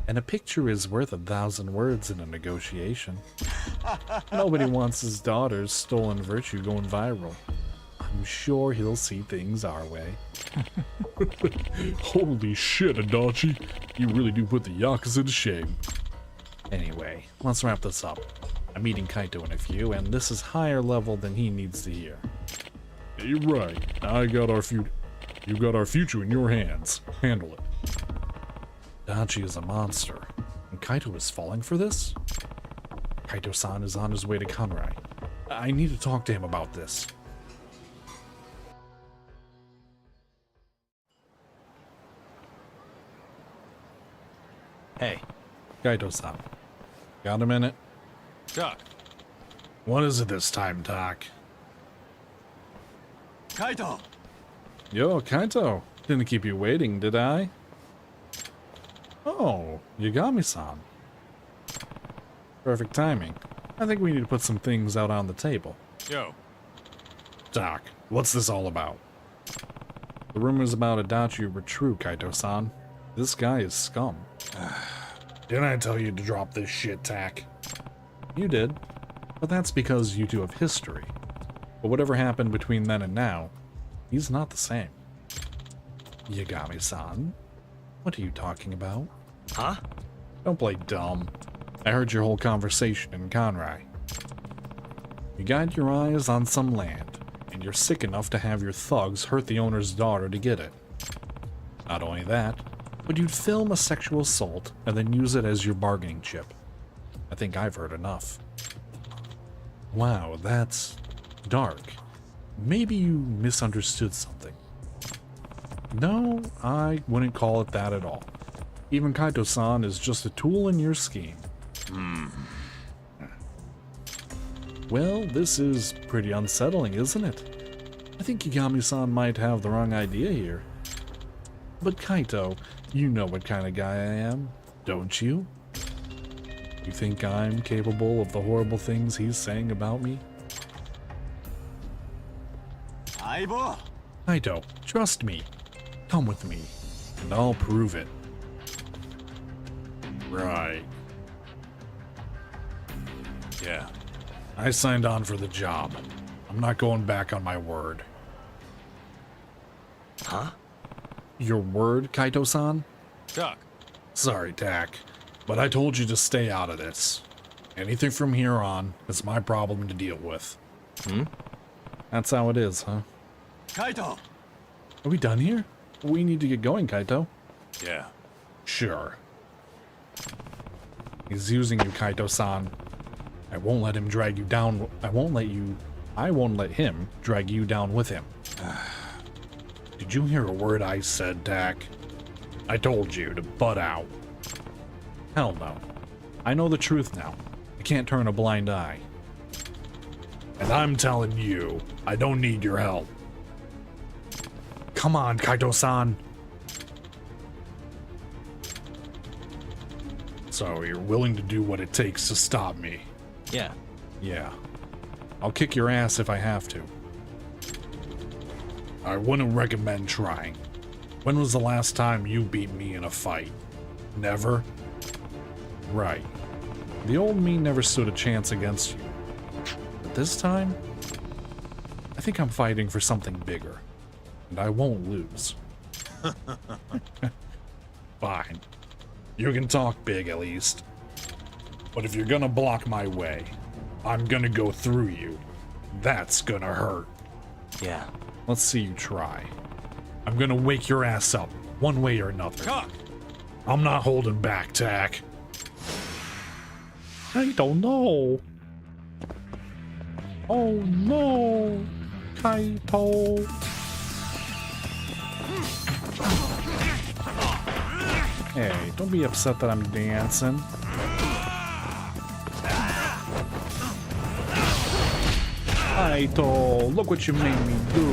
And a picture is worth 1,000 words in a negotiation. Nobody wants his daughter's stolen virtue going viral. I'm sure he'll see things our way. Holy shit, Adachi. You really do put the Yakuza to shame. Anyway, let's wrap this up. I'm meeting Kaito in a few, and this is higher level than he needs to hear. You're right. You got our future in your hands. Handle it. Adachi is a monster, and Kaito is falling for this? Kaito-san is on his way to Kanrai. I need to talk to him about this. Hey, Kaito-san. Got a minute? Doc. What is it this time, Doc? Kaito! Yo, Kaito. Didn't keep you waiting, did I? Oh, Yagami-san. Perfect timing. I think we need to put some things out on the table. Yo. Doc, what's this all about? The rumors about Adachi were true, Kaito-san. This guy is scum. Didn't I tell you to drop this shit, Tack? You did. But that's because you two have history. But whatever happened between then and now, he's not the same. Yagami-san? What are you talking about? Huh? Don't play dumb. I heard your whole conversation in Conrai. You got your eyes on some land, and you're sick enough to have your thugs hurt the owner's daughter to get it. Not only that, but you'd film a sexual assault and then use it as your bargaining chip. I think I've heard enough. Wow, that's dark. Maybe you misunderstood something. No, I wouldn't call it that at all. Even Kaito-san is just a tool in your scheme. Well, this is pretty unsettling, isn't it? I think Yagami-san might have the wrong idea here. But Kaito, you know what kind of guy I am, don't you? You think I'm capable of the horrible things he's saying about me? Kaito, trust me. Come with me, and I'll prove it. Right. Yeah. I signed on for the job. I'm not going back on my word. Huh? Your word, Kaito-san? Duck. Sorry, Tak, but I told you to stay out of this. Anything from here on is my problem to deal with. That's how it is, huh? Kaito! Are we done here? We need to get going, Kaito. Yeah. Sure. He's using you, Kaito-san. I won't let him drag you down. I won't let him drag you down with him. Did you hear a word I said, Tak? I told you to butt out. Hell no. I know the truth now. I can't turn a blind eye. And I'm telling you, I don't need your help. Come on, Kaito-san. So you're willing to do what it takes to stop me? Yeah. Yeah. I'll kick your ass if I have to. I wouldn't recommend trying. When was the last time you beat me in a fight? Never? Right. The old me never stood a chance against you. But this time, I think I'm fighting for something bigger. And I won't lose. Fine. You can talk big at least. But if you're gonna block my way, I'm gonna go through you. That's gonna hurt. Yeah. Let's see you try. I'm gonna wake your ass up, one way or another. Cock. I'm not holding back, Tak. I don't know. Oh no, Kaito. Hey, don't be upset that I'm dancing. Kaito, look what you made me do.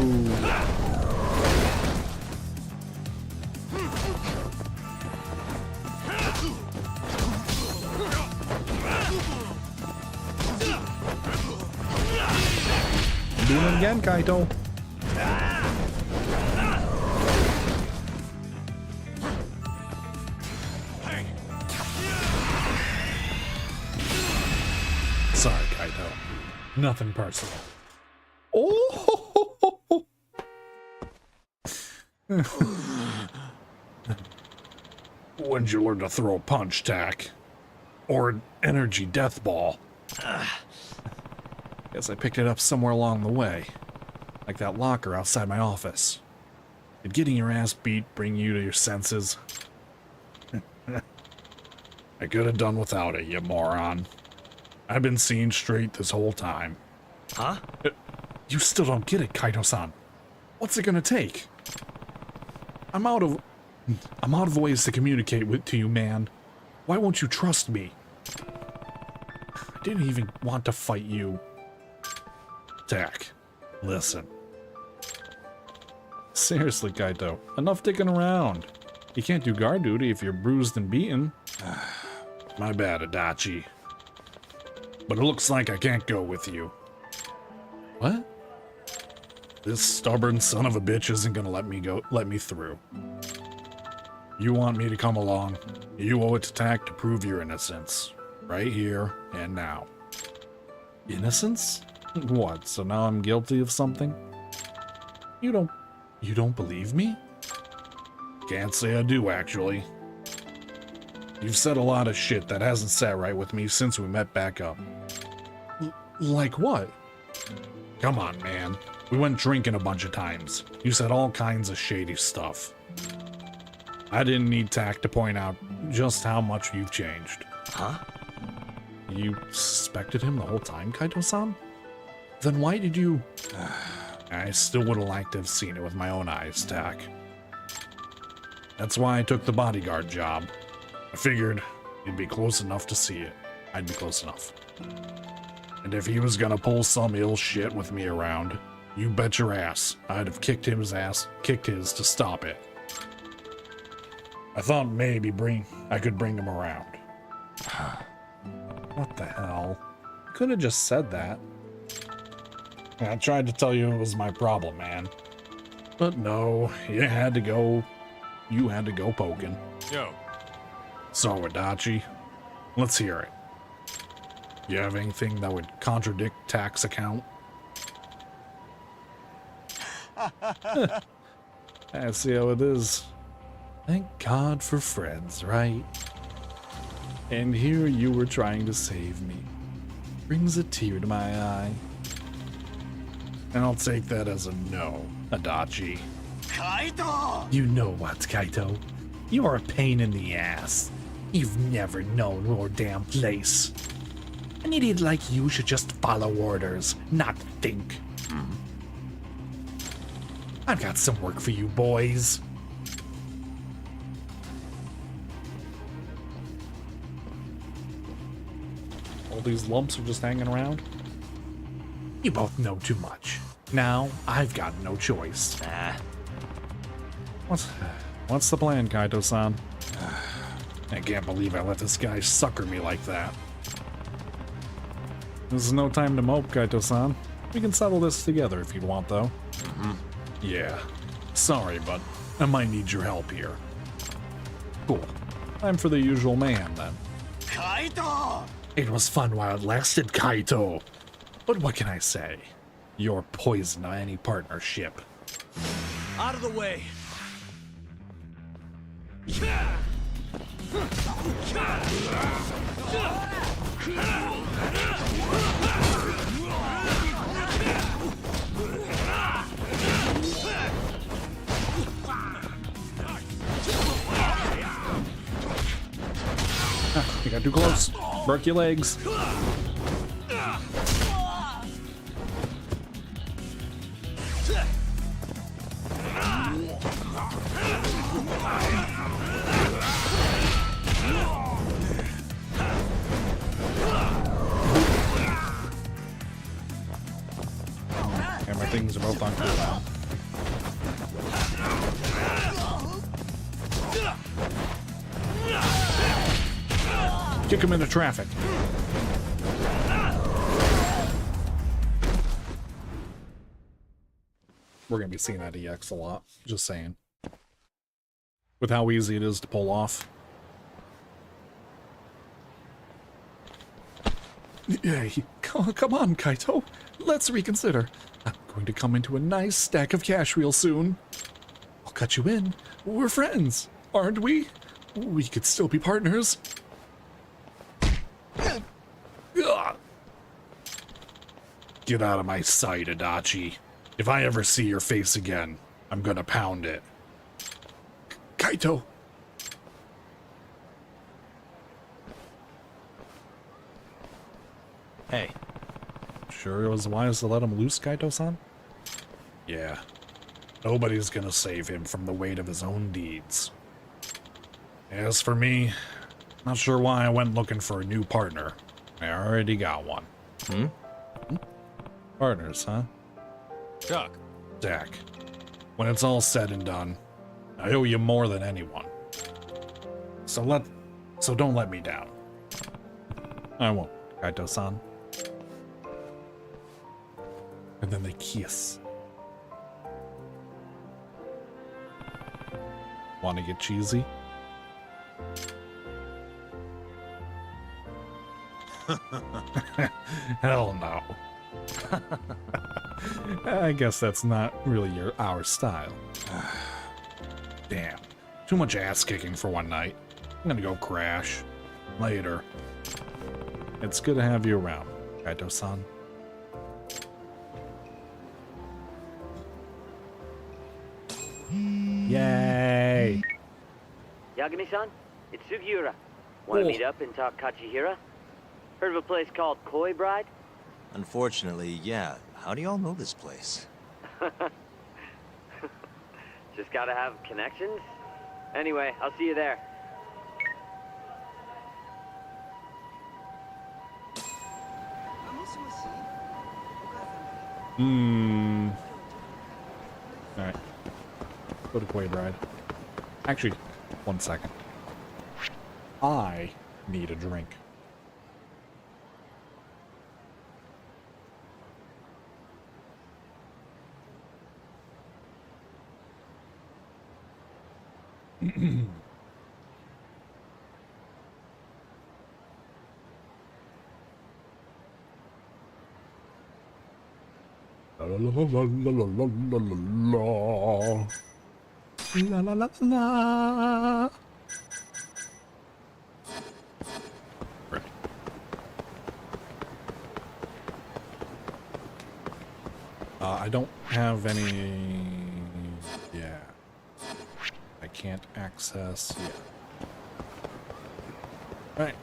Doing it again, Kaito. Sorry, Kaito. Nothing personal. Oh! When'd you learn to throw a punch, Tak? Or an energy death ball? Guess I picked it up somewhere along the way. Like that locker outside my office. Did getting your ass beat bring you to your senses? I could have done without it, you moron. I've been seeing straight this whole time. Huh? You still don't get it, Kaito-san. What's it gonna take? I'm out of ways to communicate to you, man. Why won't you trust me? I didn't even want to fight you. Tak, listen. Seriously, Kaito, enough dicking around. You can't do guard duty if you're bruised and beaten. My bad, Adachi. But it looks like I can't go with you. What? This stubborn son of a bitch isn't gonna let me through. You want me to come along? You owe it to Tak to prove your innocence. Right here and now. Innocence? What, so now I'm guilty of something? You don't believe me? Can't say I do, actually. You've said a lot of shit that hasn't sat right with me since we met back up. Like what? Come on, man. We went drinking a bunch of times. You said all kinds of shady stuff. I didn't need tact to point out just how much you've changed. Huh? You suspected him the whole time, Kaito-san? Then why did you... I still would have liked to have seen it with my own eyes, Tak. That's why I took the bodyguard job. I figured he'd be close enough to see it. I'd be close enough. And if he was gonna pull some ill shit with me around, you bet your ass I'd have kicked his to stop it. I thought maybe I could bring him around. What the hell? You could have just said that. I tried to tell you it was my problem, man. But no, you had to go poking. Yo. So, Adachi, let's hear it. You have anything that would contradict Tak's account? I see how it is. Thank God for friends, right? And here you were trying to save me. Brings a tear to my eye. And I'll take that as a no, Adachi. Kaito! You know what, Kaito? You're a pain in the ass. You've never known your damn place. An idiot like you should just follow orders, not think. I've got some work for you boys. All these lumps are just hanging around? You both know too much. Now, I've got no choice. What's the plan, Kaito-san? I can't believe I let this guy sucker me like that. This is no time to mope, Kaito-san. We can settle this together if you want, though. Yeah. Sorry, but I might need your help here. Cool. Time for the usual man, then. Kaito! It was fun while it lasted, Kaito. But what can I say? You're poison to any partnership. Out of the way. You got too close. Broke your legs. And my things are both on cooldown. Kick him into traffic. We're gonna be seeing that EX a lot, just saying. With how easy it is to pull off. Hey, come on, Kaito. Let's reconsider. I'm going to come into a nice stack of cash real soon. I'll cut you in. We're friends, aren't we? We could still be partners. Get out of my sight, Adachi. If I ever see your face again, I'm gonna pound it. Kaito! Hey. Sure it was wise to let him loose, Kaito-san? Yeah. Nobody's gonna save him from the weight of his own deeds. As for me, not sure why I went looking for a new partner. I already got one. Partners, huh? Chuck. Tak. When it's all said and done, I owe you more than anyone. So don't let me down. I won't, Kaito-san. And then they kiss. Want to get cheesy? Hell no. I guess that's not really our style. Damn. Too much ass kicking for one night. I'm gonna go crash. Later. It's good to have you around, Kaito-san. Yay! Yagami-san, it's Sugiura. Want to meet up and talk Kachihira? Heard of a place called Koi Bride? Unfortunately, yeah. How do y'all know this place? Just gotta have connections. Anyway, I'll see you there. Alright. Go to Quaid Ride. Actually, 1 second. I need a drink. La la la la la la la la la la. Right. I don't have any. Yeah. I can't access. Yeah. All right.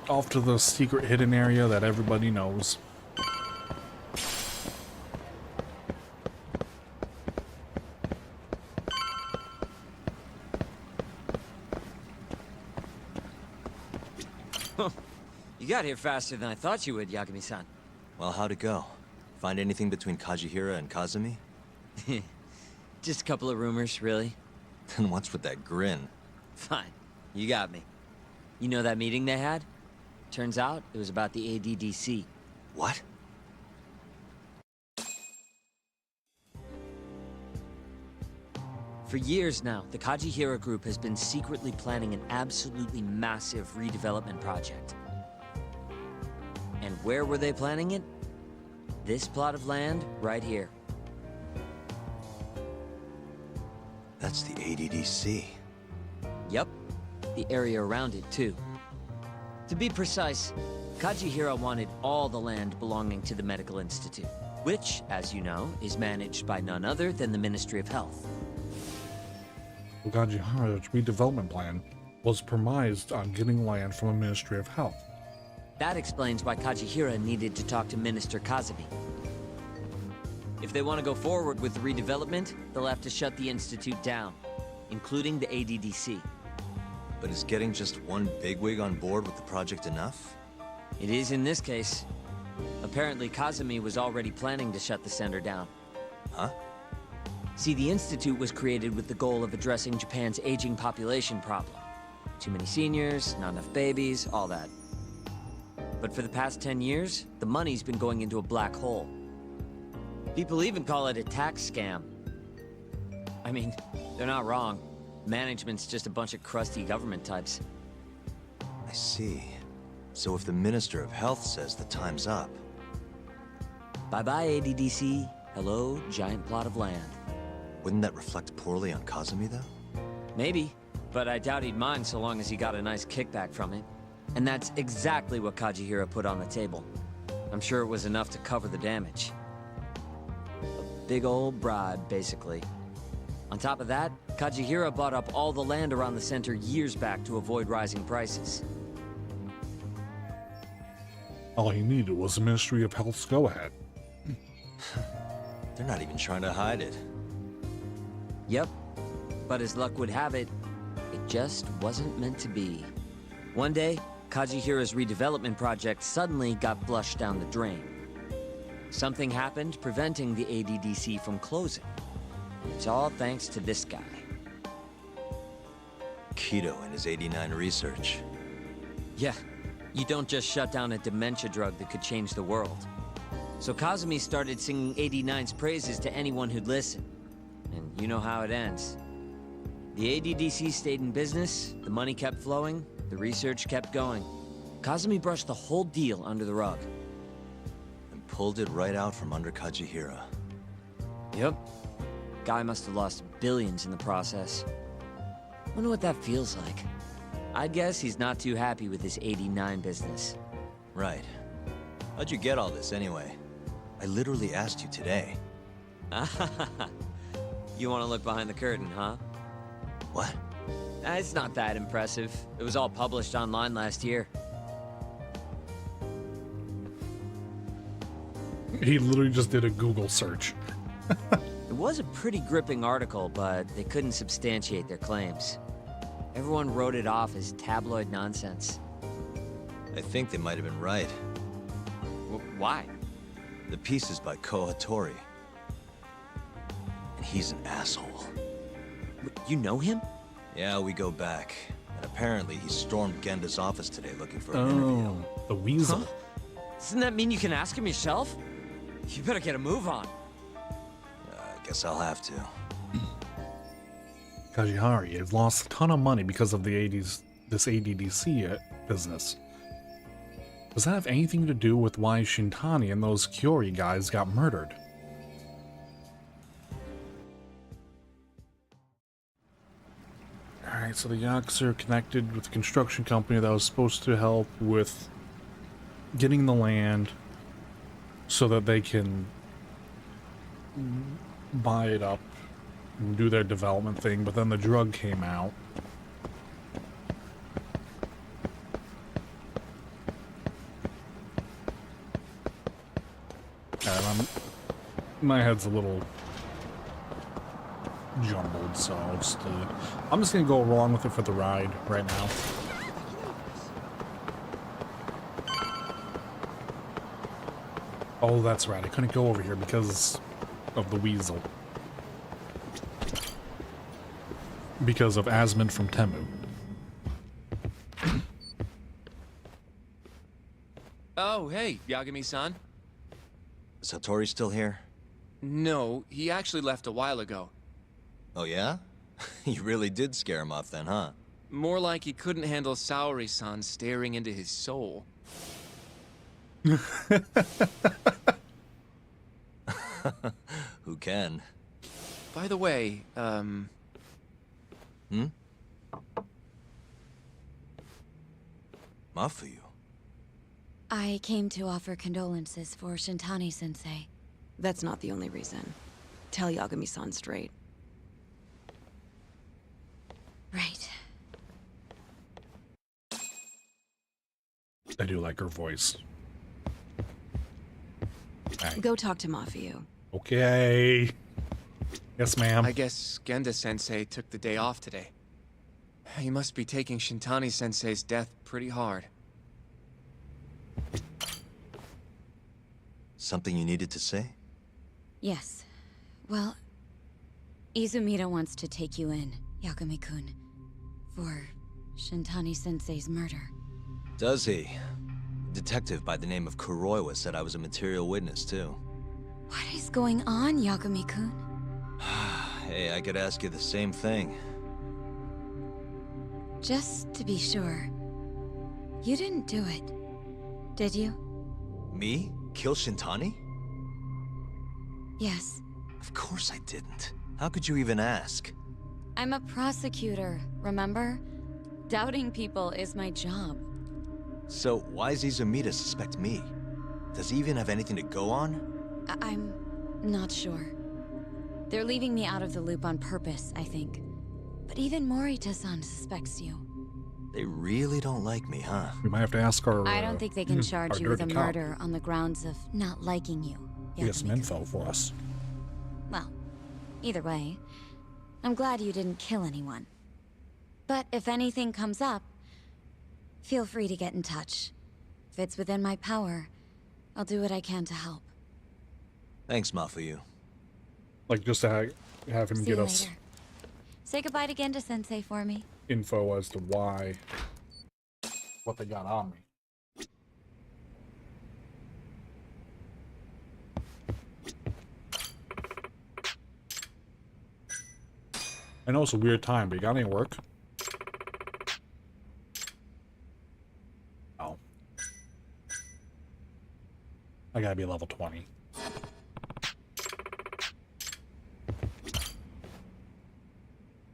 Off to the secret hidden area that everybody knows. You got here faster than I thought you would, Yagami-san. Well, how'd it go? Find anything between Kajihira and Kazumi? Just a couple of rumors, really. Then what's with that grin? Fine. You got me. You know that meeting they had? Turns out it was about the ADDC. What? For years now, the Kajihira group has been secretly planning an absolutely massive redevelopment project. And where were they planning it? This plot of land right here. That's the ADDC. Yep. The area around it, too. To be precise, Kajihira wanted all the land belonging to the Medical Institute, which, as you know, is managed by none other than the Ministry of Health. Kajihira's redevelopment plan was premised on getting land from the Ministry of Health. That explains why Kajihira needed to talk to Minister Kazumi. If they want to go forward with the redevelopment, they'll have to shut the Institute down, including the ADDC. But is getting just one bigwig on board with the project enough? It is in this case. Apparently, Kazumi was already planning to shut the center down. Huh? See, the Institute was created with the goal of addressing Japan's aging population problem. Too many seniors, not enough babies, all that. But for the past 10 years, the money's been going into a black hole. People even call it a tax scam. I mean, they're not wrong. Management's just a bunch of crusty government types. I see. So if the Minister of Health says the time's up... Bye-bye, ADDC. Hello, giant plot of land. Wouldn't that reflect poorly on Kazumi, though? Maybe, but I doubt he'd mind so long as he got a nice kickback from it. And that's exactly what Kajihira put on the table. I'm sure it was enough to cover the damage. A big old bribe, basically. On top of that, Kajihira bought up all the land around the center years back to avoid rising prices. All he needed was the Ministry of Health's go-ahead. They're not even trying to hide it. Yep, but as luck would have it, it just wasn't meant to be. One day, Kajihira's redevelopment project suddenly got flushed down the drain. Something happened preventing the ADDC from closing. It's all thanks to this guy. Kido and his 89 research. Yeah, you don't just shut down a dementia drug that could change the world. So Kazumi started singing 89's praises to anyone who'd listen. And you know how it ends. The ADDC stayed in business, the money kept flowing, the research kept going. Kazumi brushed the whole deal under the rug. And pulled it right out from under Kajihira. Yep. Guy must have lost billions in the process. Wonder what that feels like. I'd guess he's not too happy with this 89 business. Right. How'd you get all this anyway? I literally asked you today. You want to look behind the curtain, huh? What? It's not that impressive. It was all published online last year. He literally just did a Google search. It was a pretty gripping article, but they couldn't substantiate their claims. Everyone wrote it off as tabloid nonsense. I think they might have been right. Why? The piece is by Kohatori. And he's an asshole. You know him? Yeah, we go back. And apparently he stormed Genda's office today looking for an interview. The weasel. Huh? Doesn't that mean you can ask him yourself? You better get a move on. I guess I'll have to. Kajihari has lost a ton of money because of this ADDC business. Does that have anything to do with why Shintani and those Kyori guys got murdered? Alright, so the Yakuza are connected with the construction company that was supposed to help with getting the land so that they can buy it up and do their development thing, but then the drug came out. And my head's a little jumbled, so I'm just gonna go along with it for the ride right now. Oh, that's right. I couldn't go over here because of the weasel. Because of Asmund from Temu. Oh, hey, Yagami-san. Is Hattori still here? No, he actually left a while ago. Oh yeah? You really did scare him off then, huh? More like he couldn't handle Saori-san staring into his soul. Who can? By the way, Mafuyu. I came to offer condolences for Shintani-sensei. That's not the only reason. Tell Yagami-san straight. Right. I do like her voice. Right. Go talk to Mafuyu. Okay. Yes, ma'am. I guess Genda-sensei took the day off today. He must be taking Shintani-sensei's death pretty hard. Something you needed to say? Yes. Well, Izumida wants to take you in, Yagami-kun, for Shintani-sensei's murder. Does he? A detective by the name of Kuroiwa said I was a material witness, too. What is going on, Yagami-kun? Hey, I could ask you the same thing. Just to be sure, you didn't do it, did you? Me? Kill Shintani? Yes. Of course I didn't. How could you even ask? I'm a prosecutor, remember? Doubting people is my job. So why does Izumida suspect me? Does he even have anything to go on? I'm not sure. They're leaving me out of the loop on purpose, I think. But even Morita-san suspects you. They really don't like me, huh? We might have to ask our... I don't think they can charge you with a murder on the grounds of not liking you. He has some info for us. Well, either way, I'm glad you didn't kill anyone. But if anything comes up, feel free to get in touch. If it's within my power, I'll do what I can to help. Thanks, Mafuyu. Like, just to have him See get you us later. Say goodbye to Genda-sensei for me. info as to why, what they got on me. I know it's a weird time, but you got any work? Oh. I gotta be level 20.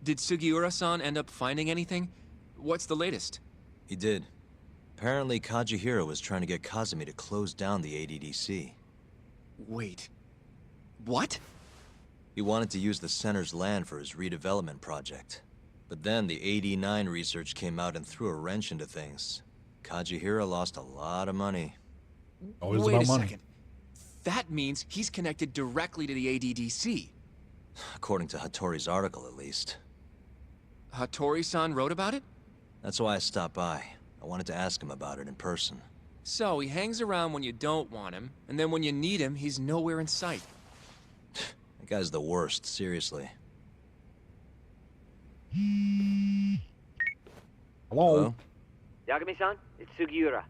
Did Sugiura-san end up finding anything? What's the latest? He did. Apparently, Kajihira was trying to get Kazumi to close down the ADDC. Wait. What? He wanted to use the center's land for his redevelopment project. But then the AD9 research came out and threw a wrench into things. Kajihira lost a lot of money. Always Wait about a money. second. That means he's connected directly to the ADDC. According to Hattori's article, at least. Hattori-san wrote about it? That's why I stopped by. I wanted to ask him about it in person. So he hangs around when you don't want him, and then when you need him, he's nowhere in sight. That guy's the worst, seriously. Hello? Yagami-san, it's Sugiura.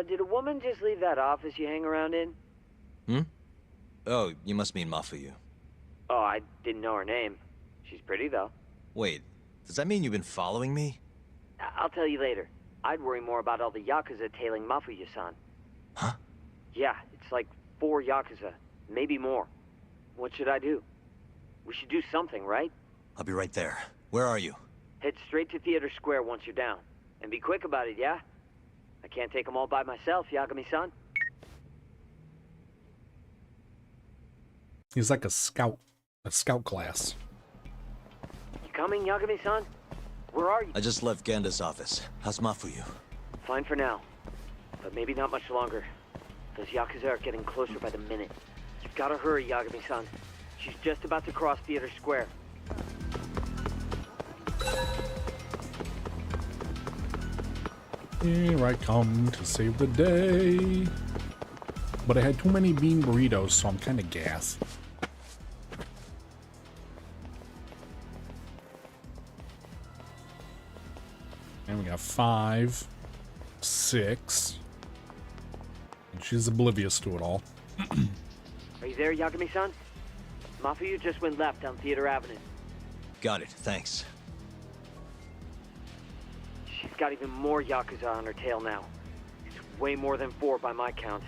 Did a woman just leave that office you hang around in? Hmm? Oh, you must mean Mafuyu. Oh, I didn't know her name. She's pretty, though. Wait, does that mean you've been following me? I'll tell you later. I'd worry more about all the Yakuza tailing Mafuyu-san. Huh? Yeah, it's like 4 Yakuza, maybe more. What should I do? We should do something, right? I'll be right there. Where are you? Head straight to Theater Square once you're down. And be quick about it, yeah? I can't take them all by myself, Yagami-san. He's like a scout class. You coming, Yagami-san? Where are you? I just left Genda's office. How's Mafuyu? Fine for now. But maybe not much longer. Those Yakuza are getting closer by the minute. You've got to hurry, Yagami-san. She's just about to cross Theater Square. Here I come to save the day. But I had too many bean burritos, so I'm kind of gassed. And we got 5, 6. And she's oblivious to it all. Are you there, Yagami-san? Mafuyu just went left down Theater Avenue. Got it, thanks. She's got even more Yakuza on her tail now. It's way more than 4 by my count.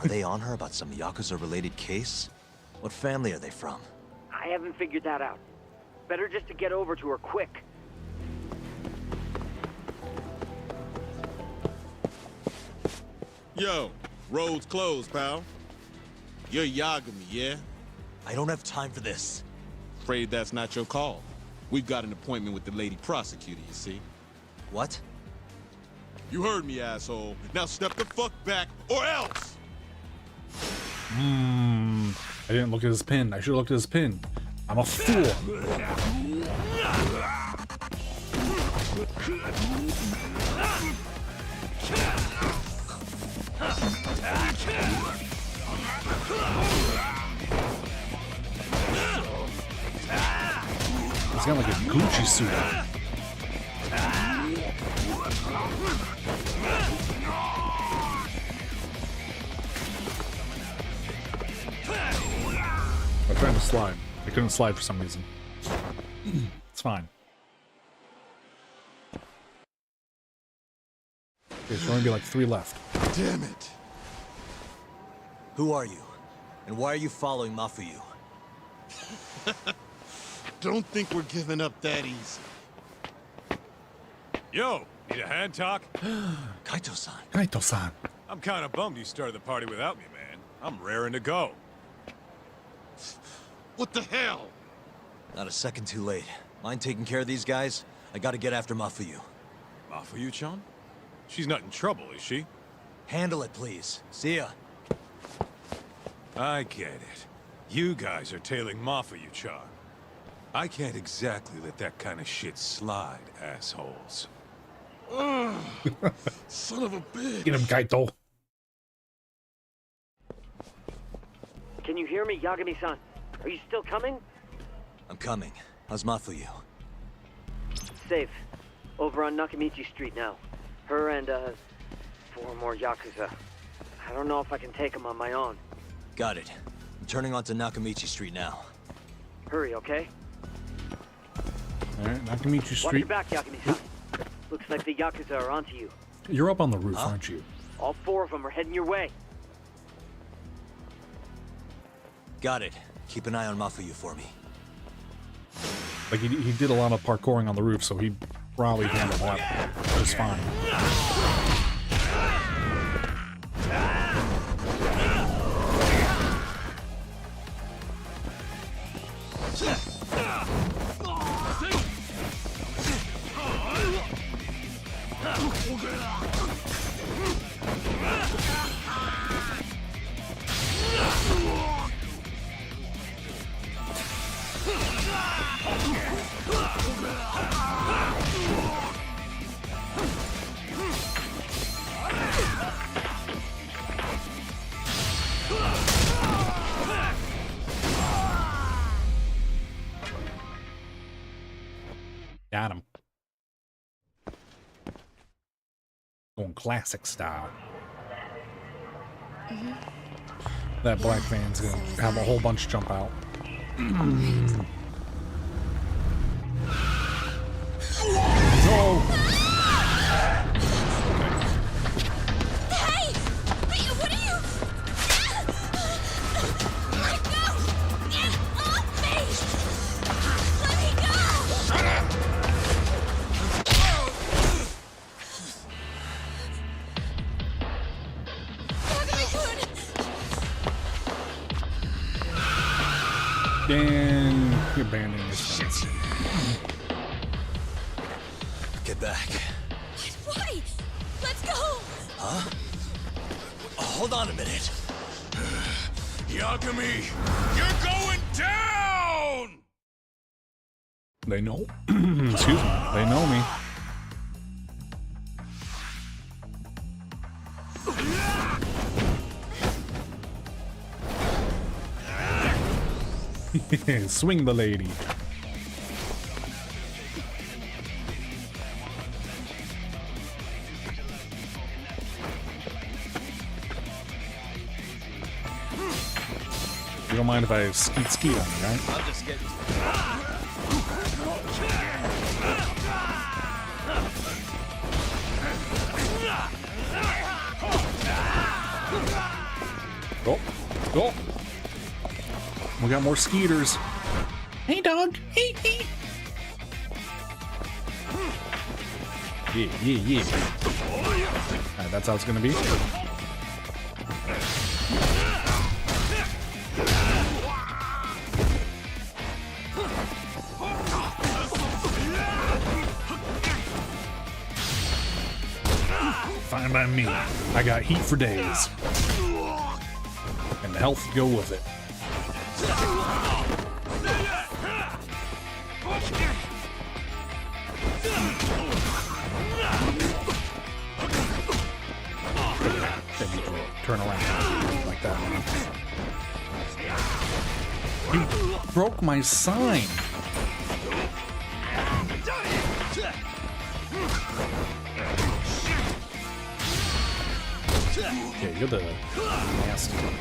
Are they on her about some Yakuza-related case? What family are they from? I haven't figured that out. Better just to get over to her quick. Yo, road's closed, pal. You're Yagami, yeah? I don't have time for this. Afraid that's not your call. We've got an appointment with the lady prosecutor, you see. What? You heard me, asshole. Now step the fuck back, or else! I didn't look at his pin. I should have looked at his pin. I'm a fool. He's got like a Gucci suit on. I'm trying to slide. I couldn't slide for some reason. It's fine. There's only be like 3 left. Damn it! Who are you? And why are you following Mafuyu? Don't think we're giving up that easy. Yo, need a hand talk? Kaito-san. Kaito-san. I'm kind of bummed you started the party without me, man. I'm raring to go. What the hell? Not a second too late. Mind taking care of these guys? I gotta get after Mafuyu. Mafuyu-chan? She's not in trouble, is she? Handle it, please. See ya. I get it. You guys are tailing Mafuyu-chan. I can't exactly let that kind of shit slide, assholes. Son of a bitch. Get him, Kaito. Can you hear me, Yagami-san? Are you still coming? I'm coming. How's Mafuyu? Safe. Over on Nakamichi Street now. Her and, 4 more Yakuza. I don't know if I can take them on my own. Got it. I'm turning onto Nakamichi Street now. Hurry, okay? Alright, Nakamichi Watch Street. your back, Yagami-san. Looks like the Yakuza are onto you. You're up on the roof, aren't you? All 4 of them are heading your way. Got it. Keep an eye on Mafuyu for me. Like, he did a lot of parkouring on the roof, so he probably handled that just fine. Got him. Going classic style. That black van's gonna have a whole bunch jump out. No! Hey! Hey, what are you? Let go! Get off me! Let me go! Shut up! Dan, you're abandoning your friends. Get back. Why? Let's go! Huh? Hold on a minute. Yagami, you're going down! They know. Excuse me. They know me. Swing the lady. You don't mind if I skeet on you, right? I'm just getting. Go. Go. We got more skeeters. Hey, dog. Hey, hey. Yeah. Alright, that's how it's gonna be. Fine by me. I got heat for days. And the health to go with it. Turn around like that. You broke my sign. Yeah, you're the nasty one.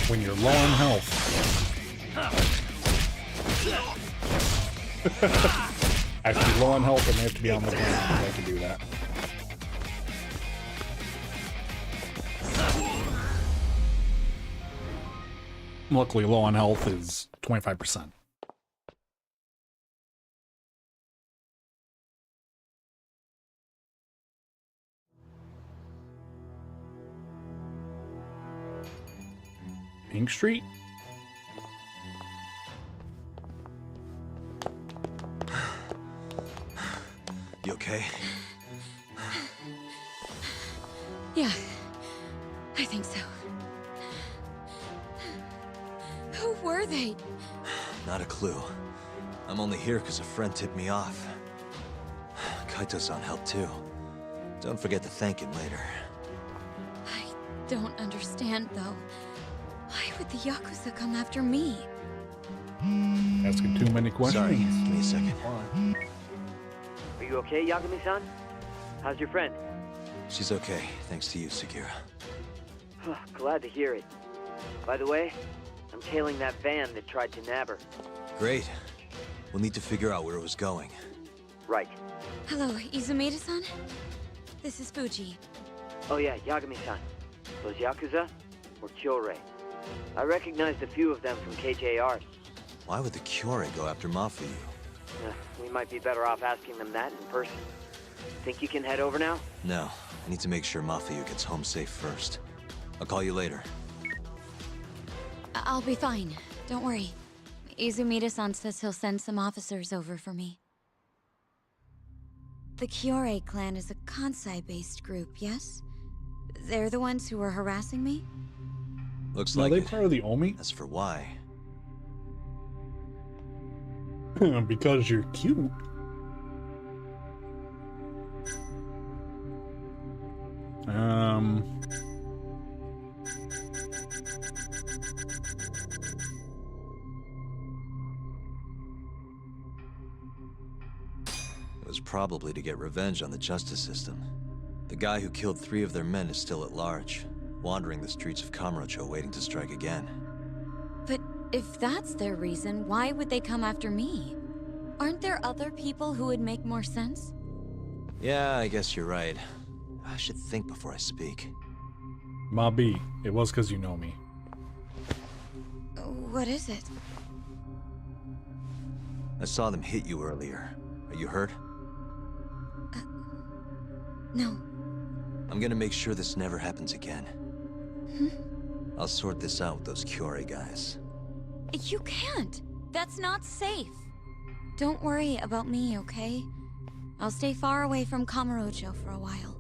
When you're low on health. Actually, low on health and they have to be on the ground. I can do that. Luckily, low on health is 25%. Pink Street? You okay? Yeah, I think so. Who were they? Not a clue. I'm only here because a friend tipped me off. Kaito-san helped too. Don't forget to thank him later. I don't understand, though. Why would the Yakuza come after me? Asking too many questions. Sorry, give me a second. Are you okay, Yagami-san? How's your friend? She's okay, thanks to you, Sekira. Glad to hear it. By the way, I'm tailing that van that tried to nab her. Great. We'll need to figure out where it was going. Right. Hello, Izumida-san? This is Fuji. Oh yeah, Yagami-san. Those Yakuza were Kyorei. I recognized a few of them from KJR. Why would the Kyorei go after Mafuyu? We might be better off asking them that in person. Think you can head over now? No, I need to make sure Mafuyu gets home safe first. I'll call you later. I'll be fine. Don't worry. Izumida-san says he'll send some officers over for me. The Kyorei clan is a Kansai-based group, yes? They're the ones who were harassing me? Looks Are like they it. part of the Omi? As for why? Because you're cute. It was probably to get revenge on the justice system. The guy who killed 3 of their men is still at large, wandering the streets of Kamurocho waiting to strike again. But if that's their reason, why would they come after me? Aren't there other people who would make more sense? Yeah, I guess you're right. I should think before I speak. Ma B, it was because you know me. What is it? I saw them hit you earlier. Are you hurt? No. I'm gonna make sure this never happens again. I'll sort this out with those Kyorei guys. You can't. That's not safe. Don't worry about me, okay? I'll stay far away from Kamurocho for a while.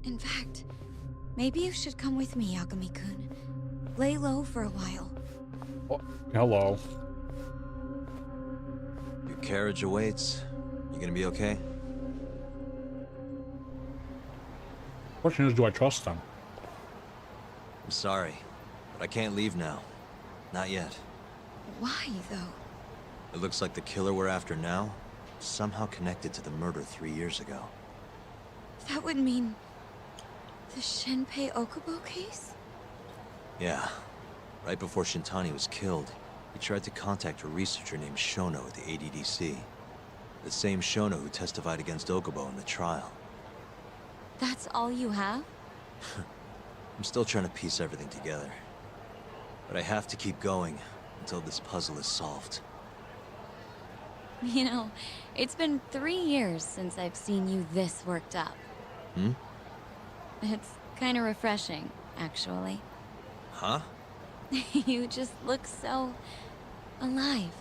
In fact, maybe you should come with me, Yagami-kun. Lay low for a while. Oh, hello. Your carriage awaits. You gonna be okay? Question is, do I trust them? I'm sorry, but I can't leave now. Not yet. Why, though? It looks like the killer we're after now is somehow connected to the murder 3 years ago. That would mean... the Shinpei Okubo case? Yeah. Right before Shintani was killed, he tried to contact a researcher named Shono at the ADDC. The same Shono who testified against Okubo in the trial. That's all you have? I'm still trying to piece everything together. But I have to keep going until this puzzle is solved. You know, it's been 3 years since I've seen you this worked up. Hmm? It's kind of refreshing, actually. Huh? You just look so... alive.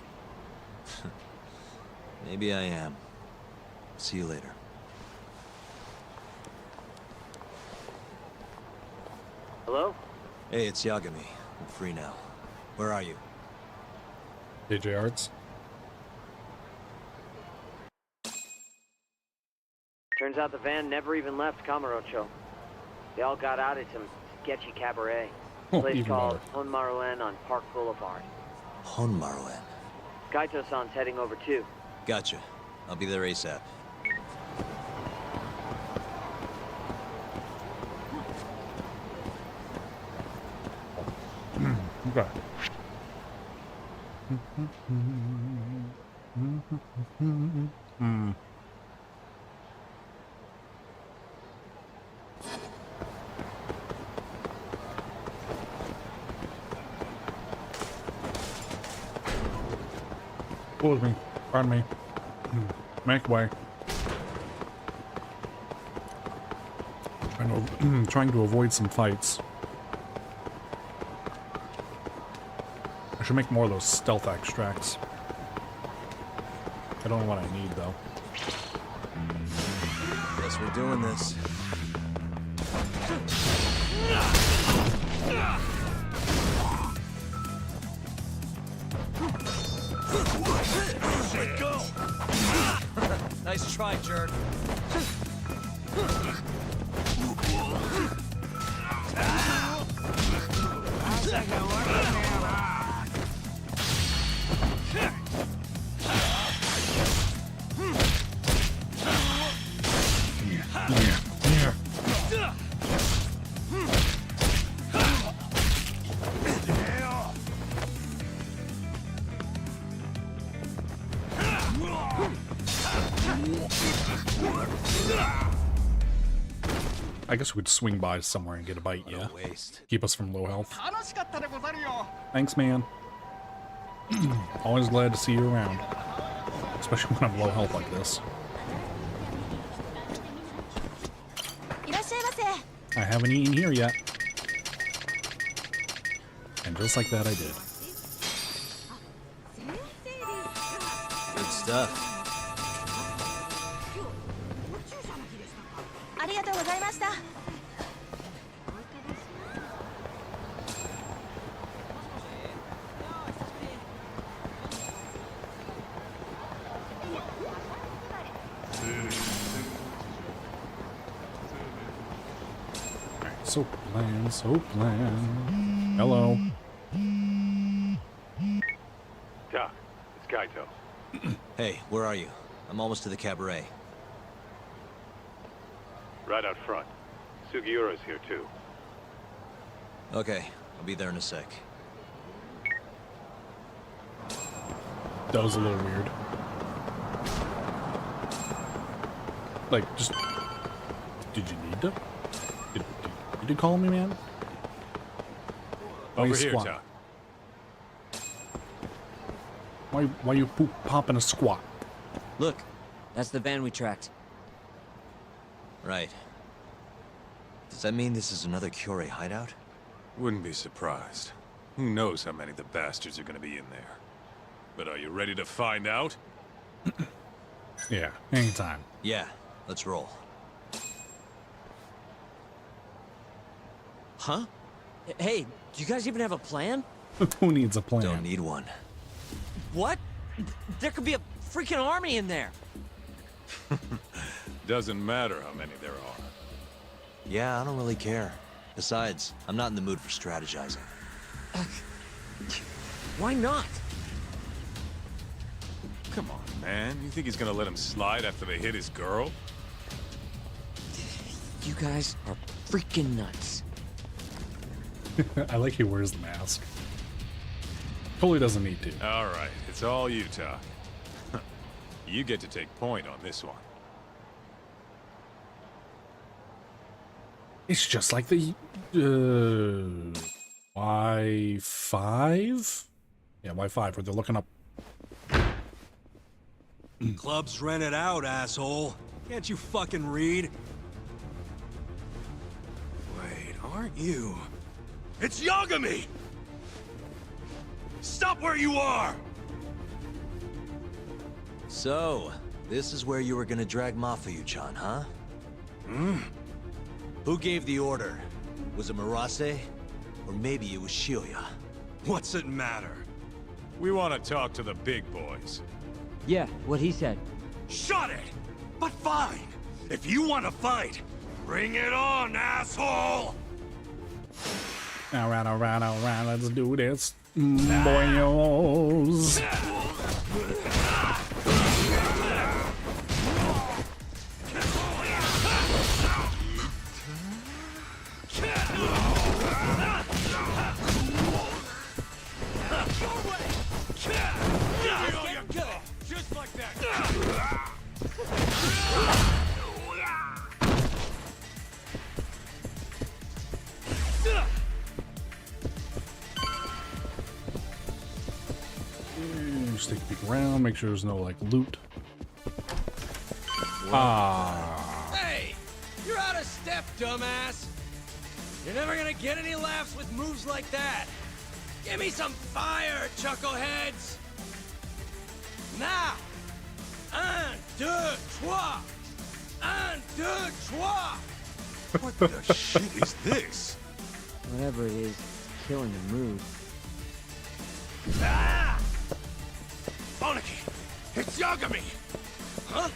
Maybe I am. See you later. Hello? Hey, it's Yagami. I'm free now. Where are you? DJ Arts. Turns out the van never even left Kamurocho. They all got out at some sketchy cabaret. Oh, Place even called Honmaruen on Park Boulevard. Honmaruen. Kaito-san's heading over too. Gotcha. I'll be there ASAP. Okay. Excuse me. Pardon me. Make way. Trying to avoid some fights. I should make more of those stealth extracts. I don't know what I need, though. Guess we're doing this. Let go! Nice try, jerk. I guess we could swing by somewhere and get a bite, yeah? Keep us from low health. Thanks, man. Always glad to see you around. Especially when I'm low health like this. I haven't eaten here yet. And just like that, I did. Good stuff. So bland, so bland. Hello. Doc, it's Kaito. Hey, where are you? I'm almost to the cabaret. Right out front. Sugiura's here too. Okay, I'll be there in a sec. That was a little weird. Like, just... Did you need to? Did you call me, man? Over here, Tom. Why you popping a squat? Look, that's the van we tracked. Right. Does that mean this is another Curie hideout? Wouldn't be surprised. Who knows how many of the bastards are gonna be in there. But are you ready to find out? Yeah, anytime. Yeah, let's roll. Huh? Hey, do you guys even have a plan? Who needs a plan? Don't need one. What? There could be a freaking army in there. Doesn't matter how many there are. Yeah, I don't really care. Besides, I'm not in the mood for strategizing. Why not? Come on, man. You think he's gonna let him slide after they hit his girl? You guys are freaking nuts. I like he wears the mask. Totally doesn't need to. All right, it's all you, Doc. You get to take point on this one. It's just like the Y5? Yeah, Y5, where they're looking up. Club's rented out, asshole. Can't you fucking read? Wait, aren't you? It's Yagami! Stop where you are! So, this is where you were gonna drag Mafuyu-chan, huh? Hmm? Who gave the order? Was it Murase? Or maybe it was Shioya? What's it matter? We want to talk to the big boys. Yeah, what he said. Shut it! But fine! If you want to fight, bring it on, asshole! Alright, let's do this. Boyos. Just like that. Just take a peek around, make sure there's no like loot. Ah. Hey, you're out of step, dumbass. You're never gonna get any laughs with moves like that. Give me some fire, chuckleheads. Now, un, deux, trois. Un, deux, trois. What the shit is this? Whatever it is, it's killing the mood. Ah! Oniki, it's Yagami! Huh?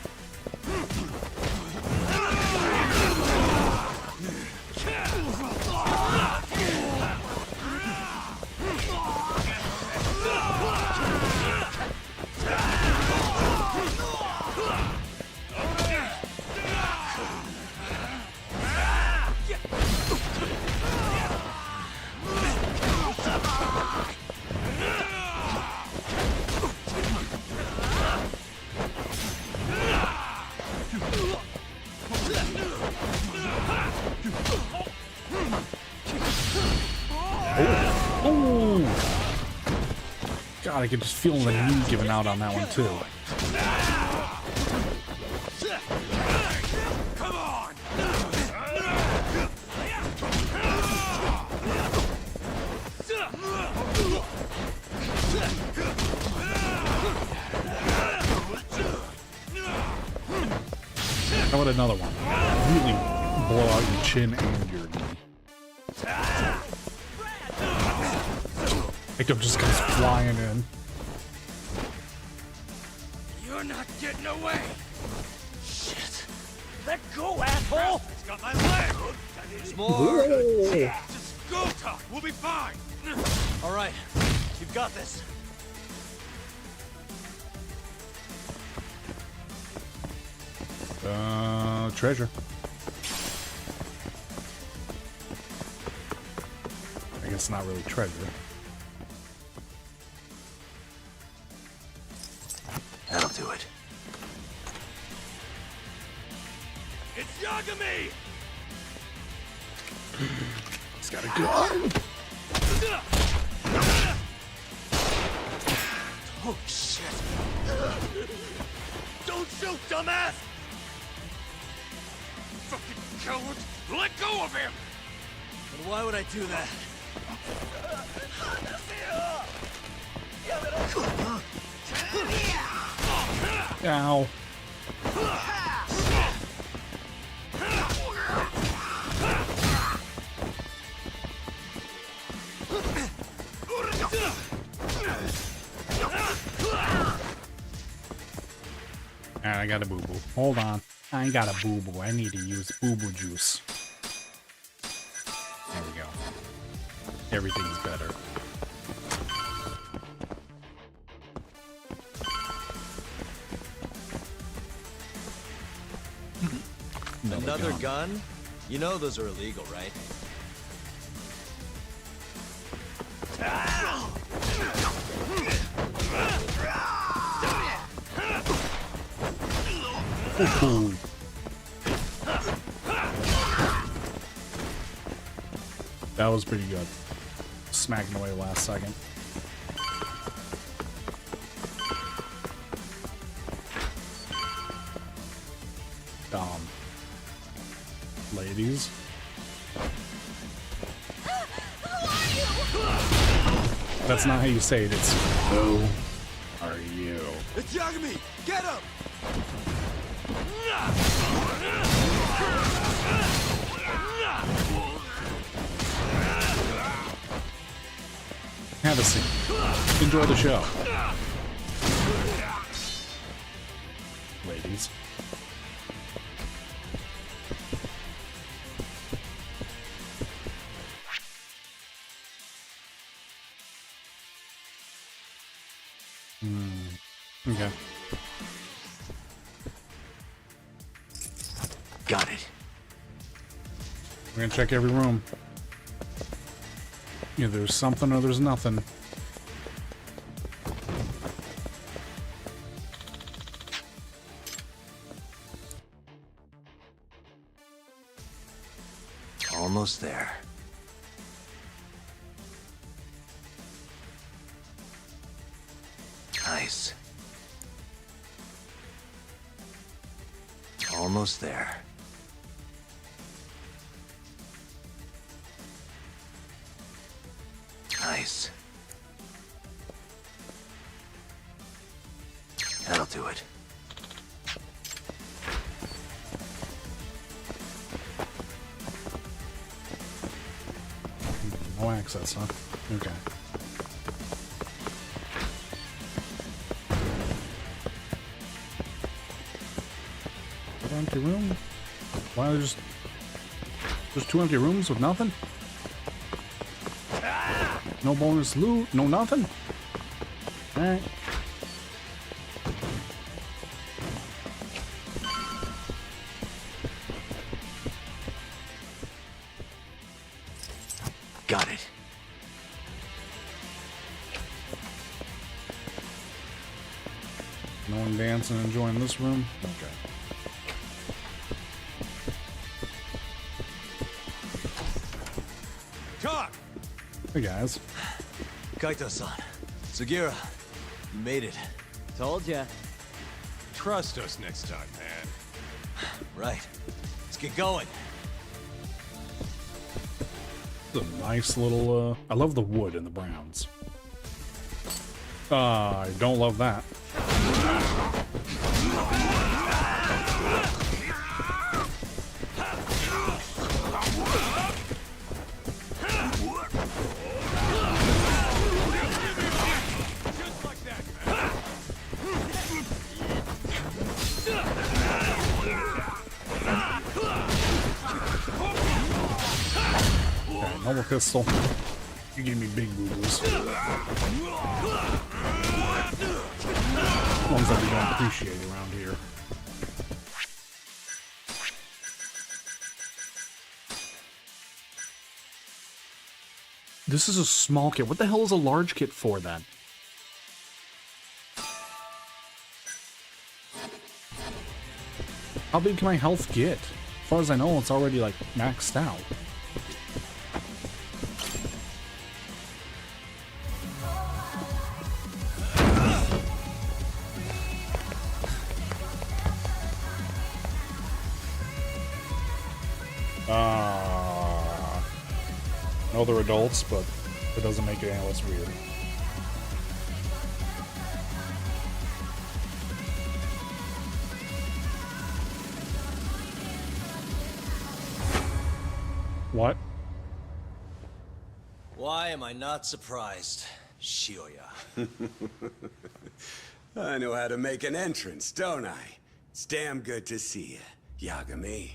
Oh! God, I could just feel the knee giving out on that one, too. Come on! How about another one? Really blow out your chin and your knee. Jacob just comes flying in. You're not getting away! Shit! Let go, asshole! It's got my leg! There's more! Just go, Tough! We'll be fine! Alright, you've got this. Treasure. I guess not really treasure. That'll do it. It's Yagami! He's got a gun! Oh, shit! Don't shoot, dumbass! Fucking coward! Let go of him! And why would I do that? Ow. Alright, I got a boo-boo. Hold on. I ain't got a boo-boo. I need to use boo-boo juice. There we go. Everything's better. Another gun? You know those are illegal, right? Ooh. That was pretty good. Smacking away last second. Ladies. That's not how you say it. It's who are you? It's Yagami! Get him! Have a seat. Enjoy the show. Ladies. Okay. Got it. We're gonna check every room. Either there's something or there's nothing. Almost there. Nice. Almost there. Nice. That'll do it. No access, huh? Okay. Empty room? Why are there just 2 empty rooms with nothing? No bonus loot, no nothing? Alright. Got it. No one dancing and enjoying this room? Okay. Hey guys. Kaito-san. Sugira. You made it. Told ya. Trust us next time, man. Right. Let's get going. It's a nice little, I love the wood in the browns. I don't love that. Normal pistol. You give me big boo-boos. Ones that we don't appreciate around here. This is a small kit. What the hell is a large kit for then? How big can my health get? As far as I know, it's already like maxed out. No, they're adults, but it doesn't make it any less weird. What? Why am I not surprised, Shioya? I know how to make an entrance, don't I? It's damn good to see you, Yagami.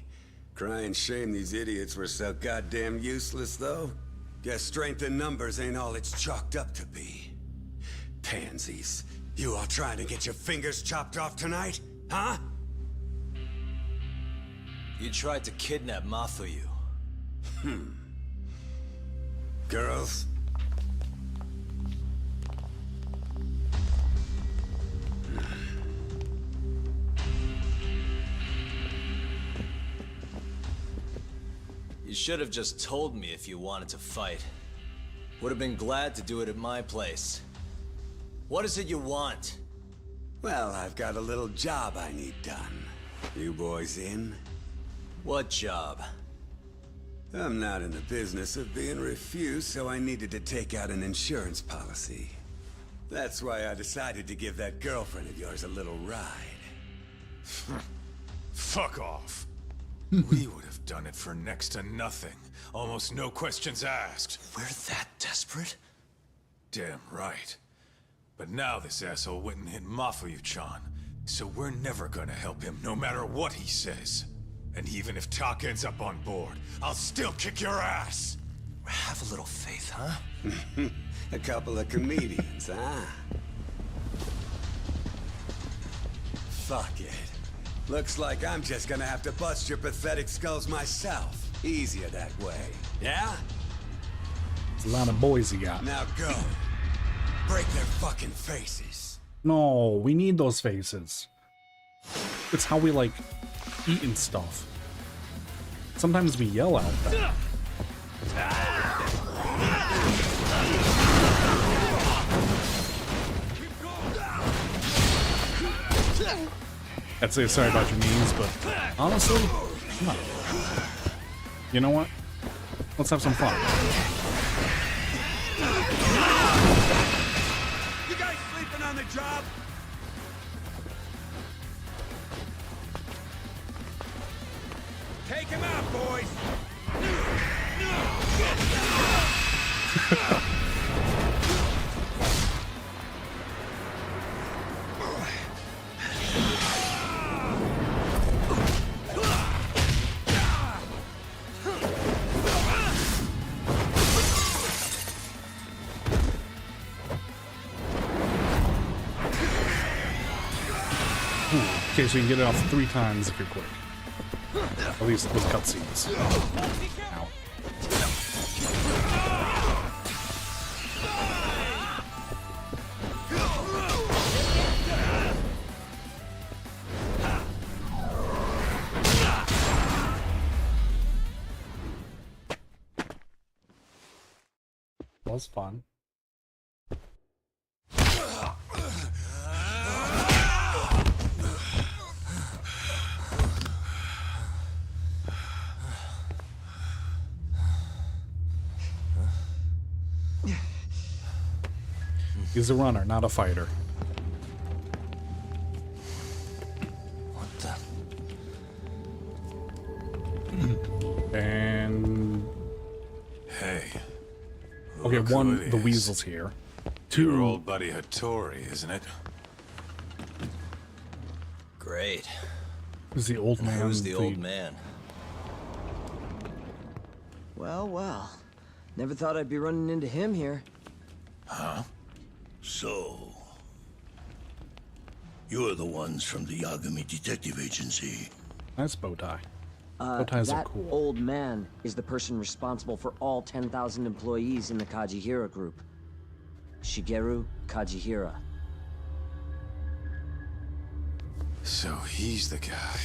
Crying shame these idiots were so goddamn useless, though. Guess strength in numbers ain't all it's chalked up to be. Pansies. You all trying to get your fingers chopped off tonight? Huh? You tried to kidnap Mafuyu. Girls? You should have just told me if you wanted to fight. Would have been glad to do it at my place. What is it you want? Well, I've got a little job I need done. You boys in? What job? I'm not in the business of being refused, so I needed to take out an insurance policy. That's why I decided to give that girlfriend of yours a little ride. Fuck off. We would have done it for next to nothing. Almost no questions asked. We're that desperate? Damn right. But now this asshole went and hit Mafuyu-chan, so we're never gonna help him no matter what he says. And even if Tak ends up on board, I'll still kick your ass! Have a little faith, huh? A couple of comedians, huh? Fuck it. Looks like I'm just gonna have to bust your pathetic skulls myself. Easier that way, yeah? It's a lot of boys you got. Now go. Break their fucking faces. No, we need those faces. It's how we like eat and stuff. Sometimes we yell out that. I'd say sorry about your knees, but honestly, no. You know what? Let's have some fun. You guys sleeping on the job? Take him out, boys! Okay, so you can get it off 3 times if you're quick. At least with cutscenes. Ow. was fun. He's a runner, not a fighter. What the? And Hey. okay, look one, who it the is. weasel's here. Your Two, old buddy Hattori, isn't it? Great. is the old man. Who's the old man? Well, well. Never thought I'd be running into him here. Huh? So, you're the ones from the Yagami Detective Agency. Nice bow tie. Bow ties are That cool. old man is the person responsible for all 10,000 employees in the Kajihira group. Shigeru Kajihira. So he's the guy.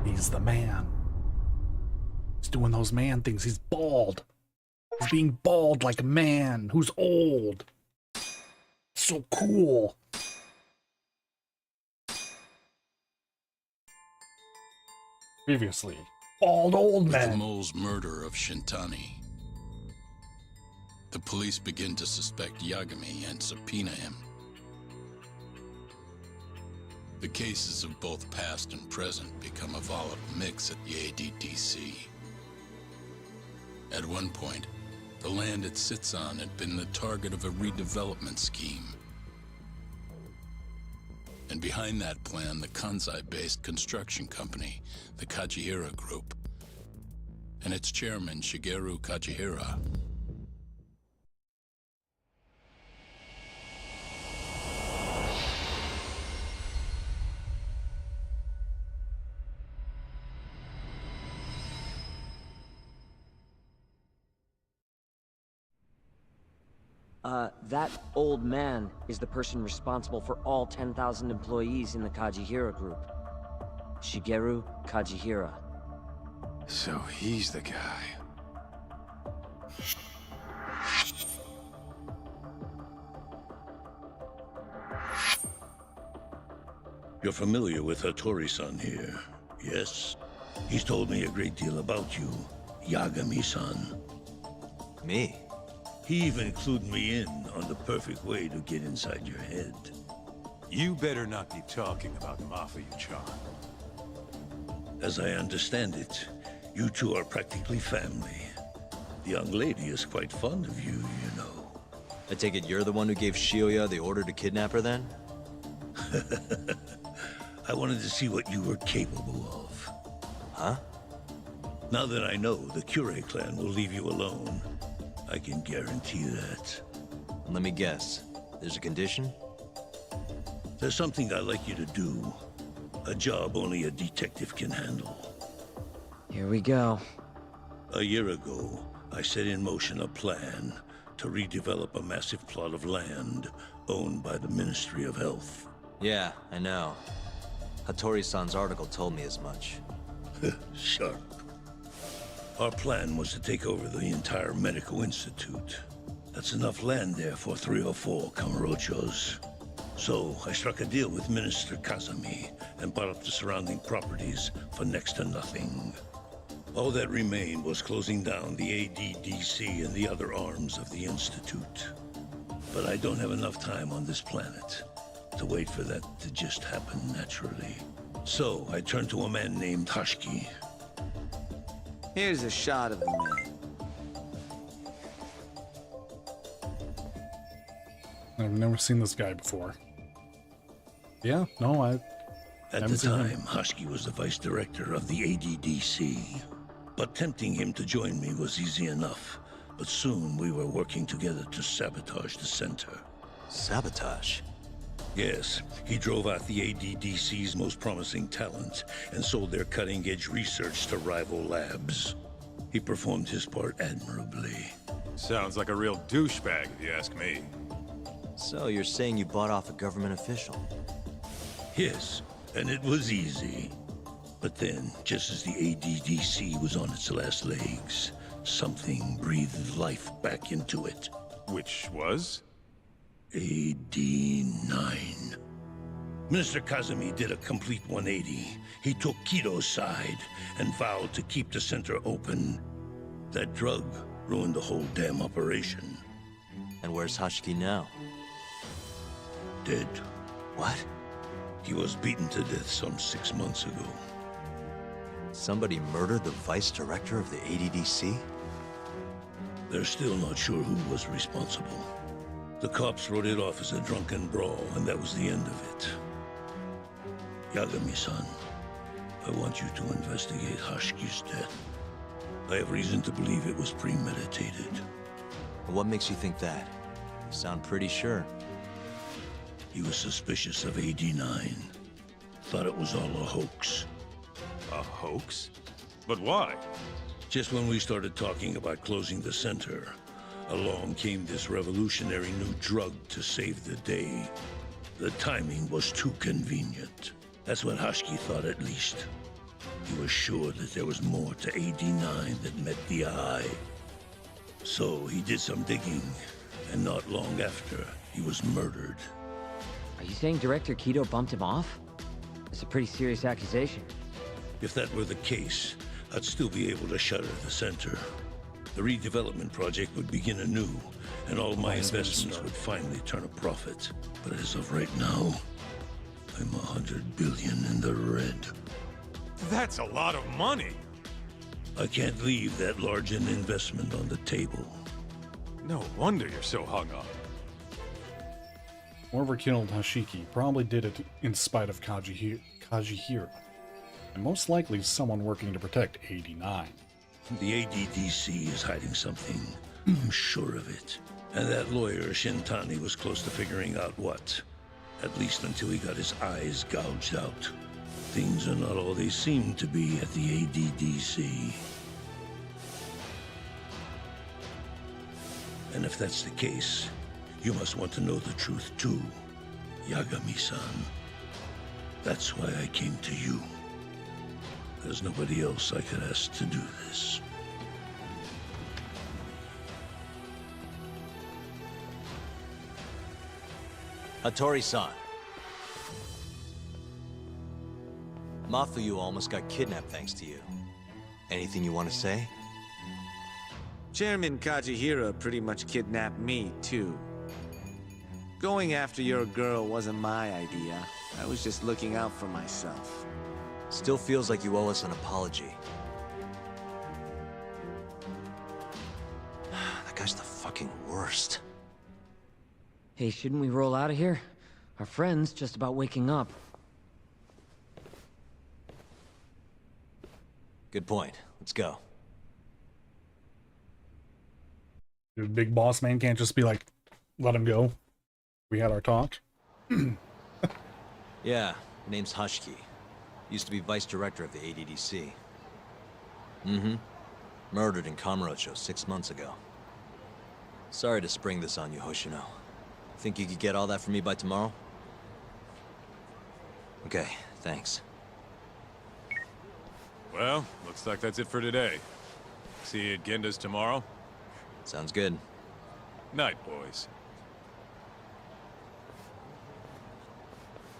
He's the man. He's doing those man things. He's bald. He's being bald like a man who's old. So cool. Previously, bald old With the man. mole's murder of Shintani, the police begin to suspect Yagami and subpoena him. The cases of both past and present become a volatile mix at the ADDC. At one point, the land it sits on had been the target of a redevelopment scheme. And behind that plan, the Kansai-based construction company, the Kajihira Group, and its chairman, Shigeru Kajihira. That old man is the person responsible for all 10,000 employees in the Kajihira group. Shigeru Kajihira. So he's the guy. You're familiar with Hattori-san here, yes? He's told me a great deal about you, Yagami-san. Me? He even clued me in on the perfect way to get inside your head. You better not be talking about Mafia-chan. As I understand it, you two are practically family. The young lady is quite fond of you, you know. I take it you're the one who gave Shioya the order to kidnap her then? I wanted to see what you were capable of. Huh? Now that I know the Kure clan will leave you alone, I can guarantee that. Let me guess. There's a condition? There's something I'd like you to do. A job only a detective can handle. Here we go. A year ago, I set in motion a plan to redevelop a massive plot of land owned by the Ministry of Health. Yeah, I know. Hattori-san's article told me as much. Sharp. Our plan was to take over the entire medical institute. That's enough land there for 3 or 4 Kamurochos. So I struck a deal with Minister Kazami and bought up the surrounding properties for next to nothing. All that remained was closing down the ADDC and the other arms of the institute. But I don't have enough time on this planet to wait for that to just happen naturally. So I turned to a man named Hashiki. Here's a shot of the man. I've never seen this guy before. Yeah, no, I At haven't the seen him. time, Hashiki was the vice director of the ADDC. But tempting him to join me was easy enough. But soon we were working together to sabotage the center. Sabotage? Yes, he drove out the ADDC's most promising talent and sold their cutting-edge research to rival labs. He performed his part admirably. Sounds like a real douchebag, if you ask me. So you're saying you bought off a government official? Yes, and it was easy. But then, just as the ADDC was on its last legs, something breathed life back into it. Which was? AD-9. Minister Kazumi did a complete 180. He took Kido's side and vowed to keep the center open. That drug ruined the whole damn operation. And where's Hashiki now? Dead. What? He was beaten to death some 6 months ago. Somebody murdered the vice director of the ADDC? They're still not sure who was responsible. The cops wrote it off as a drunken brawl, and that was the end of it. Yagami-san, I want you to investigate Hashiki's death. I have reason to believe it was premeditated. What makes you think that? You sound pretty sure. He was suspicious of AD-9. Thought it was all a hoax. A hoax? But why? Just when we started talking about closing the center, along came this revolutionary new drug to save the day. The timing was too convenient. That's what Hashiki thought, at least. He was sure that there was more to AD-9 that met the eye. So he did some digging, and not long after, he was murdered. Are you saying Director Kido bumped him off? That's a pretty serious accusation. If that were the case, I'd still be able to shutter the center. The redevelopment project would begin anew, and all my investments would finally turn a profit. But as of right now, I'm 100 billion in the red. That's a lot of money. I can't leave that large an investment on the table. No wonder you're so hung up. Whoever killed Hashiki probably did it in spite of Kajihira. And most likely someone working to protect AD-9. The ADDC is hiding something. I'm sure of it. And that lawyer, Shintani, was close to figuring out what. At least until he got his eyes gouged out. Things are not all they seem to be at the ADDC. And if that's the case, you must want to know the truth too, Yagami-san. That's why I came to you. There's nobody else I could ask to do this. Hattori-san. Mafuyu almost got kidnapped thanks to you. Anything you want to say? Chairman Kajihira pretty much kidnapped me, too. Going after your girl wasn't my idea. I was just looking out for myself. Still feels like you owe us an apology. That guy's the fucking worst. Hey, shouldn't we roll out of here? Our friend's just about waking up. Good point. Let's go. The big boss man can't just be like, let him go. We had our talk. Yeah, name's Hashiki. Used to be vice director of the ADDC. Mm-hmm. Murdered in Kamurocho 6 months ago. Sorry to spring this on you, Hoshino. Think you could get all that for me by tomorrow? Okay, thanks. Well, looks like that's it for today. See you at Genda's tomorrow? Sounds good. Night, boys.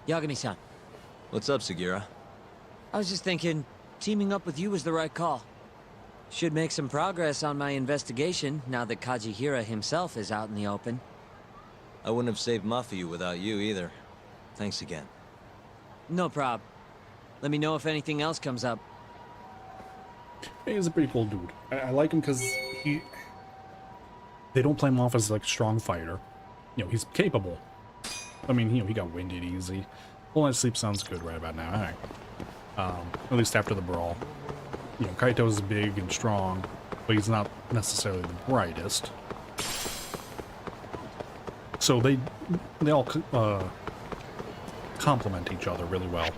Yagami-san. What's up, Sugira? I was just thinking, teaming up with you was the right call. Should make some progress on my investigation now that Kajihira himself is out in the open. I wouldn't have saved Mafuyu without you either. Thanks again. No prob. Let me know if anything else comes up. He's a pretty cool dude. I like him because they don't play him off as like a strong fighter. You know, he's capable. I mean, he got winded easy. Full night's sleep sounds good right about now. Alright. At least after the brawl. You know, Kaito's big and strong, but he's not necessarily the brightest. So they all complement each other really well.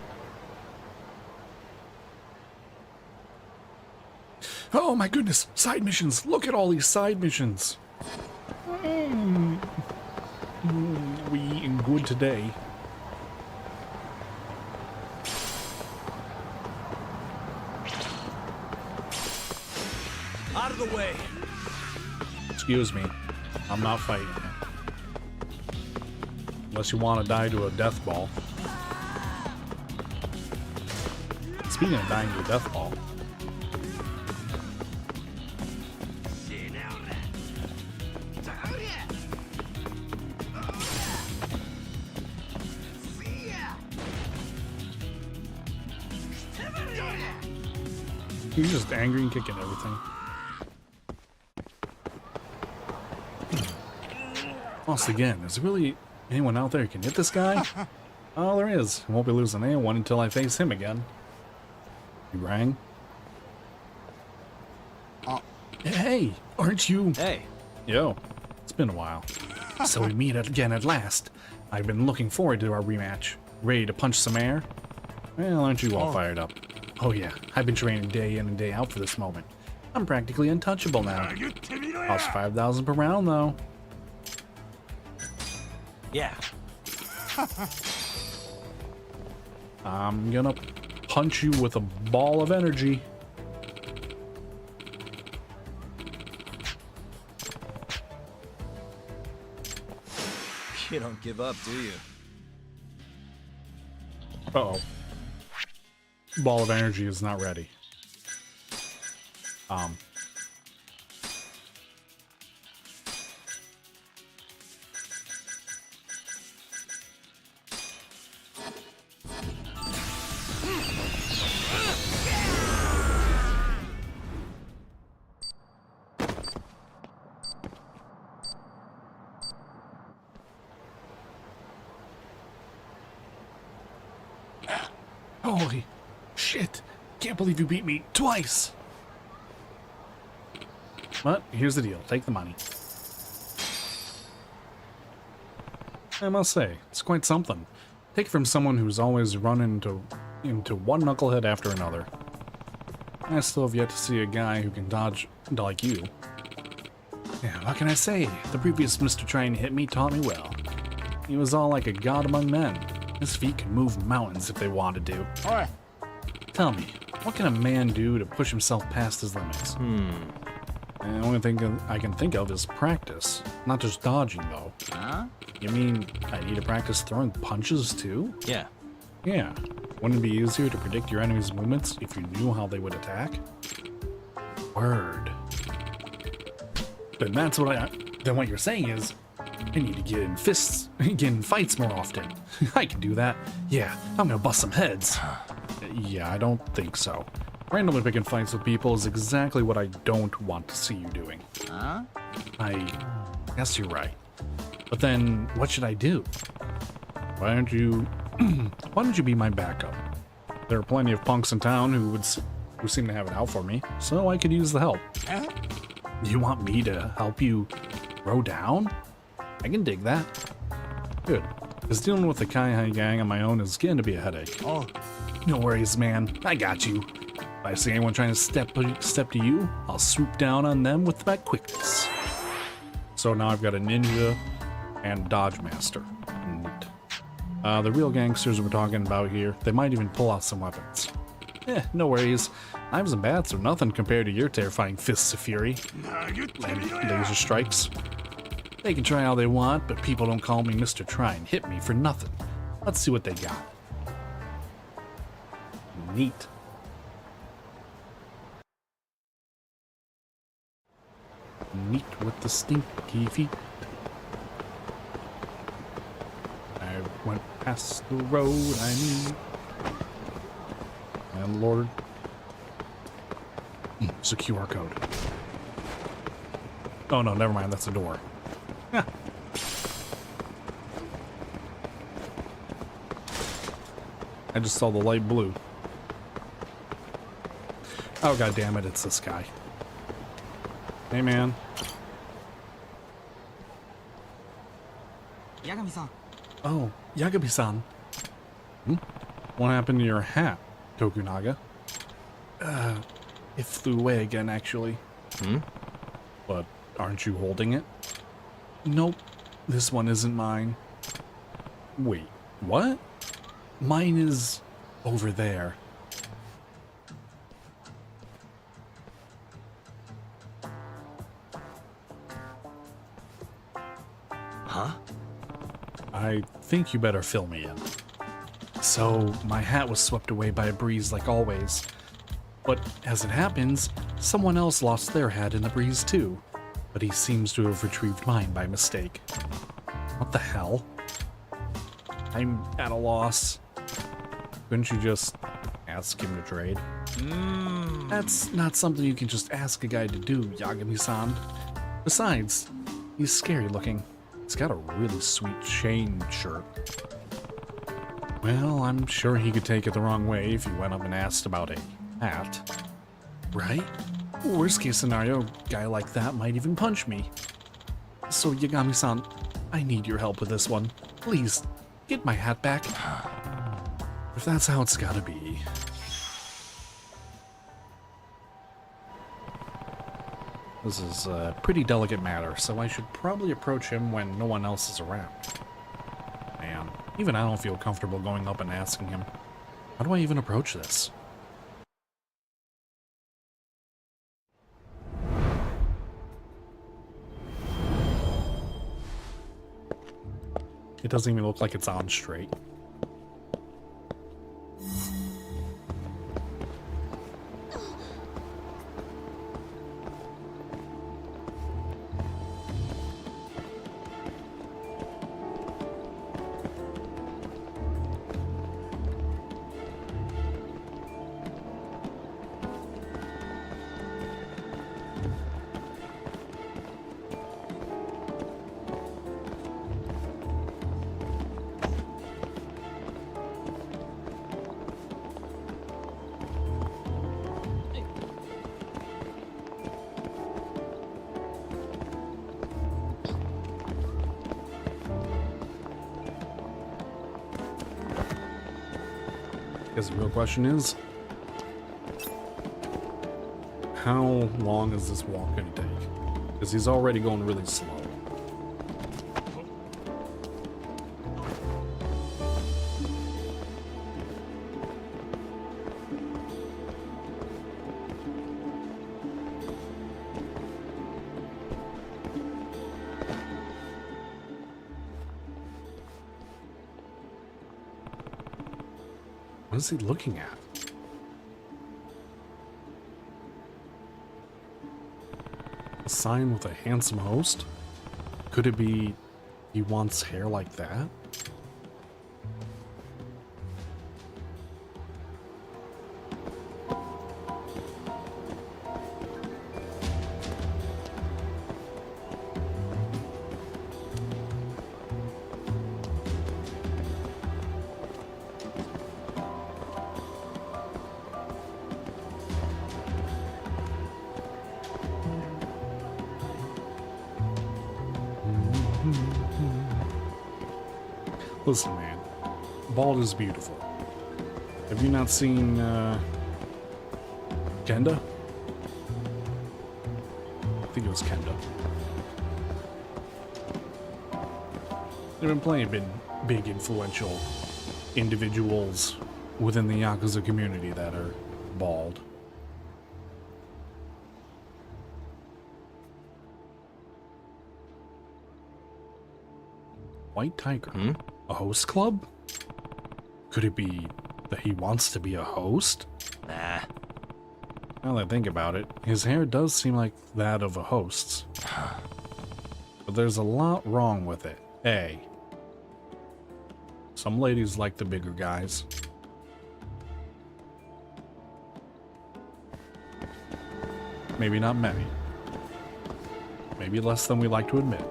Oh my goodness, side missions! Look at all these side missions! We eating good today. Out of the way. Excuse me. I'm not fighting you. Unless you want to die to a death ball. Speaking of dying to a death ball. You're just angry and kicking everything. Once again, is there really anyone out there who can hit this guy? Oh, there is. I won't be losing anyone until I face him again. You rang? Hey, aren't you? Hey. Yo, it's been a while. So we meet again at last. I've been looking forward to our rematch. Ready to punch some air? Well, aren't you all fired up? Oh yeah, I've been training day in and day out for this moment. I'm practically untouchable now. Costs 5,000 per round though. Yeah. I'm gonna punch you with a ball of energy. You don't give up, do you? Uh-oh. Ball of energy is not ready. Holy shit. Can't believe you beat me twice. But here's the deal. Take the money. I must say, it's quite something. Take it from someone who's always run into one knucklehead after another. I still have yet to see a guy who can dodge like you. Yeah, what can I say? The previous Mr. Trying to Hit Me taught me well. He was all like a god among men. His feet could move mountains if they wanted to. Alright. Tell me, what can a man do to push himself past his limits? The only thing I can think of is practice. Not just dodging, though. Huh? You mean I need to practice throwing punches, too? Yeah. Yeah. Wouldn't it be easier to predict your enemy's movements if you knew how they would attack? Word. Then that's what then what you're saying is, I need to get in fights more often. I can do that. Yeah, I'm gonna bust some heads. Yeah, I don't think so. Randomly picking fights with people is exactly what I don't want to see you doing. Huh? I guess you're right. But then, what should I do? Why don't you be my backup? There are plenty of punks in town who seem to have it out for me, so I could use the help. You want me to help you throw down? I can dig that. Good, because dealing with the Kai-Hai gang on my own is getting to be a headache. Oh. No worries, man. I got you. If I see anyone trying to step to you, I'll swoop down on them with that quickness. So now I've got a ninja and dodge master. Neat. The real gangsters we're talking about here, they might even pull out some weapons. No worries. Knives and bats are nothing compared to your terrifying fists of fury. And laser strikes. They can try all they want, but people don't call me Mr. Try and Hit Me for nothing. Let's see what they got. Neat. Neat with the stinky feet. I went past the road I need. And Lord. It's a QR code. Oh no, never mind, that's a door. I just saw the light blue. Oh god damn it, it's this guy. Hey man. Yagami-san. Oh, Yagami-san. What happened to your hat, Tokunaga? It flew away again, actually. But aren't you holding it? Nope, this one isn't mine. Wait, what? Mine is over there. Huh? I think you better fill me in. So, my hat was swept away by a breeze like always. But as it happens, someone else lost their hat in the breeze too. But he seems to have retrieved mine by mistake. What the hell? I'm at a loss. Couldn't you just ask him to trade? That's not something you can just ask a guy to do, Yagami-san. Besides, he's scary looking. He's got a really sweet chain shirt. Well, I'm sure he could take it the wrong way if you went up and asked about a hat. Right? Worst case scenario, a guy like that might even punch me. So Yagami-san, I need your help with this one. Please, get my hat back. If that's how it's gotta be. This is a pretty delicate matter, so I should probably approach him when no one else is around. Man, even I don't feel comfortable going up and asking him. How do I even approach this? It doesn't even look like it's on straight. Guess the real question is, how long is this walk gonna take? Because he's already going really slow. What is he looking at? A sign with a handsome host? Could it be he wants hair like that? Listen, man, bald is beautiful. Have you not seen, Kenda? I think it was Kenda. There have been plenty of big influential individuals within the Yakuza community that are bald. White Tiger? A host club? Could it be that he wants to be a host? Nah. Now that I think about it, his hair does seem like that of a host's. But there's a lot wrong with it. A. Some ladies like the bigger guys. Maybe not many. Maybe less than we like to admit.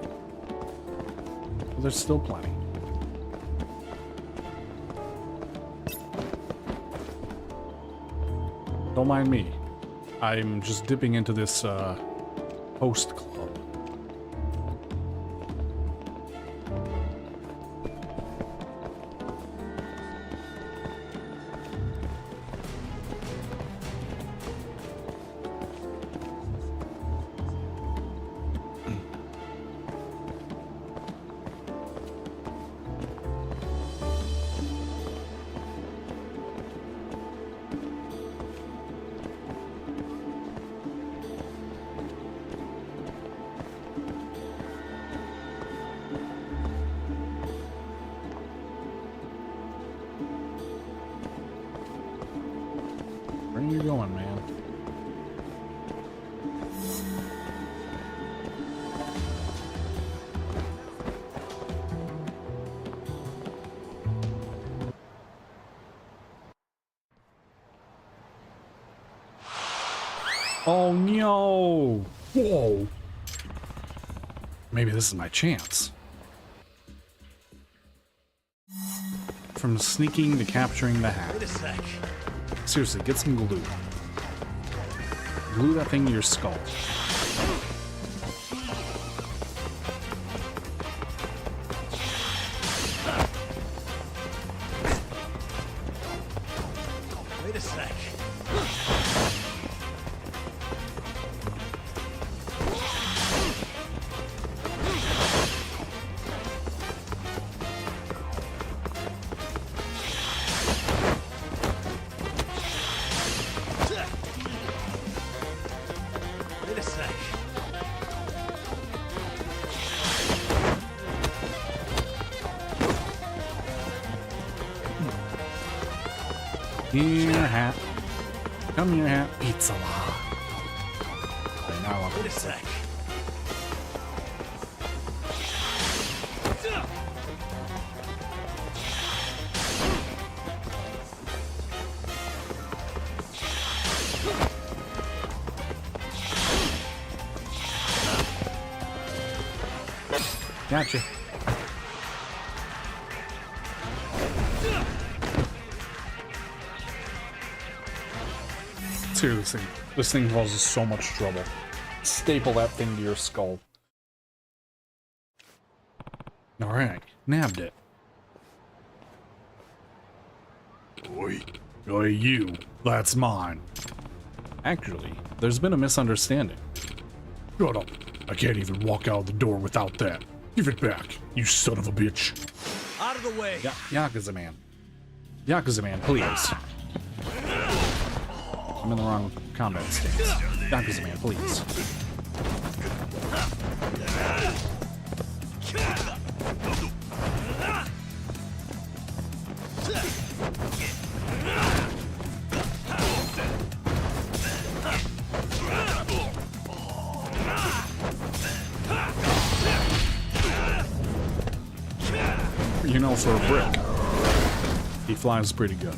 But there's still plenty. Don't mind me. I'm just dipping into this host club. are you going, man? Oh no! Whoa! Maybe this is my chance. From sneaking to capturing the hat. Wait a sec. Seriously, get some glue. Glue that thing to your skull. Wait a sec. Wait a sec. Here, hat. Come here, hat. Pizza la. Right now, I'll Wait a sec. Gotcha. Seriously, this thing causes so much trouble. Staple that thing to your skull. Alright, nabbed it. Oi, you. That's mine. Actually, there's been a misunderstanding. Shut up. I can't even walk out the door without that. Give it back, you son of a bitch. Out of the way. Yakuza man. Yakuza man, please. I'm in the wrong combat stance. Yakuza man, please. You know, for a brick, he flies pretty good.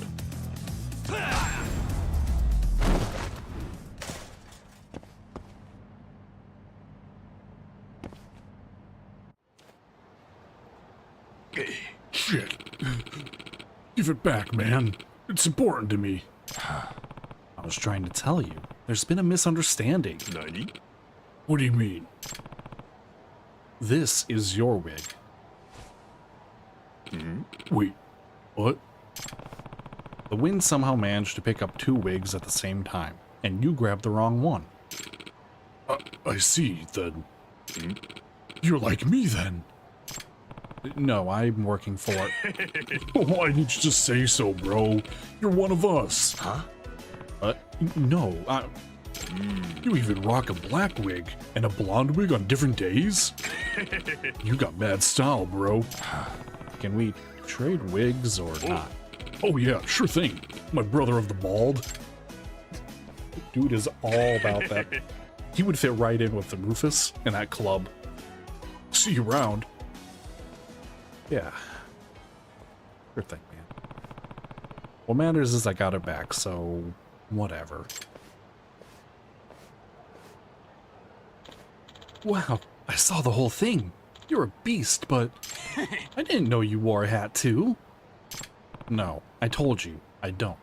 Shit. Give it back, man. It's important to me. I was trying to tell you. There's been a misunderstanding. Nani? What do you mean? This is your wig. Wait, what? The wind somehow managed to pick up two wigs at the same time, and you grabbed the wrong one. I see, then. You're like me, then. No, I'm working for it. Why didn't you just say so, bro? You're one of us. Huh? No, you even rock a black wig and a blonde wig on different days? You got mad style, bro. Can we trade wigs or not? Oh yeah, sure thing. My brother of the bald. Dude is all about that. He would fit right in with the Rufus in that club. See you around. Yeah. Sure thing, man. What matters is I got it back, so whatever. Wow, I saw the whole thing. You're a beast, but I didn't know you wore a hat too. No, I told you, I don't.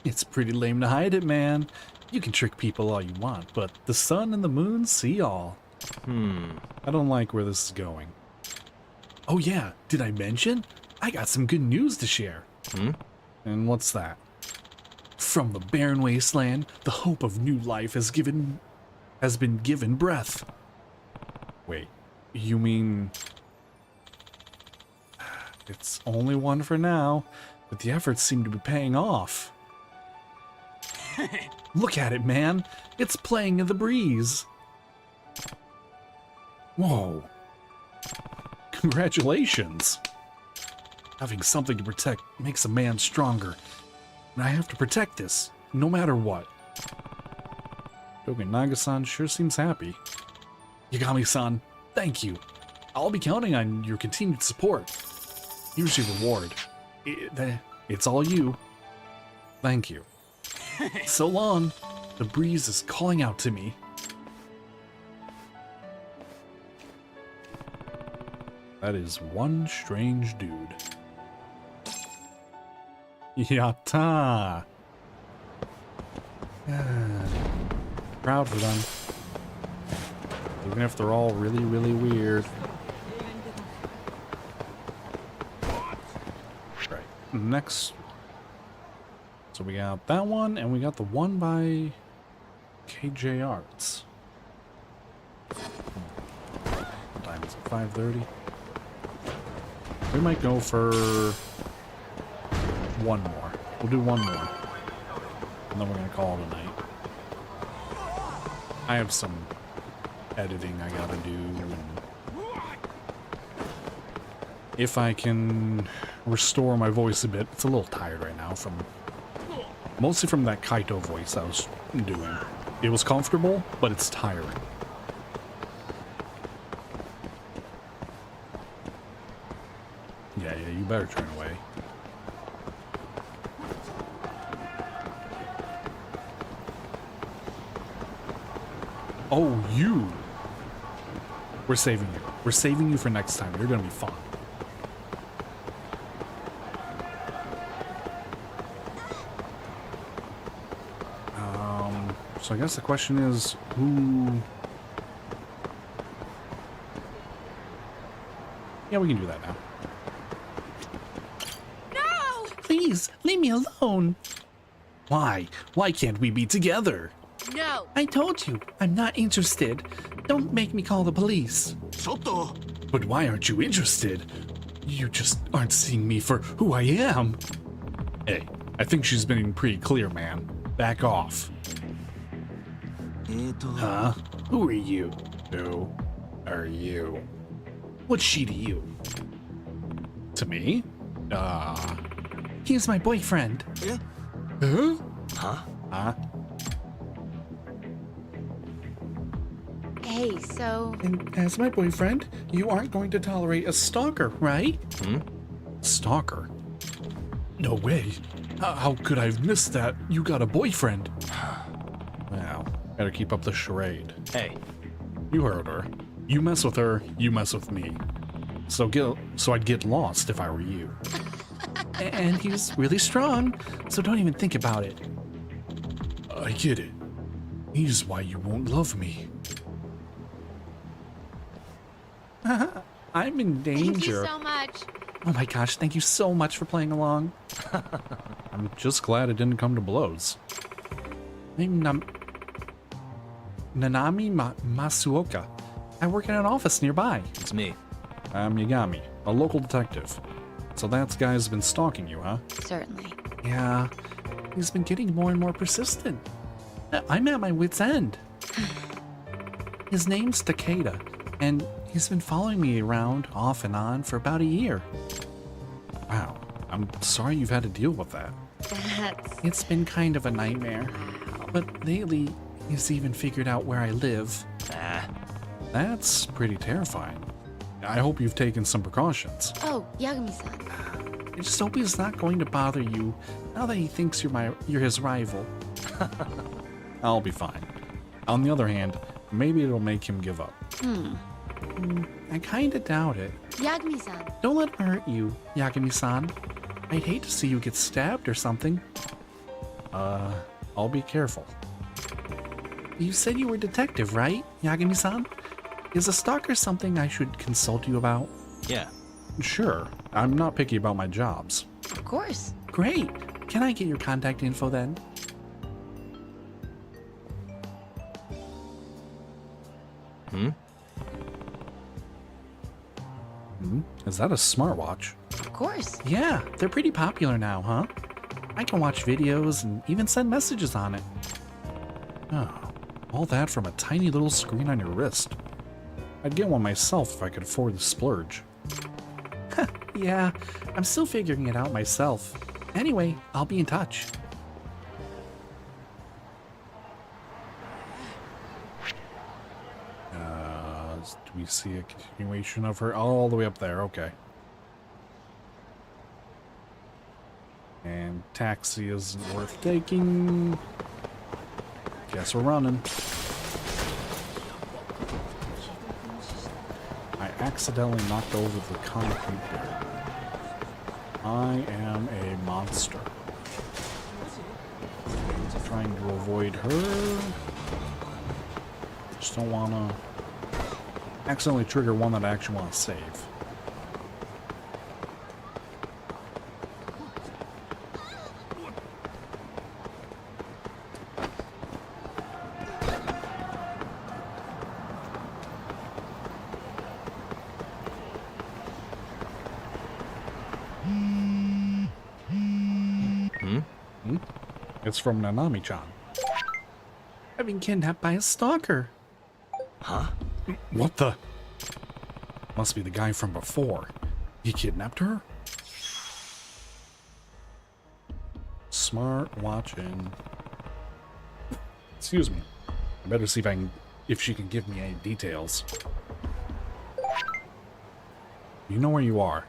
It's pretty lame to hide it, man. You can trick people all you want, but the sun and the moon see all. I don't like where this is going. Oh yeah, did I mention? I got some good news to share. And what's that? From the barren wasteland, the hope of new life has been given breath. Wait, you mean... It's only one for now, but the efforts seem to be paying off. Look at it, man. It's playing in the breeze. Whoa. Congratulations. Having something to protect makes a man stronger. And I have to protect this. no matter what. Naga-san sure seems happy. Yagami-san, thank you. I'll be counting on your continued support. Here's your reward. It's all you. Thank you. So long. The breeze is calling out to me. That is one strange dude. Yatta! Proud for them. Even if they're all really, really weird. Right. Next. So we got that one, and we got the one by KJ Arts. What time is it? 5:30? We might go for one more. We'll do one more. And then we're going to call it a night. I have some editing I gotta do. And if I can restore my voice a bit, it's a little tired right now mostly from that Kaito voice I was doing. It was comfortable, but it's tiring. Yeah, you better turn away. Oh, you! We're saving you. We're saving you for next time. You're gonna be fine. So I guess the question is, who... Yeah, we can do that now. No! Please, leave me alone. Why? Why can't we be together? No! I told you, I'm not interested. Don't make me call the police. Soto! But why aren't you interested? You just aren't seeing me for who I am. Hey, I think she's been pretty clear, man. Back off. Huh? Who are you? Who are you? What's she to you? To me? He's my boyfriend. Yeah? Huh? Huh? Huh? Hey, so... And as my boyfriend, you aren't going to tolerate a stalker, right? Stalker? No way. How could I have missed that? You got a boyfriend. Well, better keep up the charade. Hey. You heard her. You mess with her, you mess with me. So I'd get lost if I were you. And he's really strong, so don't even think about it. I get it. He's why you won't love me. I'm in danger. Thank you so much. Oh my gosh, thank you so much for playing along. I'm just glad it didn't come to blows. I'm Nanami Masuoka. I work in an office nearby. It's me. I'm Yagami, a local detective. So that guy's been stalking you, huh? Certainly. Yeah, he's been getting more and more persistent. I'm at my wit's end. His name's Takeda, and he's been following me around off and on for about a year. Wow, I'm sorry you've had to deal with that. It's been kind of a nightmare. But lately, he's even figured out where I live. That's pretty terrifying. I hope you've taken some precautions. Oh, Yagami-san. I just hope he's not going to bother you now that he thinks you're his rival. I'll be fine. On the other hand, maybe it'll make him give up. I kinda doubt it. Yagami-san. Don't let him hurt you, Yagami-san. I'd hate to see you get stabbed or something. I'll be careful. You said you were a detective, right, Yagami-san? Is a stalker something I should consult you about? Yeah. Sure. I'm not picky about my jobs. Of course. Great. Can I get your contact info then? Is that a smartwatch? Of course. Yeah, they're pretty popular now, huh? I can watch videos and even send messages on it. Oh, all that from a tiny little screen on your wrist. I'd get one myself if I could afford the splurge. Yeah, I'm still figuring it out myself. Anyway, I'll be in touch. we see a continuation of her all the way up there. Okay. And taxi isn't worth taking. Guess we're running. I accidentally knocked over the concrete barrier. I am a monster. Trying to avoid her. Just don't want to accidentally trigger one that I actually want to save. It's from Nanami-chan. I've been kidnapped by a stalker. Huh? What the? Must be the guy from before. He kidnapped her? Smart watching. Excuse me. I better see if she can give me any details. You know where you are.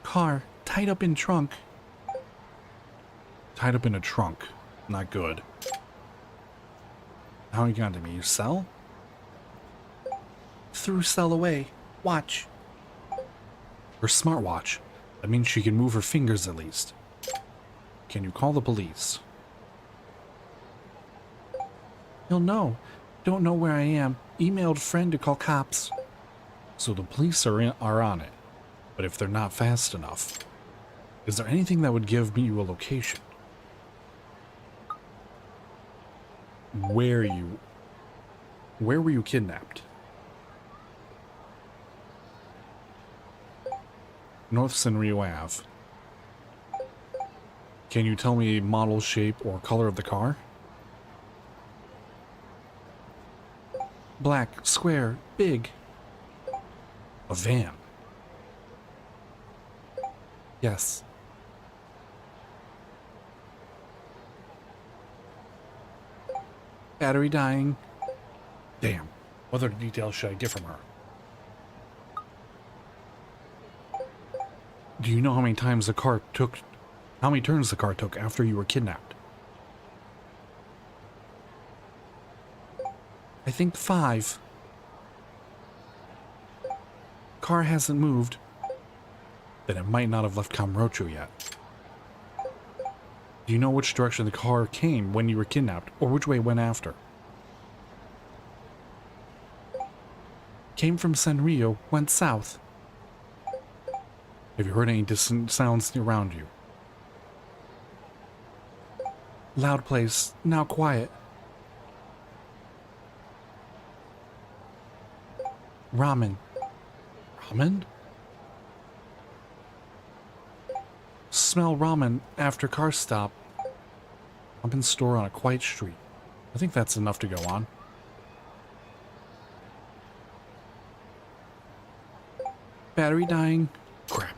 Car, tied up in trunk. Tied up in a trunk. Not good. How you got to me? Your cell? Threw cell away. Watch. Her smartwatch. That means she can move her fingers at least. Can you call the police? He'll know. Don't know where I am. Emailed friend to call cops. So the police are on it. But if they're not fast enough, is there anything that would give me you a location? Where were you kidnapped? North Senryu Ave. Can you tell me model, shape, or color of the car? Black, square, big. A van. Yes. Battery dying. Damn. What other details should I get from her? Do you know how many times the car took... How many turns the car took after you were kidnapped? I think 5. Car hasn't moved. Then it might not have left Kamurocho yet. Do you know which direction the car came when you were kidnapped, or which way it went after? Came from Senryu, went south. Have you heard any distant sounds around you? Loud place, now quiet. Ramen. Ramen? Smell ramen after car stop. Ramen store on a quiet street. I think that's enough to go on. Battery dying. Crap.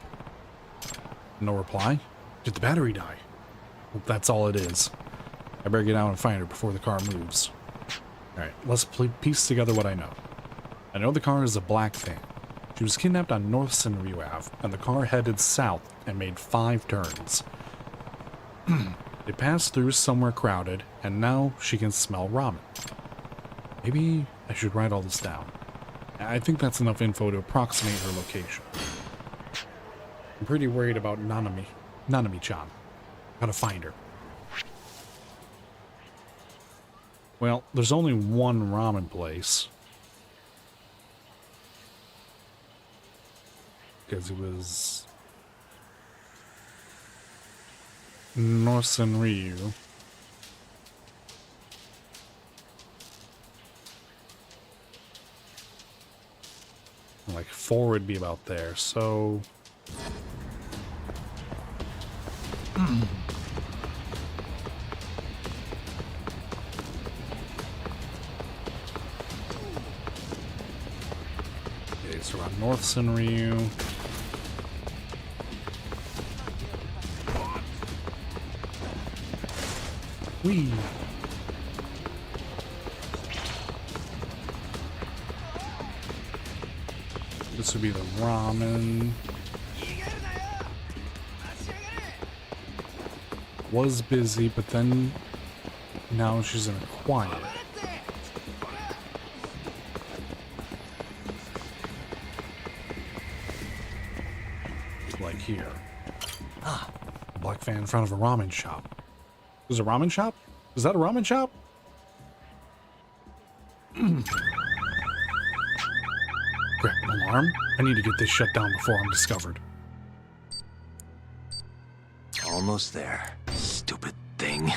No reply? Did the battery die? Well, that's all it is. I better get out and find her before the car moves. Alright, let's piece together what I know. I know the car is a black van. She was kidnapped on North Senryu Ave, and the car headed south and made 5 turns. It passed through somewhere crowded, and now she can smell ramen. Maybe I should write all this down. I think that's enough info to approximate her location. I'm pretty worried about Nanami-chan. Gotta find her. Well, there's only one ramen place. Because it was North Senryu. Like 4 would be about there, so okay, so around North Senryu. This would be the ramen. Was busy, but then now she's in a quiet. Like here. Ah, a black fan in front of a ramen shop. There's a ramen shop? Is that a ramen shop? Crap, an alarm? I need to get this shut down before I'm discovered. Almost there. Stupid thing.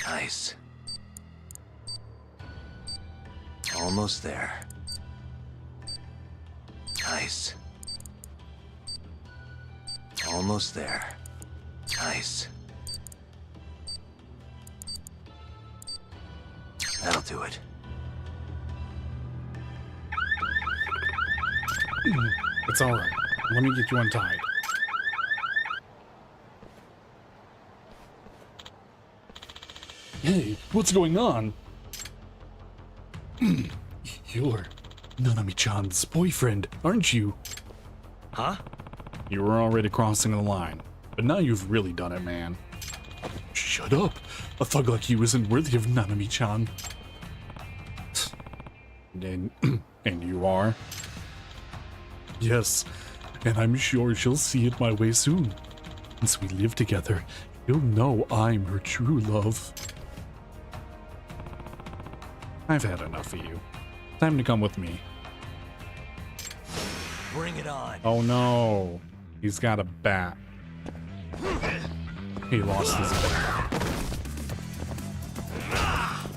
Nice. Almost there. Nice. Almost there. Nice. That'll do it. It's alright. Let me get you untied. Hey, what's going on? You're Nanami-chan's boyfriend, aren't you? Huh? You were already crossing the line, but now you've really done it, man. Shut up! A thug like you isn't worthy of Nanami-chan. And you are? Yes, and I'm sure she'll see it my way soon. Once we live together, you'll know I'm her true love. I've had enough of you. Time to come with me. Bring it on. Oh no, he's got a bat. He lost his bat.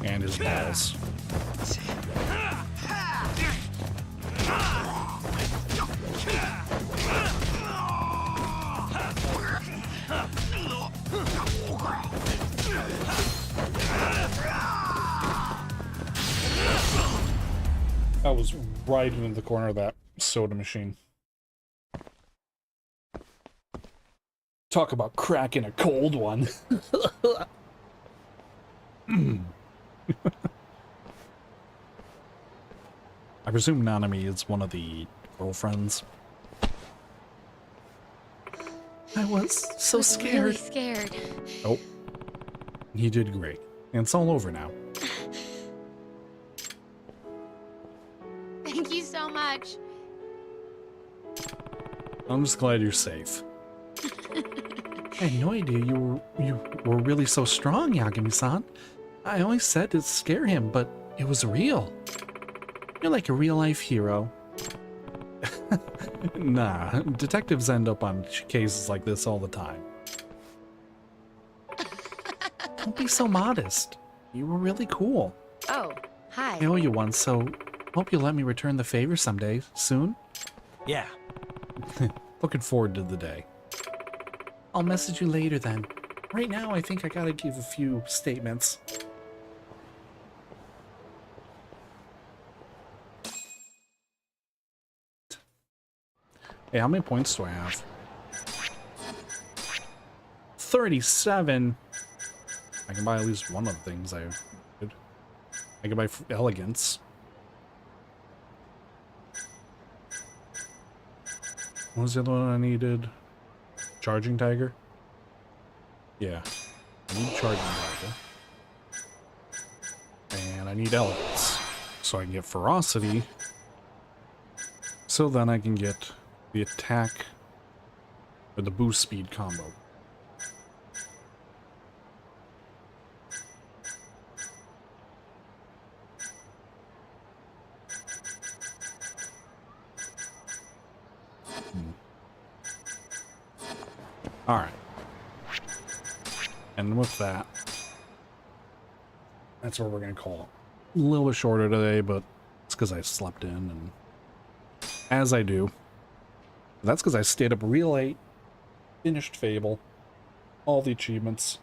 And his balls. I was right into the corner of that soda machine. Talk about cracking a cold one. I presume Nanami is one of the girlfriends. I was so scared. Really scared. Oh. He did great. And it's all over now. Thank you so much. I'm just glad you're safe. I had no idea you were really so strong, Yagami-san. I always said to scare him, but it was real. You're like a real-life hero. Nah, detectives end up on cases like this all the time. Don't be so modest. You were really cool. Oh, hi. I owe you one, so hope you'll let me return the favor someday, soon. Yeah. Looking forward to the day. I'll message you later then. Right now, I think I gotta give a few statements. Hey, how many points do I have? 37. I can buy at least one of the things I did. I can buy elegance. What was the other one I needed? Charging Tiger? Yeah. I need Charging Tiger. And I need elegance. So I can get ferocity. So then I can get the attack or the boost speed combo. Alright. And with that, that's what we're going to call it. A little bit shorter today, but it's because I slept in, and as I do. That's because I stayed up real late, finished Fable, all the achievements,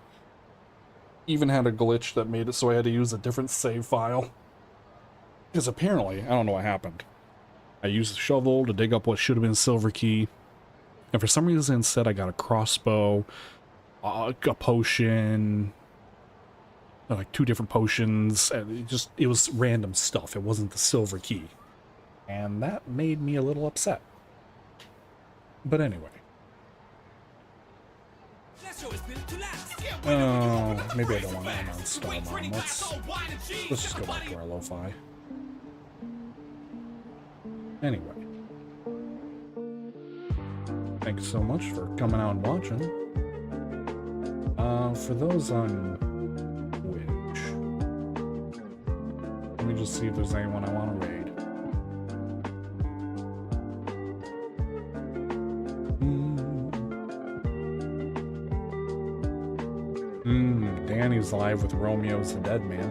even had a glitch that made it so I had to use a different save file. Because apparently, I don't know what happened. I used the shovel to dig up what should have been Silver Key, and for some reason instead I got a crossbow, a potion, like 2 different potions, and it was random stuff. It wasn't the Silver Key. And that made me a little upset. But anyway. Oh, maybe I don't want to end on Starmom. Let's just go back to our lo-fi. Anyway. Thank you so much for coming out and watching. For those on Twitch, let me just see if there's anyone I want to raid. Danny's live with Romeo's the Dead Man.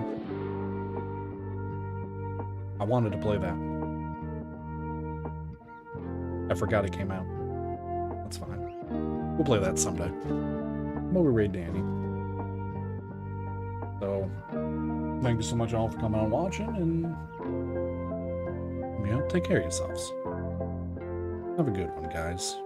I wanted to play that. I forgot it came out. That's fine. We'll play that someday. But we raid Danny. So, thank you so much all for coming out and watching, and take care of yourselves. Have a good one, guys.